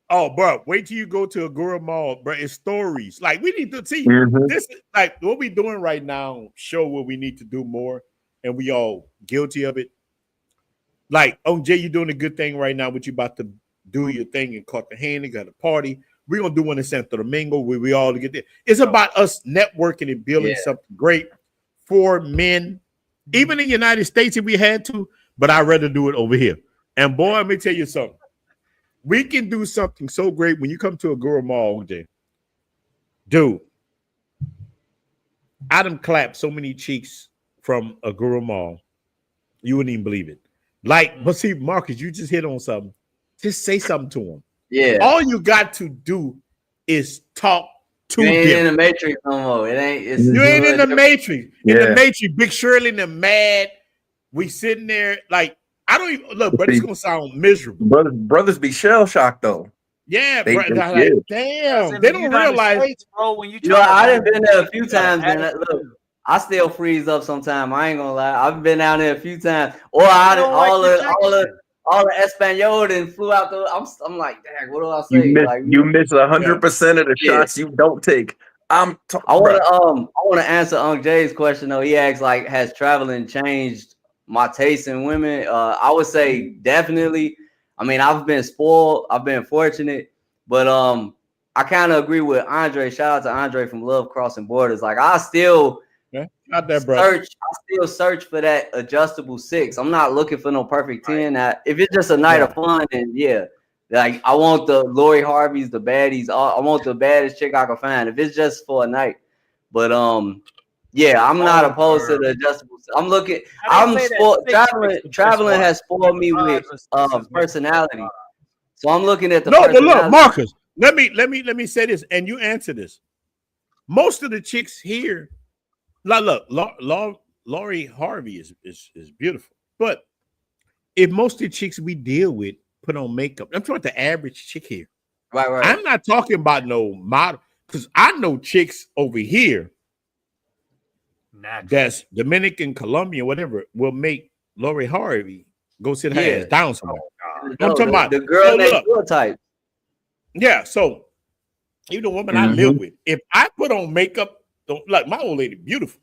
Oh, bro, wait till you go to Agura Mall, bro. It's stories. Like we need to see this. Is like what we doing right now. Show what we need to do more, and we all guilty of it. Like, oh, Jay, you doing a good thing right now. What you about to do your thing in Cartagena? Got a party. We're gonna do one in Santo Domingo where we all get there. It's about us networking and building something great for men, even in the United States if we had to. But I'd rather do it over here. And boy, let me tell you something. We can do something so great when you come to Agura Mall, OJ. Dude, I done clapped so many cheeks from Agura Mall. You wouldn't even believe it. Like, but see, Marcus, you just hit on something. Just say something to them. yeah. All you got to do is talk to You ain't in them. the Matrix no more. It ain't. It's You ain't in the Matrix. In Yeah. the Matrix, Big Shirley and them mad. We sitting there like, I don't even look, but it's gonna sound miserable. Brothers be shell shocked though. Yeah, They- bro. they- Like, yeah. damn, In they the don't United realize. States, bro, when you You know, try to I do done been there a few you gotta times, man. add Look, I still freeze up sometimes. I ain't gonna lie. I've been down there a few times. Or I done, don't like all the Espanol and flew out the. I'm like, dang, what do I say? You miss 100% of the shots you don't take. I want to answer Unc Jay's question though. He asked like, has traveling changed my taste in women? I would say definitely. I mean, I've been spoiled. I've been fortunate, but I kind of agree with Andre. Shout out to Andre from Love Crossing Borders. Like, I still Not that, bro. search for that adjustable 6. I'm not looking for no perfect 10. Now, if it's just a night of fun, then yeah. Like, I want the Lori Harveys, the baddies. I want the baddest chick I can find. If it's just for a night, but yeah, I'm not opposed to the adjustable. I'm looking. I'm spoiled. Traveling has spoiled me with personality. So I'm looking at the no, but personality. look, Marcus. Let me say this, and you answer this. Most of the chicks here, look, Lori Harvey is beautiful, but if most of the chicks we deal with put on makeup, I'm talking about the average chick here. Right. I'm not talking about no model, because I know chicks over here that's Dominican, Colombian, whatever, will make Lori Harvey go sit her ass down somewhere. I'm talking about the girl so next look, door type. yeah. So even the woman I live with, if I put on makeup, like my old lady, beautiful.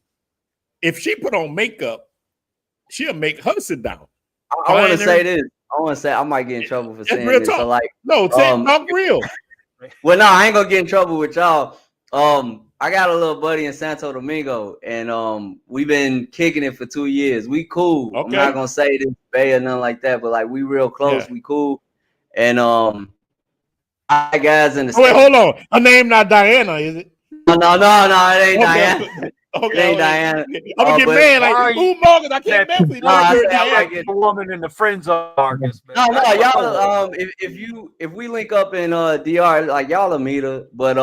If she put on makeup, she'll make her sit down. I want to Finer. say this. I want to say I might get in trouble for That's saying real this. talk. So like, No, talk real. well, no, I ain't gonna get in trouble with y'all. I got a little buddy in Santo Domingo, and we've been kicking it for 2 years. We cool. Okay. I'm not gonna say this bay or nothing like that, but like we real close. Yeah. We cool. And I guys in the Wait, hold on. Her name not Diana, is it? No, it ain't Okay. Diana. Okay, It ain't Diana. I'm gonna get but- mad like, who Marcus? I can't mess with you. No, I Like, say I Diana. might get A woman in the friend zone, Marcus. Man. No, y'all. If we link up in DR, like y'all will meet her, but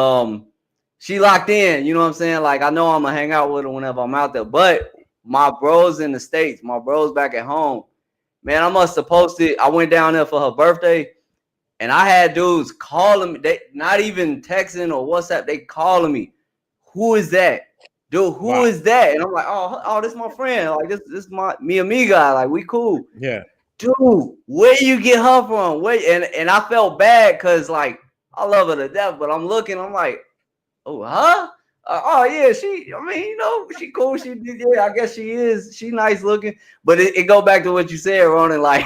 she locked in. You know what I'm saying? Like I know I'm gonna hang out with her whenever I'm out there. But my bros in the States, my bros back at home, man, I must have posted. I went down there for her birthday, and I had dudes calling me. They not even texting or WhatsApp. They calling me. Who is that? Dude, who is that? And I'm like, oh, this is my friend. Like this my mi amiga. Like we cool. Yeah. Dude, where you get her from? And I felt bad because like I love her to death, but I'm looking, I'm like, oh, huh? Oh yeah, she cool. Yeah, I guess she is. She nice looking, but it go back to what you said, Ronin. Like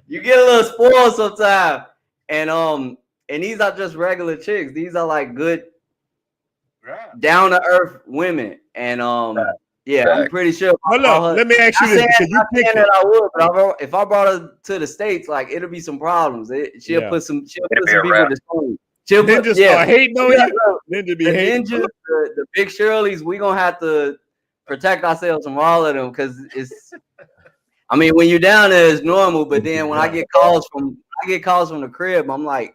you get a little spoiled sometimes, and these are just regular chicks. These are like good, down to earth women, and yeah, I'm pretty sure. But look, let me ask you this because you picked that I would, but if I brought her to the States, like it'll be some problems. She'll put some people to shame. Ninja start hating on you. Ninja be hating. The big Shirleys, we gonna have to protect ourselves from all of them because it's. I mean, when you're down there, it's normal, but then when I get calls from the crib, I'm like,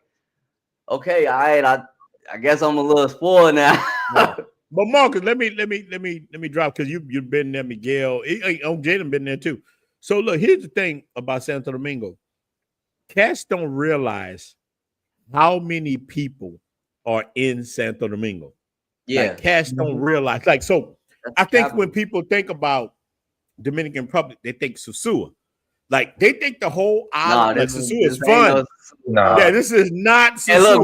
okay, all right, I guess I'm a little spoiled now. But Marcus, let me drop because you've been there, Miguel. Jaden been there too. So look, here's the thing about Santo Domingo. Cats don't realize how many people are in Santo Domingo. Yeah, like, cats don't realize. Like, so I think when people think about Dominican Republic, they think Sosua. Like they think the whole island, like Sosua is fun. Yeah, this is not Sosua. And look,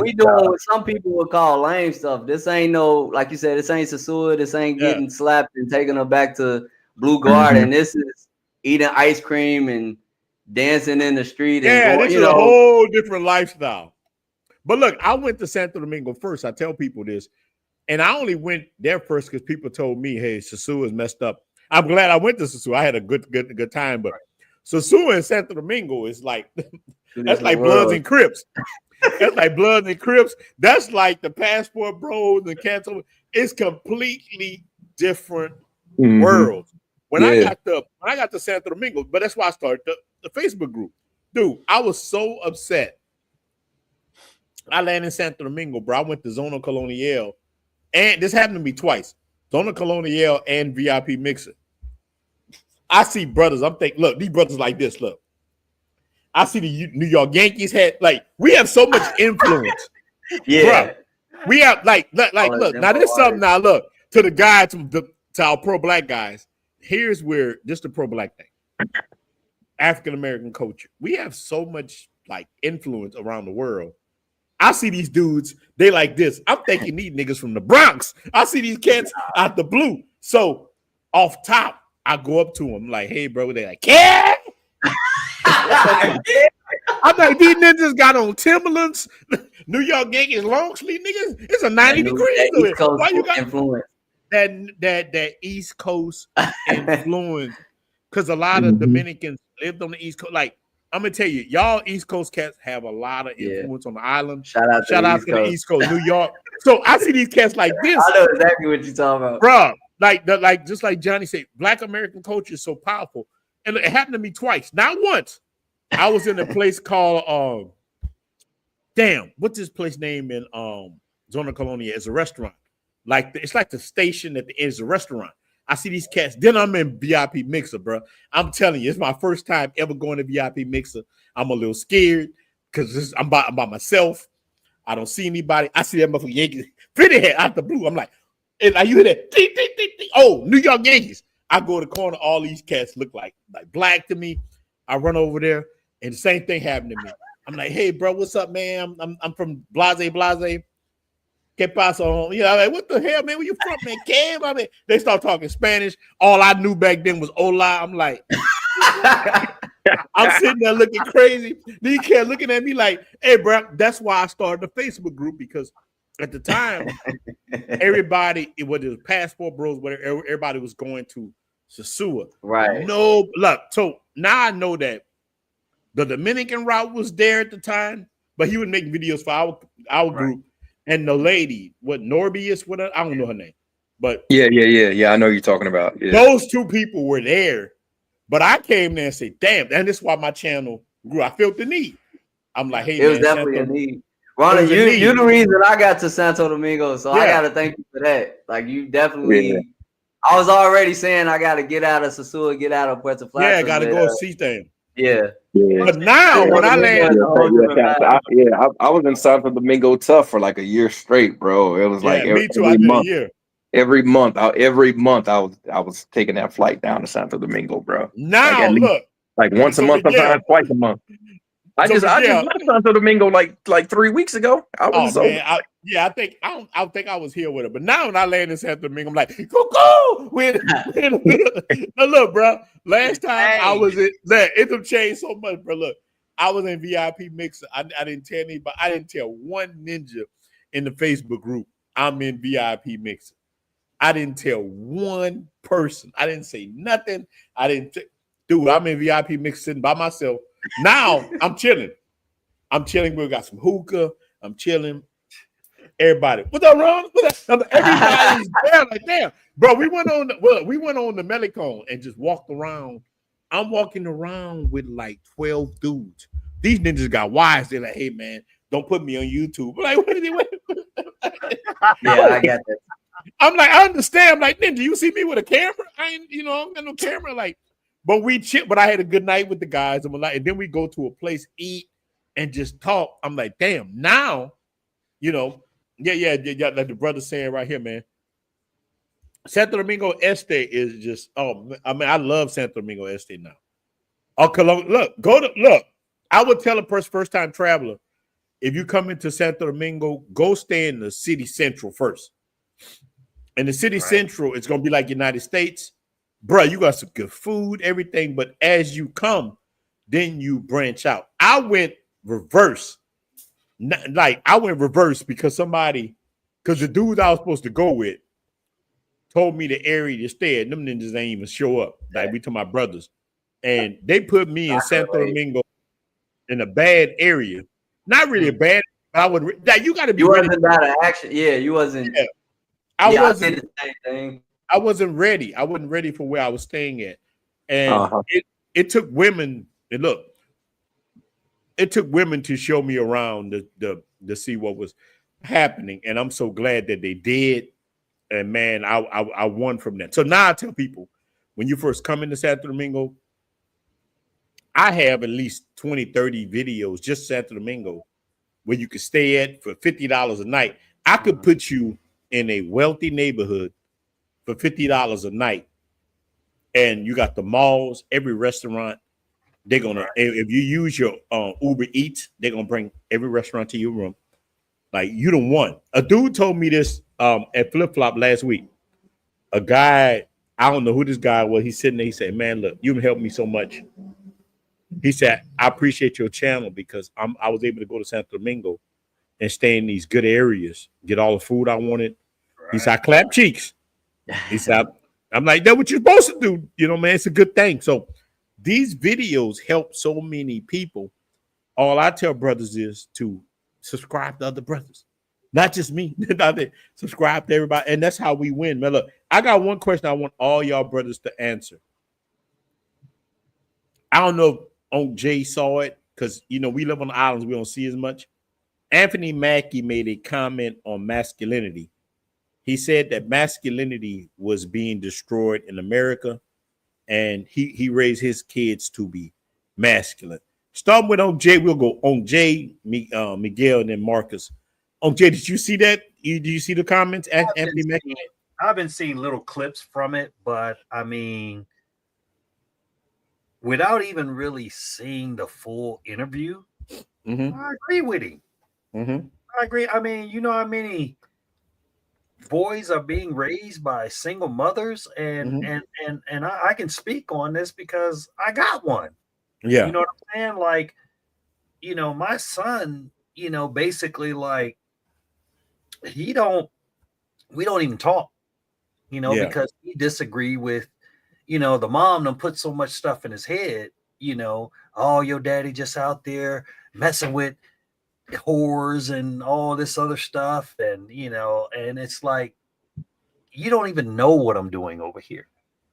we doing what some people would call lame stuff. This ain't no, like you said, this ain't Sosua. This ain't getting slapped and taking her back to Blue Garden. This is eating ice cream and dancing in the street. And this is a whole different lifestyle. But look, I went to Santo Domingo first. I tell people this, and I only went there first because people told me, "Hey, Sosua is messed up." I'm glad I went to Sosua. I had a good time, but Sosua in Santo Domingo is like that's like Bloods and Crips. That's like Bloods and Crips. That's like the Passport Bros and Cats. It's completely different worlds. When I got to Santo Domingo, but that's why I started the Facebook group. Dude, I was so upset. I landed in Santo Domingo, bro. I went to Zona Colonial, and this happened to me twice. Zona Colonial and VIP Mixer. I see brothers. I'm thinking, look, these brothers like this. Look, I see the New York Yankees had like we have so much influence. Yeah, bro, we have like look. Now there's something. Now look to the guys to our pro black guys. Here's where just the pro black thing. African American culture. We have so much like influence around the world. I see these dudes, they like this. I'm thinking these niggas from the Bronx. I see these cats out the blue. So off top, I go up to them like, hey, bro. They're like, yeah. I'm like, these ninjas got on Timberlands, New York Yankees long sleeve niggas. It's a 90 degrees. Why you got influence? That East Coast influence? Because a lot of Dominicans lived on the East Coast. Like, I'm gonna tell you, y'all East Coast cats have a lot of influence on the island. Shout out to the East Coast, New York. So I see these cats like this. I know exactly what you're talking about, bro. Like just like Johnny said, Black American culture is so powerful, and it happened to me twice, not once. I was in a place called what's this place name in Zona Colonia? It's a restaurant. Like it's like the station at the end is a restaurant. I see these cats. Then I'm in VIP Mixer, bro. I'm telling you, it's my first time ever going to VIP Mixer. I'm a little scared because I'm by myself. I don't see anybody. I see that motherfucker Yankees pretty head out the blue. I'm like, you hear that? Ding, ding, ding, ding. Oh, New York Yankees. I go to the corner. All these cats look like black to me. I run over there. And the same thing happened to me. I'm like, hey, bro, what's up, man? I'm from Blase. Que paso? You know, like, what the hell, man? Where you from, man? Cam? I mean, they start talking Spanish. All I knew back then was hola. I'm like, I'm sitting there looking crazy. Then he kept looking at me like, hey, bro, that's why I started the Facebook group, because at the time, everybody, it was passport bros, whatever, everybody was going to Sosua. Right. No, look, so now I know that the Dominican route was there at the time, but he would make videos for our group. And the lady, what Norbius, what I don't know her name, but Yeah. I know you're talking about. Yeah. those two people were there. But I came there and said, damn, and this is why my channel grew. I felt the need. I'm like, hey, it was man, definitely a need. Ronin, you the reason I got to Santo Domingo, so I gotta thank you for that. Like, you definitely. I was already saying I gotta get out of Sosua, get out of Puerto Plata. Yeah, gotta go see things. Yeah. But now when I land, I was in Santo Domingo tough for like a year straight, bro. It was like me too. I did a year. Every month I was taking that flight down to Santo Domingo, bro. Now look, like once a month, sometimes twice a month. I just left Santo Domingo like 3 weeks ago. I think I was here with her. But now when I land in Santo Domingo, I'm like, go. Now look, bro. Last time I was in that, it have changed so much, bro. Look, I was in VIP Mixer. I didn't tell anybody. I didn't tell one ninja in the Facebook group I'm in VIP Mixer. I didn't tell one person. I didn't say nothing. Dude, I'm in VIP Mixer sitting by myself. Now I'm chilling. We got some hookah. I'm chilling. Everybody, what's up, Ron? Everybody's there, like damn, bro. We went on the Melicone and just walked around. I'm walking around with like 12 dudes. These ninjas got wise. They're like, hey man, don't put me on YouTube. I'm like, yeah, I got that. I'm like, I understand. I'm like, ninja, you see me with a camera? I ain't, I don't got no camera. Like, but we chip. But I had a good night with the guys. And then we go to a place, eat, and just talk. I'm like, damn. Now, yeah. Like the brother saying right here, man. Santo Domingo Este is just. I love Santo Domingo Este now. Look. I would tell a first time traveler, if you come into Santo Domingo, go stay in the city central first. In the city central, it's gonna be like United States, bro. You got some good food, everything. But as you come, then you branch out. I went reverse. Because because the dudes I was supposed to go with told me the area to stay at. Them ninjas ain't even show up. Like, we to my brothers, and they put me in Santo Domingo in a bad area. Not really a bad. I would. You got to be. You wasn't out of action. Yeah, you wasn't. Yeah. I did the same thing. I wasn't ready. I wasn't ready for where I was staying at, and it took women. And look, it took women to show me around to see what was happening, and I'm so glad that they did. And man, I won from that. So now I tell people, when you first come into Santo Domingo, I have at least 20, 30 videos just Santo Domingo where you could stay at for $50 a night. I could put you in a wealthy neighborhood for $50 a night, and you got the malls, every restaurant. They're gonna, if you use your Uber Eats, they're gonna bring every restaurant to your room. Like, you done won. A dude told me this at Flip Flop last week. A guy, I don't know who this guy was. He's sitting there. He said, "Man, look, you've helped me so much." He said, "I appreciate your channel because I was able to go to Santo Domingo and stay in these good areas, get all the food I wanted." He said, "I clap cheeks." He said, "I'm like, that's what you're supposed to do. Man, it's a good thing." So these videos help so many people. All I tell brothers is to subscribe to other brothers, not just me. Subscribe to everybody, and that's how we win. Man, look, I got one question I want all y'all brothers to answer. I don't know if Uncle Jay saw it, because we live on the islands, we don't see as much. Anthony Mackie made a comment on masculinity. He said that masculinity was being destroyed in America, and he raised his kids to be masculine. Starting with Uncle Jay, we'll go Uncle Jay, Miguel, and then Marcus. Uncle Jay, did you see that? Did you see the comments? Anthony Mackie? I've been seeing little clips from it, but I mean, without even really seeing the full interview, I agree with him. I agree. I mean, you know how many boys are being raised by single mothers, and I can speak on this because I got one. Yeah. You know what I'm saying? Like, you know, my son, you know, basically like he don't we don't even talk, you know, Yeah. because he disagree with, you know, the mom done put so much stuff in his head, you know, oh, your daddy just out there messing with whores and all this other stuff. And, you know, and it's like, you don't even know what I'm doing over here.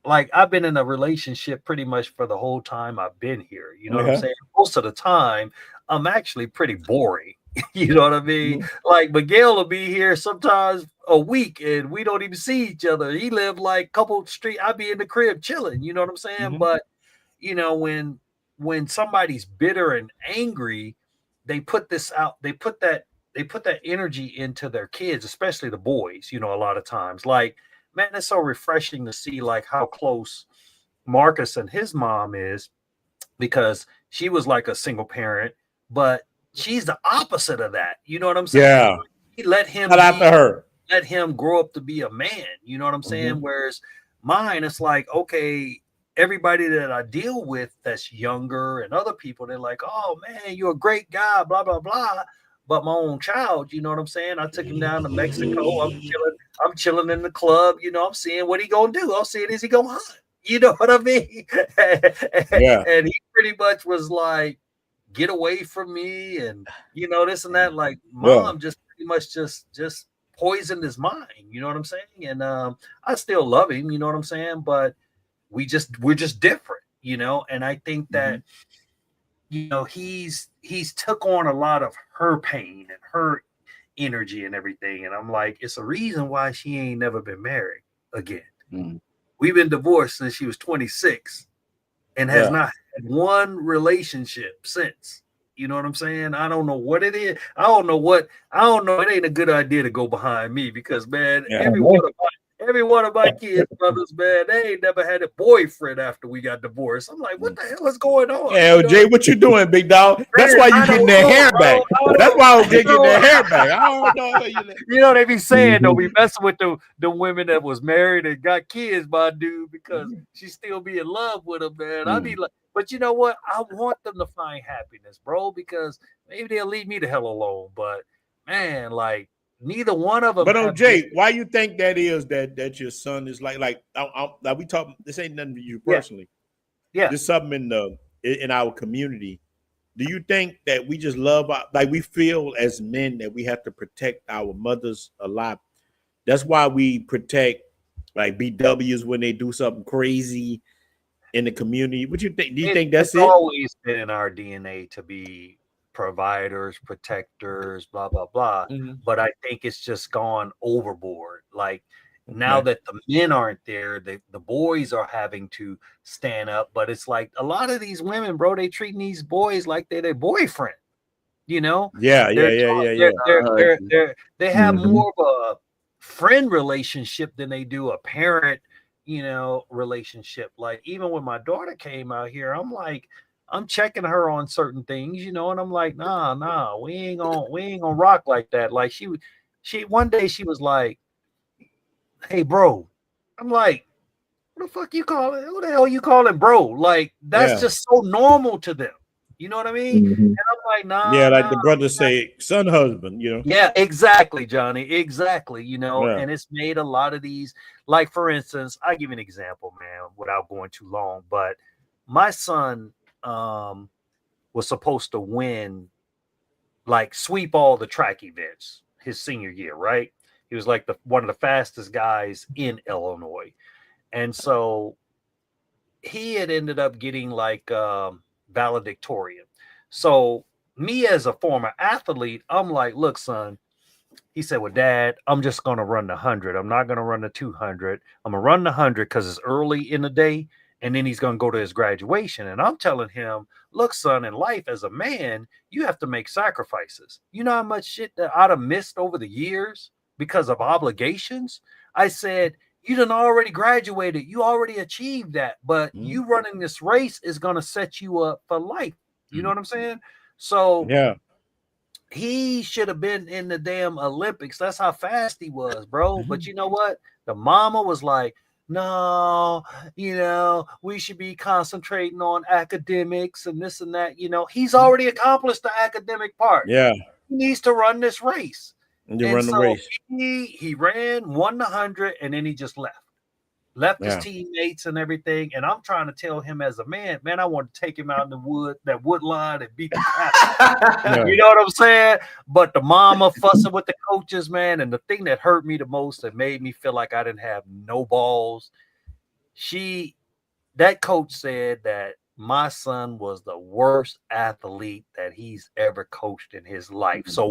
Like I've been in a relationship pretty much for the whole time I've been here. You know what I'm Yeah. saying? Most of the time, I'm actually pretty boring. You know what I mean? Like Miguel will be here sometimes a week and we don't even see each other. He lived like a couple street. I'd be in the crib chilling. You know what I'm saying? But you know, when somebody's bitter and angry, they put this out, they put that energy into their kids, especially the boys, you know, a lot of times. Like, man, it's so refreshing to see like how close Marcus and his mom is, because she was like a single parent, but she's the opposite of that. You know what I'm saying? Yeah. He let him Shout out to her. let him grow up to be a man. You know what I'm saying? Whereas mine, it's like, okay, everybody that I deal with that's younger and other people, they're like, oh man, you're a great guy, blah, blah, blah. But my own child, you know what I'm saying? I took him down to Mexico. I'm chilling in the club, you know, I'm seeing what he gonna do. I'm seeing, is he gonna hunt? You know what I mean? Yeah. And he pretty much was like, get away from me, and you know, this and that. Like mom just pretty much just poisoned his mind, you know what I'm saying? And I still love him, you know what I'm saying? But we're just different, you know. And I think that, you know, he's took on a lot of her pain and her energy and everything. And I'm like, it's a reason why she ain't never been married again. We've been divorced since she was 26 and has not had one relationship since. You know what I'm saying? I don't know what it is. I don't know. It ain't a good idea to go behind me because, man, every one of my kids, brothers, man, they ain't never had a boyfriend after we got divorced. I'm like, what the hell is going on? Yeah, Jay, what you doing, big dog? That's why you getting their hair back. That's why I'm getting their hair back. I don't know. You know, they be saying, don't be messing with the women that was married and got kids by a dude because she still be in love with him, man. I be like, but you know what? I want them to find happiness, bro, because maybe they'll leave me the hell alone. But man, like neither one of them. But Jay, why you think that is that your son is like we talk? This ain't nothing for you personally. Yeah, there's something in our community. Do you think that we just love like we feel as men that we have to protect our mothers a lot? That's why we protect like BWs when they do something crazy in the community. What you think? Do you think that's it's always been in our DNA to be providers, protectors, blah blah blah. But I think it's just gone overboard. Like now that the men aren't there, the boys are having to stand up. But it's like a lot of these women, bro, they treating these boys like they're their boyfriend. You know? Yeah. They have more of a friend relationship than they do a parent, you know, relationship. Like even when my daughter came out here, I'm like, I'm checking her on certain things, you know, and I'm like, nah, we ain't gonna rock like that. Like she one day she was like, hey bro. I'm like, what the fuck you calling? Who the hell you calling bro? Like that's just so normal to them. You know what I mean? And I'm like, nah. Yeah, like the brothers say, son, husband, you know. Yeah, exactly, Johnny. Exactly. You know, and it's made a lot of these, like for instance, I give you an example, man, without going too long. But my son was supposed to win, like sweep all the track events his senior year, right? He was like one of the fastest guys in Illinois. And so he had ended up getting like valedictorian. So me as a former athlete, I'm like, look, son, he said, well, Dad, I'm just going to run the 100. I'm not going to run the 200. I'm going to run the 100 because it's early in the day. And then he's going to go to his graduation. And I'm telling him, look, son, in life as a man, you have to make sacrifices. You know how much shit that I'd have missed over the years because of obligations? I said, you done already graduated. You already achieved that. But you running this race is going to set you up for life. You know what I'm saying? So Yeah. he should have been in the damn Olympics. That's how fast he was, bro. But you know what? The mama was like, no, we should be concentrating on academics and this and that. He's already accomplished the academic part. Yeah. He needs to run this race. You run the race. He ran, won the 100, and then he just left his teammates and everything. And I'm trying to tell him as a man, I want to take him out in that wood line and beat the crap. You know what I'm saying? But the mama fussing with the coaches, man. And the thing that hurt me the most and made me feel like I didn't have no balls, that coach said that my son was the worst athlete that he's ever coached in his life. So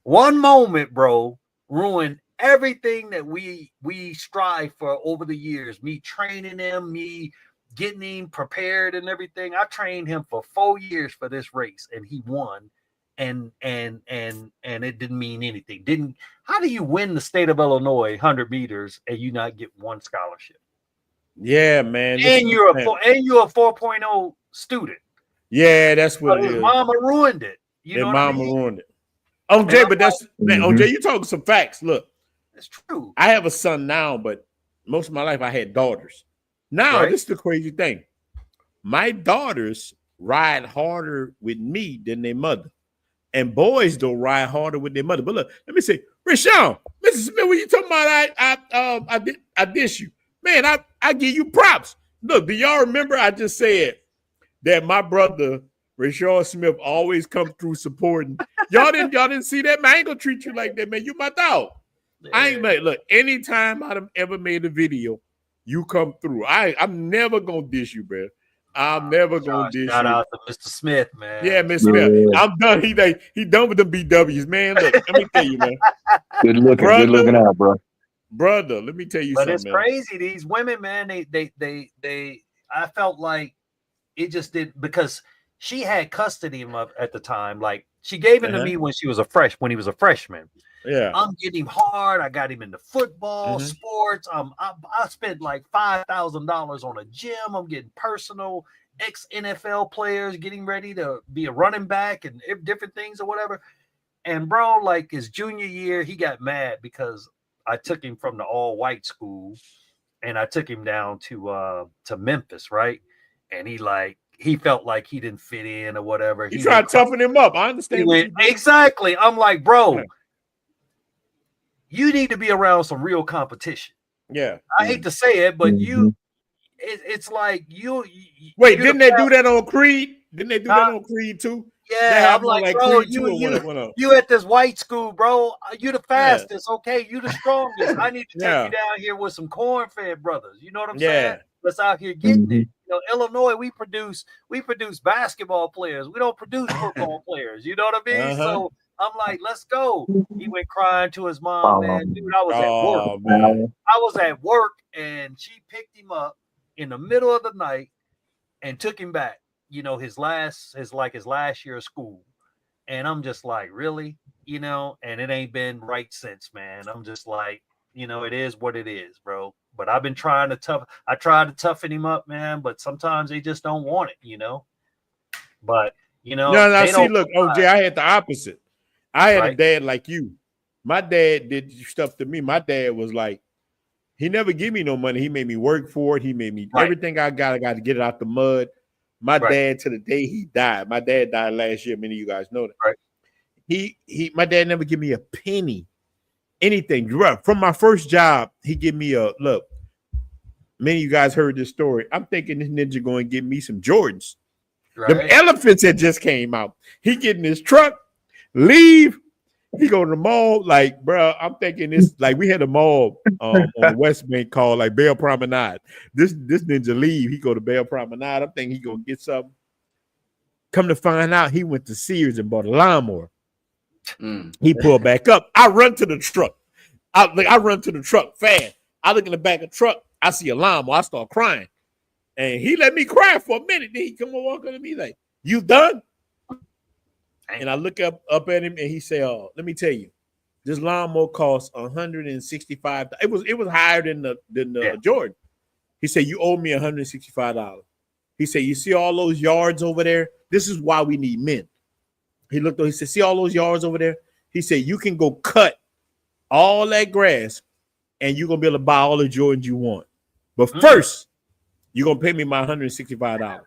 one moment, bro, ruined everything that we strive for over the years. Me training him, me getting him prepared and everything. I trained him for 4 years for this race, and he won. And it didn't mean anything. How do you win the state of Illinois 100 meters and you not get one scholarship? Yeah, man. And you're a 4.0 student. Yeah, that's what his mama ruined it. His mama ruined it. OJ, but that's OJ, you talking some facts. Look, it's true. I have a son now, but most of my life I had daughters. Now, this is the crazy thing. My daughters ride harder with me than their mother. And boys don't ride harder with their mother. But look, let me say, Rashawn, Mr. Smith, when you talking about I dish you. Man, I give you props. Look, do y'all remember I just said that my brother Rashawn Smith always come through supporting? Y'all didn't see that, man. I ain't gonna treat you like that, man. You my dog. Yeah. I ain't like, look, anytime I've ever made a video, you come through. I'm never gonna dish you, bro. I'm never gonna dish you. Shout out to Mr. Smith, man. Yeah, Mr. Smith. I'm done. He done with them BWs, man. Look, let me tell you, man. Good looking out, bro. Brother, let me tell you something. But it's crazy. These women, man, they I felt like it just did, because she had custody of him at the time. Like, she gave him to me when he was a freshman. Yeah, I'm getting him hard. I got him into football, sports. I spent like $5,000 on a gym. I'm getting personal ex-NFL players getting ready to be a running back and different things or whatever. And bro, like his junior year, he got mad because I took him from the all-white school and I took him down to Memphis, right? And he felt like he didn't fit in or whatever. He tried to toughen him up. I understand. Exactly. I'm like, bro, you need to be around some real competition. Yeah. I hate to say it, but it's like you. Wait, didn't they do that on Creed? Didn't they do that on Creed too? Yeah, I'm like, bro, you at this white school, bro. You the fastest, okay? You the strongest. I need to take you down here with some corn-fed brothers. You know what I'm saying? Let's out here getting it. Illinois, we produce basketball players. We don't produce football players. You know what I mean? So I'm like, let's go. He went crying to his mom, man. Dude, I was at work. Man. I was at work, and she picked him up in the middle of the night and took him back. His last year of school. And I'm just like, really? And it ain't been right since, man. I'm just like, it is what it is, bro. But I've been trying to toughen him up, man. But sometimes they just don't want it, But no, see, look, OJ, I had the opposite. I had a dad like you. My dad did stuff to me. My dad was like, he never gave me no money. He made me work for it. He made me everything I got to get it out the mud. My dad, to the day he died. My dad died last year. Many of you guys know that. Right. My dad never gave me a penny, anything. From my first job, he gave me a look. Many of you guys heard this story. I'm thinking this ninja going to give me some Jordans. Right. The elephants had just came out. He get in his truck, leave. He go to the mall. Like, bro, I'm thinking this. Like, we had a mall on the West Bank called like Belle Promenade. This ninja leave. He go to Belle Promenade. I'm thinking he gonna get something. Come to find out, he went to Sears and bought a lawnmower. He pulled back up. I run to the truck. I run to the truck fast. I look in the back of the truck. I see a lawnmower. I start crying, and he let me cry for a minute. Then he come and walk up to me like, "You done?" And I look up at him, and he say, "Oh, let me tell you, This lawnmower cost $165. It was higher than the Jordan. He said, you owe me $165. He said, you see all those yards over there? This is why we need men. He looked over, he said, see all those yards over there? He said, you can go cut all that grass and you're gonna be able to buy all the Jordans you want. But first, you're gonna pay me my $165.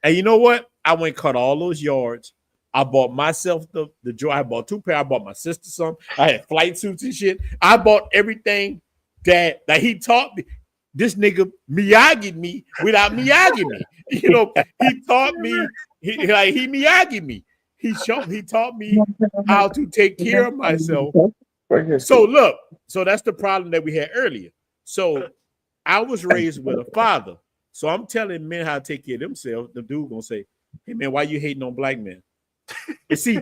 And you know what? I went and cut all those yards. I bought myself the Jordan. I bought 2 pairs. I bought my sister some. I had flight suits and shit. I bought everything that he taught me. This nigga Miyagi'd me without Miyagi me. You know, he taught me. He Miyagi me. He taught me how to take care of myself. So look, so that's the problem that we had earlier. So I was raised with a father. So I'm telling men how to take care of themselves. The dude gonna say, hey man, why you hating on black men? And see,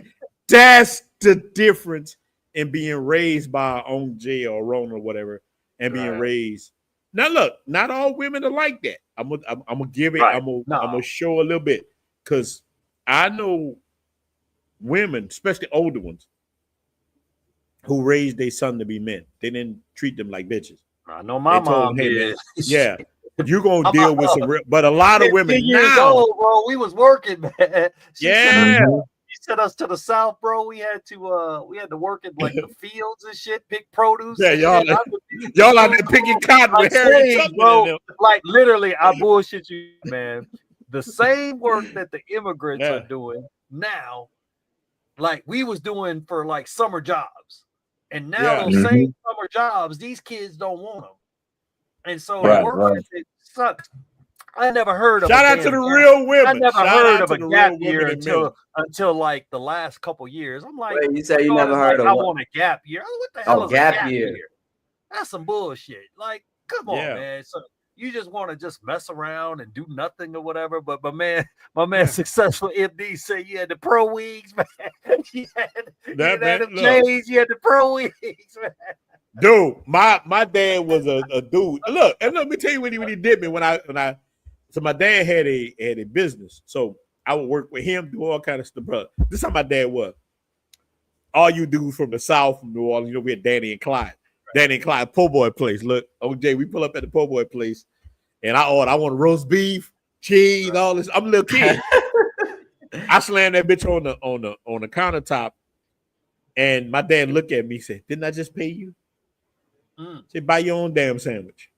that's the difference in being raised by our own Jay or Ronin or whatever, and being raised. Now look, not all women are like that. I'm gonna give it, I'm gonna show a little bit, because I know women, especially older ones, who raised their son to be men. They didn't treat them like bitches. I know my mom did. Yeah, you're gonna deal with some real, but a lot of women now, old, bro, we was working, man. She sent us to the south, bro. We had to work in like the fields and shit, pick produce. Yeah, y'all out there picking cotton with Harry, bro. Like literally, I bullshit you, man. The same work that the immigrants are doing now, like we was doing for like summer jobs, and now those same summer jobs, these kids don't want them, and so work ethic sucks. I never heard of. Shout out to the real women. I never heard of a gap year until like the last couple years. I'm like, wait, you say you never heard of? I want a gap year. What the hell is a gap year? year? That's some bullshit. Like, come on, man. So you just want to just mess around and do nothing or whatever. But my man, successful MD said you had the pro wigs, man. You had the J's, you had the pro wigs, man. Dude, my dad was a dude. Look, and let me tell you when he did me when I. So my dad had a business, so I would work with him, do all kind of stuff. Brother, this is how my dad was. All you dudes from the South, from New Orleans, you know, we had Danny and Clyde. Danny and Clyde po' boy place. Look, OJ, we pull up at the po' boy place, and I want roast beef, cheese, all this. I'm a little kid. I slammed that bitch on the countertop, and my dad looked at me and said, "Didn't I just pay you? Say buy your own damn sandwich."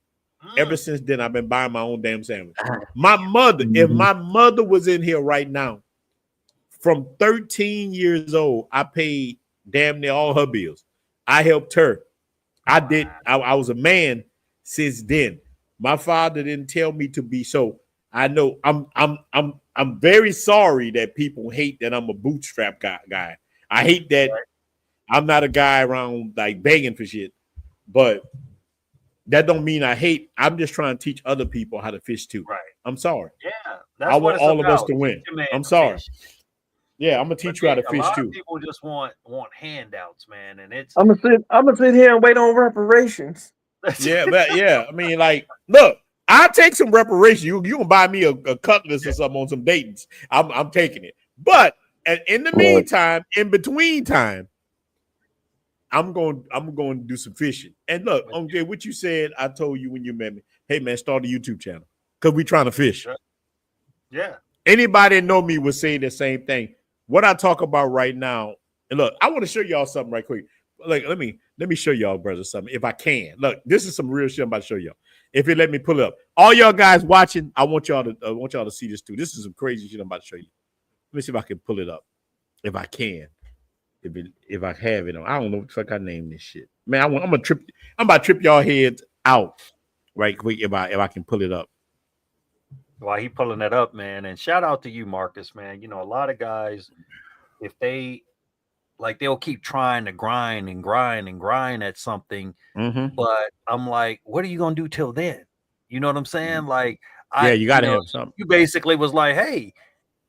Ever since then, I've been buying my own damn sandwich. My mother, if my mother was in here right now, from 13 years old, I paid damn near all her bills. I helped her. I did. I was a man since then. My father didn't tell me to be. So I know I'm very sorry that people hate that I'm a bootstrap guy. I hate that I'm not a guy around like begging for shit, but that don't mean I hate. I'm just trying to teach other people how to fish too. Right. I'm sorry. Yeah. I want all of us to win. I'm sorry. Fish. Yeah, I'm gonna teach you how to fish too. A lot of people just want handouts, man, and it's. I'm gonna sit here and wait on reparations. Yeah, but I mean, like, look, I'll take some reparations. You can buy me a cutlass or something on some Dayton's. I'm taking it. But in the meantime, in between time, I'm going to do some fishing. And look, OJ, what you said, I told you when you met me. Hey man, start a YouTube channel because we trying to fish. Yeah. Anybody that know me would say the same thing. What I talk about right now, and look, I want to show y'all something right quick. Like, let me show y'all, brothers, something if I can. Look, this is some real shit I'm about to show y'all. If it let me pull it up, all y'all guys watching, I want y'all to see this too. This is some crazy shit I'm about to show you. Let me see if I can pull it up, if I can. If I have it on, I don't know what the fuck I name this shit. Man, I'm about to trip y'all heads out right quick if I can pull it up. While he pulling that up, man, and shout out to you, Marcus, man. You know, a lot of guys, if they like, they'll keep trying to grind at something, but I'm like, what are you gonna do till then? You know what I'm saying? Like, you gotta have something. You basically was like, hey,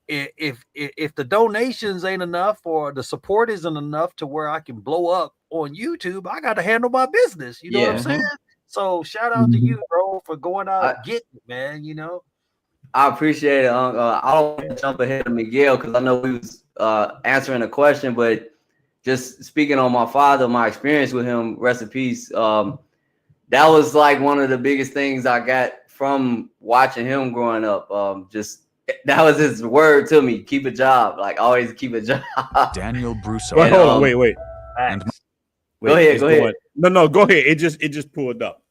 if the donations ain't enough or the support isn't enough to where I can blow up on YouTube, I got to handle my business. You know what I'm saying? So shout out to you, bro, for going out getting it, man. You know, I appreciate it. I don't want to jump ahead of Miguel because I know we was answering a question, but just speaking on my father, my experience with him, rest in peace. That was like one of the biggest things I got from watching him growing up. Just that was his word to me: keep a job, like always keep a job. Daniel Brusso. Well, hold on, wait. And Go ahead. No, go ahead. It just pulled up.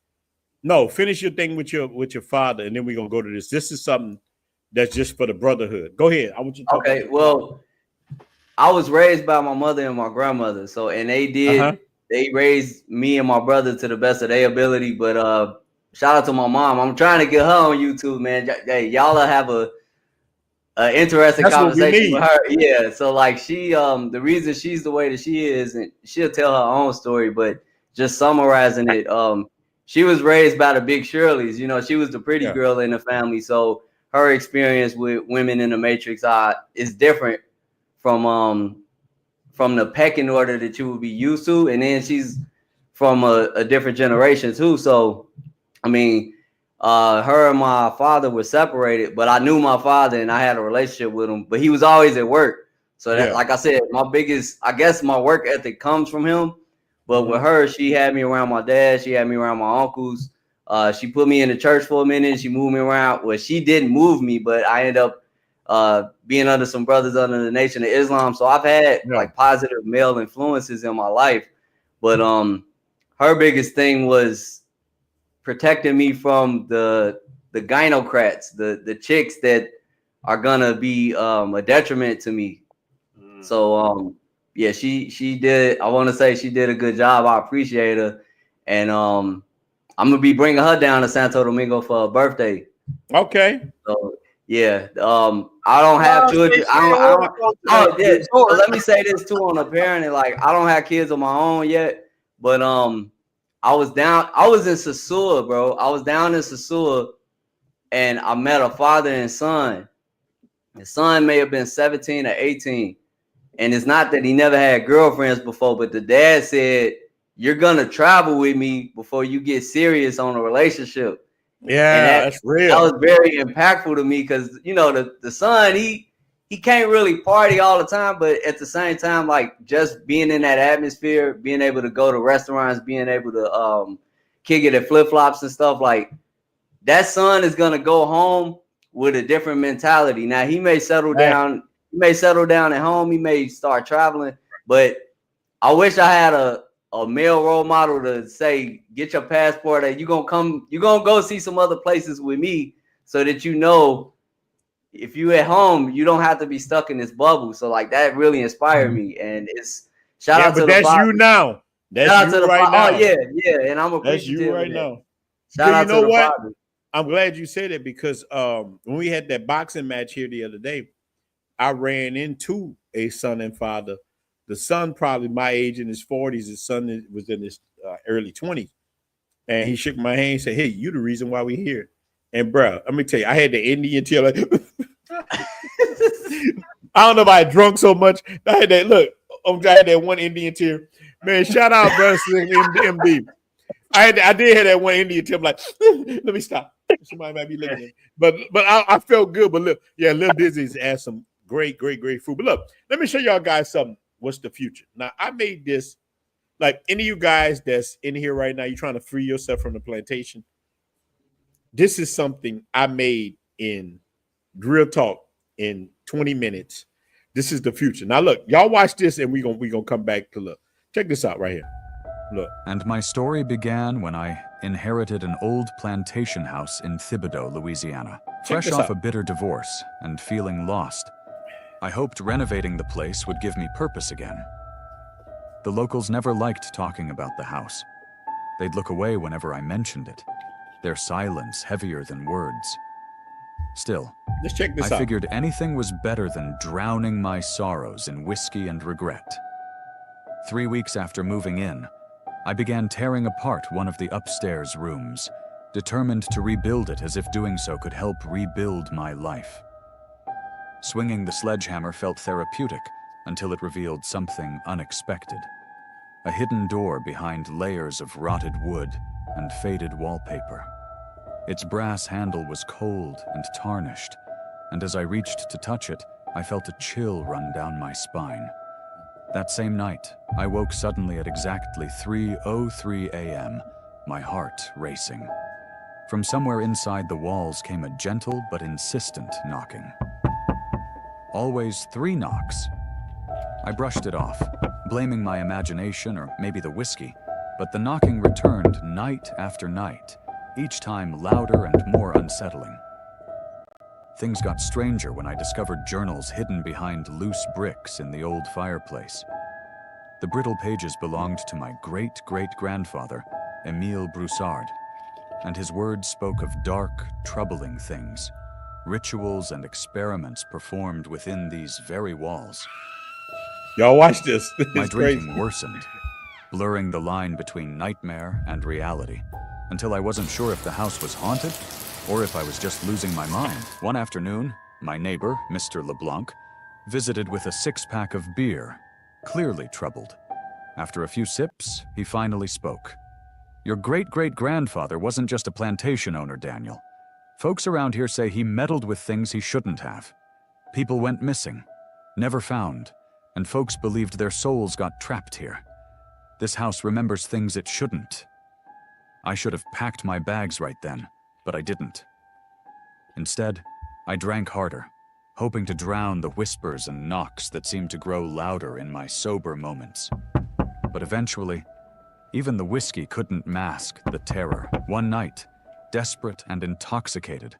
No, finish your thing with your father, and then we're gonna go to this. This is something that's just for the brotherhood. Go ahead. I want you to talk Okay, about well, I was raised by my mother and my grandmother, so and they raised me and my brother to the best of their ability. But shout out to my mom. I'm trying to get her on YouTube, man. Hey, y'all have a interesting That's conversation with her. Yeah, so like she the reason she's the way that she is, and she'll tell her own story, but just summarizing it, she was raised by the Big Shirleys. You know, she was the pretty girl in the family, so her experience with women in the Matrix is different from the pecking order that you would be used to, and then she's from a different generation too. So I mean, her and my father were separated, but I knew my father and I had a relationship with him, but he was always at work. So that, like I said, I guess my work ethic comes from him. But with her, she had me around my dad. She had me around my uncles. She put me in the church for a minute. She moved me around. Well, she didn't move me, but I ended up being under some brothers under the Nation of Islam. So I've had like positive male influences in my life. But her biggest thing was protecting me from the gynocrats, the chicks that are gonna be a detriment to me. So yeah, she did. I want to say she did a good job. I appreciate her, and I'm gonna be bringing her down to Santo Domingo for her birthday. Okay. So yeah, I don't have children. So let me say this too on a parenting. Like I don't have kids of my own yet, but I was in Sasua, bro. I was down in Sasua, and I met a father and son. His son may have been 17 or 18. And it's not that he never had girlfriends before, but the dad said, you're going to travel with me before you get serious on a relationship. Yeah, that's real. That was very impactful to me because, you know, the son, he can't really party all the time, but at the same time, like just being in that atmosphere, being able to go to restaurants, being able to kick it at flip-flops and stuff, like that son is going to go home with a different mentality. Now, he may settle down. He may settle down at home. He may start traveling, but I wish I had a male role model to say, get your passport and you're going to go see some other places with me so that, you know, if you at home, you don't have to be stuck in this bubble. So like that really inspired me. And it's shout out to the that's you now. That's you right now. Oh yeah. And I'm appreciative. That's you right now. Shout out to the father. I'm glad you said it because when we had that boxing match here the other day, I ran into a son and father. The son probably my age in his 40s. His son was in his early 20s. And he shook my hand and said, hey, you the reason why we here. And bro, let me tell you, I had the Indian tail. Like, I don't know if I had drunk so much. I had that, look, I had that one Indian tear. Man, shout out, bro, MD. I did have that one Indian tear. I'm like, let me stop. Somebody might be looking at me. But I felt good. But look, yeah, Lil Dizzy's asked some great food. But look, let me show y'all guys something. What's the future? Now, I made this, like any of you guys that's in here right now, you're trying to free yourself from the plantation. This is something I made in real talk in 20 minutes. This is the future. Now, look, y'all watch this and we're gonna come back to look. Check this out right here. Look. And my story began when I inherited an old plantation house in Thibodaux, Louisiana. Fresh off a bitter divorce and feeling lost, I hoped renovating the place would give me purpose again. The locals never liked talking about the house. They'd look away whenever I mentioned it, their silence heavier than words. Still, let's check this out. I figured anything was better than drowning my sorrows in whiskey and regret. 3 weeks after moving in, I began tearing apart one of the upstairs rooms, determined to rebuild it as if doing so could help rebuild my life. Swinging the sledgehammer felt therapeutic until it revealed something unexpected. A hidden door behind layers of rotted wood and faded wallpaper. Its brass handle was cold and tarnished, and as I reached to touch it, I felt a chill run down my spine. That same night, I woke suddenly at exactly 3:03 a.m., my heart racing. From somewhere inside the walls came a gentle but insistent knocking. Always 3 knocks. I brushed it off, blaming my imagination or maybe the whiskey, but the knocking returned night after night, each time louder and more unsettling. Things got stranger when I discovered journals hidden behind loose bricks in the old fireplace. The brittle pages belonged to my great-great-grandfather, Émile Broussard, and his words spoke of dark, troubling things, rituals and experiments performed within these very walls. Y'all watch this. My It's drinking crazy. worsened, blurring the line between nightmare and reality, until I wasn't sure if the house was haunted or if I was just losing my mind. One afternoon, my neighbor, Mr. LeBlanc, visited with a 6-pack of beer, clearly troubled. After a few sips, he finally spoke. Your great-great-grandfather wasn't just a plantation owner, Daniel. Folks around here say he meddled with things he shouldn't have. People went missing, never found, and folks believed their souls got trapped here. This house remembers things it shouldn't. I should have packed my bags right then, but I didn't. Instead, I drank harder, hoping to drown the whispers and knocks that seemed to grow louder in my sober moments. But eventually, even the whiskey couldn't mask the terror. One night, desperate and intoxicated,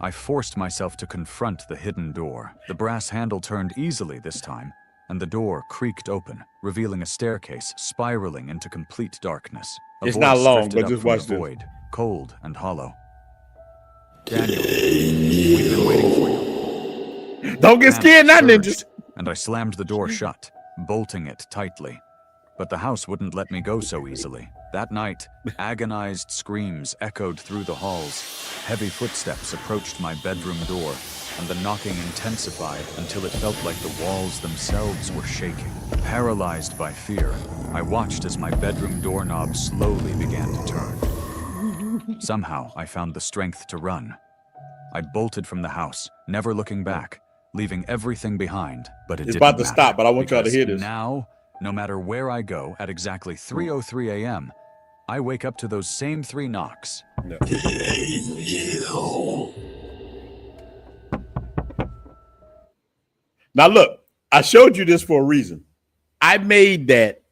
I forced myself to confront the hidden door. The brass handle turned easily this time, and the door creaked open, revealing a staircase spiraling into complete darkness. A It's voice not long, drifted but up just from watch the this. void, cold and hollow. Daniel, we've been waiting for you. Don't get scared now, Panic ninjas. surged, and I slammed the door shut, bolting it tightly. But the house wouldn't let me go so easily. That night, agonized screams echoed through the halls. Heavy footsteps approached my bedroom door, and the knocking intensified until it felt like the walls themselves were shaking. Paralyzed by fear, I watched as my bedroom doorknob slowly began to turn. Somehow, I found the strength to run. I bolted from the house, never looking back, leaving everything behind, but it It's didn't about to matter, stop, but I want y'all to because hear this. Now, no matter where I go at exactly 3:03 a.m., I wake up to those same 3 knocks. No. Now look, I showed you this for a reason. I made that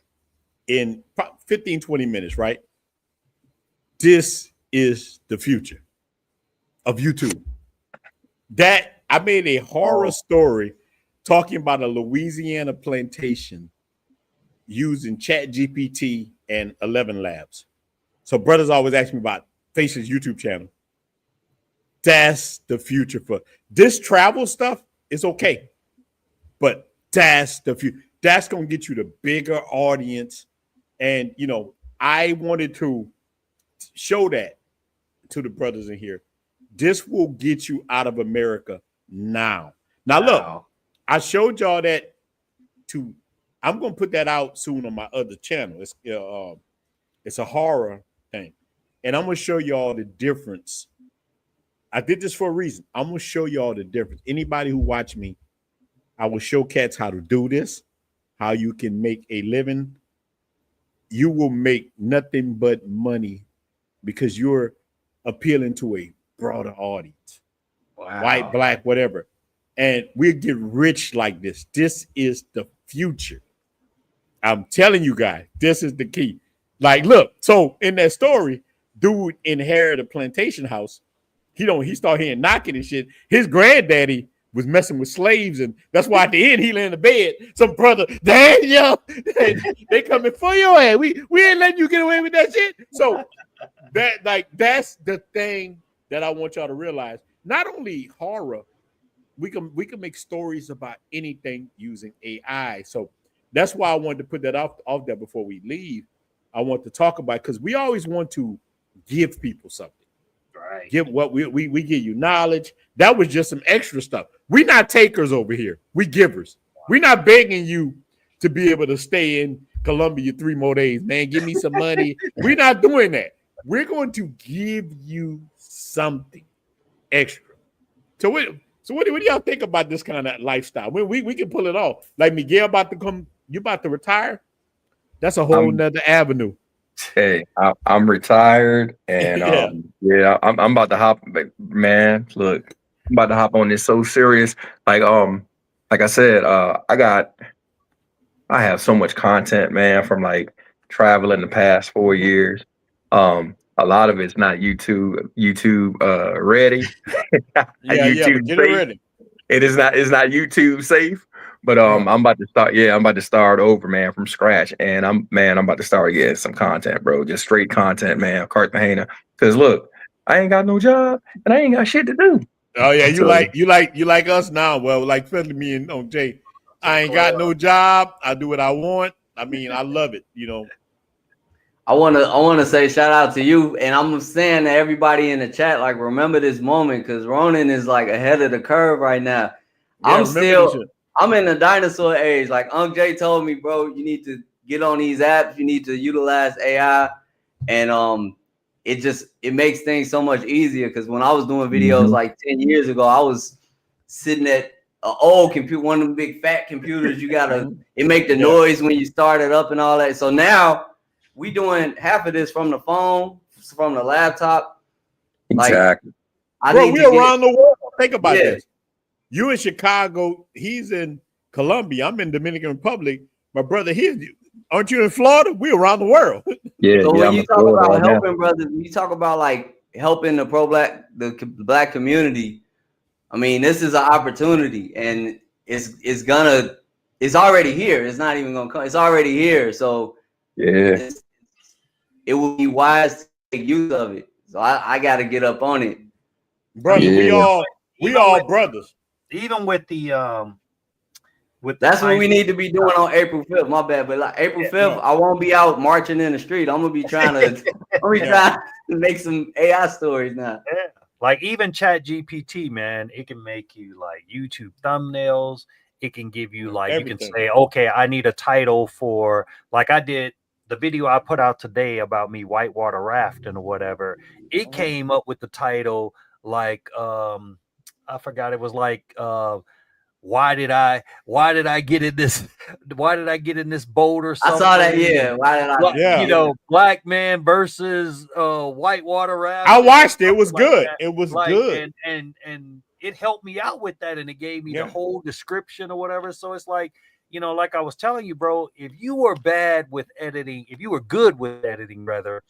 in 15, 20 minutes, right? This is the future of YouTube. That I made a horror story talking about a Louisiana plantation using Chat GPT and 11 Labs. So brothers always ask me about Face's YouTube channel. That's the future for this travel stuff. It's okay, but that's the future. That's gonna get you the bigger audience, and you know I wanted to show that to the brothers in here. This will get you out of America now. Now look, I showed y'all that to. I'm gonna put that out soon on my other channel. It's a horror thing, and I'm gonna show y'all the difference. I did this for a reason. I'm gonna show y'all the difference. Anybody who watch me, I will show cats how to do this, how you can make a living. You will make nothing but money because you're appealing to a broader audience. Wow. White, black, whatever. And we'll get rich like this. This is the future. I'm telling you guys, this is the key. Like, look, so in that story, dude inherited a plantation house. He started hearing knocking and shit. His granddaddy was messing with slaves, and that's why at the end he lay in the bed. Some brother, Daniel, they coming for your ass. We ain't letting you get away with that shit. So that's the thing that I want y'all to realize. Not only horror, we can make stories about anything using AI. So that's why I wanted to put that off there before we leave. I want to talk about because we always want to give people something. Right. Give what we give you knowledge. That was just some extra stuff. We're not takers over here. We givers. We're not begging you to be able to stay in Colombia 3 more days, man. Give me some money. We're not doing that. We're going to give you something extra. So what do y'all think about this kind of lifestyle? We can pull it off. Like Miguel about to come You about to retire? That's a whole nother avenue. Hey, I'm retired, and Yeah. yeah, I'm about to hop. Man, look, I'm about to hop on this so serious. Like I said, I have so much content, man, from like traveling the past 4 years. A lot of it's not YouTube ready, not Yeah, but YouTube get it safe. ready. It's not YouTube safe. But Yeah. I'm about to start. Yeah, I'm about to start over, man, from scratch. And I'm about to start getting some content, bro. Just straight content, man. Cartagena. Cause look, I ain't got no job and I ain't got shit to do. Oh yeah, So you like us now. Well, like especially me and Jay. I ain't got no job. I do what I want. I mean, I love it. I wanna say shout out to you, and I'm saying to everybody in the chat, like, remember this moment, because Ronin is like ahead of the curve right now. Yeah, remember this shit. I'm in the dinosaur age. Like Unc Jay told me, bro, you need to get on these apps. You need to utilize AI, and it makes things so much easier. Because when I was doing videos like 10 years ago, I was sitting at an old computer, one of them big fat computers. You gotta it make the noise when you start it up and all that. So now we doing half of this from the phone, from the laptop. exactly. Like, Bro, we around the world. Think about Yeah. this. You in Chicago, he's in Colombia, I'm in Dominican Republic. My brother here, aren't you in Florida? We around the world. Yeah, So yeah. when I'm you in talk Florida about right now. helping brothers, when you talk about like helping the black community, I mean, this is an opportunity, and it's already here. It's not even gonna come. It's already here. So Yeah. it will be wise to take use of it. So I got to get up on it. Brother, we all brothers. Even with the That's what we need to be doing on April 5th. My bad, but like April 5th, I won't be out marching in the street. I'm gonna be trying to trying to make some AI stories now. Yeah. Like even Chat GPT, man, it can make you like YouTube thumbnails. It can give you like everything. You can say, okay, I need a title for, like I did the video I put out today about me whitewater rafting or whatever. It came up with the title like I forgot, it was like why did I get in this boat or something? I saw that, yeah. Why did I You know, black man versus whitewater raft. I watched it. It was good. It was good. And it helped me out with that, and it gave me the whole description or whatever. So it's like, you know, like I was telling you, bro, if you were bad with editing, if you were good with editing, rather,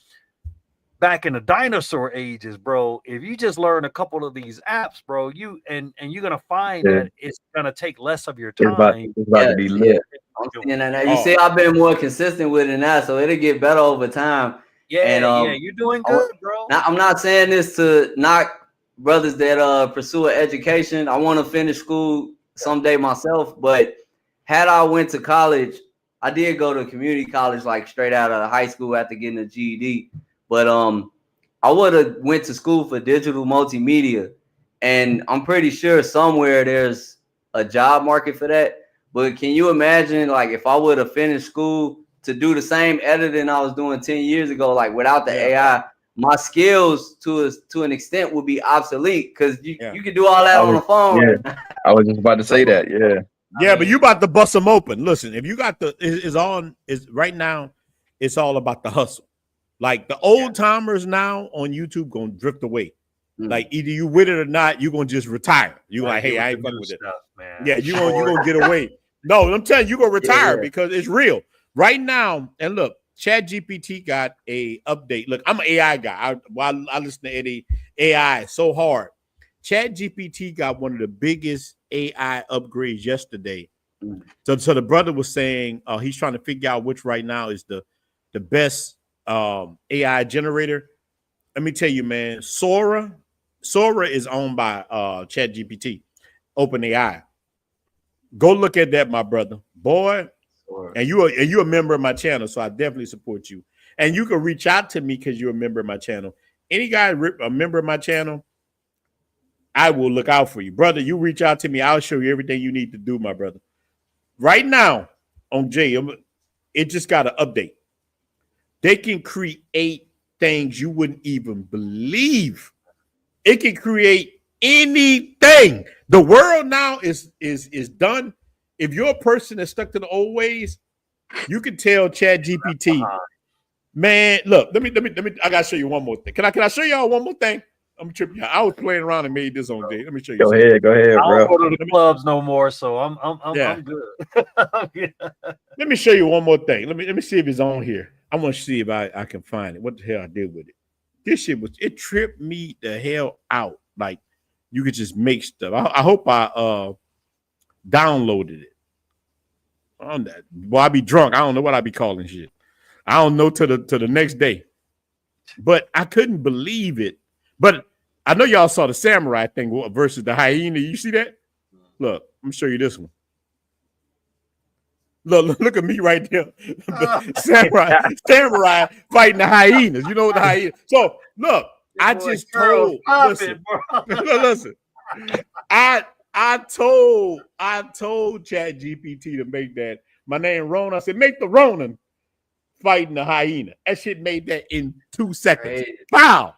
back in the dinosaur ages, bro, if you just learn a couple of these apps, bro, you're gonna find that it's gonna take less of your time. It's about to be lit. I'm seeing that now. You see, I've been more consistent with it now, so it'll get better over time. Yeah, and, you're doing good, bro. Now, I'm not saying this to knock brothers that pursue an education. I want to finish school someday myself, but had I went to college, I did go to community college, like straight out of high school after getting a GED. But I would have went to school for digital multimedia, and I'm pretty sure somewhere there's a job market for that. But can you imagine, like, if I would have finished school to do the same editing I was doing 10 years ago, like without the AI, my skills to an extent would be obsolete, because you can do all that on the phone. Yeah, I was just about to say that. Yeah. Yeah, but you about to bust them open. Listen, if you got is right now, it's all about the hustle. Like the old timers now on YouTube gonna drift away. Like either you with it or not, you're gonna just retire. You like, hey, I ain't fucking with it. Man. Yeah, you gonna get away. No, I'm telling you, gonna retire because it's real right now. And look, Chat GPT got a update. Look, I'm an AI guy. I listen to AI so hard. Chat GPT got one of the biggest AI upgrades yesterday. So the brother was saying he's trying to figure out which right now is the best AI generator. Let me tell you, man, Sora is owned by Chat GPT, OpenAI. Go look at that, my brother. Boy, and you're a member of my channel, so I definitely support you. And you can reach out to me because you're a member of my channel. Any guy a member of my channel, I will look out for you. Brother, you reach out to me, I'll show you everything you need to do, my brother. Right now on Jay, it just got an update. They can create things you wouldn't even believe. It can create anything. The world now is done. If you're a person that's stuck to the old ways, You can tell Chat GPT, man. Look, let me. I gotta show you one more thing. Can I show y'all one more thing? I'm tripping. I was playing around and made this on Jay. Let me show you. Go ahead, I bro. don't go to the clubs no more, so I'm good. Let me show you one more thing. Let me see if it's on here. I want to see if I can find it. What the hell I did with it? This shit it tripped me the hell out. Like you could just make stuff. I hope I downloaded it. On that, well, I be drunk. I don't know what I be calling shit. I don't know to the next day. But I couldn't believe it. But I know y'all saw the samurai thing versus the hyena. You see that? Look, I'm gonna show you this one. Look at me right there. samurai fighting the hyenas. You know what the hyena. So look, I just told. Listen. I told Chat GPT to make that. My name Ronin. I said, make the Ronin fighting the hyena. That shit made that in 2 seconds. Right. Wow.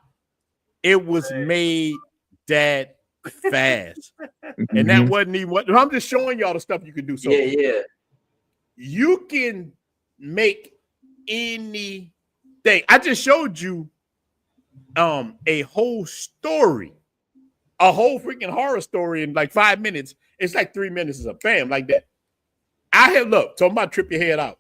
It was made that fast. And that wasn't even what I'm just showing y'all the stuff you can do. So yeah. You can make anything. I just showed you a whole story. A whole freaking horror story in like 5 minutes. It's like 3 minutes is a bam like that. I have talking about trip your head out.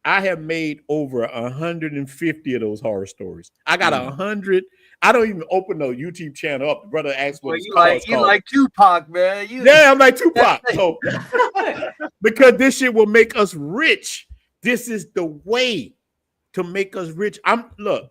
I have made over 150 of those horror stories. I got 100. I don't even open the YouTube channel up. The brother asked what you like Tupac, man. Yeah, I'm like Tupac. So because this shit will make us rich. This is the way to make us rich. I'm not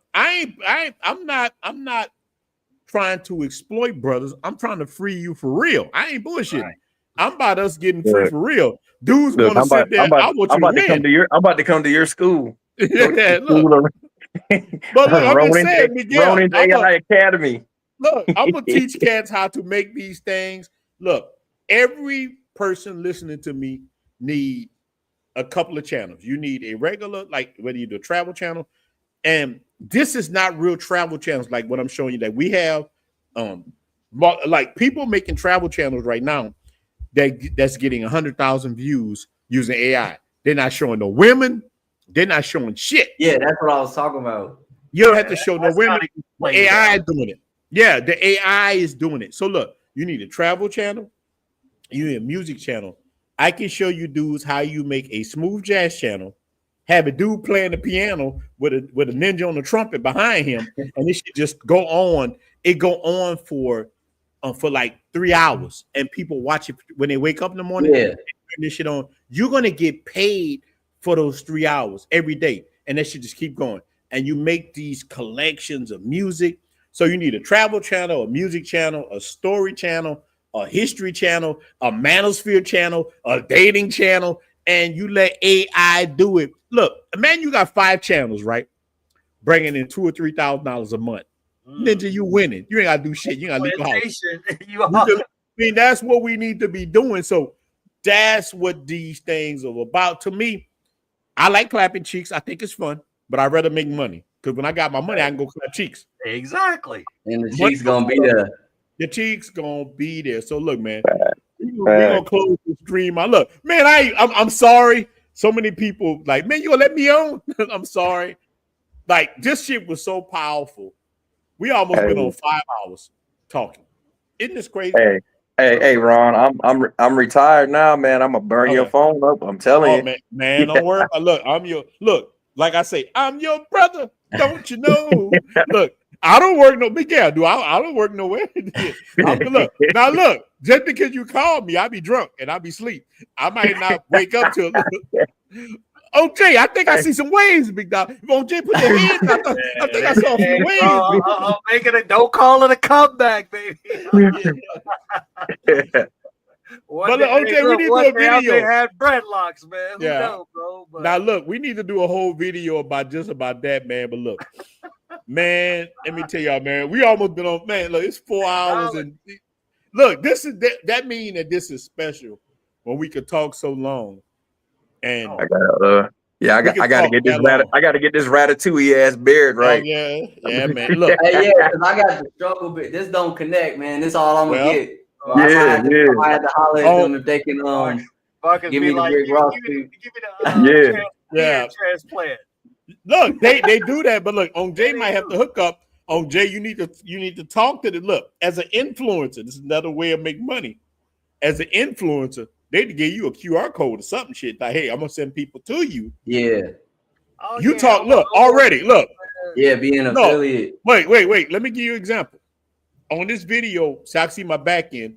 trying to exploit brothers. I'm trying to free you for real. I ain't bullshitting. Right. I'm about us getting free for real. Dudes want to sit there. I'm about to come to your school. Yeah, look. But look, I'm just saying, Miguel, Ronin's AI Academy. Look, I'm gonna teach cats how to make these things. Look, every person listening to me need a couple of channels. You need a regular, like whether you do a travel channel, and this is not real travel channels like what I'm showing you. That we have, like people making travel channels right now that's getting 100,000 views using AI. They're not showing no women. They're not showing shit. Yeah, that's what I was talking about. You don't have to show no women. The AI is doing it. Yeah, the AI is doing it. So look, you need a travel channel. You need a music channel. I can show you dudes how you make a smooth jazz channel, have a dude playing the piano with a ninja on the trumpet behind him, and it should just go on. It go on for like 3 hours, and people watch it when they wake up in the morning. Yeah, turn this shit on. You're gonna get paid for those 3 hours every day, and that should just keep going. And you make these collections of music. So you need a travel channel, a music channel, a story channel, a history channel, a manosphere channel, a dating channel, and you let AI do it. Look, man, you got 5 channels, right? Bringing in $2,000 or $3,000 a month. Ninja, you winning. You ain't gotta do shit. You gotta leave the house. I mean, that's what we need to be doing. So that's what these things are about. To me, I like clapping cheeks. I think it's fun, but I'd rather make money. Because when I got my money, I can go clap cheeks. Exactly. And the cheeks gonna be there. The cheeks gonna be there. So look, man, we're gonna close the stream. Look, man, I'm sorry. So many people like, man, you gonna let me on? I'm sorry. Like this shit was so powerful. We almost been on 5 hours talking. Isn't this crazy? Hey, Ron, I'm retired now, man. I'm gonna burn your phone up. I'm telling you, man, don't worry. Look. Like I say, I'm your brother. Don't you know? Look, I don't work no big gal. I don't work nowhere. Look. Just because you called me, I be drunk and I be asleep. I might not wake up till. OJ, I think I see some waves, big dog. If OJ put their hands, I think I saw some waves. I'm making it. Don't call it a comeback, baby. But look, OJ, we need to do a video. They had dreadlocks, man. Who knows, bro? But... Now look, we need to do a whole video about that, man. But look, man, let me tell y'all, man, we almost been on. Man, look, it's 4 hours, and look, this is that mean that this is special when we could talk so long. And I gotta get this ratatouille ass beard right. Oh, yeah, man. Look, because I got the struggle bit. This don't connect, man. This all I'm gonna get. So I had to holler at them if they can give me the Rick Ross. Give me the Ear transplant. Look, they do that, but look, on Jay might have to hook up. On Jay, you need to talk to the look as an influencer. This is another way of making money. As an influencer, they give you a QR code or something shit. Like, hey, I'm gonna send people to you. Yeah. Oh, You yeah, talk. Look already. Look. Yeah, being an affiliate. Wait. Let me give you an example. On this video, so I see my back end.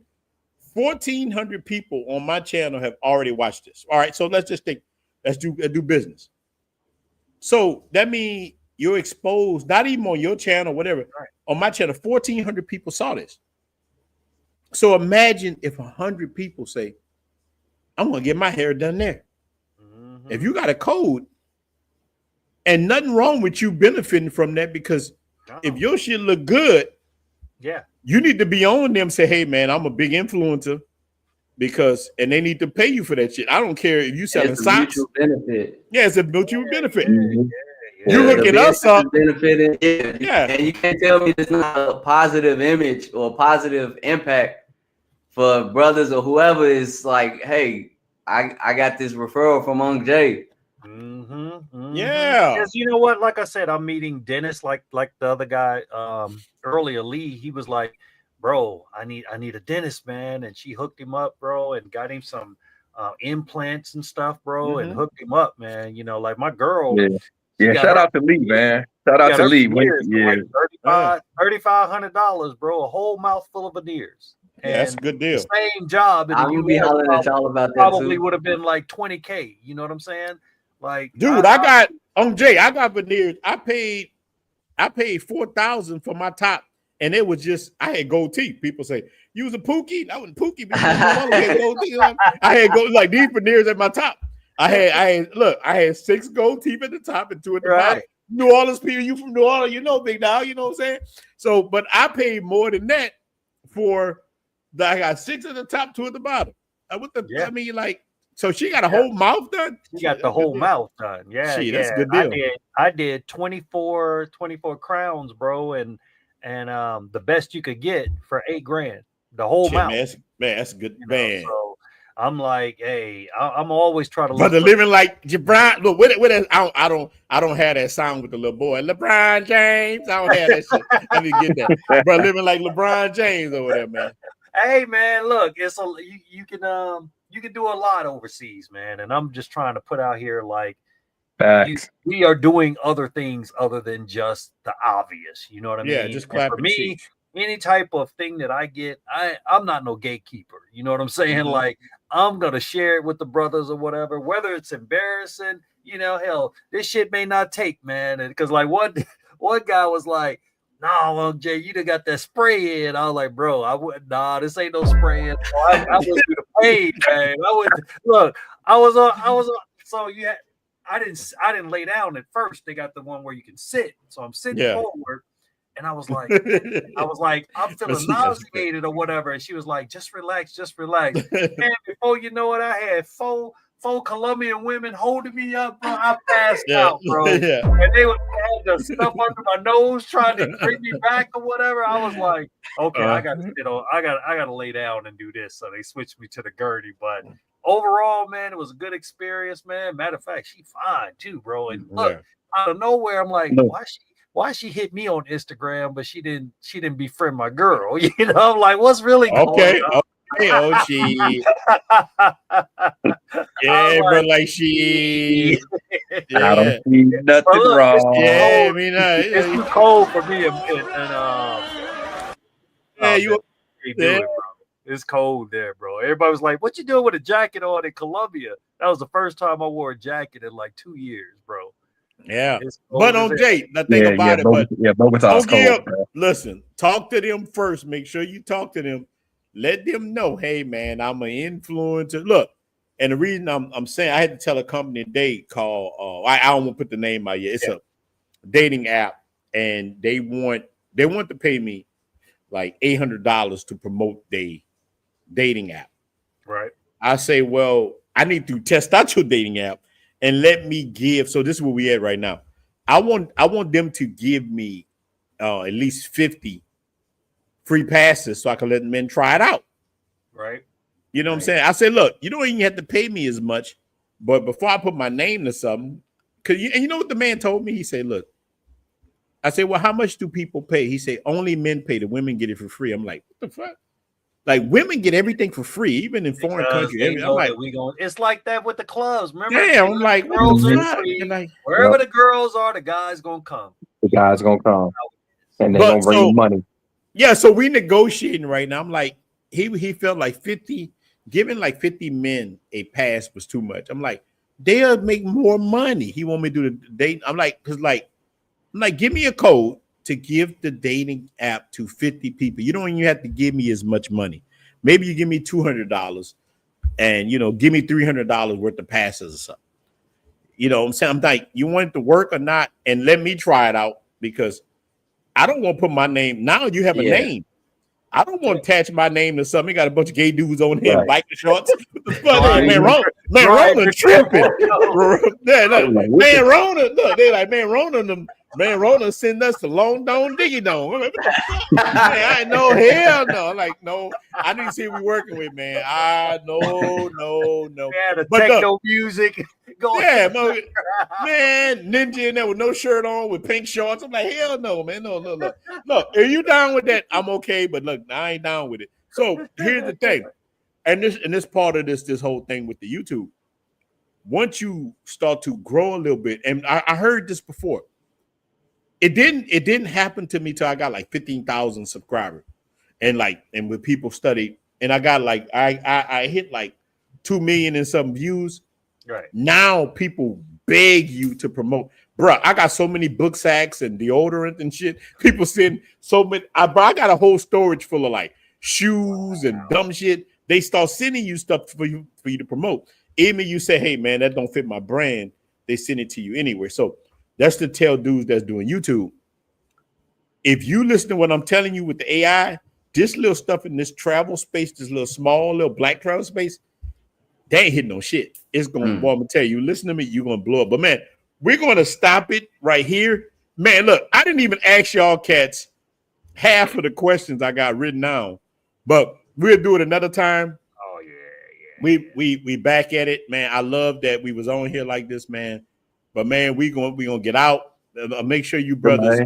1,400 people on my channel have already watched this. All right, so let's just think. Let's do business. So that means you're exposed, not even on your channel, whatever. Right. On my channel, 1,400 people saw this. So imagine if 100 people say, I'm going to get my hair done there. Mm-hmm. If you got a code, and nothing wrong with you benefiting from that, because if your shit look good, you need to be on them, say, hey, man, I'm a big influencer, and they need to pay you for that shit. I don't care if you selling socks. Mutual benefit. Yeah, it's a mutual benefit. Mm-hmm. You hooking us up. Benefiting. Yeah. And you can't tell me it's not a positive image or a positive impact for brothers or whoever is like, hey, I got this referral from Unc Jay. Mm-hmm, mm-hmm. Yeah. Because you know what? Like I said, I'm meeting Dennis, like the other guy earlier, Lee. He was like, bro, I need a dentist, man. And she hooked him up, bro, and got him some implants and stuff, bro, and hooked him up, man. You know, like my girl. Yeah, shout out to Lee, man. Shout out to Lee. Yeah, like $3,500, bro. A whole mouthful of veneers. Yeah, that's a good deal. Same job. I will be hollering at y'all about that. Probably would have been like $20K. You know what I'm saying? Like, dude, I got on Jay. I got veneers. I paid $4,000 for my top, and it was just I had gold teeth. People say you was a pookie. I wasn't pookie. I had gold like these veneers at my top. I had 6 gold teeth at the top and 2 at the bottom. New Orleans people, you from New Orleans, you know, big dog, you know what I'm saying? So, but I paid more than that for I got 6 at the top, 2 at the bottom. I mean, like, so she got a whole mouth done. She got the whole mouth done. Yeah, that's a good deal. I did 24 crowns, bro, and the best you could get for $8,000, the whole mouth. Man, that's a good man. So I'm like, hey, I'm always trying to. But the living like LeBron. Look, I don't have that sound with the little boy, LeBron James. I don't have that shit. Let me get that. But living like LeBron James over there, man. Hey, man, look, it's you can do a lot overseas, man, and I'm just trying to put out here like we are doing other things other than just the obvious. You know what I mean? Yeah, just clapping. For me, any type of thing that I get, I'm not no gatekeeper. You know what I'm saying? Mm-hmm. Like, I'm gonna share it with the brothers or whatever, whether it's embarrassing. You know, hell, this shit may not take, man, because like one guy was like, "No, Jay, you done got that spray in." I was like, "Bro, I wouldn't. Nah, this ain't no spray in. I wouldn't do the pain, man. I wouldn't look. I was on. So you had. I didn't lay down at first. They got the one where you can sit. So I'm sitting forward, and I was like, I'm feeling nauseated or whatever. And she was like, just relax. And before you know it, I had four Colombian women holding me up, bro. I passed out, bro. And they had the stuff under my nose trying to bring me back or whatever. I was like, okay, I gotta lay down and do this. So they switched me to the gurney. But overall, man, it was a good experience, man. Matter of fact, she fine too, bro. And look, out of nowhere, I'm like, why she hit me on Instagram, but she didn't befriend my girl. You know, I'm like, what's really going on? Oh, she. Yeah, bro, like she. I don't see nothing wrong. Yeah, I mean, it's too cold for me. It's cold there, bro. Everybody was like, "What you doing with a jacket on in Colombia?" That was the first time I wore a jacket in like 2 years, bro. Yeah, but on Jay, the thing about it, Bogota's cold. Listen, talk to them first. Make sure you talk to them. Let them know, hey man, I'm an influencer. Look, and the reason I'm saying I had to tell a company today called I don't want to put the name out yet. It's a dating app, and they want to pay me like $800 to promote their dating app. Right. I say, well, I need to test out your dating app and let me give. So this is where we at right now. I want them to give me at least 50 free passes so I can let men try it out. Right. You know what I'm saying? I said, look, you don't even have to pay me as much. But before I put my name to something, and you know what the man told me? He said, "Look," I said, "Well, how much do people pay?" He said, "Only men pay. The women get it for free." I'm like, "What the fuck?" Like women get everything for free, even in foreign Because countries. they I'm know like, that we going. It's like that with the clubs. Remember? damn. I'm like, what Girls the are fuck? free. And like, Wherever the girls are, the guys gonna come. The guy's gonna come and they're but gonna bring so the money. yeah, so we negotiating right now. I'm like, he felt like 50, giving like 50 men a pass was too much. I'm like, they'll make more money. He want me to do the date. I'm like, I'm like, give me a code to give the dating app to 50 people. You don't even have to give me as much money. Maybe you give me $200 and give me $300 worth of passes or something. You know what I'm saying? I'm like, you want it to work or not? And let me try it out because I don't want to put my name. Now you have a name. I don't want to attach my name to something. You got a bunch of gay dudes on here in biker shorts. What the fuck? Right. Man, Ronin tripping. Man, Like, Ronin, look, they like, man, Ronin send us to Long Dong Diggy Dong. What the fuck? Man, I know, hell no. I'm like, no, I need to see what we working with, man. No. Yeah, the But techno music going. yeah, man, ninja in there with no shirt on with pink shorts. I'm like, hell no, man. No, look. Are you down with that? I'm okay, but look, I ain't down with it. So here's the thing, and this part of this whole thing with the YouTube. Once you start to grow a little bit, and I heard this before. It didn't happen to me till I got like 15,000 subscribers, and when people studied, and I got like I hit like 2 million and some views. Right. Now people beg you to promote. Bruh, I got so many book sacks and deodorant and shit. People send so many. I got a whole storage full of like shoes and dumb shit. They start sending you stuff for you to promote. Even you say, hey man, that don't fit my brand. They send it to you anyway. So that's to tell dudes that's doing YouTube. If you listen to what I'm telling you with the AI, this little stuff in this travel space, this little small little black travel space, they ain't hitting no shit. It's gonna, boy, I'm gonna tell you, listen to me, you're gonna blow up. But man, we're gonna stop it right here. Man, look, I didn't even ask y'all cats half of the questions I got written down, but we'll do it another time. Oh yeah. We back at it, man. I love that we was on here like this, man. But man, we gonna get out. Make sure you brothers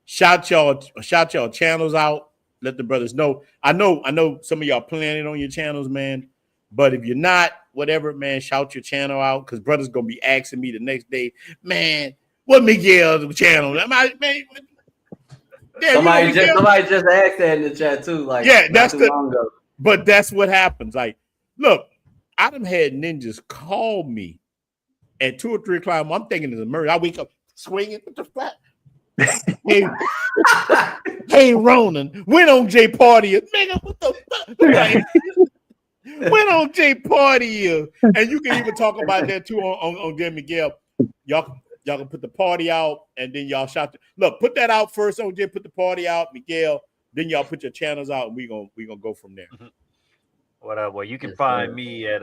shout y'all channels out. Let the brothers know. I know some of y'all planning on your channels, man. But if you're not, whatever, man, shout your channel out because brothers gonna be asking me the next day, man, what Miguel's channel? Man, yeah, somebody just asked that in the chat too. Like, yeah, not too long ago. But that's what happens. Like, look, I done had ninjas call me at 2 or 3 o'clock. I'm thinking it's a murder. I wake up swinging. What the fuck? Hey, Ronin, when on Jay Party? Nigga, what the fuck? Like, when on Jay Party? And you can even talk about that too on Jay Miguel. Y'all can put the party out and then y'all shout. Look, put that out first. On Jay, put the party out, Miguel. Then y'all put your channels out, and we gonna go from there. Well, you can find me at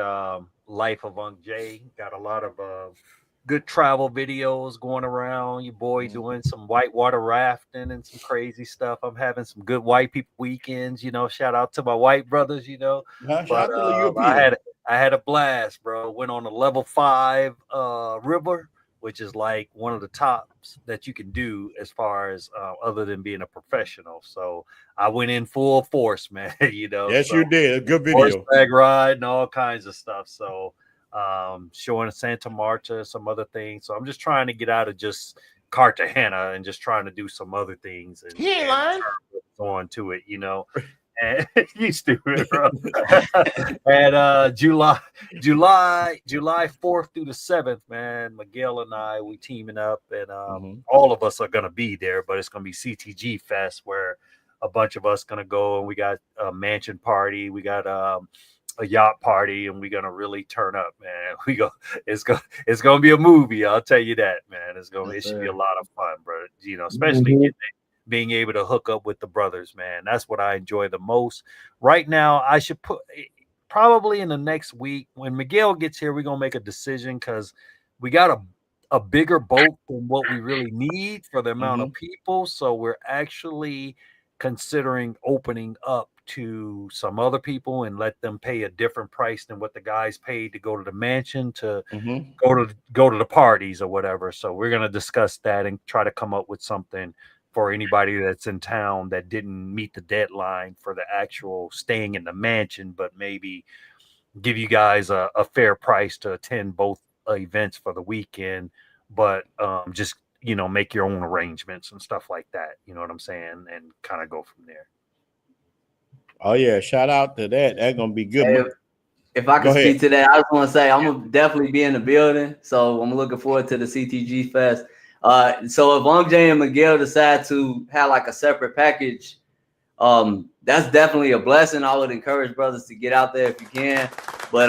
Life of Unc J. Got a lot of good travel videos going around. Your boy doing some whitewater rafting and some crazy stuff. I'm having some good white people weekends. Shout out to my white brothers. But I had a blast, bro. Went on a level 5 river, which is like one of the tops that you can do as far as other than being a professional. So I went in full force, man. Yes, you did. A good video. Horseback ride and all kinds of stuff. So showing Santa Marta, some other things. So I'm just trying to get out of just Cartagena and just trying to do some other things and on to it, And you stupid, bro. And July 4th through the 7th, man, Miguel and I, we teaming up, and all of us are gonna be there, but it's gonna be CTG Fest where a bunch of us gonna go, and we got a mansion party, we got a yacht party, and we're gonna really turn up, man. It's gonna be a movie, I'll tell you that, man. It should be a lot of fun, bro. Especially being able to hook up with the brothers, man. That's what I enjoy the most. Right now, I should put probably in the next week when Miguel gets here, we're gonna make a decision because we got a bigger boat than what we really need for the amount of people. So we're actually considering opening up to some other people and let them pay a different price than what the guys paid to go to the mansion to go to the parties or whatever. So we're going to discuss that and try to come up with something for anybody that's in town that didn't meet the deadline for the actual staying in the mansion, but maybe give you guys a fair price to attend both events for the weekend, but just, you know, make your own arrangements and stuff like that. You know what I'm saying? And kind of go from there. Oh yeah, shout out to that. That's gonna be good. Hey, if I can speak to that, I just want to say I'm gonna definitely be in the building. So I'm looking forward to the CTG Fest. So if Long J and Miguel decide to have like a separate package, that's definitely a blessing. I would encourage brothers to get out there if you can. But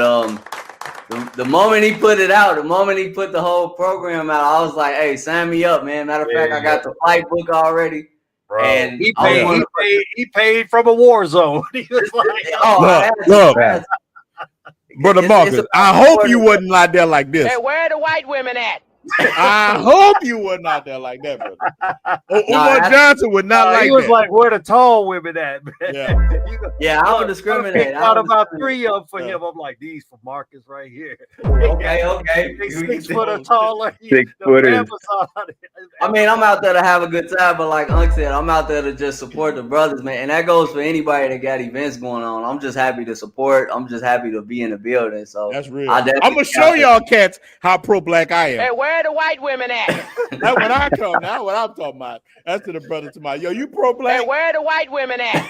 the moment he put it out, the moment he put the whole program out, I was like, hey, sign me up, man. Matter of fact, I got the flight book already. Bro, and he paid from a war zone. He was like, look, Brother Marcus, I hope you wasn't out there like this. Hey, where are the white women at? I hope you wasn't out there like that, brother. Umar Johnson would not like that. He was like, where the tall women at, man? Yeah, I would discriminate. I thought about 3 of them for him. I'm like, these for Marcus right here. Okay. They 6 foot or taller. 6 footers. I mean, I'm out there to have a good time, but like Unc said, I'm out there to just support the brothers, man. And that goes for anybody that got events going on. I'm just happy to support. I'm just happy to be in the building. So that's real. I'm gonna show y'all cats how pro-black I am. Hey, where are the white women at? That's when I come. That's what I'm talking about. That's to the brother to my yo. You pro-black? Hey, where are the white women at?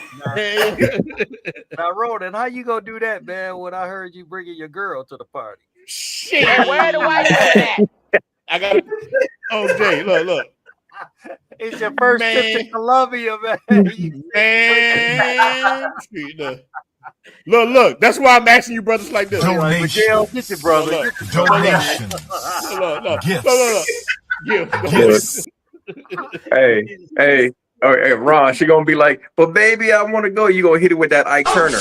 Now, Ronin, how you gonna do that, man? When I heard you bringing your girl to the party. Shit. Hey, where are the white women at? I got. Oh, Jay, look. It's your first trip to Colombia, man. Look. That's why I'm asking you brothers like this. Miguel, get your brother. Donations. Look. Hey, Ron, she gonna be like, but baby, I want to go. You gonna hit it with that Ike Turner.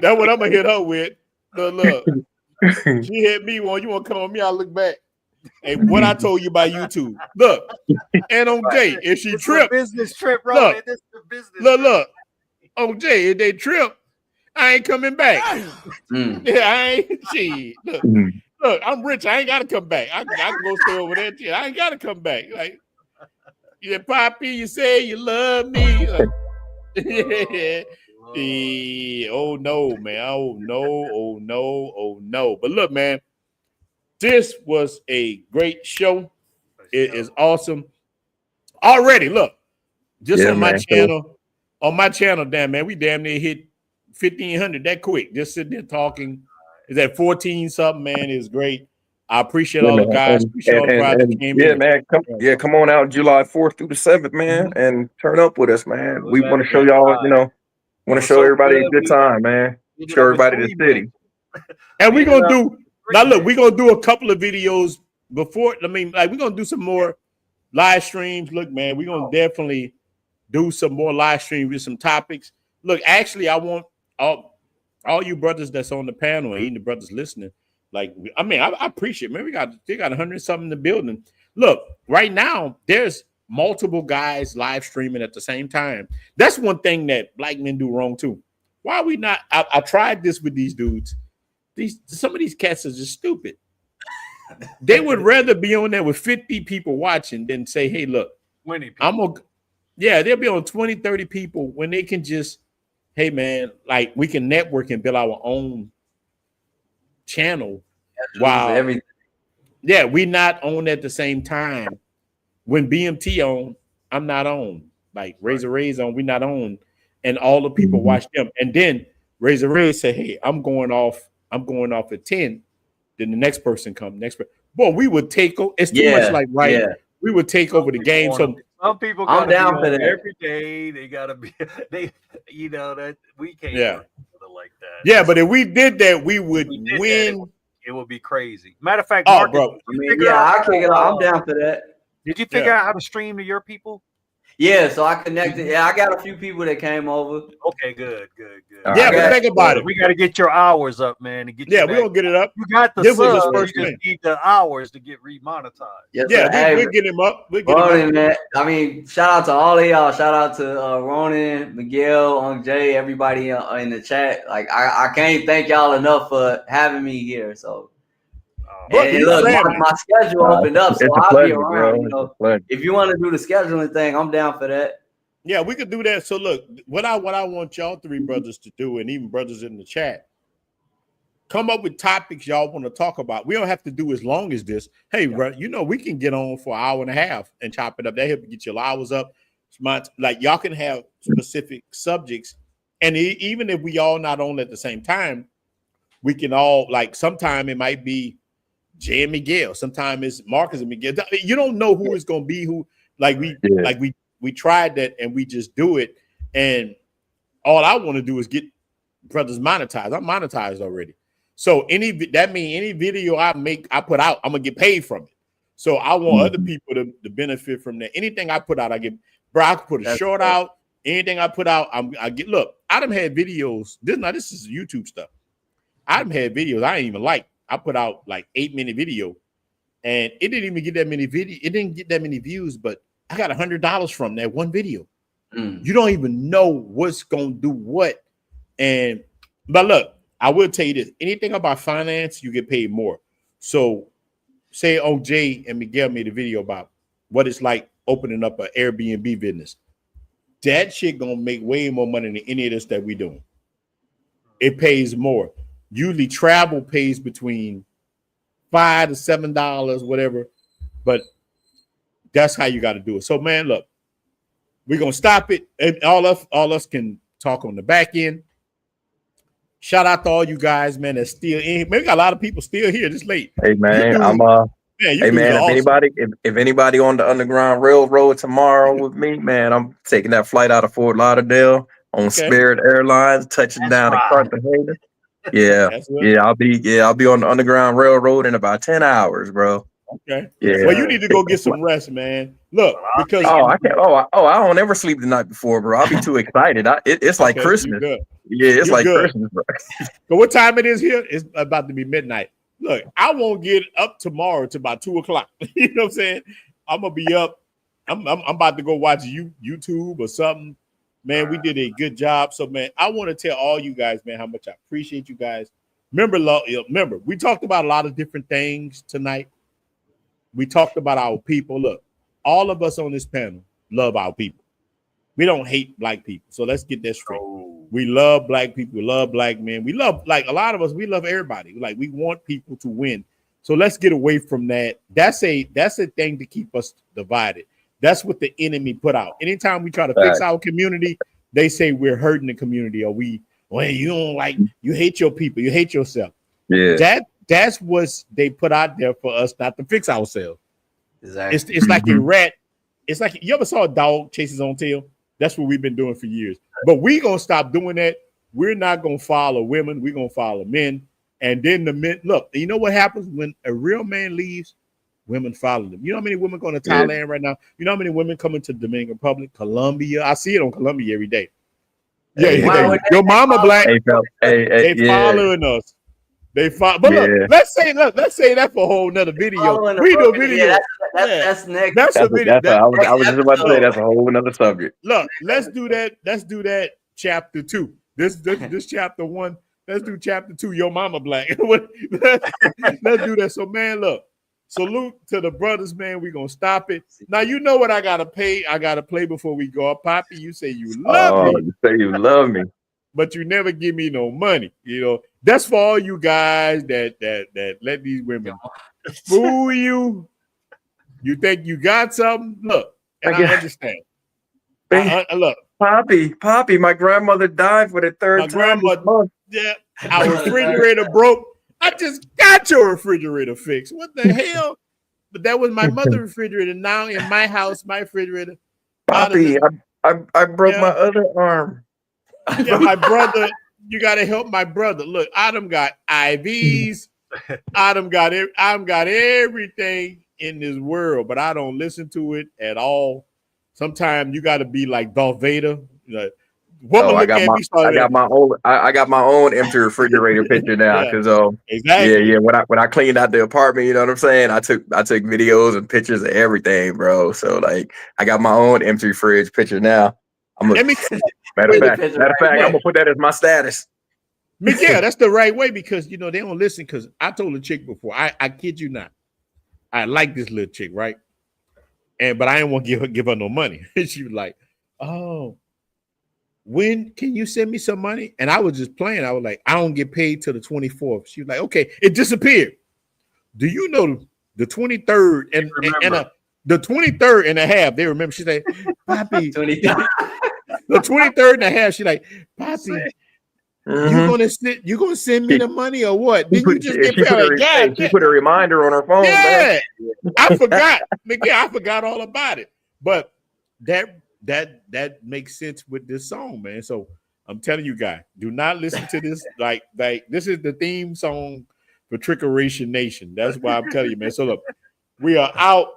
That's what I'm gonna hit her with. Look. She hit me one. You want to come on me? I'll look back. Hey, what I told you about YouTube. Look, and on Jay, if she trip, business trip, Ronin. This is a business. Look. On Jay, if they trip, I ain't coming back. Yeah, I ain't. Shit. Look, I'm rich. I ain't gotta come back. I can go stay over there. Shit. I ain't gotta come back. Like, yeah, Poppy, you say you love me. Like, oh no, man. Oh no. But look, man, this was a great show. It is awesome. Already, look, just on my channel. On my channel, damn man, we damn near hit 1,500 that quick. Just sitting there talking. Is at 14 something, man. Is great. I appreciate all the guys. Appreciate all the guys that came in. Man, come on out July 4th through the 7th, man, and turn up with us, man. We want to show y'all, want to show everybody a good time, man. Show everybody the city. And we're gonna do now. Look, we're gonna do a couple of videos before. I mean, like we're gonna do some more live streams. Look, man, we're gonna definitely do some more live streams with some topics. Look, actually, I want all you brothers that's on the panel and even the brothers listening. Like, I mean, I appreciate it, man. They got 100 something in the building. Look, right now, there's multiple guys live streaming at the same time. That's one thing that black men do wrong too. Why are we not? I tried this with these dudes. Some of these cats are just stupid. They would rather be on there with 50 people watching than say, hey, look, 20 people. They'll be on 20, 30 people when they can just, hey man, like we can network and build our own channel. Wow. Yeah, we not on at the same time. When BMT on, I'm not on. Like Razor Ray's on, we not on. And all the people watch them. And then Razor Ray say, hey, I'm going off at 10. Then the next person come. Boy, we would take over. It's too much like we would take over the game. So some people I'm down for that every day. They gotta be that we can't like that. Yeah, but if we did that, we would win. It would be crazy. Matter of fact, Marcus, bro. I mean, I'm down for that. Did you figure out how to stream to your people? Yeah, so I connected. Yeah, I got a few people that came over. Okay, good. All Yeah, right. but think about it. We got to get your hours up, man, and get Yeah, you we're back. gonna get it up. You got the This was his sub. first You thing. just need the hours to get remonetized. Yes, Yeah, sir. Hey, we'll get him up. We'll get him Ronin, up. man. I mean, shout out to all of y'all. Shout out to Ronin, Miguel, Unc Jay, everybody in the chat. Like, I can't thank y'all enough for having me here. So, But and you look, family. my schedule opened up, so It's a I'll be pleasure, around. bro. You It's a know, pleasure. if you want to do the scheduling thing, I'm down for that. Yeah, we could do that. So look, what I want y'all three brothers to do, and even brothers in the chat, come up with topics y'all want to talk about. We don't have to do as long as this. Hey, bro, you know we can get on for an hour and a half and chop it up. That help get your hours up. Like y'all can have specific subjects, and even if we all not on at the same time, we can all like. Sometime it might be Jay and Miguel. Sometimes it's Marcus and Miguel. You don't know who it's gonna be. Who like we tried that and we just do it. And all I want to do is get brothers monetized. I'm monetized already. So any video I put out, I'm gonna get paid from it. So I want other people to benefit from that. Anything I put out, I get. Bro, I can put a short out. Anything I put out, I get. Look, I done had videos. This is YouTube stuff. I done had videos I ain't even like. I put out like 8-minute video, and it didn't even get that many video. It didn't get that many views, but I got $100 from that one video. You don't even know what's gonna do what. But look, I will tell you this: anything about finance, you get paid more. So, say OJ and Miguel made a video about what it's like opening up an Airbnb business. That shit gonna make way more money than any of this that we doing. It pays more. Usually, travel pays between $5 to $7, whatever. But that's how you got to do it. So, man, look, we're gonna stop it, and all us can talk on the back end. Shout out to all you guys, man, that's still in. Man, we got a lot of people still here this late. Hey man, Hey man, if anybody on the Underground Railroad tomorrow with me, man, I'm taking that flight out of Fort Lauderdale on Spirit Airlines, touching down in Cartagena. Yeah, I'll be on the Underground Railroad in about 10 hours, bro. Okay. Yeah. Well, you need to go get some rest, man. Look, because I can't. I don't ever sleep the night before, bro. I'll be too excited. It's like Christmas. Yeah, it's like Christmas, bro. So what time it is here? It's about to be midnight. Look, I won't get up tomorrow to about 2:00. You know what I'm saying? I'm gonna be up. I'm about to go watch YouTube or something. Man, we did a good job. So, man, I want to tell all you guys, man, how much I appreciate you guys. Remember, we talked about a lot of different things tonight. We talked about our people. Look, all of us on this panel love our people. We don't hate black people. So let's get that straight. We love black people. We love black men. We love, like a lot of us, we love everybody. Like we want people to win. So let's get away from that. That's a thing to keep us divided. That's what the enemy put out. Anytime we try to fix our community, they say we're hurting the community, or you don't like, you hate your people, you hate yourself. Yeah. That's what they put out there for us not to fix ourselves. Exactly. It's like a rat. It's like, you ever saw a dog chase his own tail? That's what we've been doing for years. But we're going to stop doing that. We're not going to follow women. We're going to follow men. And then the men, look, you know what happens when a real man leaves? Women follow them. You know how many women going to Thailand right now? You know how many women coming to Dominican Republic, Colombia? I see it on Colombia every day. Yeah, your mama black. They following us. They follow. But look, let's say that for a whole nother video. We do a video. Yeah, that's next. That's a video. I was just about to say that's a whole nother subject. Look, let's do that. Let's do that. Chapter 2. This chapter 1. Let's do chapter 2. Your mama black. Let's do that. So, man, look. Salute to the brothers, man. We're gonna stop it. Now you know what I gotta pay. I gotta play before we go up. Poppy, you say you love me. You say you love me. But you never give me no money. You know, that's for all you guys that let these women fool you. You think you got something? Look, and I understand. Look, Poppy, my grandmother died for the third time. Yeah, our refrigerator broke. I just got your refrigerator fixed. What the hell? But that was my mother's refrigerator. Now in my house, my refrigerator. Poppy, I broke my other arm. Yeah, my brother. You gotta help my brother. Look, Adam got IVs. Adam got everything in this world, but I don't listen to it at all. sometimes you got to be like Darth Vader. Like, woman, Oh, I look got at my me. Started I got my own empty refrigerator picture now Yeah, because exactly. yeah. When I cleaned out the apartment, you know what I'm saying? I took videos and pictures of everything, bro. So like I got my own empty fridge picture now. Let me Matter of fact, I'm yeah. gonna put that as my status. Yeah, that's the right way because you know they don't listen. Because I told a chick before, I kid you not, I like this little chick, right? But I didn't want to give her no money. She was like, "Oh, when can you send me some money?" And I was just playing. I was like, "I don't get paid till the 24th." She was like, "Okay," it disappeared. Do you know the 23rd and the 23rd and a half? They remember. She said, "Papi." The 23rd and a half. She like, "Papi, you gonna send me the money or what?" Then you just get paid. Like, yeah, she put a reminder on her phone. yeah. Bro. I forgot. Again, I forgot all about it. But that makes sense with this song, man. So I'm telling you guys, do not listen to this. Like this is the theme song for Trickeration Nation. That's why I'm telling you, man. So look, we are out.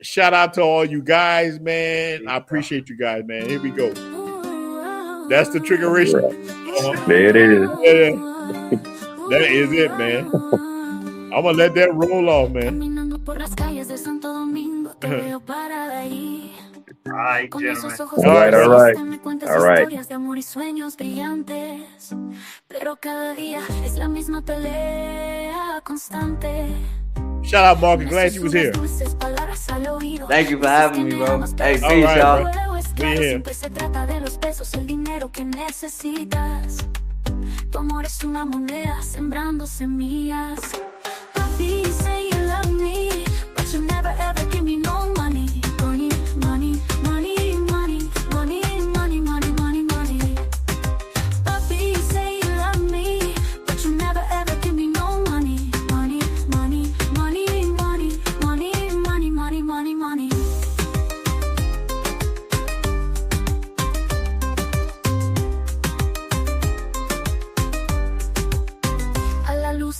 Shout out to all you guys, man. I appreciate you guys, man. Here we go. That's the Trickeration. There it is. Yeah. That is it, man. I'm gonna let that roll off, man. All right, gentlemen. All right. Shout out, Mark. Glad you was here. Thank you for having me, bro. Hey, peace, right, y'all. We here. Tu amor es una moneda sembrando semillas. Papi, say you love me, but you never ever give me no money. Money, money, money, money, money, money, money, money, money. Papi, say you love me, but you never ever give me no money. Money, money, money, money, money, money, money, money, money.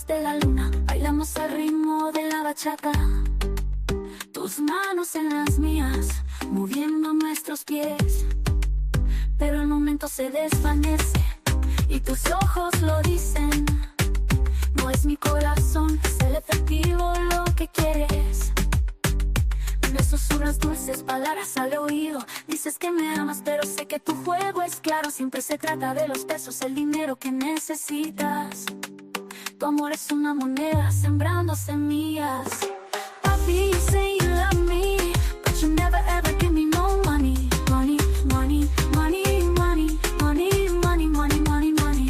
De la luna, bailamos al ritmo de la bachata. Tus manos en las mías, moviendo nuestros pies. Pero el momento se desvanece y tus ojos lo dicen. No es mi corazón, es el efectivo lo que quieres. Me susurras dulces palabras al oído. Dices que me amas, pero sé que tu juego es claro. Siempre se trata de los pesos, el dinero que necesitas. Tu amor es una moneda sembrando semillas. Papi, you say you love me, but you never ever give me no money. Money, money, money, money, money, money, money, money, money.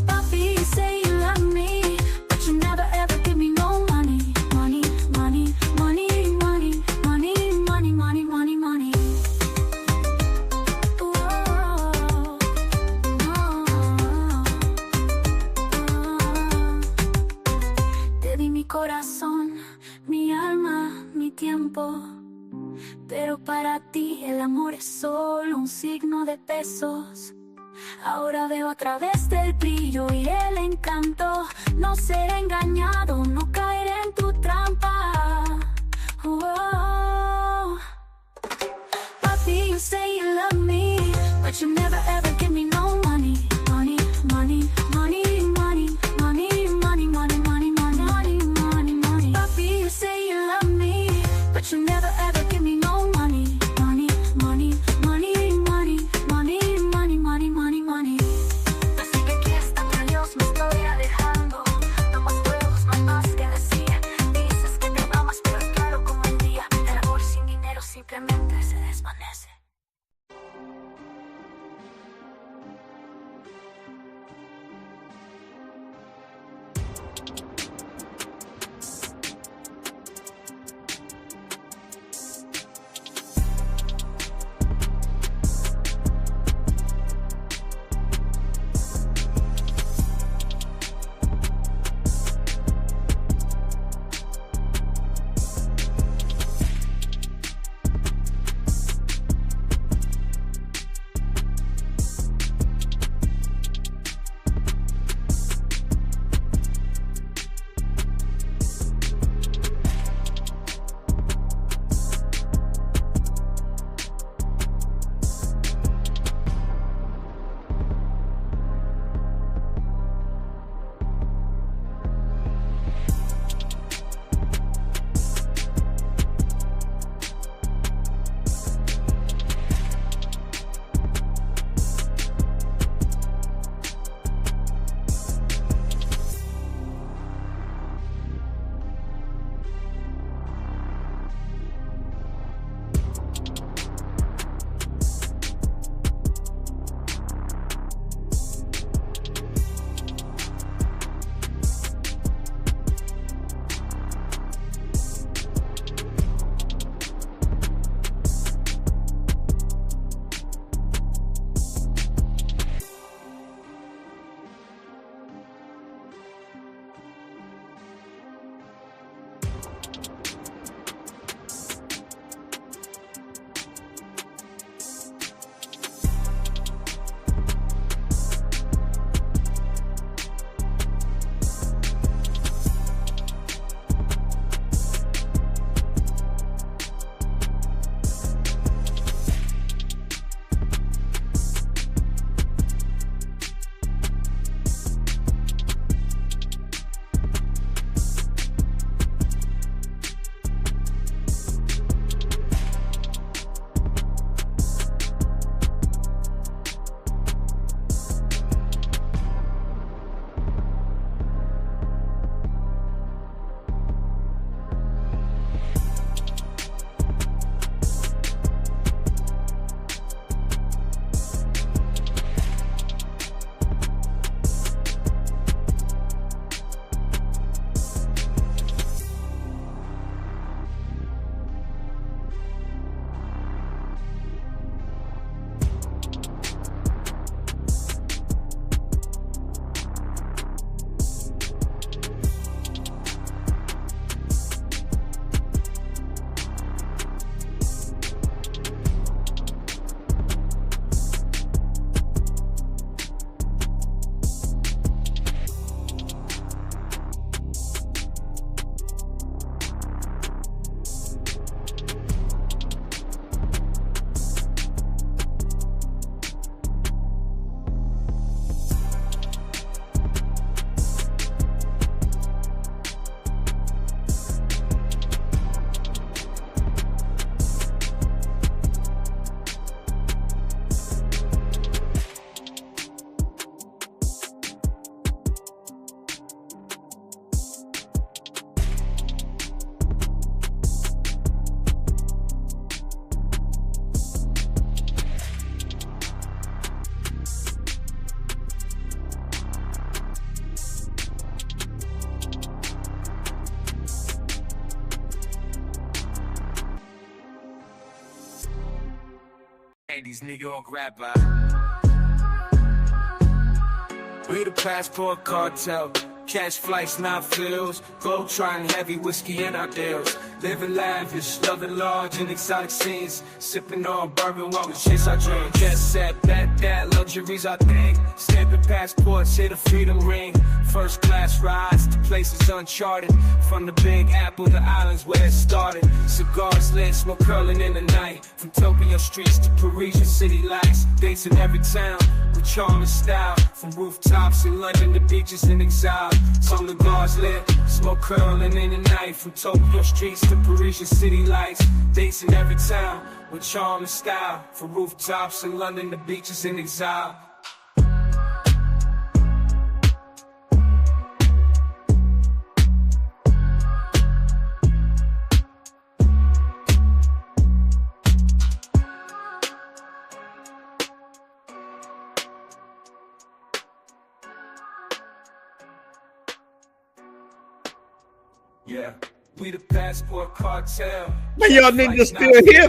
Papi, you say you love me, but you never ever give me no money. Money, money, money, money, money, money, money, money, money. Corazón, mi alma, mi tiempo. Pero para ti el amor es solo un signo de pesos. Ahora veo a través del brillo y el encanto. No ser engañado, no caer en tu trampa. Papi, you say you love me, but you never ever give me no money. Money, money, money, money, money, money, money, money, money. You say you love me, but you never ever give me no money. Money, money, money, money, money, money, money, money, money. Así que aquí hasta Dios me estoy alejando. No más juegos, no hay más que decir. Dices que te amas, pero es claro como el día. El amor sin dinero simplemente se desvanece. these New York rappers. We the passport cartel. Cash flights, not fills. Gold trying heavy whiskey in our deals. Living lavish, loving large and exotic scenes. Sipping on bourbon while we chase our dreams. Jet set, that luxuries I think. Stamping passports, hit a freedom ring. First class rides to places uncharted. From the Big Apple, the islands where it started. Cigars lit, smoke curling in the night. From Tokyo streets to Parisian city lights. Dates in every town with charm and style. From rooftops in London to beaches in exile. Some cigars lit, smoke curling in the night. From Tokyo streets to Parisian city lights. Dates in every town with charm and style. From rooftops in London to beaches in exile. Yeah, we the passport cartel. Man, y'all niggas still here.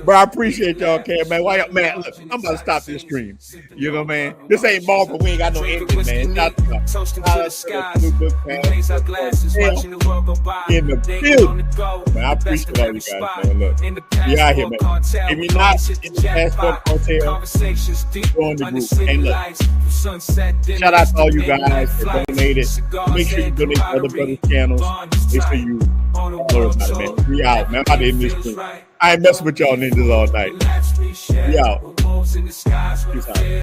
Bro, I appreciate y'all, okay, man. Why y'all, man, look, I'm about to stop this stream. You know, man. This ain't ball, but we ain't got no ending, man. Toasting to the skies. We raise our glasses, watching the world go by. In the field. Man, I appreciate all you guys, man. Look, you out here, man. If you're not in the passport cartel, go on the group. And look, shout out to all you guys that donated. Make sure you donate to other brothers' channels. Make sure you learn about it, man. We out, man. I'm about to end this stream. I ain't messing with y'all ninjas all night. We out. Peace out.